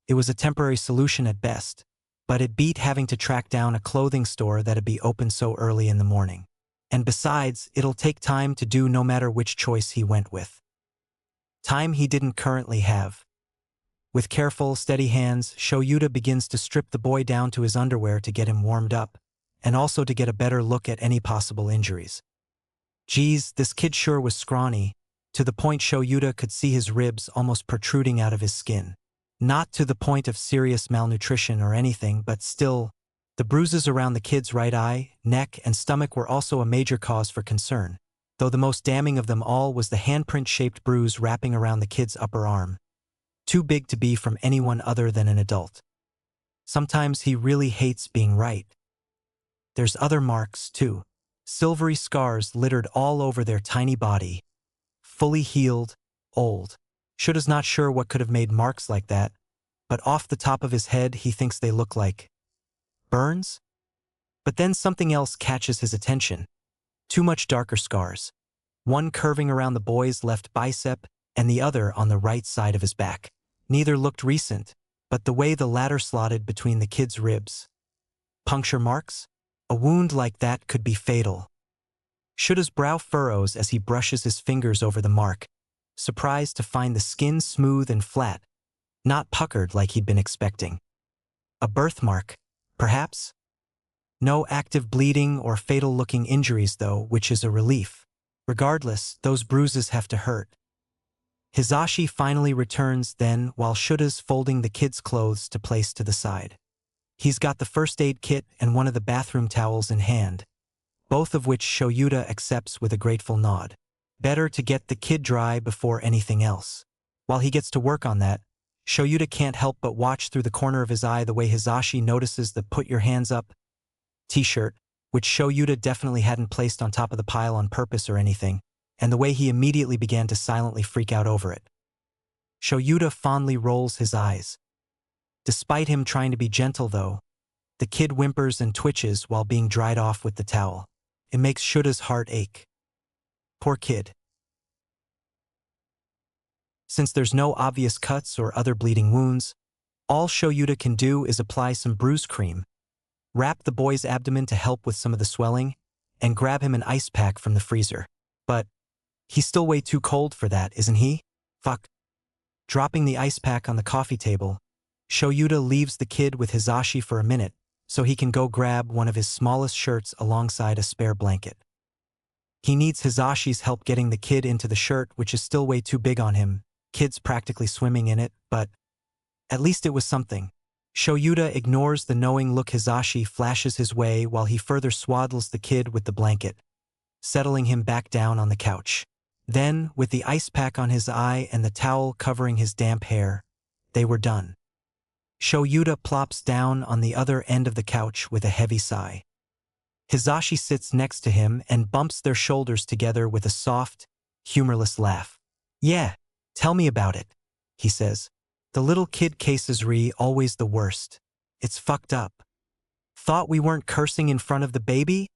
It was a temporary solution at best, but it beat having to track down a clothing store that'd be open so early in the morning. And besides, it'll take time to do no matter which choice he went with. Time he didn't currently have. With careful, steady hands, Shoyuta begins to strip the boy down to his underwear to get him warmed up, and also to get a better look at any possible injuries. Geez, this kid sure was scrawny, to the point Shoyuta could see his ribs almost protruding out of his skin. Not to the point of serious malnutrition or anything, but still, the bruises around the kid's right eye, neck, and stomach were also a major cause for concern, though the most damning of them all was the handprint-shaped bruise wrapping around the kid's upper arm. Too big to be from anyone other than an adult. Sometimes he really hates being right. There's other marks, too. Silvery scars littered all over their tiny body. Fully healed, old. Shuda's not sure what could have made marks like that, but off the top of his head he thinks they look like burns? But then something else catches his attention. Two much darker scars. One curving around the boy's left bicep and the other on the right side of his back. Neither looked recent, but the way the latter slotted between the kid's ribs. Puncture marks? A wound like that could be fatal. Shuda's brow furrows as he brushes his fingers over the mark, surprised to find the skin smooth and flat, not puckered like he'd been expecting. A birthmark, perhaps? No active bleeding or fatal-looking injuries, though, which is a relief. Regardless, those bruises have to hurt. Hizashi finally returns then while Shuda's folding the kid's clothes to place to the side. He's got the first aid kit and one of the bathroom towels in hand, both of which Shoyuta accepts with a grateful nod. Better to get the kid dry before anything else. While he gets to work on that, Shoyuta can't help but watch through the corner of his eye the way Hizashi notices the "put your hands up" t-shirt, which Shoyuta definitely hadn't placed on top of the pile on purpose or anything, and the way he immediately began to silently freak out over it. Shoyuta fondly rolls his eyes. Despite him trying to be gentle, though, the kid whimpers and twitches while being dried off with the towel. It makes Shuda's heart ache. Poor kid. Since there's no obvious cuts or other bleeding wounds, all Shoyuta can do is apply some bruise cream, wrap the boy's abdomen to help with some of the swelling, and grab him an ice pack from the freezer. But he's still way too cold for that, isn't he? Fuck. Dropping the ice pack on the coffee table, Shoyuta leaves the kid with Hizashi for a minute so he can go grab one of his smallest shirts alongside a spare blanket. He needs Hizashi's help getting the kid into the shirt, which is still way too big on him. Kid's practically swimming in it, but at least it was something. Shoyuta ignores the knowing look Hizashi flashes his way while he further swaddles the kid with the blanket, settling him back down on the couch. Then, with the ice pack on his eye and the towel covering his damp hair, they were done. Shoyuta plops down on the other end of the couch with a heavy sigh. Hizashi sits next to him and bumps their shoulders together with a soft, humorless laugh. "Yeah, tell me about it," he says. "The little kid cases always the worst. It's fucked up." "Thought we weren't cursing in front of the baby?"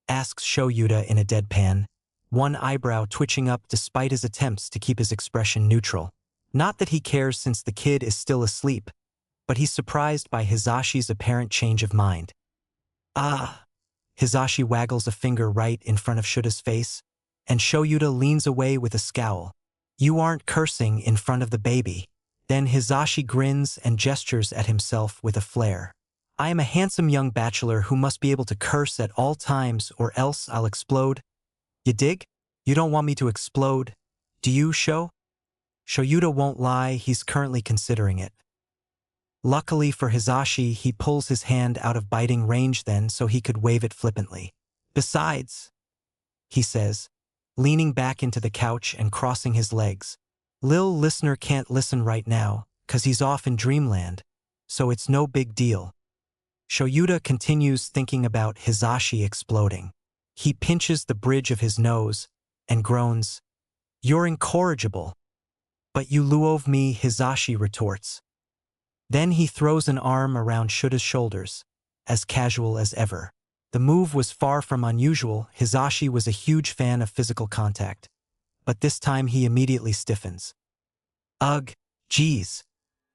asks Shoyuta in a deadpan, one eyebrow twitching up despite his attempts to keep his expression neutral. Not that he cares since the kid is still asleep, but he's surprised by Hizashi's apparent change of mind. "Ah." Hizashi waggles a finger right in front of Shuda's face, and Shoyuta leans away with a scowl. "You aren't cursing in front of the baby." Then Hizashi grins and gestures at himself with a flare. "I am a handsome young bachelor who must be able to curse at all times or else I'll explode. You dig? You don't want me to explode, do you, Sho?" Shoyuta won't lie, he's currently considering it. Luckily for Hizashi, he pulls his hand out of biting range then so he could wave it flippantly. "Besides," he says, leaning back into the couch and crossing his legs, "Lil listener can't listen right now, 'cause he's off in dreamland, so it's no big deal." Shoyuta continues thinking about Hizashi exploding. He pinches the bridge of his nose and groans, "You're incorrigible." "But you luove me," Hizashi retorts. Then he throws an arm around Shuda's shoulders, as casual as ever. The move was far from unusual. Hizashi was a huge fan of physical contact, but this time he immediately stiffens. "Ugh, geez."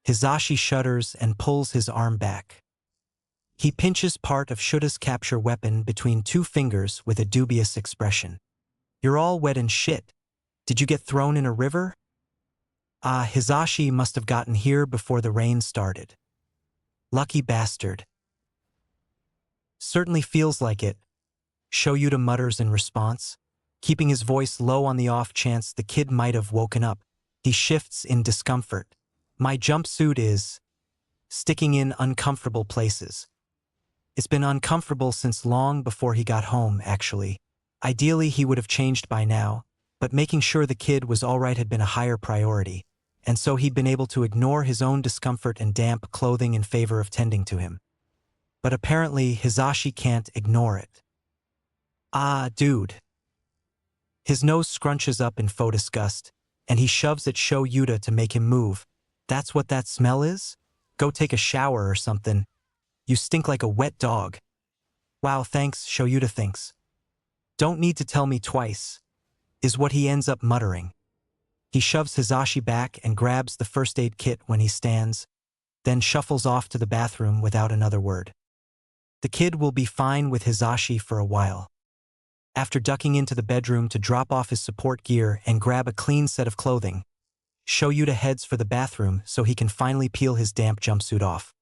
Hizashi shudders and pulls his arm back. He pinches part of Shuda's capture weapon between two fingers with a dubious expression. "You're all wet and shit. Did you get thrown in a river?" "Ah, Hizashi must have gotten here before the rain started." "Lucky bastard." "Certainly feels like it," Shoyuta mutters in response, keeping his voice low on the off chance the kid might have woken up. He shifts in discomfort. "My jumpsuit is sticking in uncomfortable places." It's been uncomfortable since long before he got home, actually. Ideally, he would have changed by now, but making sure the kid was all right had been a higher priority. and so he'd been able to ignore his own discomfort and damp clothing in favor of tending to him. But apparently, Hizashi can't ignore it. Ah, dude. His nose scrunches up in faux disgust, and he shoves at Sho Yuta to make him move. That's what that smell is? Go take a shower or something. You stink like a wet dog. Wow, thanks, Sho Yuta thinks. Don't need to tell me twice, is what he ends up muttering. He shoves Hizashi back and grabs the first aid kit when he stands, then shuffles off to the bathroom without another word. The kid will be fine with Hizashi for a while. After ducking into the bedroom to drop off his support gear and grab a clean set of clothing, Sho Yuta heads for the bathroom so he can finally peel his damp jumpsuit off.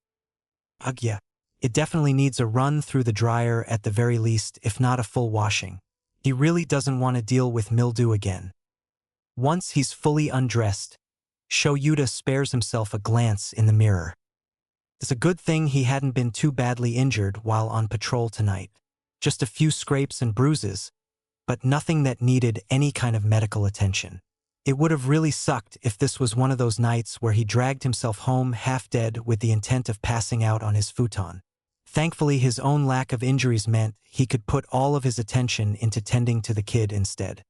Ugh yeah, it definitely needs a run through the dryer at the very least, if not a full washing. He really doesn't want to deal with mildew again. Once he's fully undressed, Sho Yuta spares himself a glance in the mirror. It's a good thing he hadn't been too badly injured while on patrol tonight. Just a few scrapes and bruises, but nothing that needed any kind of medical attention. It would have really sucked if this was one of those nights where he dragged himself home half dead with the intent of passing out on his futon. Thankfully, his own lack of injuries meant he could put all of his attention into tending to the kid instead,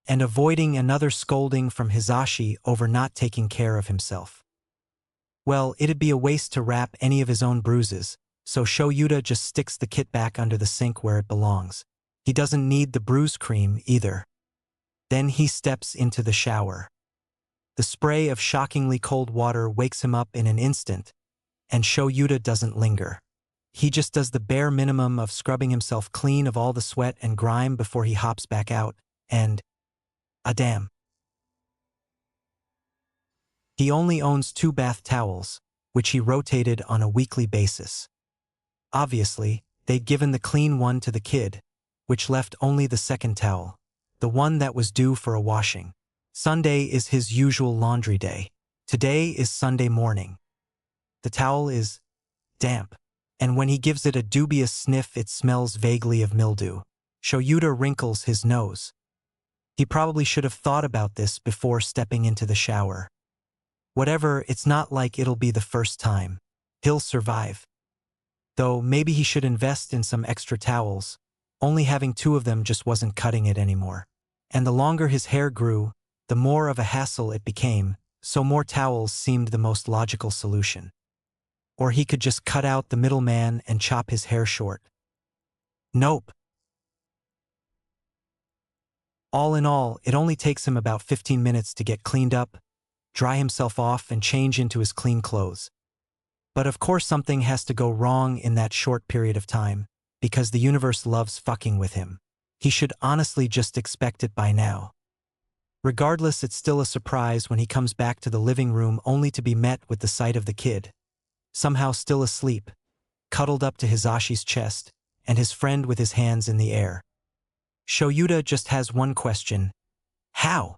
and avoiding another scolding from Hizashi over not taking care of himself. Well, it'd be a waste to wrap any of his own bruises, so Sho Yuta just sticks the kit back under the sink where it belongs. He doesn't need the bruise cream either. Then he steps into the shower. The spray of shockingly cold water wakes him up in an instant, and Sho Yuta doesn't linger. He just does the bare minimum of scrubbing himself clean of all the sweat and grime before he hops back out, and damn. He only owns 2 bath towels, which he rotated on a weekly basis. Obviously, they'd given the clean one to the kid, which left only the second towel, the one that was due for a washing. Sunday is his usual laundry day. Today is Sunday morning. The towel is damp, and when he gives it a dubious sniff it smells vaguely of mildew. Sho Yuta wrinkles his nose. He probably should have thought about this before stepping into the shower. Whatever, it's not like it'll be the first time. He'll survive. Though maybe he should invest in some extra towels. Only having 2 of them just wasn't cutting it anymore. And the longer his hair grew, the more of a hassle it became, so more towels seemed the most logical solution. Or he could just cut out the middleman and chop his hair short. Nope. All in all, it only takes him about 15 minutes to get cleaned up, dry himself off, and change into his clean clothes. But of course something has to go wrong in that short period of time, because the universe loves fucking with him. He should honestly just expect it by now. Regardless, it's still a surprise when he comes back to the living room only to be met with the sight of the kid, somehow still asleep, cuddled up to Hizashi's chest, and his friend with his hands in the air. Sho Yuta just has one question. How?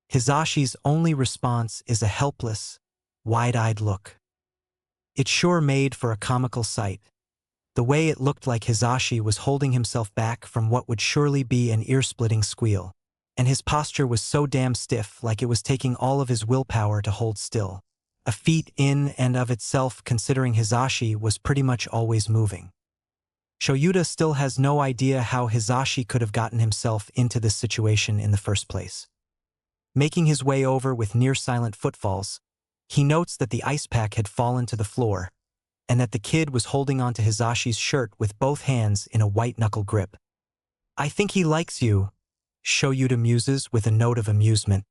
Hizashi's only response is a helpless, wide-eyed look. It sure made for a comical sight. The way it looked like Hizashi was holding himself back from what would surely be an ear-splitting squeal, and his posture was so damn stiff like it was taking all of his willpower to hold still. A feat in and of itself considering Hizashi was pretty much always moving. Sho Yuta still has no idea how Hizashi could have gotten himself into this situation in the first place. Making his way over with near-silent footfalls, he notes that the ice pack had fallen to the floor, and that the kid was holding onto Hizashi's shirt with both hands in a white-knuckle grip. I think he likes you, Sho Yuta muses with a note of amusement.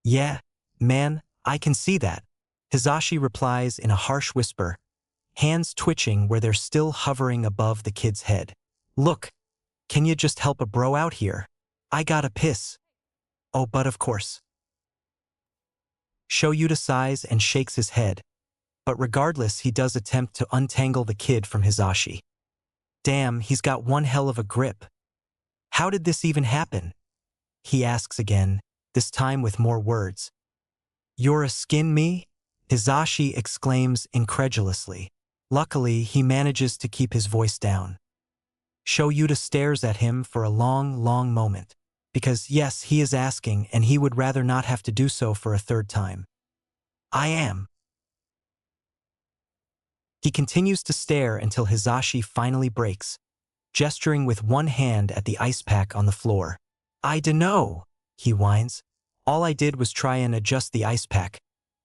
Yeah, man, I can see that, Hizashi replies in a harsh whisper, hands twitching where they're still hovering above the kid's head. Look, can you just help a bro out here? I gotta piss. Oh, but of course. Sho Yuta sighs and shakes his head, but regardless he does attempt to untangle the kid from Hizashi. Damn, he's got one hell of a grip. How did this even happen? He asks again, this time with more words. You're a skin me? Hizashi exclaims incredulously. Luckily, he manages to keep his voice down. Sho Yuta stares at him for a long, long moment. Because yes, he is asking, and he would rather not have to do so for a third time. I am. He continues to stare until Hizashi finally breaks, gesturing with one hand at the ice pack on the floor. I dunno, he whines. All I did was try and adjust the ice pack,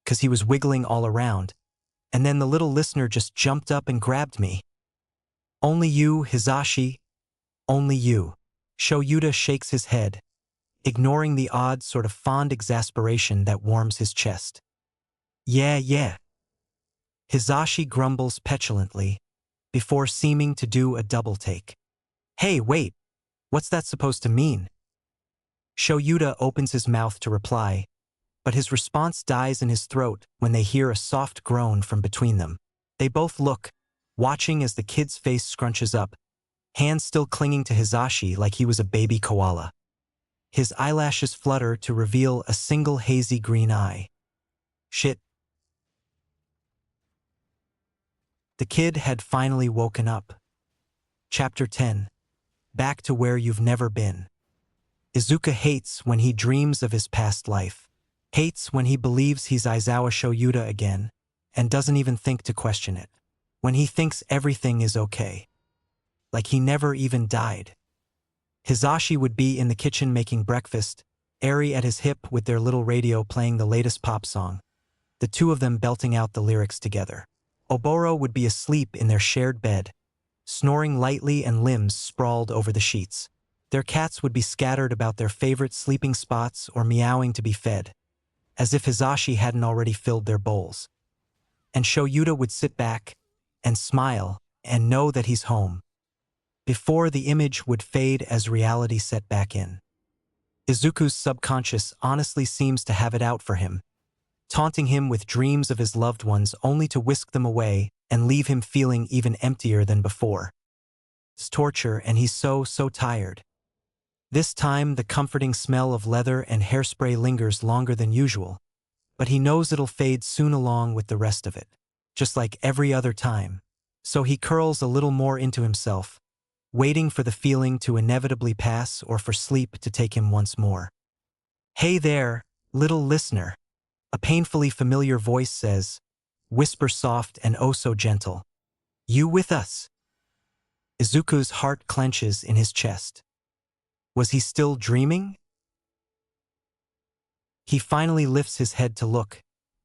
'cause he was wiggling all around, and then the little listener just jumped up and grabbed me. Only you, Hizashi, only you. Shoyuta shakes his head, ignoring the odd sort of fond exasperation that warms his chest. Yeah. Hizashi grumbles petulantly, before seeming to do a double take. Hey, wait, what's that supposed to mean? Shoyuta opens his mouth to reply, but his response dies in his throat when they hear a soft groan from between them. They both look, watching as the kid's face scrunches up, hands still clinging to Hizashi like he was a baby koala. His eyelashes flutter to reveal a single hazy green eye. Shit. The kid had finally woken up. Chapter 10. Back to where you've never been. Izuka hates when he dreams of his past life. Hates when he believes he's Aizawa Shoyuta again, and doesn't even think to question it. When he thinks everything is okay. Like he never even died. Hizashi would be in the kitchen making breakfast, Eri at his hip with their little radio playing the latest pop song, the two of them belting out the lyrics together. Oboro would be asleep in their shared bed, snoring lightly and limbs sprawled over the sheets. Their cats would be scattered about their favorite sleeping spots or meowing to be fed, as if Hizashi hadn't already filled their bowls. And Shoyuta would sit back and smile and know that he's home, before the image would fade as reality set back in. Izuku's subconscious honestly seems to have it out for him, taunting him with dreams of his loved ones only to whisk them away and leave him feeling even emptier than before. It's torture, and he's so tired. This time, the comforting smell of leather and hairspray lingers longer than usual, but he knows it'll fade soon along with the rest of it, just like every other time. So he curls a little more into himself, waiting for the feeling to inevitably pass or for sleep to take him once more. Hey there, little listener. A painfully familiar voice says, whisper soft and oh so gentle. You with us? Izuku's heart clenches in his chest. Was he still dreaming? He finally lifts his head to look,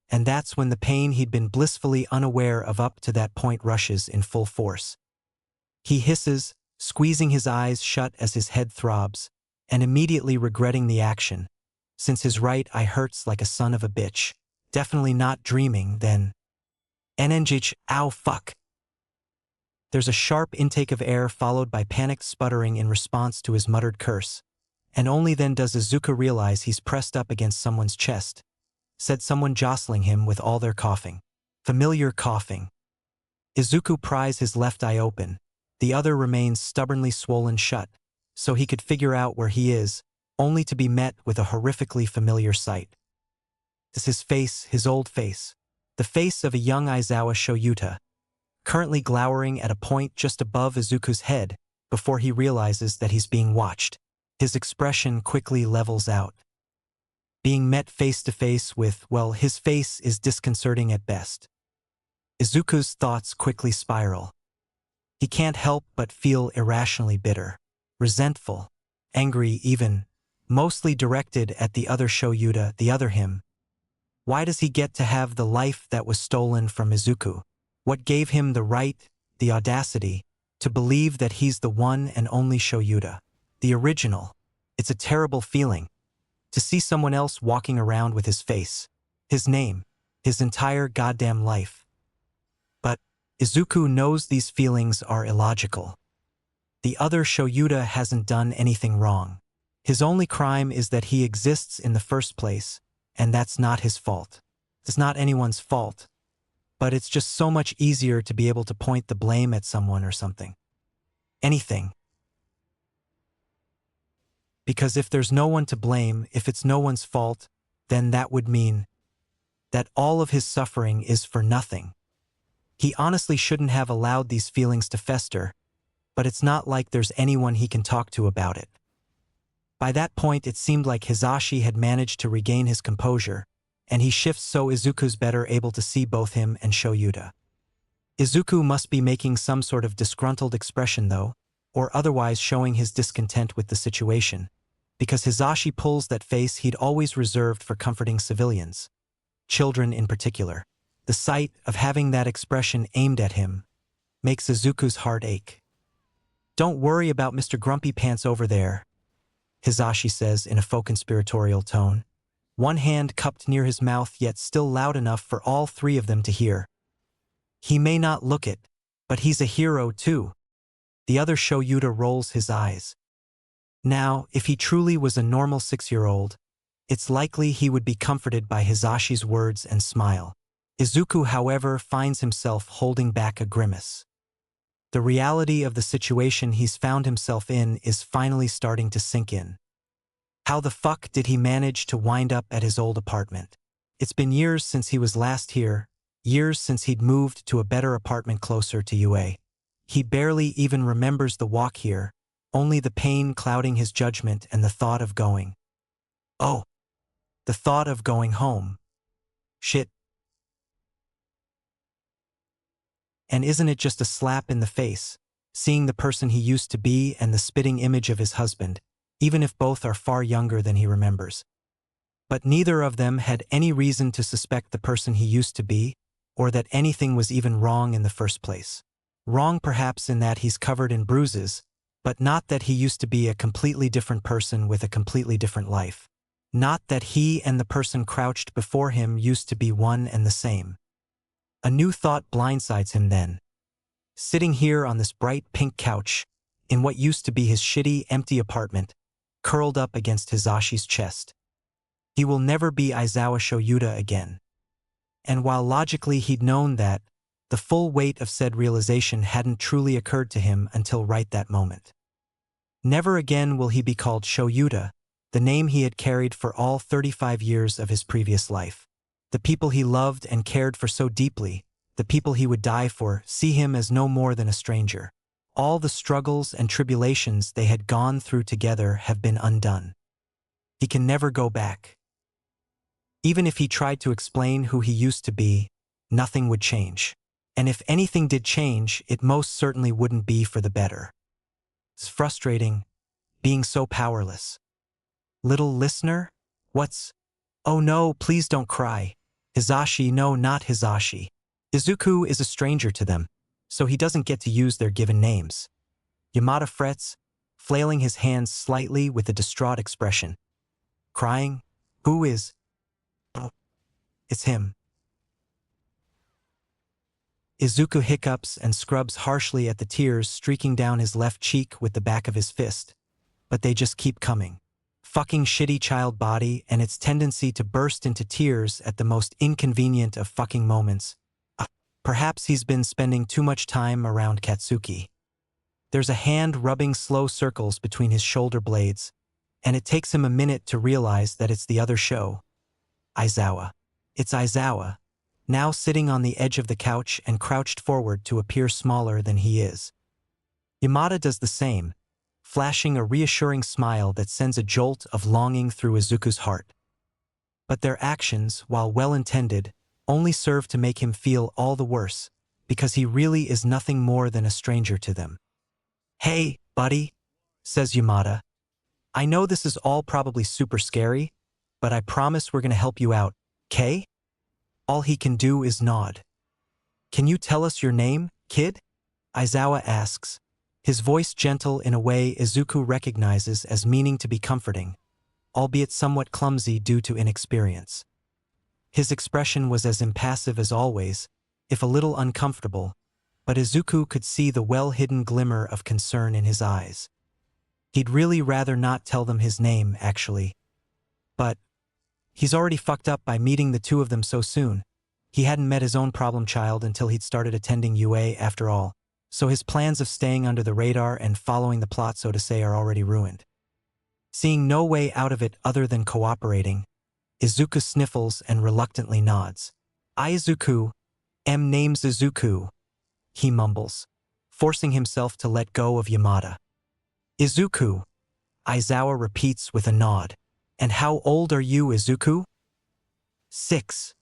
and that's when the pain he'd been blissfully unaware of up to that point rushes in full force. He hisses, squeezing his eyes shut as his head throbs, and immediately regretting the action, since his right eye hurts like a son of a bitch. Definitely not dreaming, then. Enenjich, ow fuck. There's a sharp intake of air followed by panicked sputtering in response to his muttered curse, and only then does Izuka realize he's pressed up against someone's chest, said someone jostling him with all their coughing. Familiar coughing. Izuku pries his left eye open, the other remains stubbornly swollen shut, so he could figure out where he is, only to be met with a horrifically familiar sight. It's his face, his old face, the face of a young Aizawa Shoyuta, currently glowering at a point just above Izuku's head before he realizes that he's being watched. His expression quickly levels out. Being met face to face with, well, his face is disconcerting at best. Izuku's thoughts quickly spiral. He can't help but feel irrationally bitter, resentful, angry even, mostly directed at the other Shoyuta, the other him. Why does he get to have the life that was stolen from Izuku? What gave him the right, the audacity, to believe that he's the one and only Shoyuta, the original? It's a terrible feeling, to see someone else walking around with his face, his name, his entire goddamn life. But Izuku knows these feelings are illogical. The other Shoyuta hasn't done anything wrong. His only crime is that he exists in the first place, and that's not his fault. It's not anyone's fault. But it's just so much easier to be able to point the blame at someone or something. Anything. Because if there's no one to blame, if it's no one's fault, then that would mean that all of his suffering is for nothing. He honestly shouldn't have allowed these feelings to fester, but it's not like there's anyone he can talk to about it. By that point it seemed like Hisashi had managed to regain his composure, and he shifts so Izuku's better able to see both him and Shoyuta. Izuku must be making some sort of disgruntled expression though, or otherwise showing his discontent with the situation, because Hisashi pulls that face he'd always reserved for comforting civilians, children in particular. The sight of having that expression aimed at him makes Izuku's heart ache. "Don't worry about Mr. Grumpy Pants over there," Hisashi says in a faux conspiratorial tone, one hand cupped near his mouth yet still loud enough for all three of them to hear. "He may not look it, but he's a hero too." The other Shoyuta rolls his eyes. Now, if he truly was a normal 6-year-old, it's likely he would be comforted by Hisashi's words and smile. Izuku, however, finds himself holding back a grimace. The reality of the situation he's found himself in is finally starting to sink in. How the fuck did he manage to wind up at his old apartment? It's been years since he was last here, years since he'd moved to a better apartment closer to UA. He barely even remembers the walk here, only the pain clouding his judgment and the thought of going. Oh, the thought of going home. Shit. And isn't it just a slap in the face, seeing the person he used to be and the spitting image of his husband, even if both are far younger than he remembers? But neither of them had any reason to suspect the person he used to be, or that anything was even wrong in the first place. Wrong perhaps in that he's covered in bruises, but not that he used to be a completely different person with a completely different life. Not that he and the person crouched before him used to be one and the same. A new thought blindsides him then. Sitting here on this bright pink couch, in what used to be his shitty, empty apartment, curled up against Hisashi's chest. He will never be Aizawa Shoyuta again. And while logically he'd known that, the full weight of said realization hadn't truly occurred to him until right that moment. Never again will he be called Shoyuta, the name he had carried for all 35 years of his previous life. The people he loved and cared for so deeply, the people he would die for, see him as no more than a stranger. All the struggles and tribulations they had gone through together have been undone. He can never go back. Even if he tried to explain who he used to be, nothing would change. And if anything did change, it most certainly wouldn't be for the better. It's frustrating, being so powerless. Little listener? What's... Oh no, please don't cry. Hisashi, no, not Hisashi. Izuku is a stranger to them, so he doesn't get to use their given names. Yamada frets, flailing his hands slightly with a distraught expression. Crying? Who is? Oh, it's him. Izuku hiccups and scrubs harshly at the tears streaking down his left cheek with the back of his fist. But they just keep coming. Fucking shitty child body and its tendency to burst into tears at the most inconvenient of fucking moments. Perhaps he's been spending too much time around Katsuki. There's a hand rubbing slow circles between his shoulder blades, and it takes him a minute to realize that it's the other show. Aizawa. It's Aizawa, now sitting on the edge of the couch and crouched forward to appear smaller than he is. Yamada does the same, flashing a reassuring smile that sends a jolt of longing through Izuku's heart. But their actions, while well-intended, only serve to make him feel all the worse, because he really is nothing more than a stranger to them. "Hey, buddy," says Yamada. "I know this is all probably super scary, but I promise we're gonna help you out, 'kay?" All he can do is nod. "Can you tell us your name, kid?" Aizawa asks, his voice gentle in a way Izuku recognizes as meaning to be comforting, albeit somewhat clumsy due to inexperience. His expression was as impassive as always, if a little uncomfortable, but Izuku could see the well-hidden glimmer of concern in his eyes. He'd really rather not tell them his name, actually. But he's already fucked up by meeting the two of them so soon. He hadn't met his own problem child until he'd started attending UA after all, so his plans of staying under the radar and following the plot, so to say, are already ruined. Seeing no way out of it other than cooperating, Izuku sniffles and reluctantly nods. "Izuku, name's Izuku," he mumbles, forcing himself to let go of Yamada. "Izuku, Aizawa repeats with a nod. And how old are you, Izuku? 6.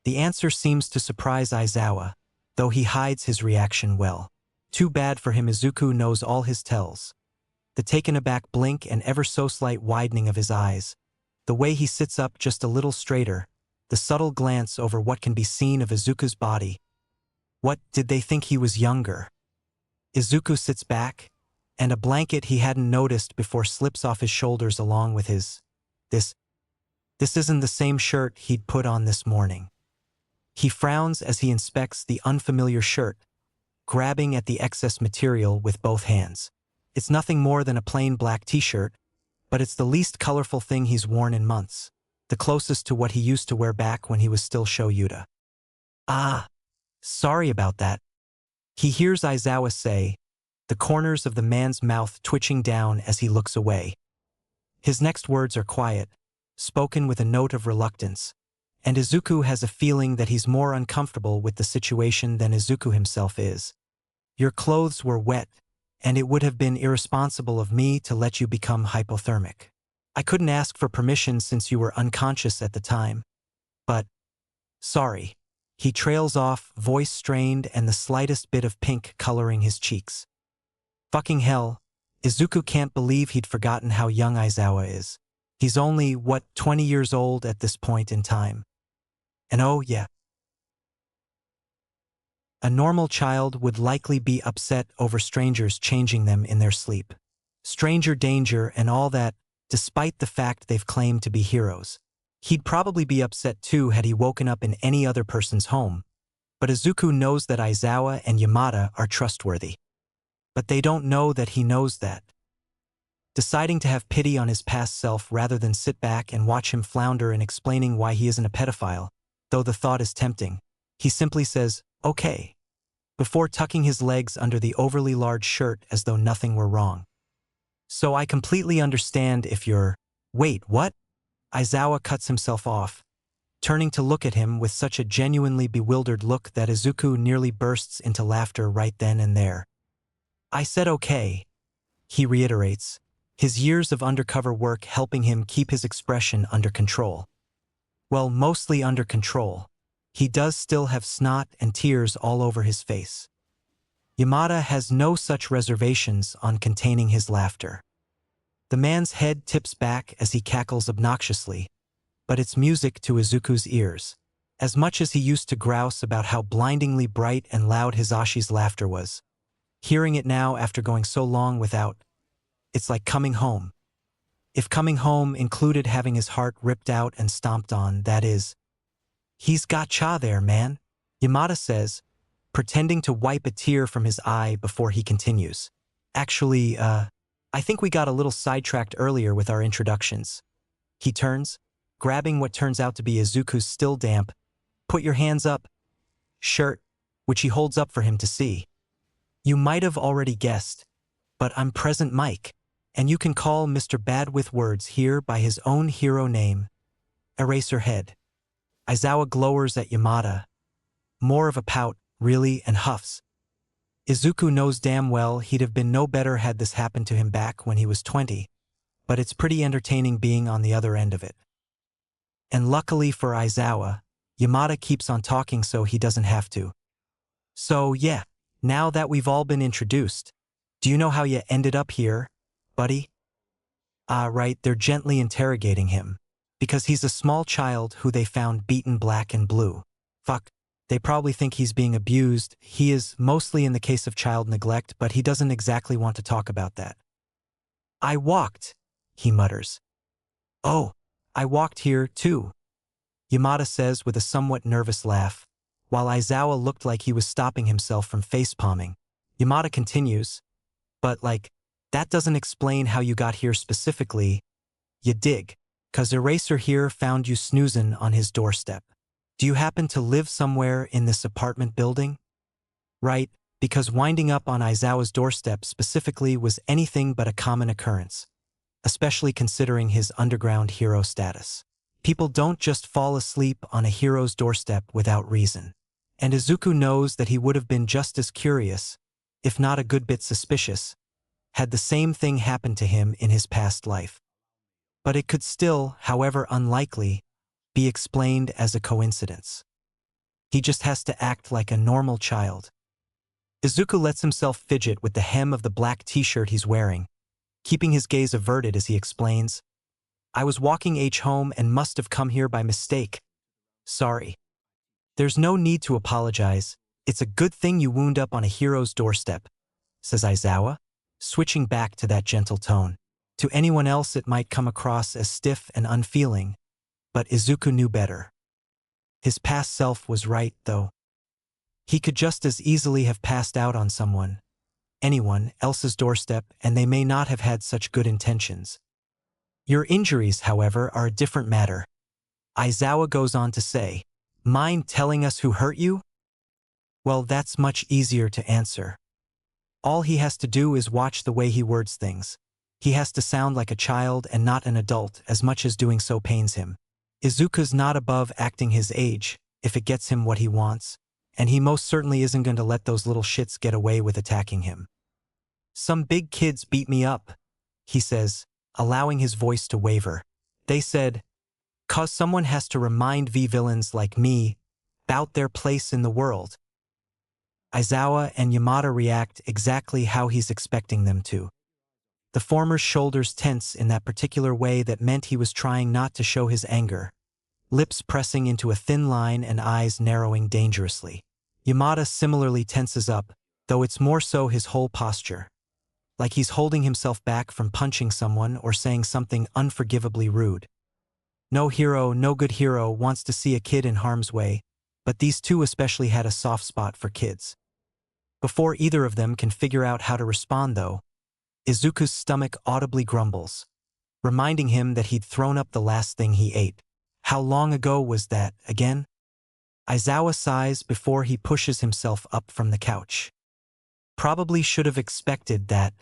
The answer seems to surprise Aizawa, though he hides his reaction well. Too bad for him, Izuku knows all his tells. The taken-aback blink and ever-so-slight widening of his eyes, the way he sits up just a little straighter, the subtle glance over what can be seen of Izuku's body. What, did they think he was younger? Izuku sits back, and a blanket he hadn't noticed before slips off his shoulders along with his. This isn't the same shirt he'd put on this morning. He frowns as he inspects the unfamiliar shirt, grabbing at the excess material with both hands. It's nothing more than a plain black t-shirt, but it's the least colorful thing he's worn in months, the closest to what he used to wear back when he was still Shoyuta. Ah, sorry about that. He hears Aizawa say, the corners of the man's mouth twitching down as he looks away. His next words are quiet, spoken with a note of reluctance, and Izuku has a feeling that he's more uncomfortable with the situation than Izuku himself is. Your clothes were wet, and it would have been irresponsible of me to let you become hypothermic. I couldn't ask for permission since you were unconscious at the time. But, sorry. He trails off, voice strained and the slightest bit of pink coloring his cheeks. Fucking hell, Izuku can't believe he'd forgotten how young Aizawa is. He's only, 20 years old at this point in time. And oh yeah. A normal child would likely be upset over strangers changing them in their sleep. Stranger danger and all that, despite the fact they've claimed to be heroes. He'd probably be upset too had he woken up in any other person's home. But Izuku knows that Aizawa and Yamada are trustworthy. But they don't know that he knows that. Deciding to have pity on his past self rather than sit back and watch him flounder in explaining why he isn't a pedophile, though the thought is tempting, he simply says, okay, before tucking his legs under the overly large shirt as though nothing were wrong. So I completely understand if you're… Wait, what? Aizawa cuts himself off, turning to look at him with such a genuinely bewildered look that Izuku nearly bursts into laughter right then and there. I said okay, he reiterates, his years of undercover work helping him keep his expression under control. Well, mostly under control. He does still have snot and tears all over his face. Yamada has no such reservations on containing his laughter. The man's head tips back as he cackles obnoxiously, but it's music to Izuku's ears. As much as he used to grouse about how blindingly bright and loud Hisashi's laughter was, hearing it now after going so long without, it's like coming home. If coming home included having his heart ripped out and stomped on, that is. He's got cha there, man, Yamada says, pretending to wipe a tear from his eye before he continues. Actually, I think we got a little sidetracked earlier with our introductions. He turns, grabbing what turns out to be Izuku's still damp, put your hands up, shirt, which he holds up for him to see. You might have already guessed, but I'm Present Mike, and you can call Mr. Bad with Words here by his own hero name, Eraserhead. Aizawa glowers at Yamada, more of a pout, really, and huffs. Izuku knows damn well he'd have been no better had this happened to him back when he was 20, but it's pretty entertaining being on the other end of it. And luckily for Aizawa, Yamada keeps on talking so he doesn't have to. So yeah, now that we've all been introduced, do you know how you ended up here, buddy? Right, they're gently interrogating him, because he's a small child who they found beaten black and blue. Fuck. They probably think he's being abused. He is, mostly in the case of child neglect, but he doesn't exactly want to talk about that. I walked, he mutters. Oh, I walked here, too, Yamada says with a somewhat nervous laugh, while Aizawa looked like he was stopping himself from facepalming. Yamada continues, but that doesn't explain how you got here specifically. You dig, 'cause Eraser here found you snoozin' on his doorstep. Do you happen to live somewhere in this apartment building? Right, because winding up on Aizawa's doorstep specifically was anything but a common occurrence, especially considering his underground hero status. People don't just fall asleep on a hero's doorstep without reason. And Izuku knows that he would have been just as curious, if not a good bit suspicious, had the same thing happen to him in his past life. But it could still, however unlikely, be explained as a coincidence. He just has to act like a normal child. Izuku lets himself fidget with the hem of the black t-shirt he's wearing, keeping his gaze averted as he explains, "I was walking home and must have come here by mistake. Sorry." "There's no need to apologize. It's a good thing you wound up on a hero's doorstep," says Aizawa, switching back to that gentle tone. To anyone else it might come across as stiff and unfeeling, but Izuku knew better. His past self was right, though. He could just as easily have passed out on anyone else's doorstep, and they may not have had such good intentions. Your injuries, however, are a different matter. Aizawa goes on to say, "Mind telling us who hurt you?" Well, that's much easier to answer. All he has to do is watch the way he words things. He has to sound like a child and not an adult, as much as doing so pains him. Izuku's not above acting his age, if it gets him what he wants, and he most certainly isn't going to let those little shits get away with attacking him. "Some big kids beat me up," he says, allowing his voice to waver. "They said, 'Cause someone has to remind villains like me about their place in the world." Aizawa and Yamada react exactly how he's expecting them to. The former's shoulders tense in that particular way that meant he was trying not to show his anger, lips pressing into a thin line and eyes narrowing dangerously. Yamada similarly tenses up, though it's more so his whole posture, like he's holding himself back from punching someone or saying something unforgivably rude. No good hero wants to see a kid in harm's way, but these two especially had a soft spot for kids. Before either of them can figure out how to respond, though, Izuku's stomach audibly grumbles, reminding him that he'd thrown up the last thing he ate. How long ago was that, again? Aizawa sighs before he pushes himself up from the couch. Probably should have expected that.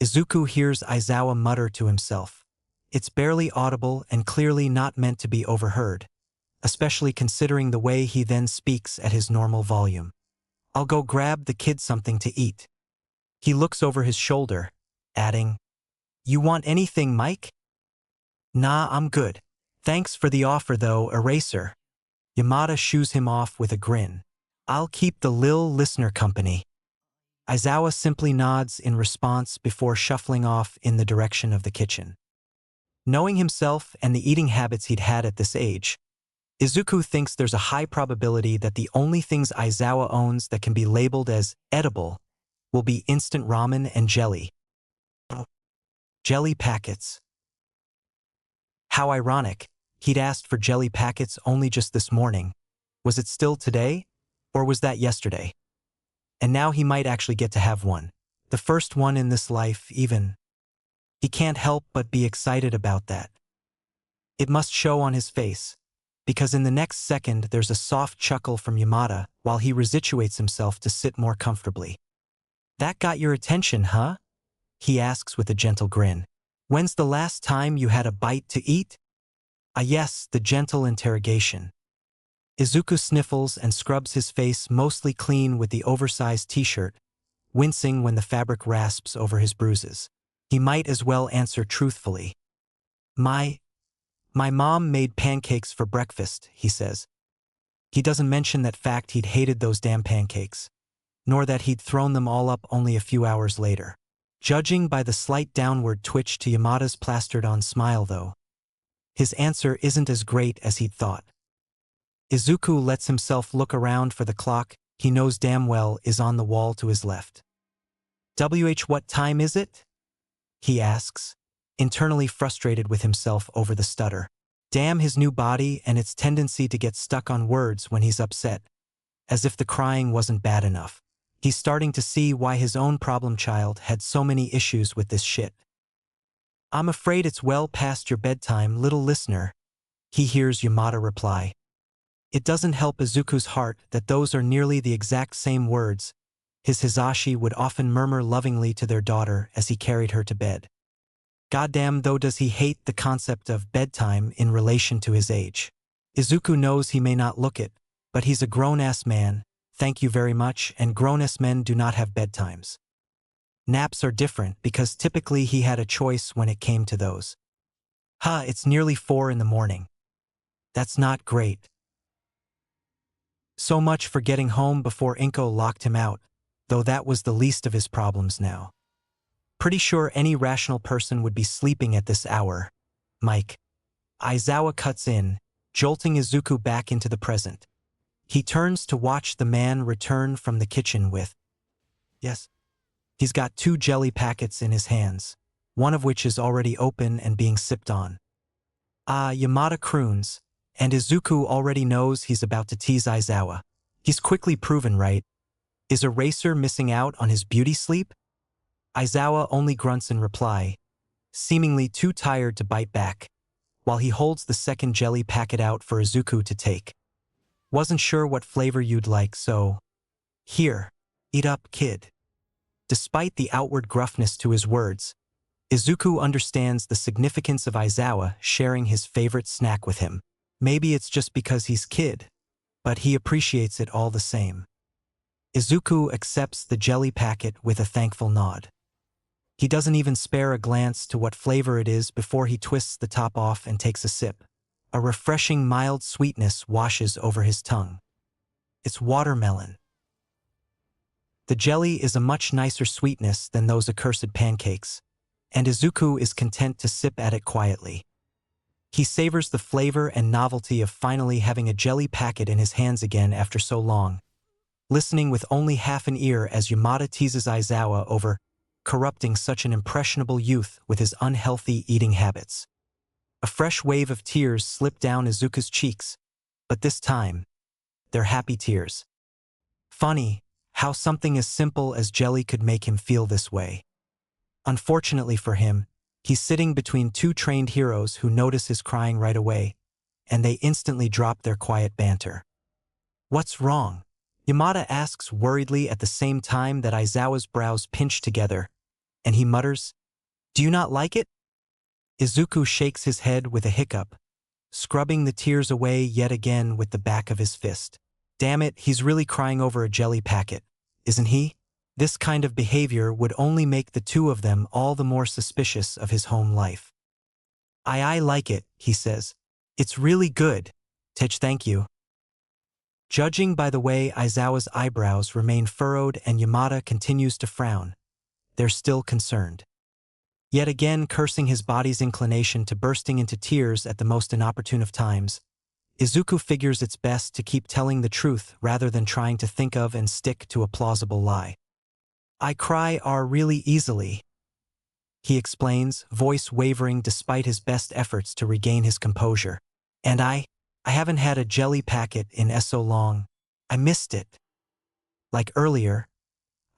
Izuku hears Aizawa mutter to himself. It's barely audible and clearly not meant to be overheard, especially considering the way he then speaks at his normal volume. "I'll go grab the kid something to eat." He looks over his shoulder, adding, "You want anything, Mike?" "Nah, I'm good. Thanks for the offer though, Eraser." Yamada shoos him off with a grin. "I'll keep the lil listener company." Aizawa simply nods in response before shuffling off in the direction of the kitchen. Knowing himself and the eating habits he'd had at this age, Izuku thinks there's a high probability that the only things Aizawa owns that can be labeled as edible will be instant ramen and jelly. Jelly packets. How ironic. He'd asked for jelly packets only just this morning. Was it still today? Or was that yesterday? And now he might actually get to have one. The first one in this life, even. He can't help but be excited about that. It must show on his face, because in the next second there's a soft chuckle from Yamada while he resituates himself to sit more comfortably. "That got your attention, huh?" he asks with a gentle grin. "When's the last time you had a bite to eat?" "Ah yes, the gentle interrogation." Izuku sniffles and scrubs his face mostly clean with the oversized t-shirt, wincing when the fabric rasps over his bruises. He might as well answer truthfully. My mom made pancakes for breakfast," he says. He doesn't mention that fact he'd hated those damn pancakes, nor that he'd thrown them all up only a few hours later. Judging by the slight downward twitch to Yamada's plastered-on smile, though, his answer isn't as great as he'd thought. Izuku lets himself look around for the clock he knows damn well is on the wall to his left. What time is it?" he asks, internally frustrated with himself over the stutter. Damn his new body and its tendency to get stuck on words when he's upset, as if the crying wasn't bad enough. He's starting to see why his own problem child had so many issues with this shit. "I'm afraid it's well past your bedtime, little listener," he hears Yamada reply. It doesn't help Izuku's heart that those are nearly the exact same words his Hisashi would often murmur lovingly to their daughter as he carried her to bed. Goddamn though does he hate the concept of bedtime in relation to his age. Izuku knows he may not look it, but he's a grown-ass man, thank you very much, and grown-ass men do not have bedtimes. Naps are different because typically he had a choice when it came to those. It's nearly 4 in the morning. That's not great. So much for getting home before Inko locked him out, though that was the least of his problems now. Pretty sure any rational person would be sleeping at this hour. Mike. Aizawa cuts in, jolting Izuku back into the present. He turns to watch the man return from the kitchen with, yes, he's got 2 jelly packets in his hands, one of which is already open and being sipped on. Yamada croons, and Izuku already knows he's about to tease Aizawa. He's quickly proven right. Is Eraser missing out on his beauty sleep? Aizawa only grunts in reply, seemingly too tired to bite back, while he holds the second jelly packet out for Izuku to take. Wasn't sure what flavor you'd like, so… Here, eat up, kid. Despite the outward gruffness to his words, Izuku understands the significance of Aizawa sharing his favorite snack with him. Maybe it's just because he's kid, but he appreciates it all the same. Izuku accepts the jelly packet with a thankful nod. He doesn't even spare a glance to what flavor it is before he twists the top off and takes a sip. A refreshing mild sweetness washes over his tongue. It's watermelon. The jelly is a much nicer sweetness than those accursed pancakes, and Izuku is content to sip at it quietly. He savors the flavor and novelty of finally having a jelly packet in his hands again after so long, listening with only half an ear as Yamada teases Aizawa over corrupting such an impressionable youth with his unhealthy eating habits. A fresh wave of tears slip down Izuku's cheeks, but this time, they're happy tears. Funny how something as simple as jelly could make him feel this way. Unfortunately for him, he's sitting between 2 trained heroes who notice his crying right away, and they instantly drop their quiet banter. What's wrong? Yamada asks worriedly at the same time that Aizawa's brows pinch together, and he mutters, "Do you not like it?" Izuku shakes his head with a hiccup, scrubbing the tears away yet again with the back of his fist. Damn it, he's really crying over a jelly packet, isn't he? This kind of behavior would only make the 2 of them all the more suspicious of his home life. I like it, he says. It's really good. Thank you. Judging by the way Aizawa's eyebrows remain furrowed and Yamada continues to frown, they're still concerned. Yet again cursing his body's inclination to bursting into tears at the most inopportune of times, Izuku figures it's best to keep telling the truth rather than trying to think of and stick to a plausible lie. I cry really easily, he explains, voice wavering despite his best efforts to regain his composure. And I haven't had a jelly packet in so long. I missed it. Like earlier,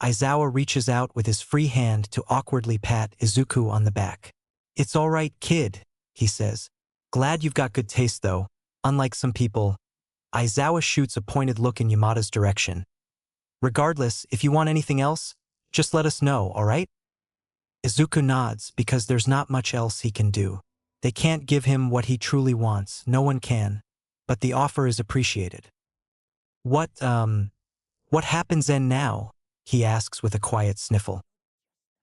Aizawa reaches out with his free hand to awkwardly pat Izuku on the back. It's all right, kid, he says. Glad you've got good taste, though. Unlike some people, Aizawa shoots a pointed look in Yamada's direction. Regardless, if you want anything else, just let us know, all right? Izuku nods because there's not much else he can do. They can't give him what he truly wants, no one can, but the offer is appreciated. What happens then now? He asks with a quiet sniffle.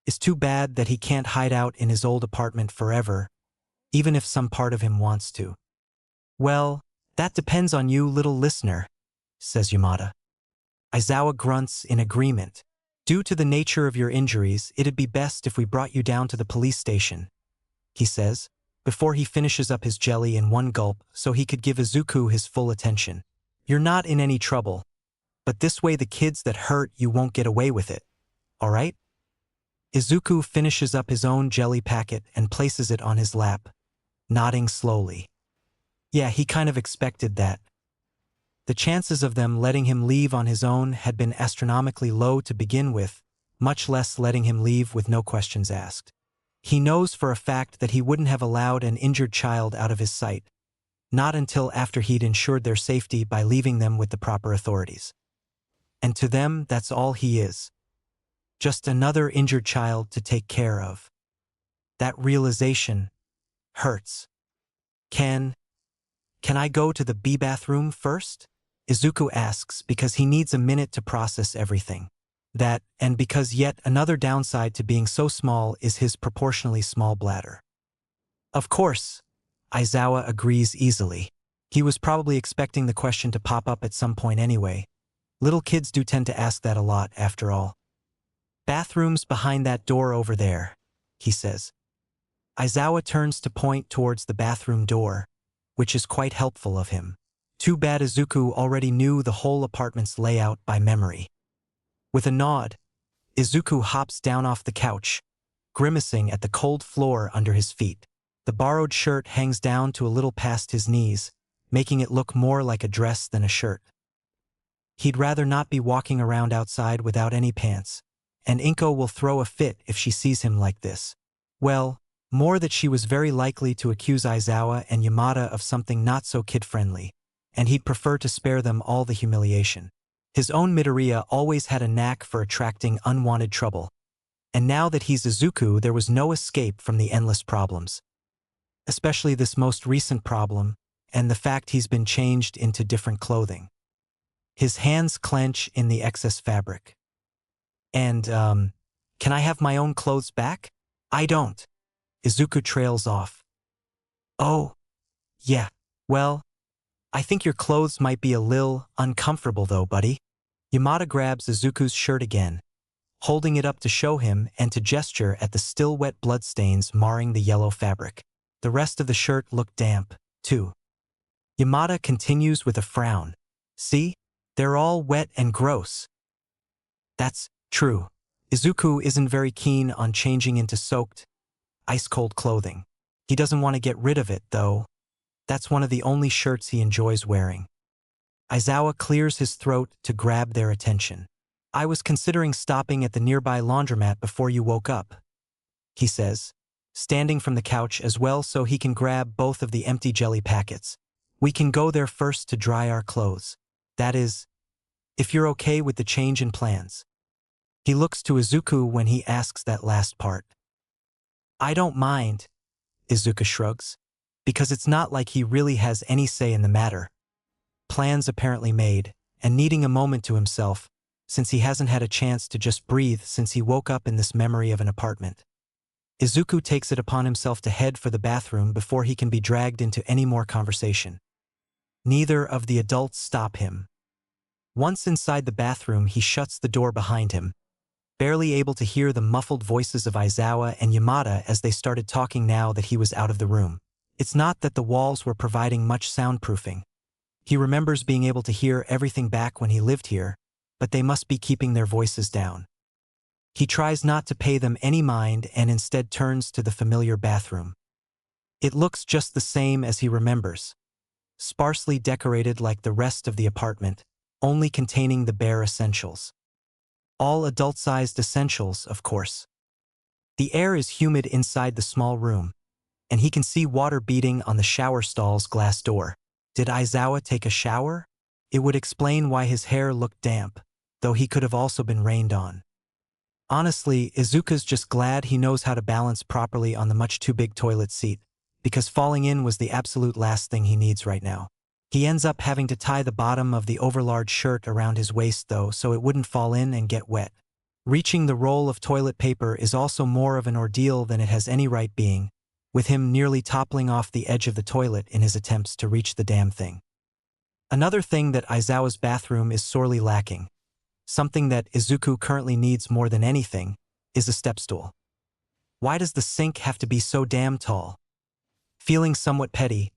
It's too bad that he can't hide out in his old apartment forever, even if some part of him wants to. Well, that depends on you, little listener, says Yamada. Aizawa grunts in agreement. Due to the nature of your injuries, it'd be best if we brought you down to the police station, he says, before he finishes up his jelly in one gulp so he could give Izuku his full attention. You're not in any trouble, but this way the kids that hurt you won't get away with it, all right? Izuku finishes up his own jelly packet and places it on his lap, nodding slowly. Yeah, he kind of expected that. The chances of them letting him leave on his own had been astronomically low to begin with, much less letting him leave with no questions asked. He knows for a fact that he wouldn't have allowed an injured child out of his sight, not until after he'd ensured their safety by leaving them with the proper authorities. And to them, that's all he is. Just another injured child to take care of. That realization hurts. Can I go to the bathroom first? Izuku asks because he needs a minute to process everything. That, and because yet another downside to being so small is his proportionally small bladder. Of course, Aizawa agrees easily. He was probably expecting the question to pop up at some point anyway. Little kids do tend to ask that a lot, after all. Bathroom's behind that door over there, he says. Aizawa turns to point towards the bathroom door, which is quite helpful of him. Too bad Izuku already knew the whole apartment's layout by memory. With a nod, Izuku hops down off the couch, grimacing at the cold floor under his feet. The borrowed shirt hangs down to a little past his knees, making it look more like a dress than a shirt. He'd rather not be walking around outside without any pants, and Inko will throw a fit if she sees him like this. Well, more that she was very likely to accuse Aizawa and Yamada of something not so kid-friendly, and he'd prefer to spare them all the humiliation. His own Midoriya always had a knack for attracting unwanted trouble, and now that he's Izuku, there was no escape from the endless problems. Especially this most recent problem, and the fact he's been changed into different clothing. His hands clench in the excess fabric. And, can I have my own clothes back? I don't. Izuku trails off. Oh, yeah, well, I think your clothes might be a lil uncomfortable though, buddy. Yamada grabs Izuku's shirt again, holding it up to show him and to gesture at the still wet bloodstains marring the yellow fabric. The rest of the shirt looked damp, too. Yamada continues with a frown. See? They're all wet and gross. That's true. Izuku isn't very keen on changing into soaked, ice-cold clothing. He doesn't want to get rid of it, though. That's one of the only shirts he enjoys wearing. Aizawa clears his throat to grab their attention. I was considering stopping at the nearby laundromat before you woke up, he says, standing from the couch as well so he can grab both of the empty jelly packets. We can go there first to dry our clothes. That is, if you're okay with the change in plans. He looks to Izuku when he asks that last part. I don't mind, Izuku shrugs, because it's not like he really has any say in the matter. Plans apparently made, and needing a moment to himself, since he hasn't had a chance to just breathe since he woke up in this memory of an apartment. Izuku takes it upon himself to head for the bathroom before he can be dragged into any more conversation. Neither of the adults stop him. Once inside the bathroom, he shuts the door behind him, barely able to hear the muffled voices of Aizawa and Yamada as they started talking now that he was out of the room. It's not that the walls were providing much soundproofing. He remembers being able to hear everything back when he lived here, but they must be keeping their voices down. He tries not to pay them any mind and instead turns to the familiar bathroom. It looks just the same as he remembers. Sparsely decorated like the rest of the apartment, only containing the bare essentials. All adult-sized essentials, of course. The air is humid inside the small room, and he can see water beating on the shower stall's glass door. Did Aizawa take a shower? It would explain why his hair looked damp, though he could have also been rained on. Honestly, Izuku's just glad he knows how to balance properly on the much too big toilet seat, because falling in was the absolute last thing he needs right now. He ends up having to tie the bottom of the overlarge shirt around his waist though so it wouldn't fall in and get wet. Reaching the roll of toilet paper is also more of an ordeal than it has any right being, with him nearly toppling off the edge of the toilet in his attempts to reach the damn thing. Another thing that Aizawa's bathroom is sorely lacking, something that Izuku currently needs more than anything, is a step stool. Why does the sink have to be so damn tall? Feeling somewhat petty,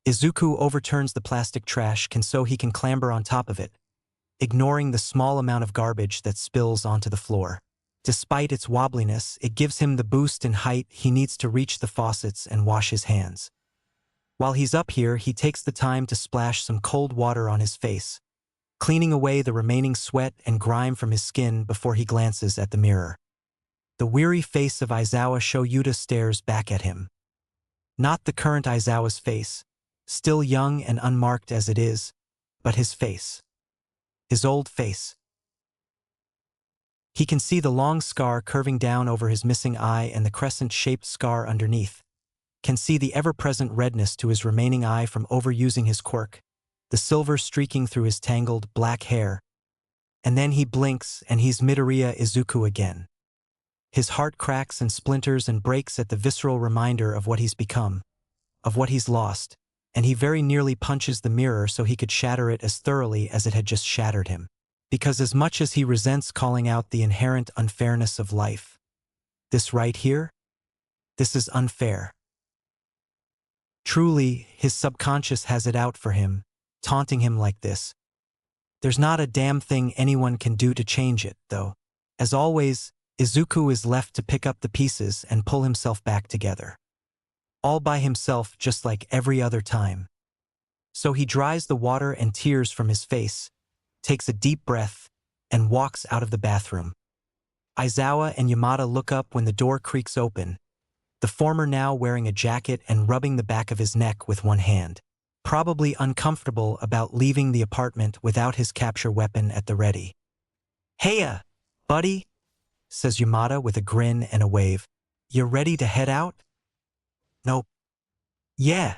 Izuku overturns the plastic trash so he can clamber on top of it, ignoring the small amount of garbage that spills onto the floor. Despite its wobbliness, it gives him the boost in height he needs to reach the faucets and wash his hands. While he's up here, he takes the time to splash some cold water on his face, cleaning away the remaining sweat and grime from his skin before he glances at the mirror. The weary face of Aizawa Shoyuta stares back at him. Not the current Aizawa's face, still young and unmarked as it is, but his face. His old face. He can see the long scar curving down over his missing eye and the crescent-shaped scar underneath. Can see the ever-present redness to his remaining eye from overusing his quirk, the silver streaking through his tangled black hair, And then he blinks and he's Midoriya Izuku again. His heart cracks and splinters and breaks at the visceral reminder of what he's become, of what he's lost, and he very nearly punches the mirror so he could shatter it as thoroughly as it had just shattered him. Because as much as he resents calling out the inherent unfairness of life, this right here? This is unfair. Truly, his subconscious has it out for him, taunting him like this. There's not a damn thing anyone can do to change it, though. As always, Izuku is left to pick up the pieces and pull himself back together. All by himself, just like every other time. So he dries the water and tears from his face, takes a deep breath, and walks out of the bathroom. Aizawa and Yamada look up when the door creaks open, the former now wearing a jacket and rubbing the back of his neck with one hand, probably uncomfortable about leaving the apartment without his capture weapon at the ready. "Heya, buddy," says Yamada with a grin and a wave. "You ready to head out?" "Nope." "Yeah,"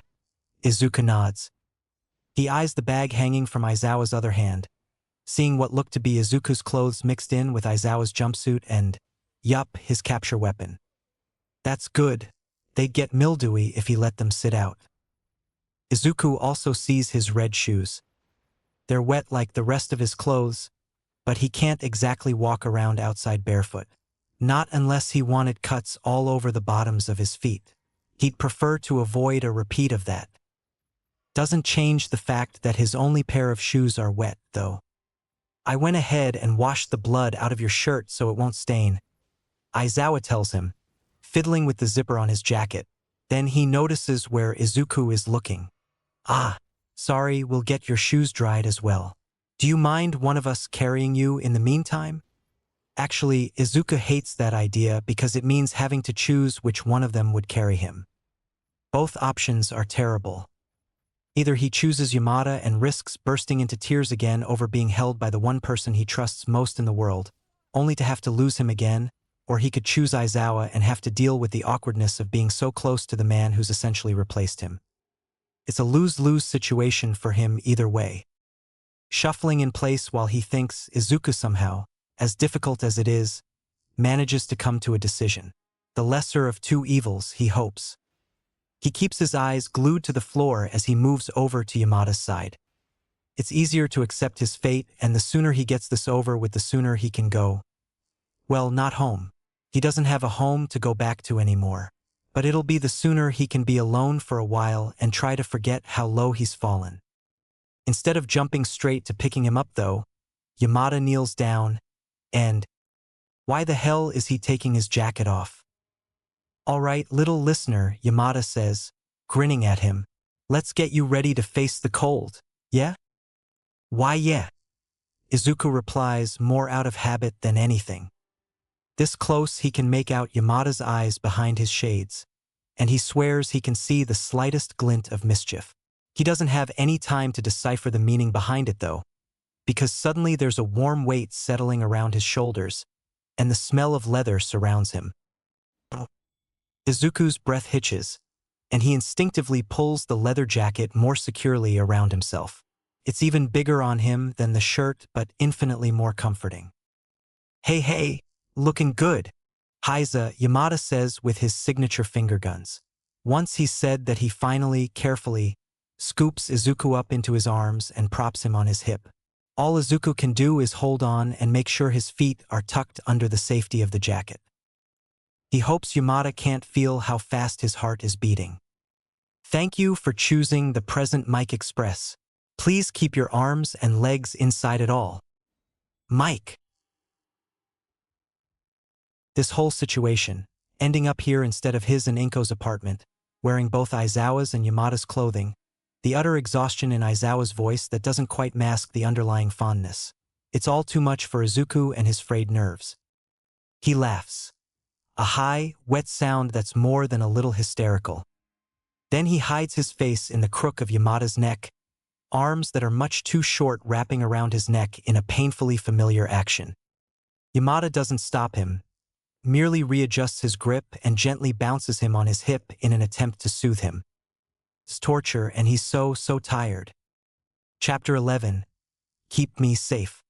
Izuku nods. He eyes the bag hanging from Aizawa's other hand, seeing what looked to be Izuku's clothes mixed in with Aizawa's jumpsuit and, yup, his capture weapon. That's good. They'd get mildewy if he let them sit out. Izuku also sees his red shoes. They're wet like the rest of his clothes, but he can't exactly walk around outside barefoot. Not unless he wanted cuts all over the bottoms of his feet. He'd prefer to avoid a repeat of that. Doesn't change the fact that his only pair of shoes are wet, though. "I went ahead and washed the blood out of your shirt so it won't stain," Aizawa tells him, fiddling with the zipper on his jacket. Then he notices where Izuku is looking. "Ah, sorry, we'll get your shoes dried as well. Do you mind one of us carrying you in the meantime?" Actually, Izuku hates that idea because it means having to choose which one of them would carry him. Both options are terrible. Either he chooses Yamada and risks bursting into tears again over being held by the one person he trusts most in the world, only to have to lose him again, or he could choose Aizawa and have to deal with the awkwardness of being so close to the man who's essentially replaced him. It's a lose-lose situation for him either way. Shuffling in place while he thinks, Izuku somehow, as difficult as it is, manages to come to a decision. The lesser of two evils, he hopes. He keeps his eyes glued to the floor as he moves over to Yamada's side. It's easier to accept his fate, and the sooner he gets this over with, the sooner he can go. Well, not home. He doesn't have a home to go back to anymore. But it'll be the sooner he can be alone for a while and try to forget how low he's fallen. Instead of jumping straight to picking him up, though, Yamada kneels down, and why the hell is he taking his jacket off? "All right, little listener," Yamada says, grinning at him. "Let's get you ready to face the cold, yeah?" "Why yeah?" Izuku replies, more out of habit than anything. This close he can make out Yamada's eyes behind his shades, and he swears he can see the slightest glint of mischief. He doesn't have any time to decipher the meaning behind it, though, because suddenly there's a warm weight settling around his shoulders, and the smell of leather surrounds him. Izuku's breath hitches, and he instinctively pulls the leather jacket more securely around himself. It's even bigger on him than the shirt, but infinitely more comforting. Hey, looking good," Yamada says with his signature finger guns. Once he said that he finally, carefully, scoops Izuku up into his arms and props him on his hip. All Izuku can do is hold on and make sure his feet are tucked under the safety of the jacket. He hopes Yamada can't feel how fast his heart is beating. "Thank you for choosing the present Mike Express. Please keep your arms and legs inside it all. Mike." This whole situation, ending up here instead of his and Inko's apartment, wearing both Aizawa's and Yamada's clothing, the utter exhaustion in Aizawa's voice that doesn't quite mask the underlying fondness. It's all too much for Izuku and his frayed nerves. He laughs. A high, wet sound that's more than a little hysterical. Then he hides his face in the crook of Yamada's neck, arms that are much too short wrapping around his neck in a painfully familiar action. Yamada doesn't stop him, merely readjusts his grip and gently bounces him on his hip in an attempt to soothe him. It's torture, and he's so tired. Chapter 11. Keep me safe.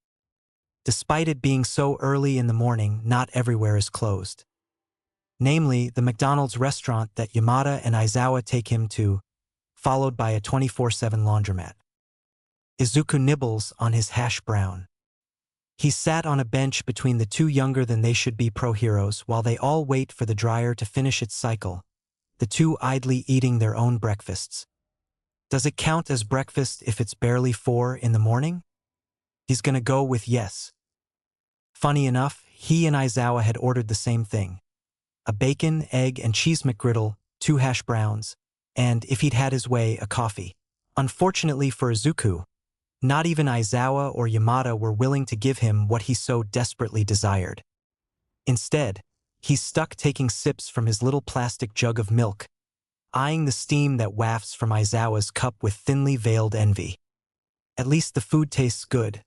Despite it being so early in the morning, not everywhere is closed. Namely, the McDonald's restaurant that Yamada and Aizawa take him to, followed by a 24/7 laundromat. Izuku nibbles on his hash brown. He sat on a bench between the two younger-than-they-should-be pro-heroes while they all wait for the dryer to finish its cycle, the two idly eating their own breakfasts. Does it count as breakfast if it's barely 4 in the morning? He's gonna go with yes. Funny enough, he and Aizawa had ordered the same thing. A bacon, egg, and cheese McGriddle, 2 hash browns, and, if he'd had his way, a coffee. Unfortunately for Izuku, not even Aizawa or Yamada were willing to give him what he so desperately desired. Instead, he's stuck taking sips from his little plastic jug of milk, eyeing the steam that wafts from Aizawa's cup with thinly veiled envy. At least the food tastes good,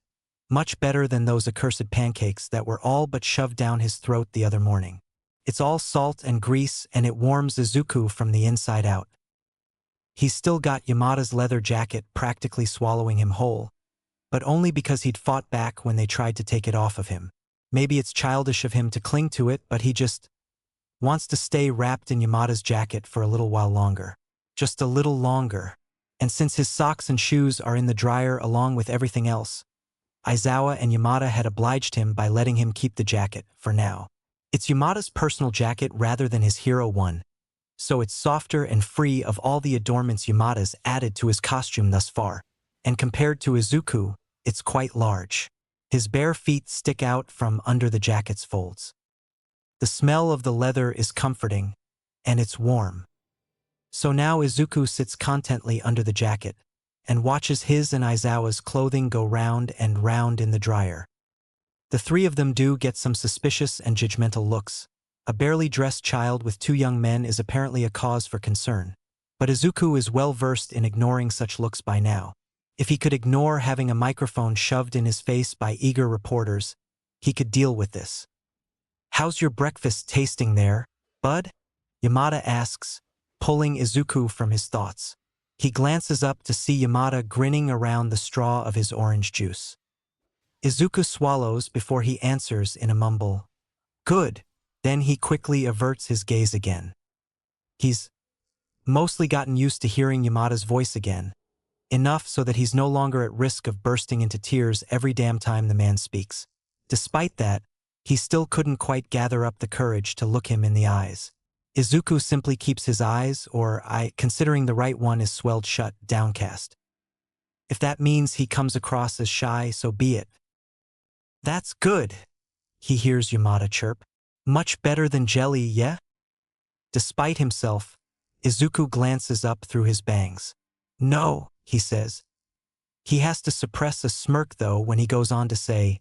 much better than those accursed pancakes that were all but shoved down his throat the other morning. It's all salt and grease, and it warms Izuku from the inside out. He's still got Yamada's leather jacket practically swallowing him whole, but only because he'd fought back when they tried to take it off of him. Maybe it's childish of him to cling to it, but he just wants to stay wrapped in Yamada's jacket for a little while longer. Just a little longer. And since his socks and shoes are in the dryer along with everything else, Aizawa and Yamada had obliged him by letting him keep the jacket, for now. It's Yamada's personal jacket rather than his hero one, so it's softer and free of all the adornments Yamada's added to his costume thus far, and compared to Izuku, it's quite large. His bare feet stick out from under the jacket's folds. The smell of the leather is comforting, and it's warm. So now Izuku sits contently under the jacket, and watches his and Aizawa's clothing go round and round in the dryer. The three of them do get some suspicious and judgmental looks. A barely dressed child with 2 young men is apparently a cause for concern. But Izuku is well versed in ignoring such looks by now. If he could ignore having a microphone shoved in his face by eager reporters, he could deal with this. "How's your breakfast tasting there, bud?" Yamada asks, pulling Izuku from his thoughts. He glances up to see Yamada grinning around the straw of his orange juice. Izuku swallows before he answers in a mumble. "Good." Then he quickly averts his gaze again. He's mostly gotten used to hearing Yamada's voice again, enough so that he's no longer at risk of bursting into tears every damn time the man speaks. Despite that, he still couldn't quite gather up the courage to look him in the eyes. Izuku simply keeps his eyes, considering the right one is swelled shut, downcast. If that means he comes across as shy, so be it. "That's good," he hears Yamada chirp. "Much better than jelly, yeah?" Despite himself, Izuku glances up through his bangs. "No," he says. He has to suppress a smirk, though, when he goes on to say,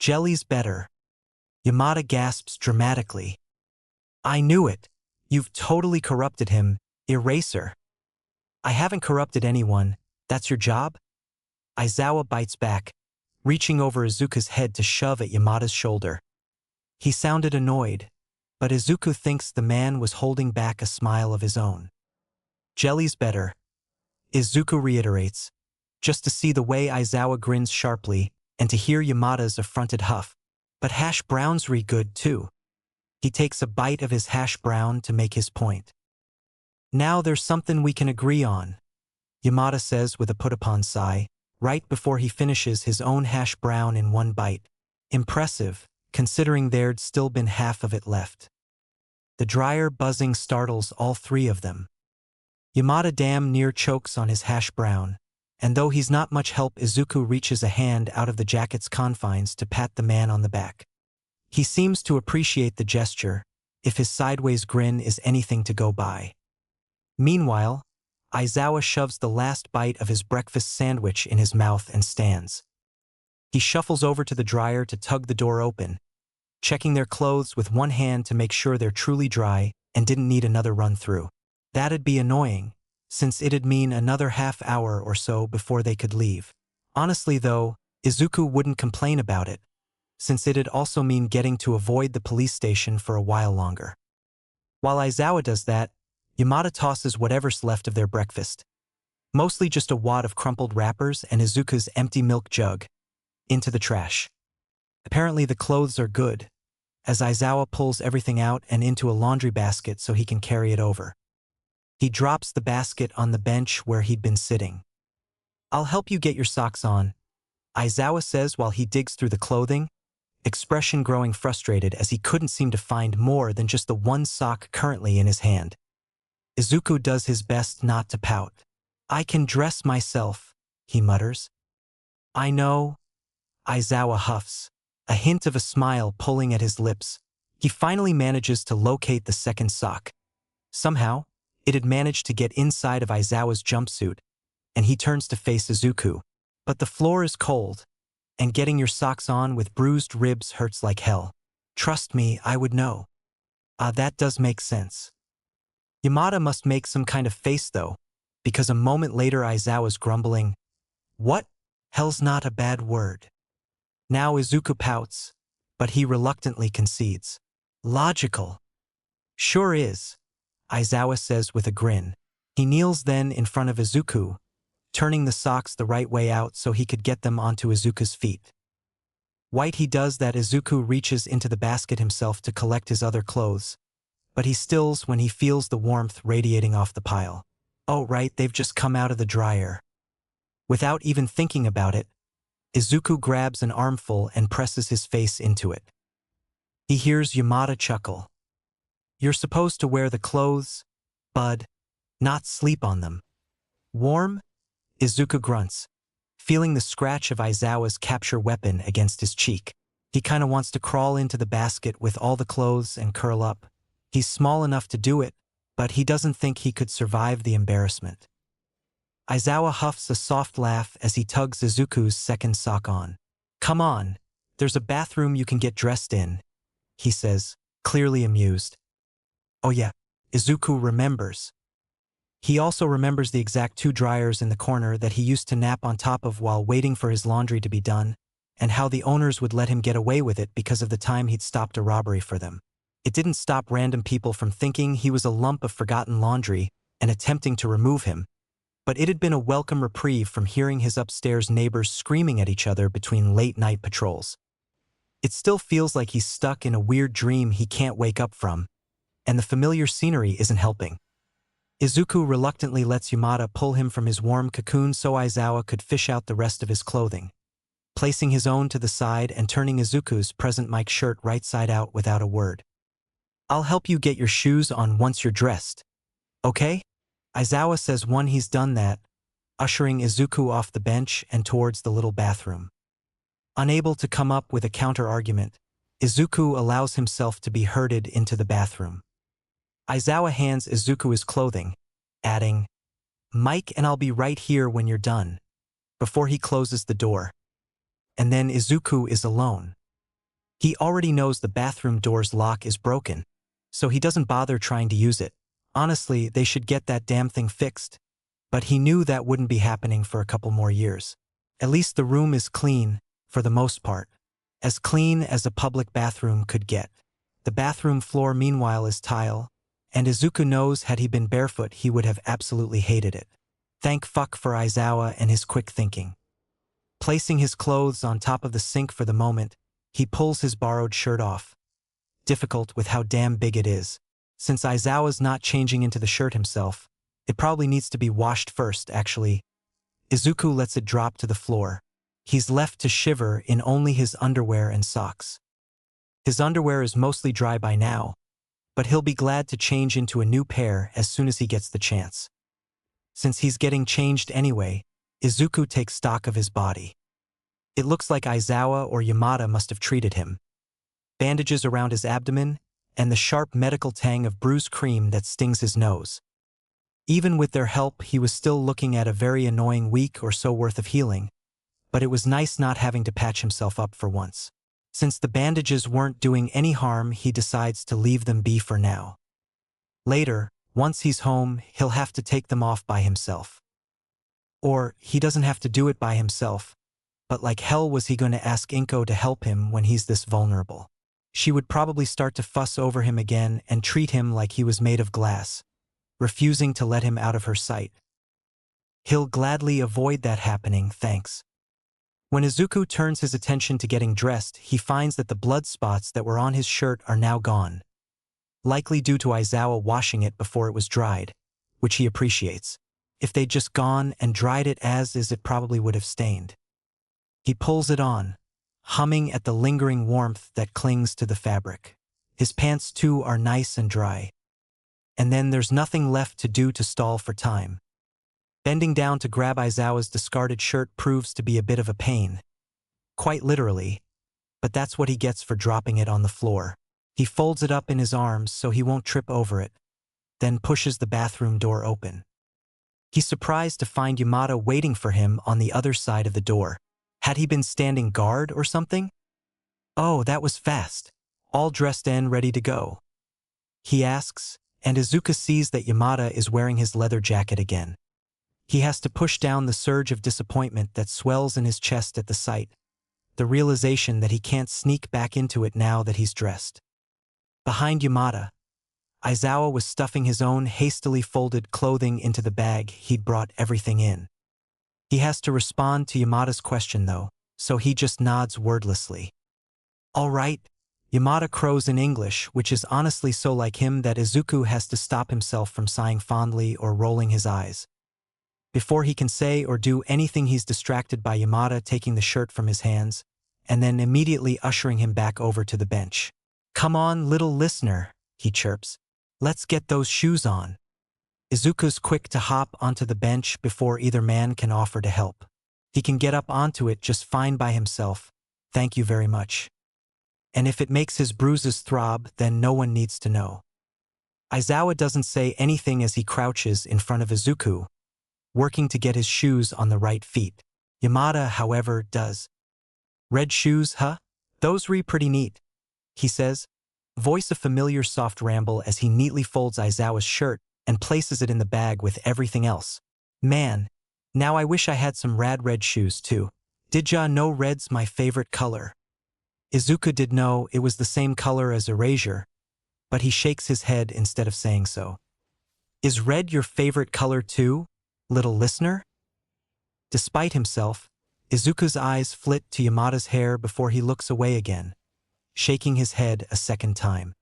"Jelly's better." Yamada gasps dramatically. "I knew it. You've totally corrupted him, eraser." "I haven't corrupted anyone. That's your job?" Aizawa bites back, reaching over Izuku's head to shove at Yamada's shoulder. He sounded annoyed, but Izuku thinks the man was holding back a smile of his own. "Jelly's better," Izuku reiterates, just to see the way Aizawa grins sharply and to hear Yamada's affronted huff. "But hash brown's good too." He takes a bite of his hash brown to make his point. "Now there's something we can agree on," Yamada says with a put-upon sigh, right before he finishes his own hash brown in one bite. Impressive, considering there'd still been half of it left. The dryer buzzing startles all 3 of them. Yamada damn near chokes on his hash brown, and though he's not much help, Izuku reaches a hand out of the jacket's confines to pat the man on the back. He seems to appreciate the gesture, if his sideways grin is anything to go by. Meanwhile, Aizawa shoves the last bite of his breakfast sandwich in his mouth and stands. He shuffles over to the dryer to tug the door open, checking their clothes with one hand to make sure they're truly dry and didn't need another run through. That'd be annoying, since it'd mean another half-hour or so before they could leave. Honestly though, Izuku wouldn't complain about it, since it'd also mean getting to avoid the police station for a while longer. While Aizawa does that, Yamada tosses whatever's left of their breakfast, mostly just a wad of crumpled wrappers and Izuku's empty milk jug, into the trash. Apparently the clothes are good, as Aizawa pulls everything out and into a laundry basket so he can carry it over. He drops the basket on the bench where he'd been sitting. "I'll help you get your socks on," Aizawa says while he digs through the clothing, expression growing frustrated as he couldn't seem to find more than just the one sock currently in his hand. Izuku does his best not to pout. "I can dress myself," he mutters. "I know," Aizawa huffs, a hint of a smile pulling at his lips. He finally manages to locate the second sock. Somehow, it had managed to get inside of Aizawa's jumpsuit, and he turns to face Izuku. "But the floor is cold, and getting your socks on with bruised ribs hurts like hell. Trust me, I would know." That does make sense. Yamada must make some kind of face though, because a moment later Aizawa's grumbling, "What? Hell's not a bad word." Now Izuku pouts, but he reluctantly concedes. "Logical." "Sure is," Aizawa says with a grin. He kneels then in front of Izuku, turning the socks the right way out so he could get them onto Izuku's feet. White he does that. Izuku reaches into the basket himself to collect his other clothes, but he stills when he feels the warmth radiating off the pile. Oh right, they've just come out of the dryer. Without even thinking about it, Izuku grabs an armful and presses his face into it. He hears Yamada chuckle. "You're supposed to wear the clothes, bud, not sleep on them." "Warm?" Izuku grunts, feeling the scratch of Aizawa's capture weapon against his cheek. He kinda wants to crawl into the basket with all the clothes and curl up. He's small enough to do it, but he doesn't think he could survive the embarrassment. Aizawa huffs a soft laugh as he tugs Izuku's second sock on. "Come on, there's a bathroom you can get dressed in," he says, clearly amused. Oh yeah, Izuku remembers. He also remembers the exact two dryers in the corner that he used to nap on top of while waiting for his laundry to be done, and how the owners would let him get away with it because of the time he'd stopped a robbery for them. It didn't stop random people from thinking he was a lump of forgotten laundry and attempting to remove him, but it had been a welcome reprieve from hearing his upstairs neighbors screaming at each other between late-night patrols. It still feels like he's stuck in a weird dream he can't wake up from, and the familiar scenery isn't helping. Izuku reluctantly lets Yamada pull him from his warm cocoon so Aizawa could fish out the rest of his clothing, placing his own to the side and turning Izuku's present Mike shirt right side out without a word. "I'll help you get your shoes on once you're dressed. Okay?" Aizawa says when he's done that, ushering Izuku off the bench and towards the little bathroom. Unable to come up with a counter-argument, Izuku allows himself to be herded into the bathroom. Aizawa hands Izuku his clothing, adding, "Mike and I'll be right here when you're done," before he closes the door. And then Izuku is alone. He already knows the bathroom door's lock is broken, so he doesn't bother trying to use it. Honestly, they should get that damn thing fixed. But he knew that wouldn't be happening for a couple more years. At least the room is clean, for the most part. As clean as a public bathroom could get. The bathroom floor meanwhile is tile, and Izuku knows had he been barefoot he would have absolutely hated it. Thank fuck for Aizawa and his quick thinking. Placing his clothes on top of the sink for the moment, he pulls his borrowed shirt off. Difficult with how damn big it is. Since Aizawa's not changing into the shirt himself, it probably needs to be washed first, actually. Izuku lets it drop to the floor. He's left to shiver in only his underwear and socks. His underwear is mostly dry by now, but he'll be glad to change into a new pair as soon as he gets the chance. Since he's getting changed anyway, Izuku takes stock of his body. It looks like Aizawa or Yamada must have treated him. Bandages around his abdomen, and the sharp medical tang of bruised cream that stings his nose. Even with their help, he was still looking at a very annoying week or so worth of healing, but it was nice not having to patch himself up for once. Since the bandages weren't doing any harm, he decides to leave them be for now. Later, once he's home, he'll have to take them off by himself. Or, he doesn't have to do it by himself, but like hell was he going to ask Inko to help him when he's this vulnerable? She would probably start to fuss over him again and treat him like he was made of glass, refusing to let him out of her sight. He'll gladly avoid that happening, thanks. When Izuku turns his attention to getting dressed, he finds that the blood spots that were on his shirt are now gone, likely due to Aizawa washing it before it was dried, which he appreciates. If they'd just gone and dried it as is, it probably would have stained. He pulls it on, humming at the lingering warmth that clings to the fabric. His pants too are nice and dry. And then there's nothing left to do to stall for time. Bending down to grab Aizawa's discarded shirt proves to be a bit of a pain. Quite literally, but that's what he gets for dropping it on the floor. He folds it up in his arms so he won't trip over it, then pushes the bathroom door open. He's surprised to find Yamada waiting for him on the other side of the door. Had he been standing guard or something? Oh, that was fast. All dressed and ready to go, he asks, and Izuku sees that Yamada is wearing his leather jacket again. He has to push down the surge of disappointment that swells in his chest at the sight, the realization that he can't sneak back into it now that he's dressed. Behind Yamada, Aizawa was stuffing his own hastily folded clothing into the bag he'd brought everything in. He has to respond to Yamada's question though, so he just nods wordlessly. All right, Yamada crows in English, which is honestly so like him that Izuku has to stop himself from sighing fondly or rolling his eyes. Before he can say or do anything, he's distracted by Yamada taking the shirt from his hands, and then immediately ushering him back over to the bench. Come on, little listener, he chirps. Let's get those shoes on. Izuku's quick to hop onto the bench before either man can offer to help. He can get up onto it just fine by himself. Thank you very much. And if it makes his bruises throb, then no one needs to know. Aizawa doesn't say anything as he crouches in front of Izuku, working to get his shoes on the right feet. Yamada, however, does. Red shoes, huh? Those re pretty neat, he says, voice a familiar soft ramble as he neatly folds Aizawa's shirt and places it in the bag with everything else. Man, now I wish I had some rad red shoes too. Did ya know red's my favorite color? Izuku did know it was the same color as erasure, but he shakes his head instead of saying so. Is red your favorite color too, little listener? Despite himself, Izuku's eyes flit to Yamada's hair before he looks away again, shaking his head a second time.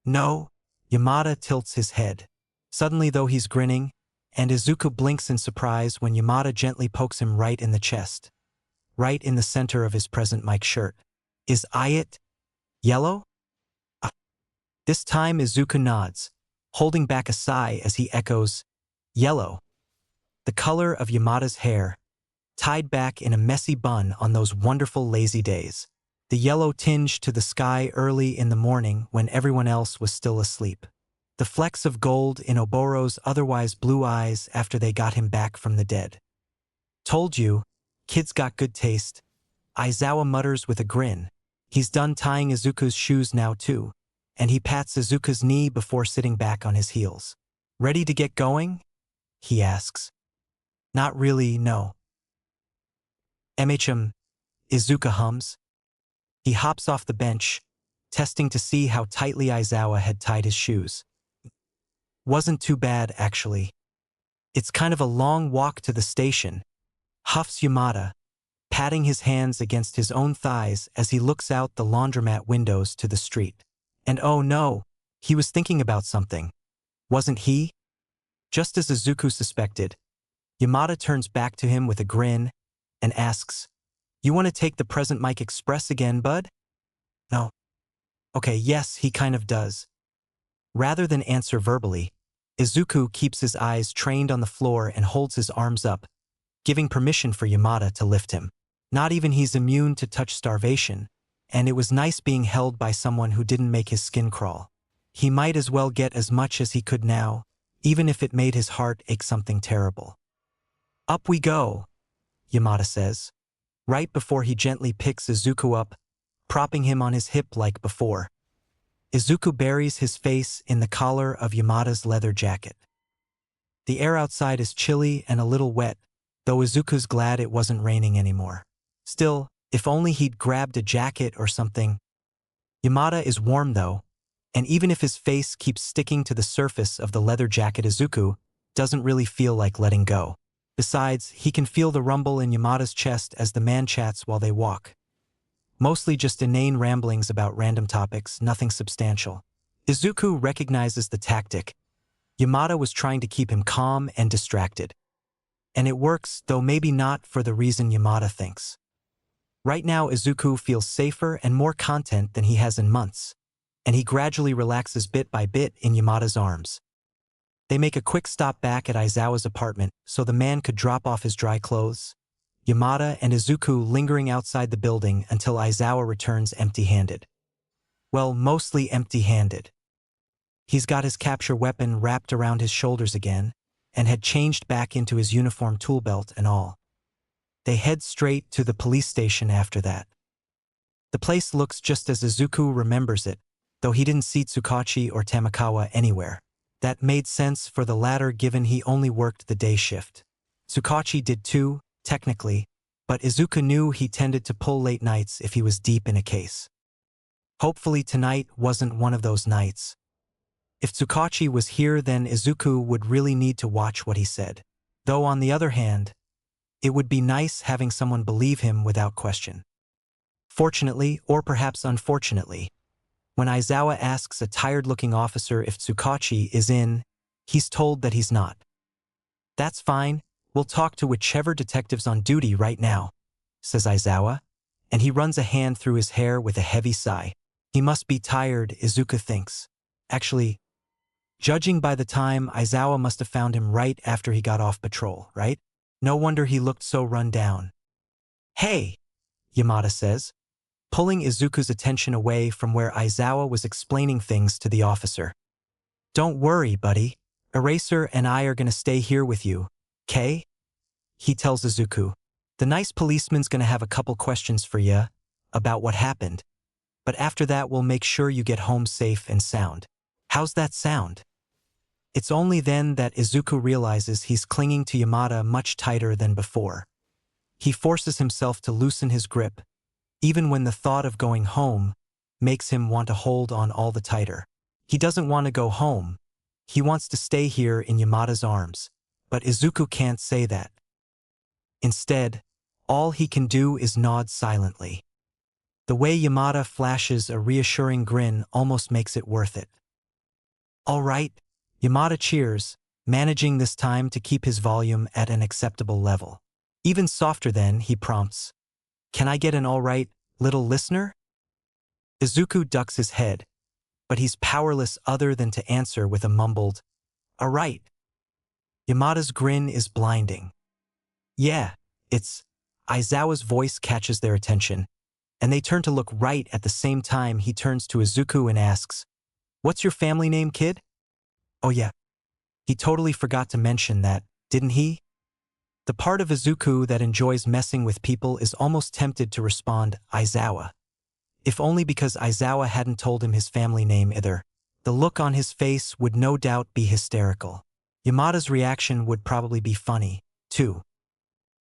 No, Yamada tilts his head. Suddenly though he's grinning, and Izuku blinks in surprise when Yamada gently pokes him right in the chest, right in the center of his present Mike shirt. Is it yellow? This time Izuku nods, holding back a sigh as he echoes, yellow. The color of Yamada's hair, tied back in a messy bun on those wonderful lazy days. The yellow tinge to the sky early in the morning when everyone else was still asleep. The flecks of gold in Oboro's otherwise blue eyes after they got him back from the dead. Told you, kid's got good taste, Aizawa mutters with a grin. He's done tying Izuku's shoes now too, and he pats Izuku's knee before sitting back on his heels. Ready to get going? He asks. Not really, no. Izuku hums. He hops off the bench, testing to see how tightly Aizawa had tied his shoes. Wasn't too bad, actually. It's kind of a long walk to the station, huffs Yamada, patting his hands against his own thighs as he looks out the laundromat windows to the street. And oh no, he was thinking about something. Wasn't he? Just as Izuku suspected, Yamada turns back to him with a grin and asks, You want to take the present Mike Express again, bud? No. Okay, yes, he kind of does. Rather than answer verbally, Izuku keeps his eyes trained on the floor and holds his arms up, giving permission for Yamada to lift him. Not even he's immune to touch starvation, and it was nice being held by someone who didn't make his skin crawl. He might as well get as much as he could now, even if it made his heart ache something terrible. Up we go, Yamada says, right before he gently picks Izuku up, propping him on his hip like before. Izuku buries his face in the collar of Yamada's leather jacket. The air outside is chilly and a little wet, though Izuku's glad it wasn't raining anymore. Still, if only he'd grabbed a jacket or something. Yamada is warm though, and even if his face keeps sticking to the surface of the leather jacket, Izuku doesn't really feel like letting go. Besides, he can feel the rumble in Yamada's chest as the man chats while they walk. Mostly just inane ramblings about random topics, nothing substantial. Izuku recognizes the tactic. Yamada was trying to keep him calm and distracted. And it works, though maybe not for the reason Yamada thinks. Right now, Izuku feels safer and more content than he has in months, and he gradually relaxes bit by bit in Yamada's arms. They make a quick stop back at Aizawa's apartment so the man could drop off his dry clothes. Yamada and Izuku lingering outside the building until Aizawa returns empty-handed. Well, mostly empty-handed. He's got his capture weapon wrapped around his shoulders again, and had changed back into his uniform tool belt and all. They head straight to the police station after that. The place looks just as Izuku remembers it, though he didn't see Tsukachi or Tamakawa anywhere. That made sense for the latter given he only worked the day shift. Tsukachi did too, technically, but Izuku knew he tended to pull late nights if he was deep in a case. Hopefully tonight wasn't one of those nights. If Tsukachi was here, then Izuku would really need to watch what he said. Though on the other hand, it would be nice having someone believe him without question. Fortunately, or perhaps unfortunately, when Aizawa asks a tired-looking officer if Tsukachi is in, he's told that he's not. That's fine, we'll talk to whichever detective's on duty right now, says Aizawa, and he runs a hand through his hair with a heavy sigh. He must be tired, Izuku thinks. Actually, judging by the time, Aizawa must have found him right after he got off patrol, right? No wonder he looked so run down. Hey, Yamada says, pulling Izuku's attention away from where Aizawa was explaining things to the officer. Don't worry, buddy. Eraser and I are gonna stay here with you, 'kay? He tells Izuku. The nice policeman's gonna have a couple questions for ya about what happened, but after that we'll make sure you get home safe and sound. How's that sound? It's only then that Izuku realizes he's clinging to Yamada much tighter than before. He forces himself to loosen his grip, even when the thought of going home makes him want to hold on all the tighter. He doesn't want to go home. He wants to stay here in Yamada's arms, but Izuku can't say that. Instead, all he can do is nod silently. The way Yamada flashes a reassuring grin almost makes it worth it. All right, Yamada cheers, managing this time to keep his volume at an acceptable level. Even softer then, he prompts, "Can I get an all right, little listener?" Izuku ducks his head, but he's powerless other than to answer with a mumbled, "All right." Yamada's grin is blinding. Yeah, it's... Aizawa's voice catches their attention, and they turn to look right at the same time he turns to Izuku and asks, "What's your family name, kid?" Oh yeah, he totally forgot to mention that, didn't he? The part of Izuku that enjoys messing with people is almost tempted to respond, Aizawa. If only because Aizawa hadn't told him his family name either. The look on his face would no doubt be hysterical. Yamada's reaction would probably be funny, too.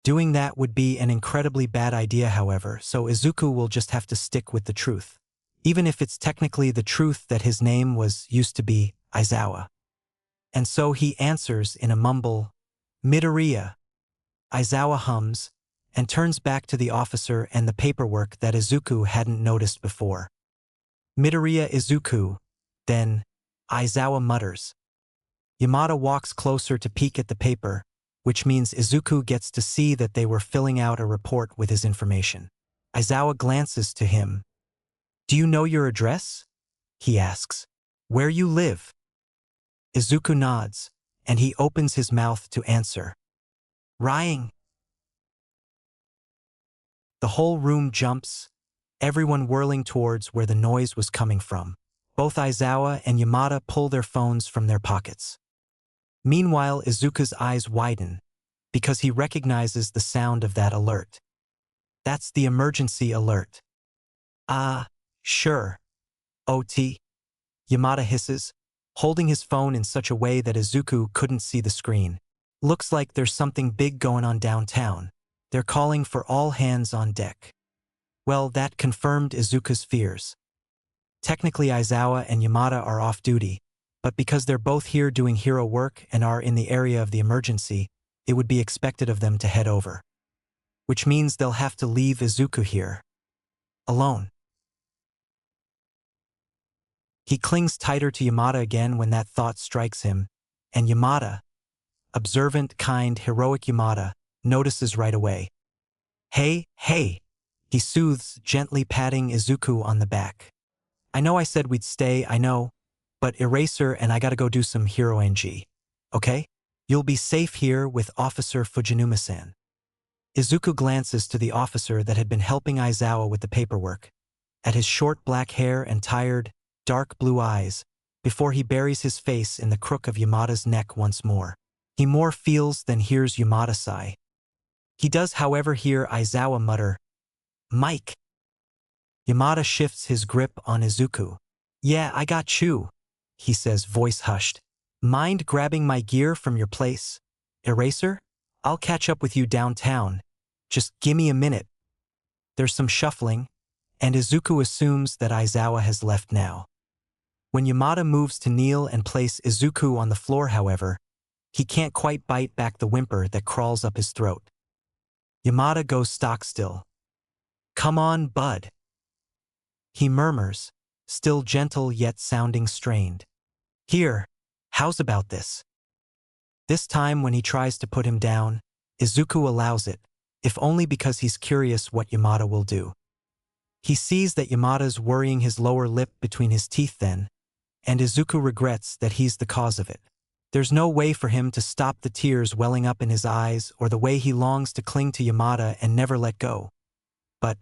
Doing that would be an incredibly bad idea, however, so Izuku will just have to stick with the truth. Even if it's technically the truth that his name used to be Aizawa. And so he answers in a mumble, "Midoriya." Aizawa hums, and turns back to the officer and the paperwork that Izuku hadn't noticed before. "Midoriya Izuku," then, Aizawa mutters. Yamada walks closer to peek at the paper, which means Izuku gets to see that they were filling out a report with his information. Aizawa glances to him. "Do you know your address?" he asks. "Where you live?" Izuku nods, and he opens his mouth to answer. "Rying." The whole room jumps, everyone whirling towards where the noise was coming from. Both Aizawa and Yamada pull their phones from their pockets. Meanwhile, Izuku's eyes widen, because he recognizes the sound of that alert. That's the emergency alert. "Ah, sure. OT. Yamada hisses, holding his phone in such a way that Izuku couldn't see the screen. "Looks like there's something big going on downtown. They're calling for all hands on deck." Well, that confirmed Izuku's fears. Technically, Aizawa and Yamada are off duty, but because they're both here doing hero work and are in the area of the emergency, it would be expected of them to head over. Which means they'll have to leave Izuku here. Alone. He clings tighter to Yamada again when that thought strikes him, and Yamada, observant, kind, heroic Yamada, notices right away. Hey, hey, he soothes, gently patting Izuku on the back. I know I said we'd stay, I know, but Eraser and I gotta go do some hero NG. Okay? You'll be safe here with Officer Fujinuma-san. Izuku glances to the officer that had been helping Aizawa with the paperwork, at his short black hair and tired, dark blue eyes, before he buries his face in the crook of Yamada's neck once more. He more feels than hears Yamada sigh. He does, however, hear Aizawa mutter, Mike. Yamada shifts his grip on Izuku. Yeah, I got you, he says, voice hushed. Mind grabbing my gear from your place? Eraser? I'll catch up with you downtown. Just gimme a minute. There's some shuffling, and Izuku assumes that Aizawa has left now. When Yamada moves to kneel and place Izuku on the floor, however, he can't quite bite back the whimper that crawls up his throat. Yamada goes stock still. Come on, bud. He murmurs, still gentle yet sounding strained. Here, how's about this? This time when he tries to put him down, Izuku allows it, if only because he's curious what Yamada will do. He sees that Yamada's worrying his lower lip between his teeth then, and Izuku regrets that he's the cause of it. There's no way for him to stop the tears welling up in his eyes or the way he longs to cling to Yamada and never let go. But,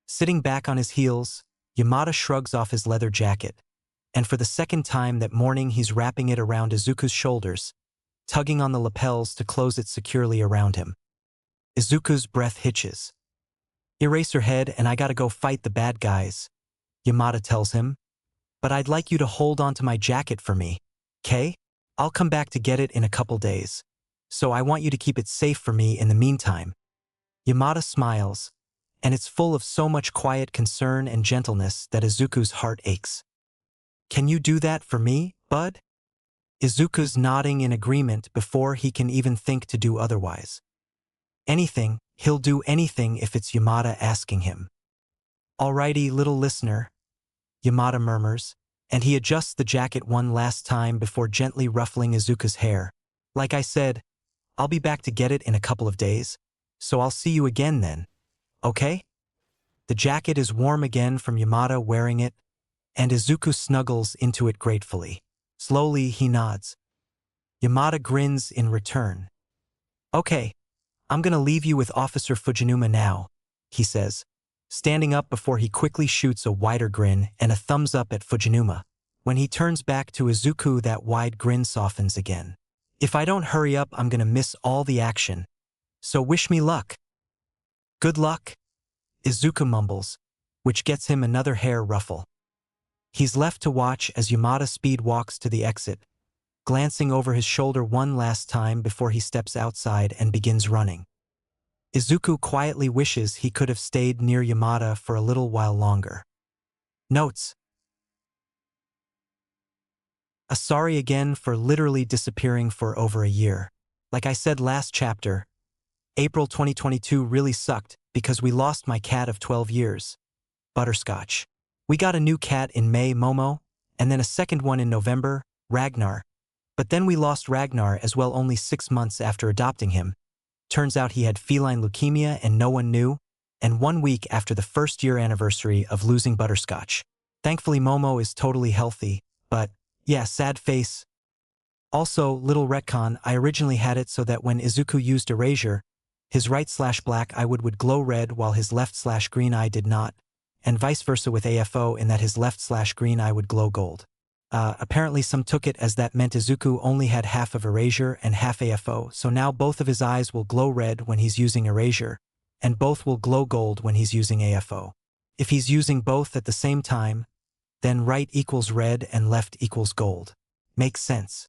sitting back on his heels, Yamada shrugs off his leather jacket, and for the second time that morning he's wrapping it around Izuku's shoulders, tugging on the lapels to close it securely around him. Izuku's breath hitches. Eraserhead and I gotta go fight the bad guys, Yamada tells him. But I'd like you to hold on to my jacket for me, 'kay? I'll come back to get it in a couple days, so I want you to keep it safe for me in the meantime. Yamada smiles, and it's full of so much quiet concern and gentleness that Izuku's heart aches. Can you do that for me, bud? Izuku's nodding in agreement before he can even think to do otherwise. Anything, he'll do anything if it's Yamada asking him. Alrighty, little listener, Yamada murmurs, and he adjusts the jacket one last time before gently ruffling Izuku's hair. Like I said, I'll be back to get it in a couple of days, so I'll see you again then, okay? The jacket is warm again from Yamada wearing it, and Izuku snuggles into it gratefully. Slowly, he nods. Yamada grins in return. Okay, I'm gonna leave you with Officer Fujinuma now, he says, standing up before he quickly shoots a wider grin and a thumbs up at Fujinuma. When he turns back to Izuku, that wide grin softens again. If I don't hurry up, I'm gonna miss all the action. So wish me luck. Good luck, Izuku mumbles, which gets him another hair ruffle. He's left to watch as Yamada speed walks to the exit, glancing over his shoulder one last time before he steps outside and begins running. Izuku quietly wishes he could have stayed near Yamada for a little while longer. Notes: sorry again for literally disappearing for over a year. Like I said last chapter, April 2022 really sucked because we lost my cat of 12 years, Butterscotch. We got a new cat in May, Momo, and then a second one in November, Ragnar. But then we lost Ragnar as well only 6 months after adopting him. Turns out he had feline leukemia and no one knew, and 1 week after the first-year anniversary of losing Butterscotch. Thankfully Momo is totally healthy, but, yeah, sad face. Also, little retcon, I originally had it so that when Izuku used erasure, his right/black eye would glow red while his left/green eye did not, and vice versa with AFO in that his left/green eye would glow gold. Apparently some took it as that meant Izuku only had half of erasure and half AFO, so now both of his eyes will glow red when he's using erasure, and both will glow gold when he's using AFO. If he's using both at the same time, then right equals red and left equals gold. Makes sense.